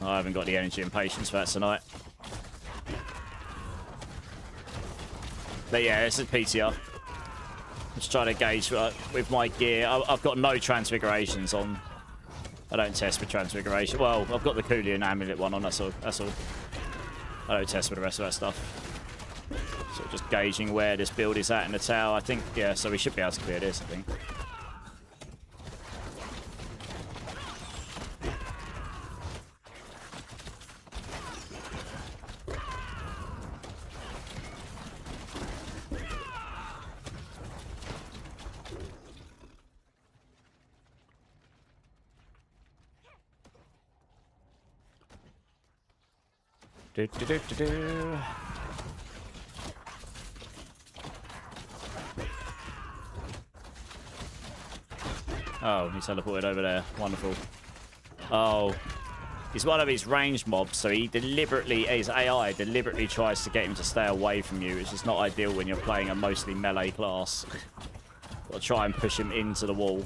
I haven't got the energy and patience for that tonight. But yeah, it's a PTR. Just trying to gauge with my gear. I've got no transfigurations on. I don't test with transfiguration. Well, I've got the Coolian amulet one on, that's all. I don't test with the rest of that stuff. So just gauging where this build is at in the tower. I think, yeah, so we should be able to clear this, I think. Oh, he's teleported over there. Wonderful. Oh. He's one of his ranged mobs, so he deliberately, his AI deliberately tries to get him to stay away from you, which is not ideal when you're playing a mostly melee class. Got to try and push him into the wall,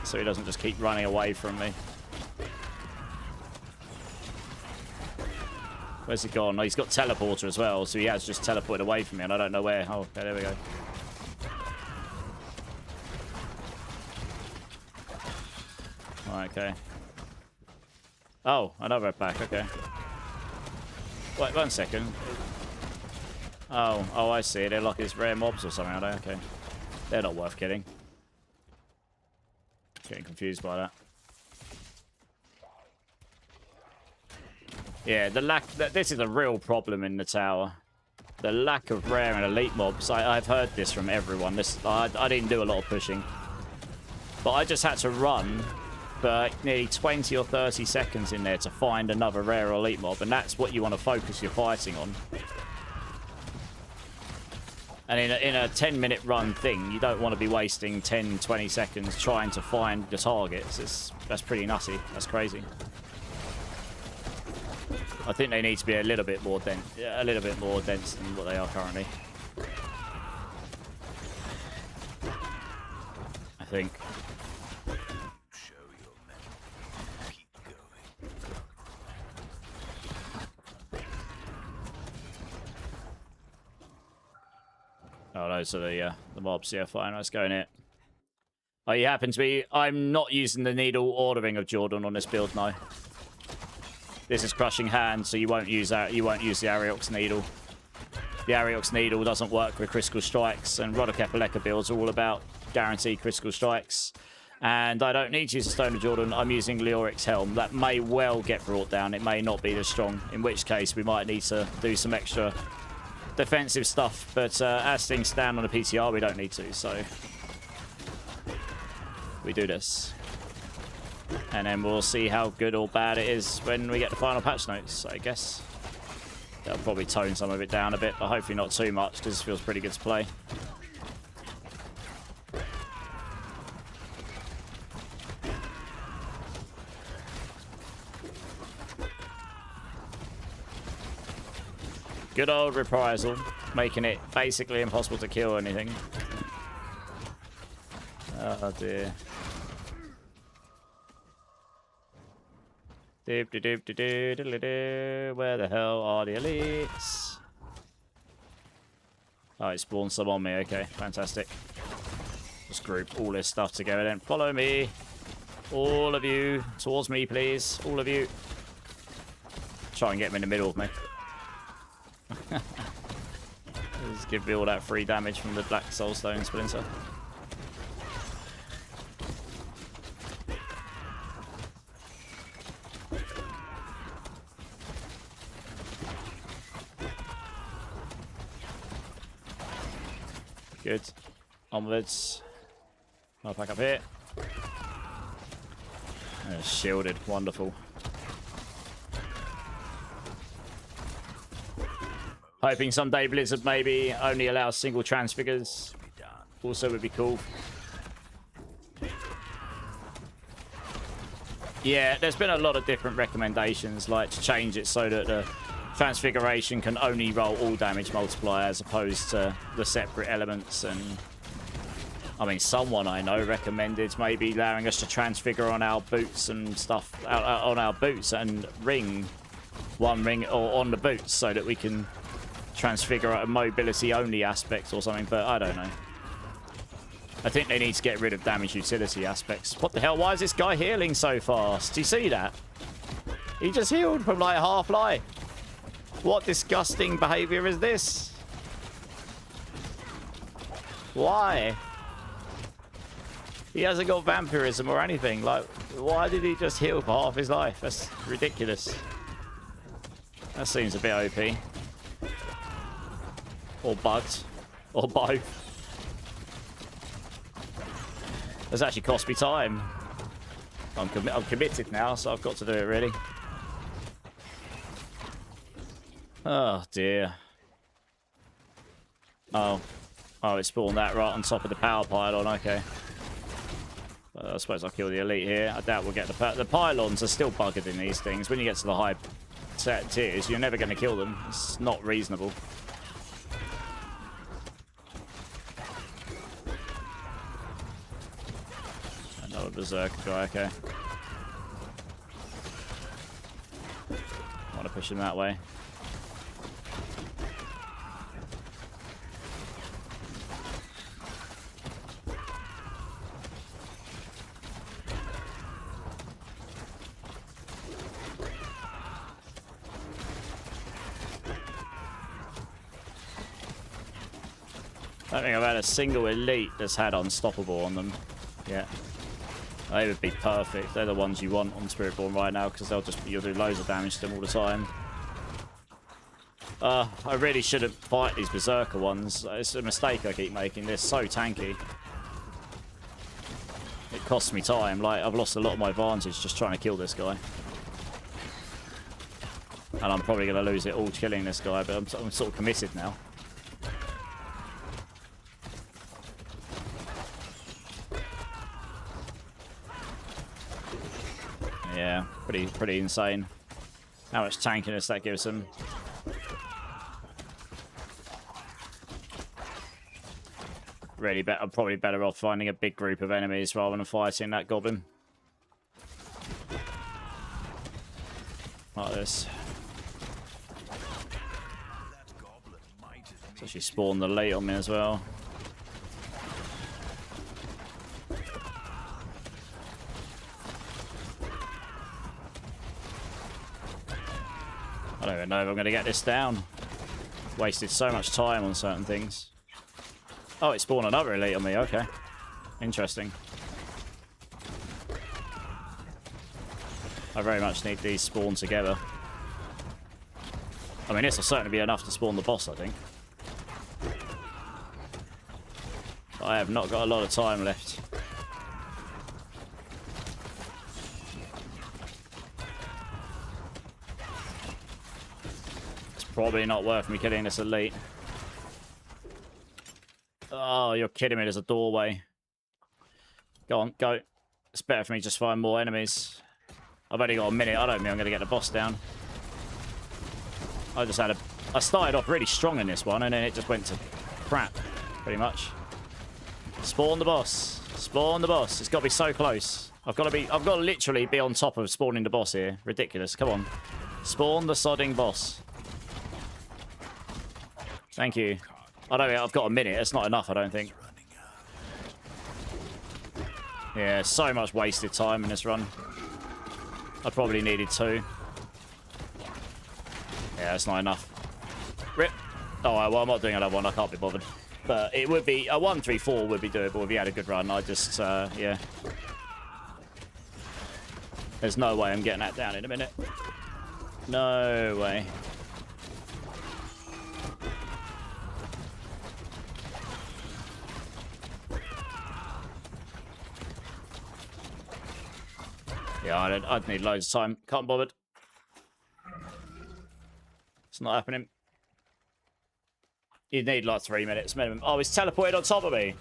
so he doesn't just keep running away from me. Where's he gone? Oh, he's got teleporter as well, so he has just teleported away from me, and I don't know where. Oh, okay, there we go. Right, okay. Oh, another pack, okay. Wait, 1 second. Oh, I see. They're like these rare mobs or something, are they? Okay. They're not worth killing. Getting confused by that. Yeah, this is a real problem in the tower. The lack of rare and elite mobs. I've heard this from everyone. I didn't do a lot of pushing. But I just had to run for nearly 20 or 30 seconds in there to find another rare or elite mob. And that's what you want to focus your fighting on. And in a 10-minute run thing, you don't want to be wasting 10, 20 seconds trying to find the targets. That's pretty nutty. That's crazy. I think they need to be a little bit more dense than what they are currently. I think. Show your men. Keep going. Oh, those are the mobs. Yeah, fine. Let's go in it. Oh, you happen to be... I'm not using the needle or the ring of Jordan on this build now. This is crushing hand, so you won't use that. You won't use the Ariox needle. The Ariox needle doesn't work with critical strikes, and Rodok Epileka builds are all about guaranteed critical strikes. And I don't need to use the Stone of Jordan. I'm using Leoric's Helm. That may well get brought down. It may not be as strong, in which case we might need to do some extra defensive stuff. But as things stand on the PTR, we don't need to, so we do this. And then we'll see how good or bad it is when we get the final patch notes, I guess. They'll probably tone some of it down a bit, but hopefully not too much, because it feels pretty good to play. Good old reprisal, making it basically impossible to kill anything. Oh dear. Where the hell are the elites? Oh, it spawned some on me. Okay, fantastic. Just group all this stuff together then. Follow me. All of you. Towards me, please. All of you. Try and get them in the middle of me. Just give me all that free damage from the Black Soulstone Splinter. Good. Onwards. I'll back up here. Shielded. Wonderful. Hoping someday Blizzard maybe only allows single transfigures. Also would be cool. Yeah, there's been a lot of different recommendations, like to change it so that the transfiguration can only roll all damage multiplier as opposed to the separate elements. And I mean, someone I know recommended maybe allowing us to transfigure on our boots and stuff, on our boots and one ring or on the boots, so that we can transfigure a mobility only aspect or something. But I don't know. I think they need to get rid of damage utility aspects. What the hell? Why is this guy healing so fast? Do you see that? He just healed from like half life. What disgusting behavior is this? Why? He hasn't got vampirism or anything. Like, why did he just heal for half his life? That's ridiculous. That seems a bit OP. Or bugged. Or both. That's actually cost me time. I'm committed now, so I've got to do it, really. Oh, dear. Oh. Oh, it spawned that right on top of the power pylon. Okay. I suppose I'll kill the elite here. I doubt we'll get the pylons are still buggered in these things. When you get to the high tiers, you're never going to kill them. It's not reasonable. Another berserker guy. Okay. I want to push him that way. I don't think I've had a single elite that's had unstoppable on them. Yeah. They would be perfect. They're the ones you want on Spiritborn right now, because you'll do loads of damage to them all the time. I really shouldn't fight these berserker ones. It's a mistake I keep making. They're so tanky. It costs me time. Like, I've lost a lot of my advantage just trying to kill this guy. And I'm probably going to lose it all killing this guy, but I'm sort of committed now. Yeah, pretty insane. How much tankiness that gives him. Really, I'm probably better off finding a big group of enemies rather than fighting that goblin. Like this. So she spawned the late on me as well. I don't even know if I'm going to get this down. Wasted so much time on certain things. Oh, it spawned another elite on me. Okay. Interesting. I very much need these spawn together. I mean, this will certainly be enough to spawn the boss, I think. But I have not got a lot of time left. It's probably not worth me killing this elite. Oh, you're kidding me. There's a doorway. Go on, go. It's better for me just find more enemies. I've only got a minute. I don't think I'm going to get the boss down. I started off really strong in this one, and then it just went to crap, pretty much. Spawn the boss. Spawn the boss. It's got to be so close. I've got to literally be on top of spawning the boss here. Ridiculous. Come on. Spawn the sodding boss. Thank you. I don't think I've got a minute. It's not enough, I don't think. Yeah, so much wasted time in this run. I probably needed 2. Yeah, it's not enough. Rip. Oh, well, I'm not doing another one. I can't be bothered. But it would be... A 1-3-4 would be doable if you had a good run. I just, yeah. There's no way I'm getting that down in a minute. No way. Yeah, I'd need loads of time. Can't bother. It's not happening. You'd need like 3 minutes minimum. Oh, it's teleported on top of me.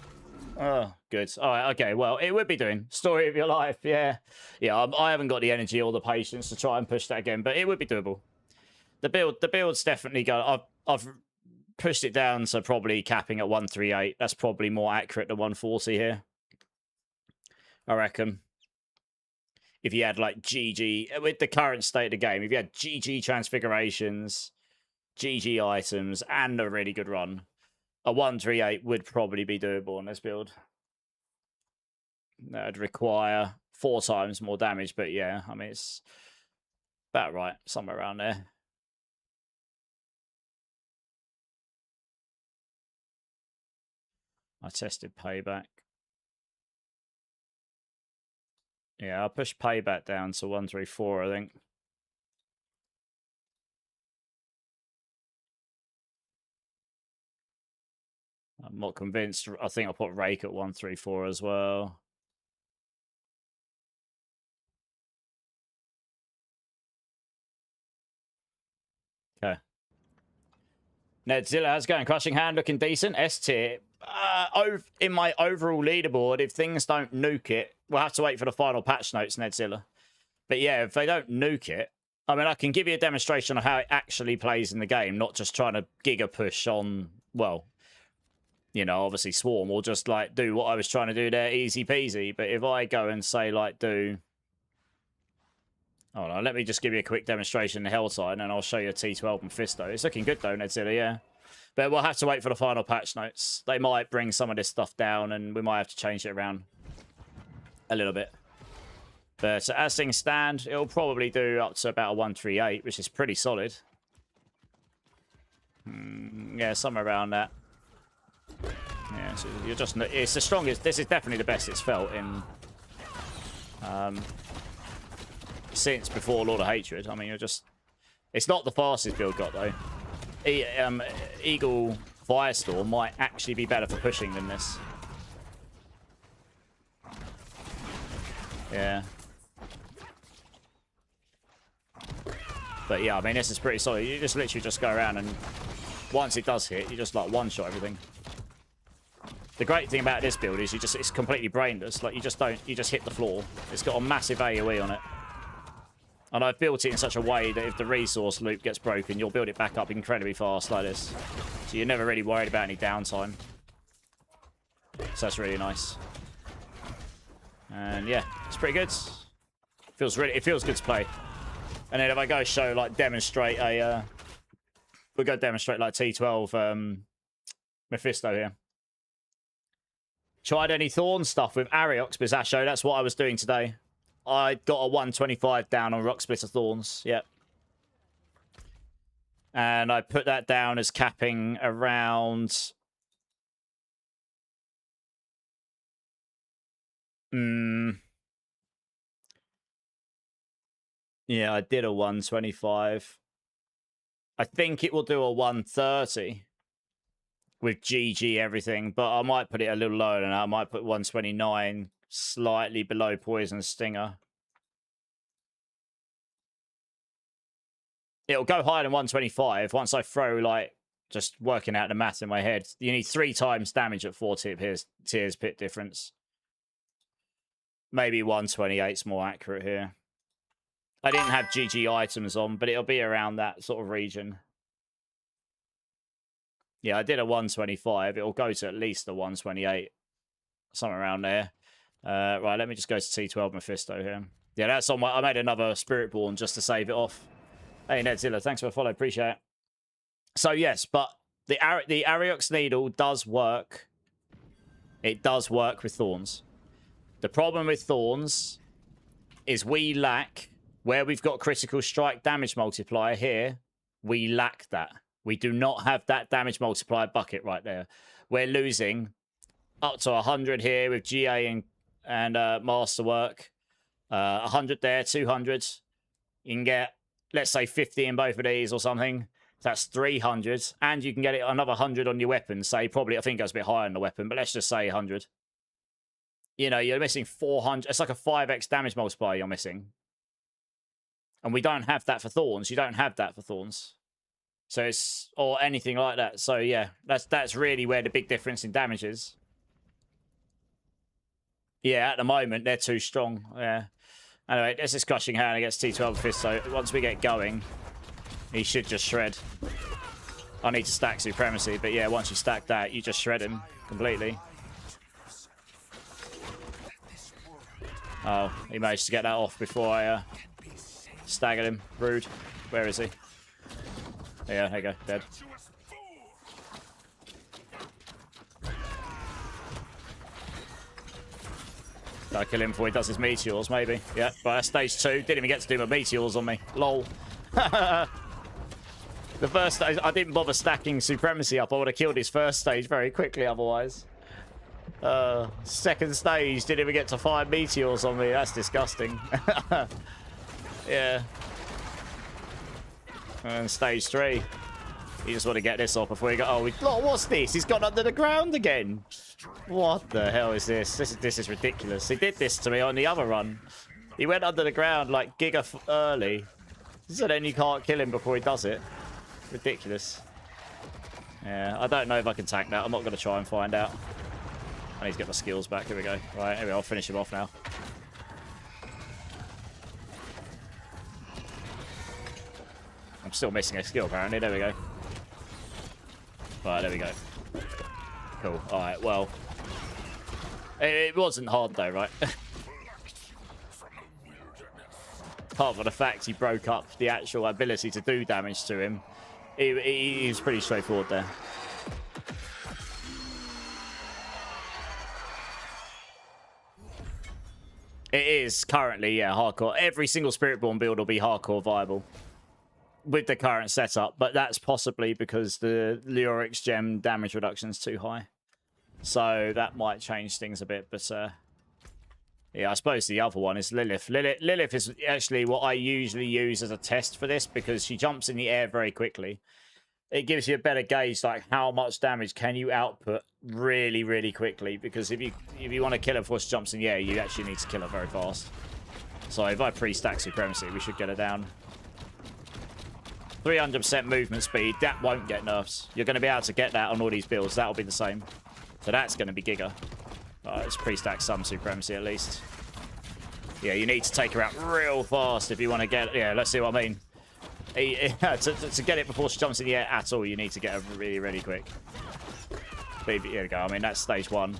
Oh, good. All right, okay. Well, it would be doing story of your life. Yeah, yeah. I haven't got the energy or the patience to try and push that again, but it would be doable. The build's definitely go. I've pushed it down to probably capping at 138. That's probably more accurate than 140 here. I reckon. If you had like GG, with the current state of the game, if you had GG transfigurations, GG items, and a really good run, a 138 would probably be doable on this build. That would require 4 times more damage, but yeah, I mean, it's about right, somewhere around there. I tested payback. Yeah, I'll push payback down to 134, I think. I'm not convinced. I think I'll put rake at 134 as well. Okay. Nedzilla, how's it going? Crushing Hand looking decent. S tier. In my overall leaderboard, if things don't nuke it, we'll have to wait for the final patch notes, Nedzilla. But yeah, if they don't nuke it, I mean, I can give you a demonstration of how it actually plays in the game, not just trying to giga push on, well, you know, obviously Swarm, or just like do what I was trying to do there, easy peasy. But if I go and say like do... Oh no, let me just give you a quick demonstration in Helltide, and I'll show you T12 and Fisto. It's looking good though, Nedzilla, yeah. But we'll have to wait for the final patch notes. They might bring some of this stuff down, and we might have to change it around a little bit. But as things stand, it'll probably do up to about a 138, which is pretty solid. Yeah, somewhere around that. Yeah, so you're just... It's the strongest... This is definitely the best it's felt in... since before Lord of Hatred. I mean, you're just... It's not the fastest build got, though. Eagle Firestorm might actually be better for pushing than this. Yeah. But yeah, I mean, this is pretty solid. You just literally just go around and once it does hit, you just like one-shot everything. The great thing about this build is it's completely brainless. Like you just hit the floor. It's got a massive AoE on it. And I've built it in such a way that if the resource loop gets broken, you'll build it back up incredibly fast like this. So you're never really worried about any downtime. So that's really nice. And yeah, it's pretty good. It feels good to play. And then if I go show like demonstrate a we'll go demonstrate like T12 Mephisto here. Tried any Thorn stuff with Ariox Bizasho, that's what I was doing today. I got a 125 down on Rock Splitter Thorns, yep. And I put that down as capping around... Yeah, I did a 125. I think it will do a 130 with GG everything, but I might put it a little lower than that. I might put 129, slightly below Poison Stinger. It'll go higher than 125 once I throw, like, just working out the math in my head. You need 3 times damage at 4 tiers pit difference. Maybe 128's more accurate here. I didn't have GG items on, but it'll be around that sort of region. Yeah, I did a 125. It'll go to at least a 128. Somewhere around there. Right, let me just go to T12 Mephisto here. Yeah, that's on my... I made another Spiritborn just to save it off. Hey, Nedzilla, thanks for the follow. Appreciate it. So, yes, but the Ariox Needle does work. It does work with Thorns. The problem with Thorns is we lack... Where we've got critical strike damage multiplier here, we lack that. We do not have that damage multiplier bucket right there. We're losing up to 100 here with GA and Masterwork. 100 there, 200. You can get, let's say, 50 in both of these or something. That's 300. And you can get it another 100 on your weapon. Say, probably, I think it goes a bit higher on the weapon, but let's just say 100. You know, you're missing 400. It's like a 5x damage multiplier you're missing. And we don't have that for Thorns. You don't have that for Thorns. So it's... Or anything like that. So, yeah. That's really where the big difference in damage is. Yeah, at the moment, they're too strong. Yeah. Anyway, this is Crushing Hand against T12 Fist. So, once we get going, he should just shred. I need to stack Supremacy. But, yeah, once you stack that, you just shred him completely. Oh, he managed to get that off before I... staggered him. Rude. Where is he? Yeah, there you go. Dead. Did I kill him before he does his meteors? Maybe. Yeah, but that's stage 2. Didn't even get to do my meteors on me. Lol. The first stage, I didn't bother stacking Supremacy up. I would have killed his first stage very quickly otherwise. Second stage, didn't even get to fire meteors on me. That's disgusting. Yeah. And stage 3. You just want to get this off before you go. Oh, what's this? He's gone under the ground again. What the hell is this? This is ridiculous. He did this to me on the other run. He went under the ground like giga early. So then you can't kill him before he does it. Ridiculous. Yeah, I don't know if I can tank that. I'm not going to try and find out. I need to get my skills back. Here we go. Right, here we go. I'll finish him off now. I'm still missing a skill, apparently. There we go. Right, there we go. Cool. Alright, well. It wasn't hard, though, right? Apart from the fact he broke up the actual ability to do damage to him, he was pretty straightforward there. It is currently, yeah, hardcore. Every single Spiritborn build will be hardcore viable with the current setup, but that's possibly because the Lyrics gem damage reduction is too high. So that might change things a bit, but yeah, I suppose the other one is Lilith. Lilith is actually what I usually use as a test for this because she jumps in the air very quickly. it gives you a better gauge, like how much damage can you output really, really quickly. Because if you want to kill her before she jumps in the air, you actually need to kill her very fast. So if I pre-stack Supremacy, we should get her down. 300% movement speed, that won't get nerfs. You're going to be able to get that on all these builds. That'll be the same. So that's going to be Giga. Let's pre-stack some Supremacy at least. Yeah, you need to take her out real fast if you want to get... Yeah, let's see what I mean. To get it before she jumps in the air at all, you need to get her really, really quick. Baby, here we go. I mean, that's stage 1.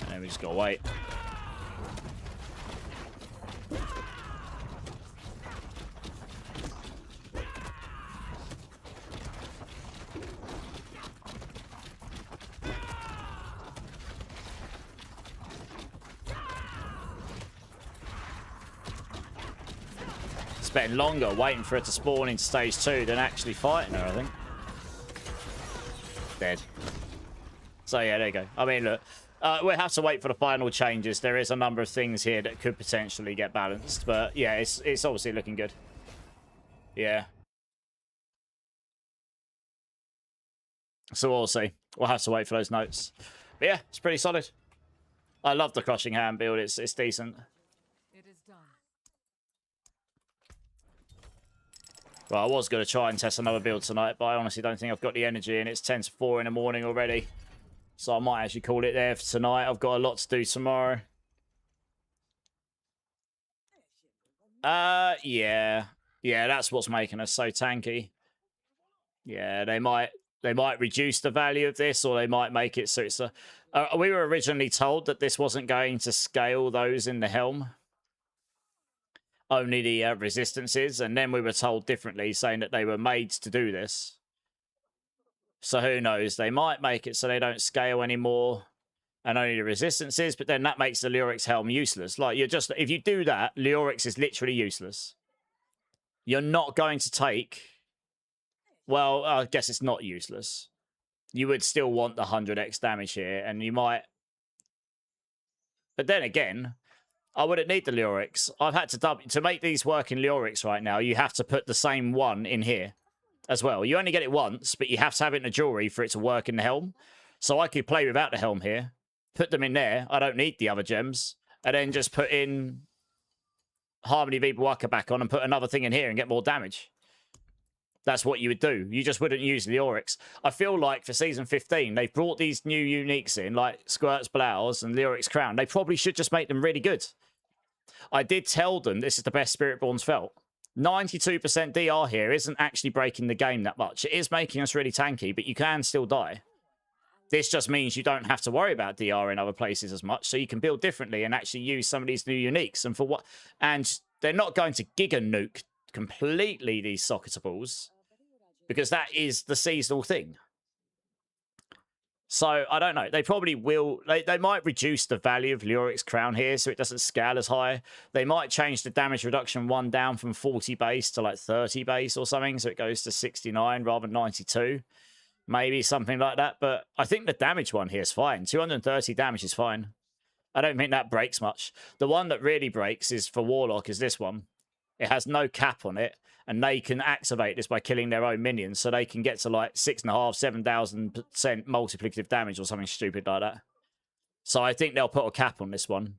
And then we just got to wait. Spending longer waiting for it to spawn into stage 2 than actually fighting her, I think. Dead. So yeah, there you go. I mean, look, we'll have to wait for the final changes. There is a number of things here that could potentially get balanced, but yeah, it's obviously looking good. Yeah. So we'll see. We'll have to wait for those notes. But yeah, it's pretty solid. I love the crushing hand build. It's decent. It is done. Well, I was going to try and test another build tonight, but I honestly don't think I've got the energy, and it's 10 to 4 in the morning already. So I might actually call it there for tonight. I've got a lot to do tomorrow. Yeah. Yeah, that's what's making us so tanky. Yeah, they might reduce the value of this, or they might make it so it's a... we were originally told that this wasn't going to scale those in the helm. Only the resistances, and then we were told differently, saying that they were made to do this. So who knows? They might make it so they don't scale anymore, and only the resistances, but then that makes the Lyrics helm useless. Like, you're just... If you do that, Lyrics is literally useless. You're not going to take... Well, I guess it's not useless. You would still want the 100x damage here, and you might... But then again... I wouldn't need the Lyrics. I've had to make these work in Lyrics right now. You have to put the same one in here as well. You only get it once, but you have to have it in a jewelry for it to work in the helm. So I could play without the helm here, put them in there. I don't need the other gems, and then just put in Harmony Viva Waka back on and put another thing in here and get more damage. That's what you would do. You just wouldn't use Lyrics. I feel like for Season 15, they've brought these new uniques in, like Squirt's Blouse and Lyrics Crown. They probably should just make them really good. I did tell them this is the best Spiritborn's felt. 92% DR here isn't actually breaking the game that much. It is making us really tanky, but you can still die. This just means you don't have to worry about DR in other places as much, so you can build differently and actually use some of these new uniques. And for what? And they're not going to giga nuke completely these socketables, because that is the seasonal thing. So, I don't know. They probably will... They might reduce the value of Lyrics Crown here so it doesn't scale as high. They might change the damage reduction one down from 40 base to like 30 base or something, so it goes to 69 rather than 92. Maybe something like that. But I think the damage one here is fine. 230 damage is fine. I don't think that breaks much. The one that really breaks is for Warlock, is this one. It has no cap on it, and they can activate this by killing their own minions, so they can get to like 6,500, 7,000% multiplicative damage or something stupid like that. So I think they'll put a cap on this one.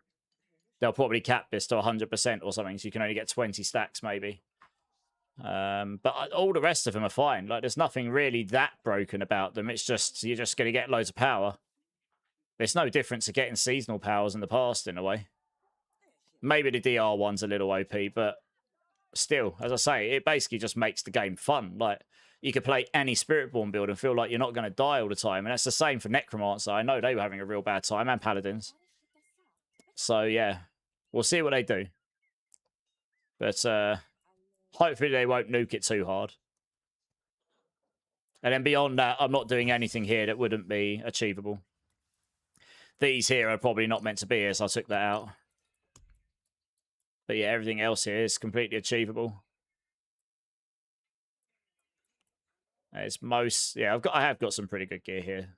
They'll probably cap this to 100% or something, so you can only get 20 stacks maybe. But all the rest of them are fine. Like, there's nothing really that broken about them. It's just, you're just going to get loads of power. There's no difference to getting seasonal powers in the past, in a way. Maybe the DR one's a little OP, but still, as I say, it basically just makes the game fun. Like, you could play any Spiritborn build and feel like you're not going to die all the time. And that's the same for Necromancer. I know they were having a real bad time, and Paladins. So, yeah, we'll see what they do. But hopefully they won't nuke it too hard. And then beyond that, I'm not doing anything here that wouldn't be achievable. These here are probably not meant to be here, so I took that out. But yeah, everything else here is completely achievable. It's most... Yeah, I have got some pretty good gear here.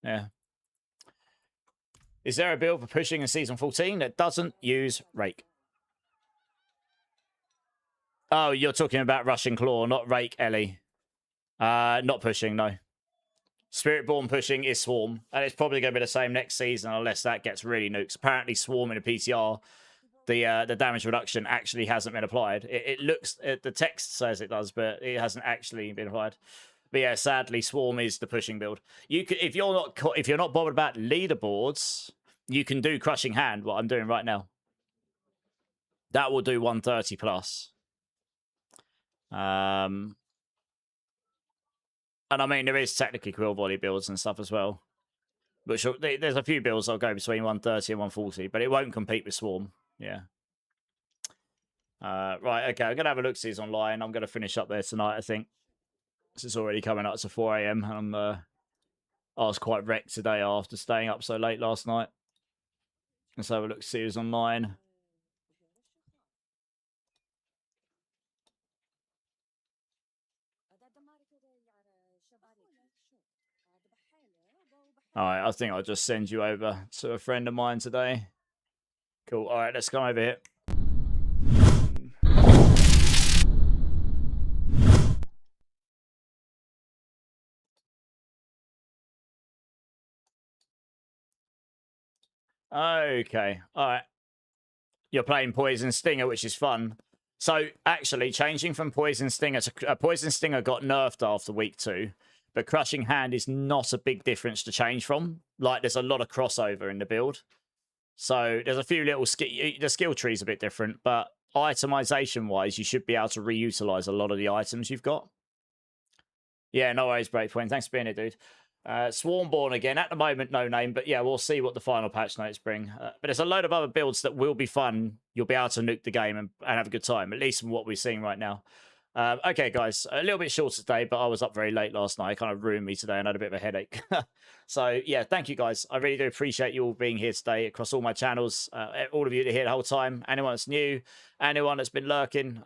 Yeah. Is there a build for pushing in Season 14 that doesn't use Rake? Oh, you're talking about Russian Claw, not Rake, Ellie. Not pushing, no. Spiritborn pushing is Swarm, and it's probably going to be the same next season unless that gets really nukes. Apparently, Swarm in a PTR, the damage reduction actually hasn't been applied. It looks, the text says it does, but it hasn't actually been applied. But yeah, sadly, Swarm is the pushing build. You could, if you're not bothered about leaderboards, you can do Crushing Hand. What I'm doing right now, that will do 130 plus. And I mean, there is technically quill volley builds and stuff as well. Which there's a few builds that'll go between 130 and 140, but it won't compete with Swarm. Yeah. Right, okay. I'm going to have a look see these online. I'm going to finish up there tonight, I think. This is already coming up to 4 a.m. And I was quite wrecked today after staying up so late last night. Let's have a look see who's online. All right, I think I'll just send you over to a friend of mine today. Cool. All right, let's come over here. Okay. All right. You're playing Poison Stinger, which is fun. So, actually, changing from Poison Stinger to... Poison Stinger got nerfed after week 2. But Crushing Hand is not a big difference to change from. Like, there's a lot of crossover in the build. So, there's a few little... The skill tree's a bit different. But itemization-wise, you should be able to reutilize a lot of the items you've got. Yeah, no worries, Breakpoint. Thanks for being here, dude. Swarmborn again. At the moment, no name. But yeah, we'll see what the final patch notes bring. But there's a load of other builds that will be fun. You'll be able to nuke the game and have a good time. At least from what we're seeing right now. Okay, guys. A little bit short today, but I was up very late last night. It kind of ruined me today and I had a bit of a headache. So, yeah, thank you, guys. I really do appreciate you all being here today across all my channels. All of you that are here the whole time. Anyone that's new, anyone that's been lurking.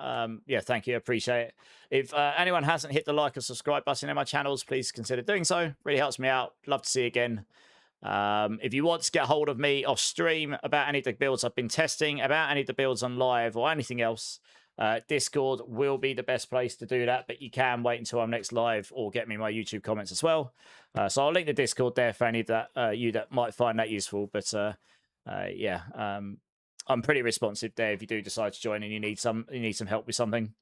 Yeah, thank you. I appreciate it. If anyone hasn't hit the like and subscribe button in my channels, please consider doing so. Really helps me out. Love to see you again. If you want to get hold of me off stream about any of the builds I've been testing, about any of the builds on live or anything else, Discord will be the best place to do that, but you can wait until I'm next live or get me my YouTube comments as well. So I'll link the Discord there for any of that you that might find that useful. But yeah, I'm pretty responsive there if you do decide to join and you need some help with something.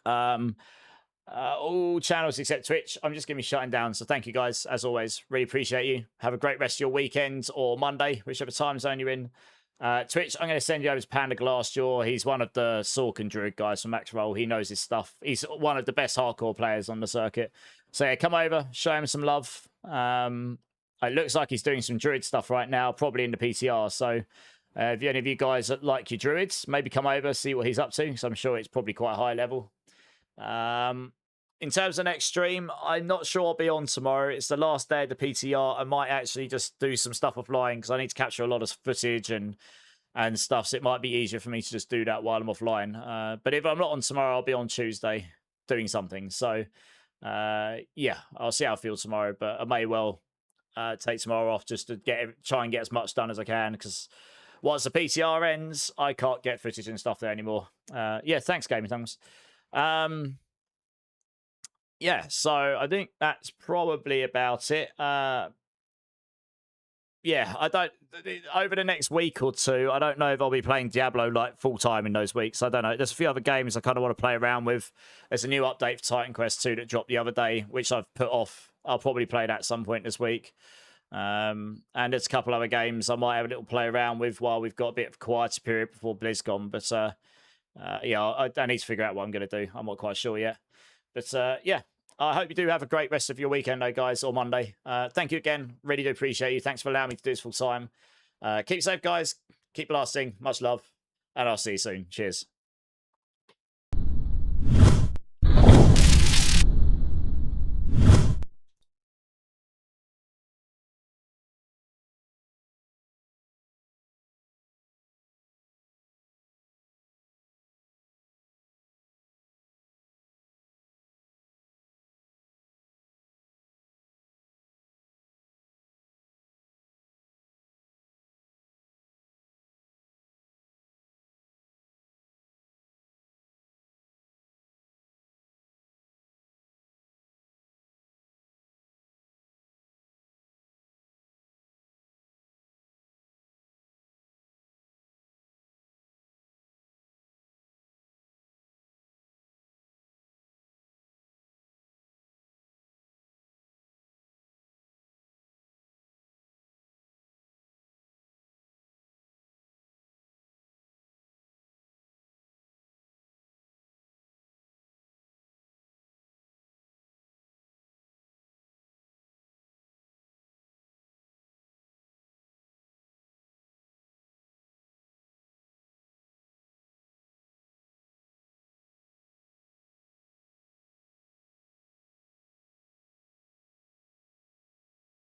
All channels except Twitch, I'm just going to be shutting down. So thank you guys, as always. Really appreciate you. Have a great rest of your weekend or Monday, whichever time zone you're in. Twitch, I'm going to send you over to Panda Glassjaw. He's one of the Sork and Druid guys from Max Roll. He knows his stuff. He's one of the best hardcore players on the circuit. So yeah, come over, show him some love. It looks like he's doing some Druid stuff right now, probably in the PTR. So if any of you guys like your Druids, maybe come over, see what he's up to, because I'm sure it's probably quite high level. In terms of next stream, I'm not sure I'll be on tomorrow. It's the last day of the PTR. I might actually just do some stuff offline because I need to capture a lot of footage and stuff. So it might be easier for me to just do that while I'm offline. But if I'm not on tomorrow, I'll be on Tuesday doing something. So yeah, I'll see how I feel tomorrow. But I may well take tomorrow off just to try and get as much done as I can, because once the PTR ends, I can't get footage and stuff there anymore. Yeah, thanks, Gaming Tongues. Yeah, so I think that's probably about it. Yeah, I don't... Over the next week or two, I don't know if I'll be playing Diablo like full-time in those weeks. I don't know. There's a few other games I kind of want to play around with. There's a new update for Titan Quest 2 that dropped the other day, which I've put off. I'll probably play that at some point this week. And there's a couple other games I might have a little play around with while we've got a bit of a quieter period before BlizzCon. But yeah, I need to figure out what I'm going to do. I'm not quite sure yet. But yeah, I hope you do have a great rest of your weekend, though, guys, or Monday. Thank you again. Really do appreciate you. Thanks for allowing me to do this full time. Keep safe, guys. Keep blasting. Much love. And I'll see you soon. Cheers.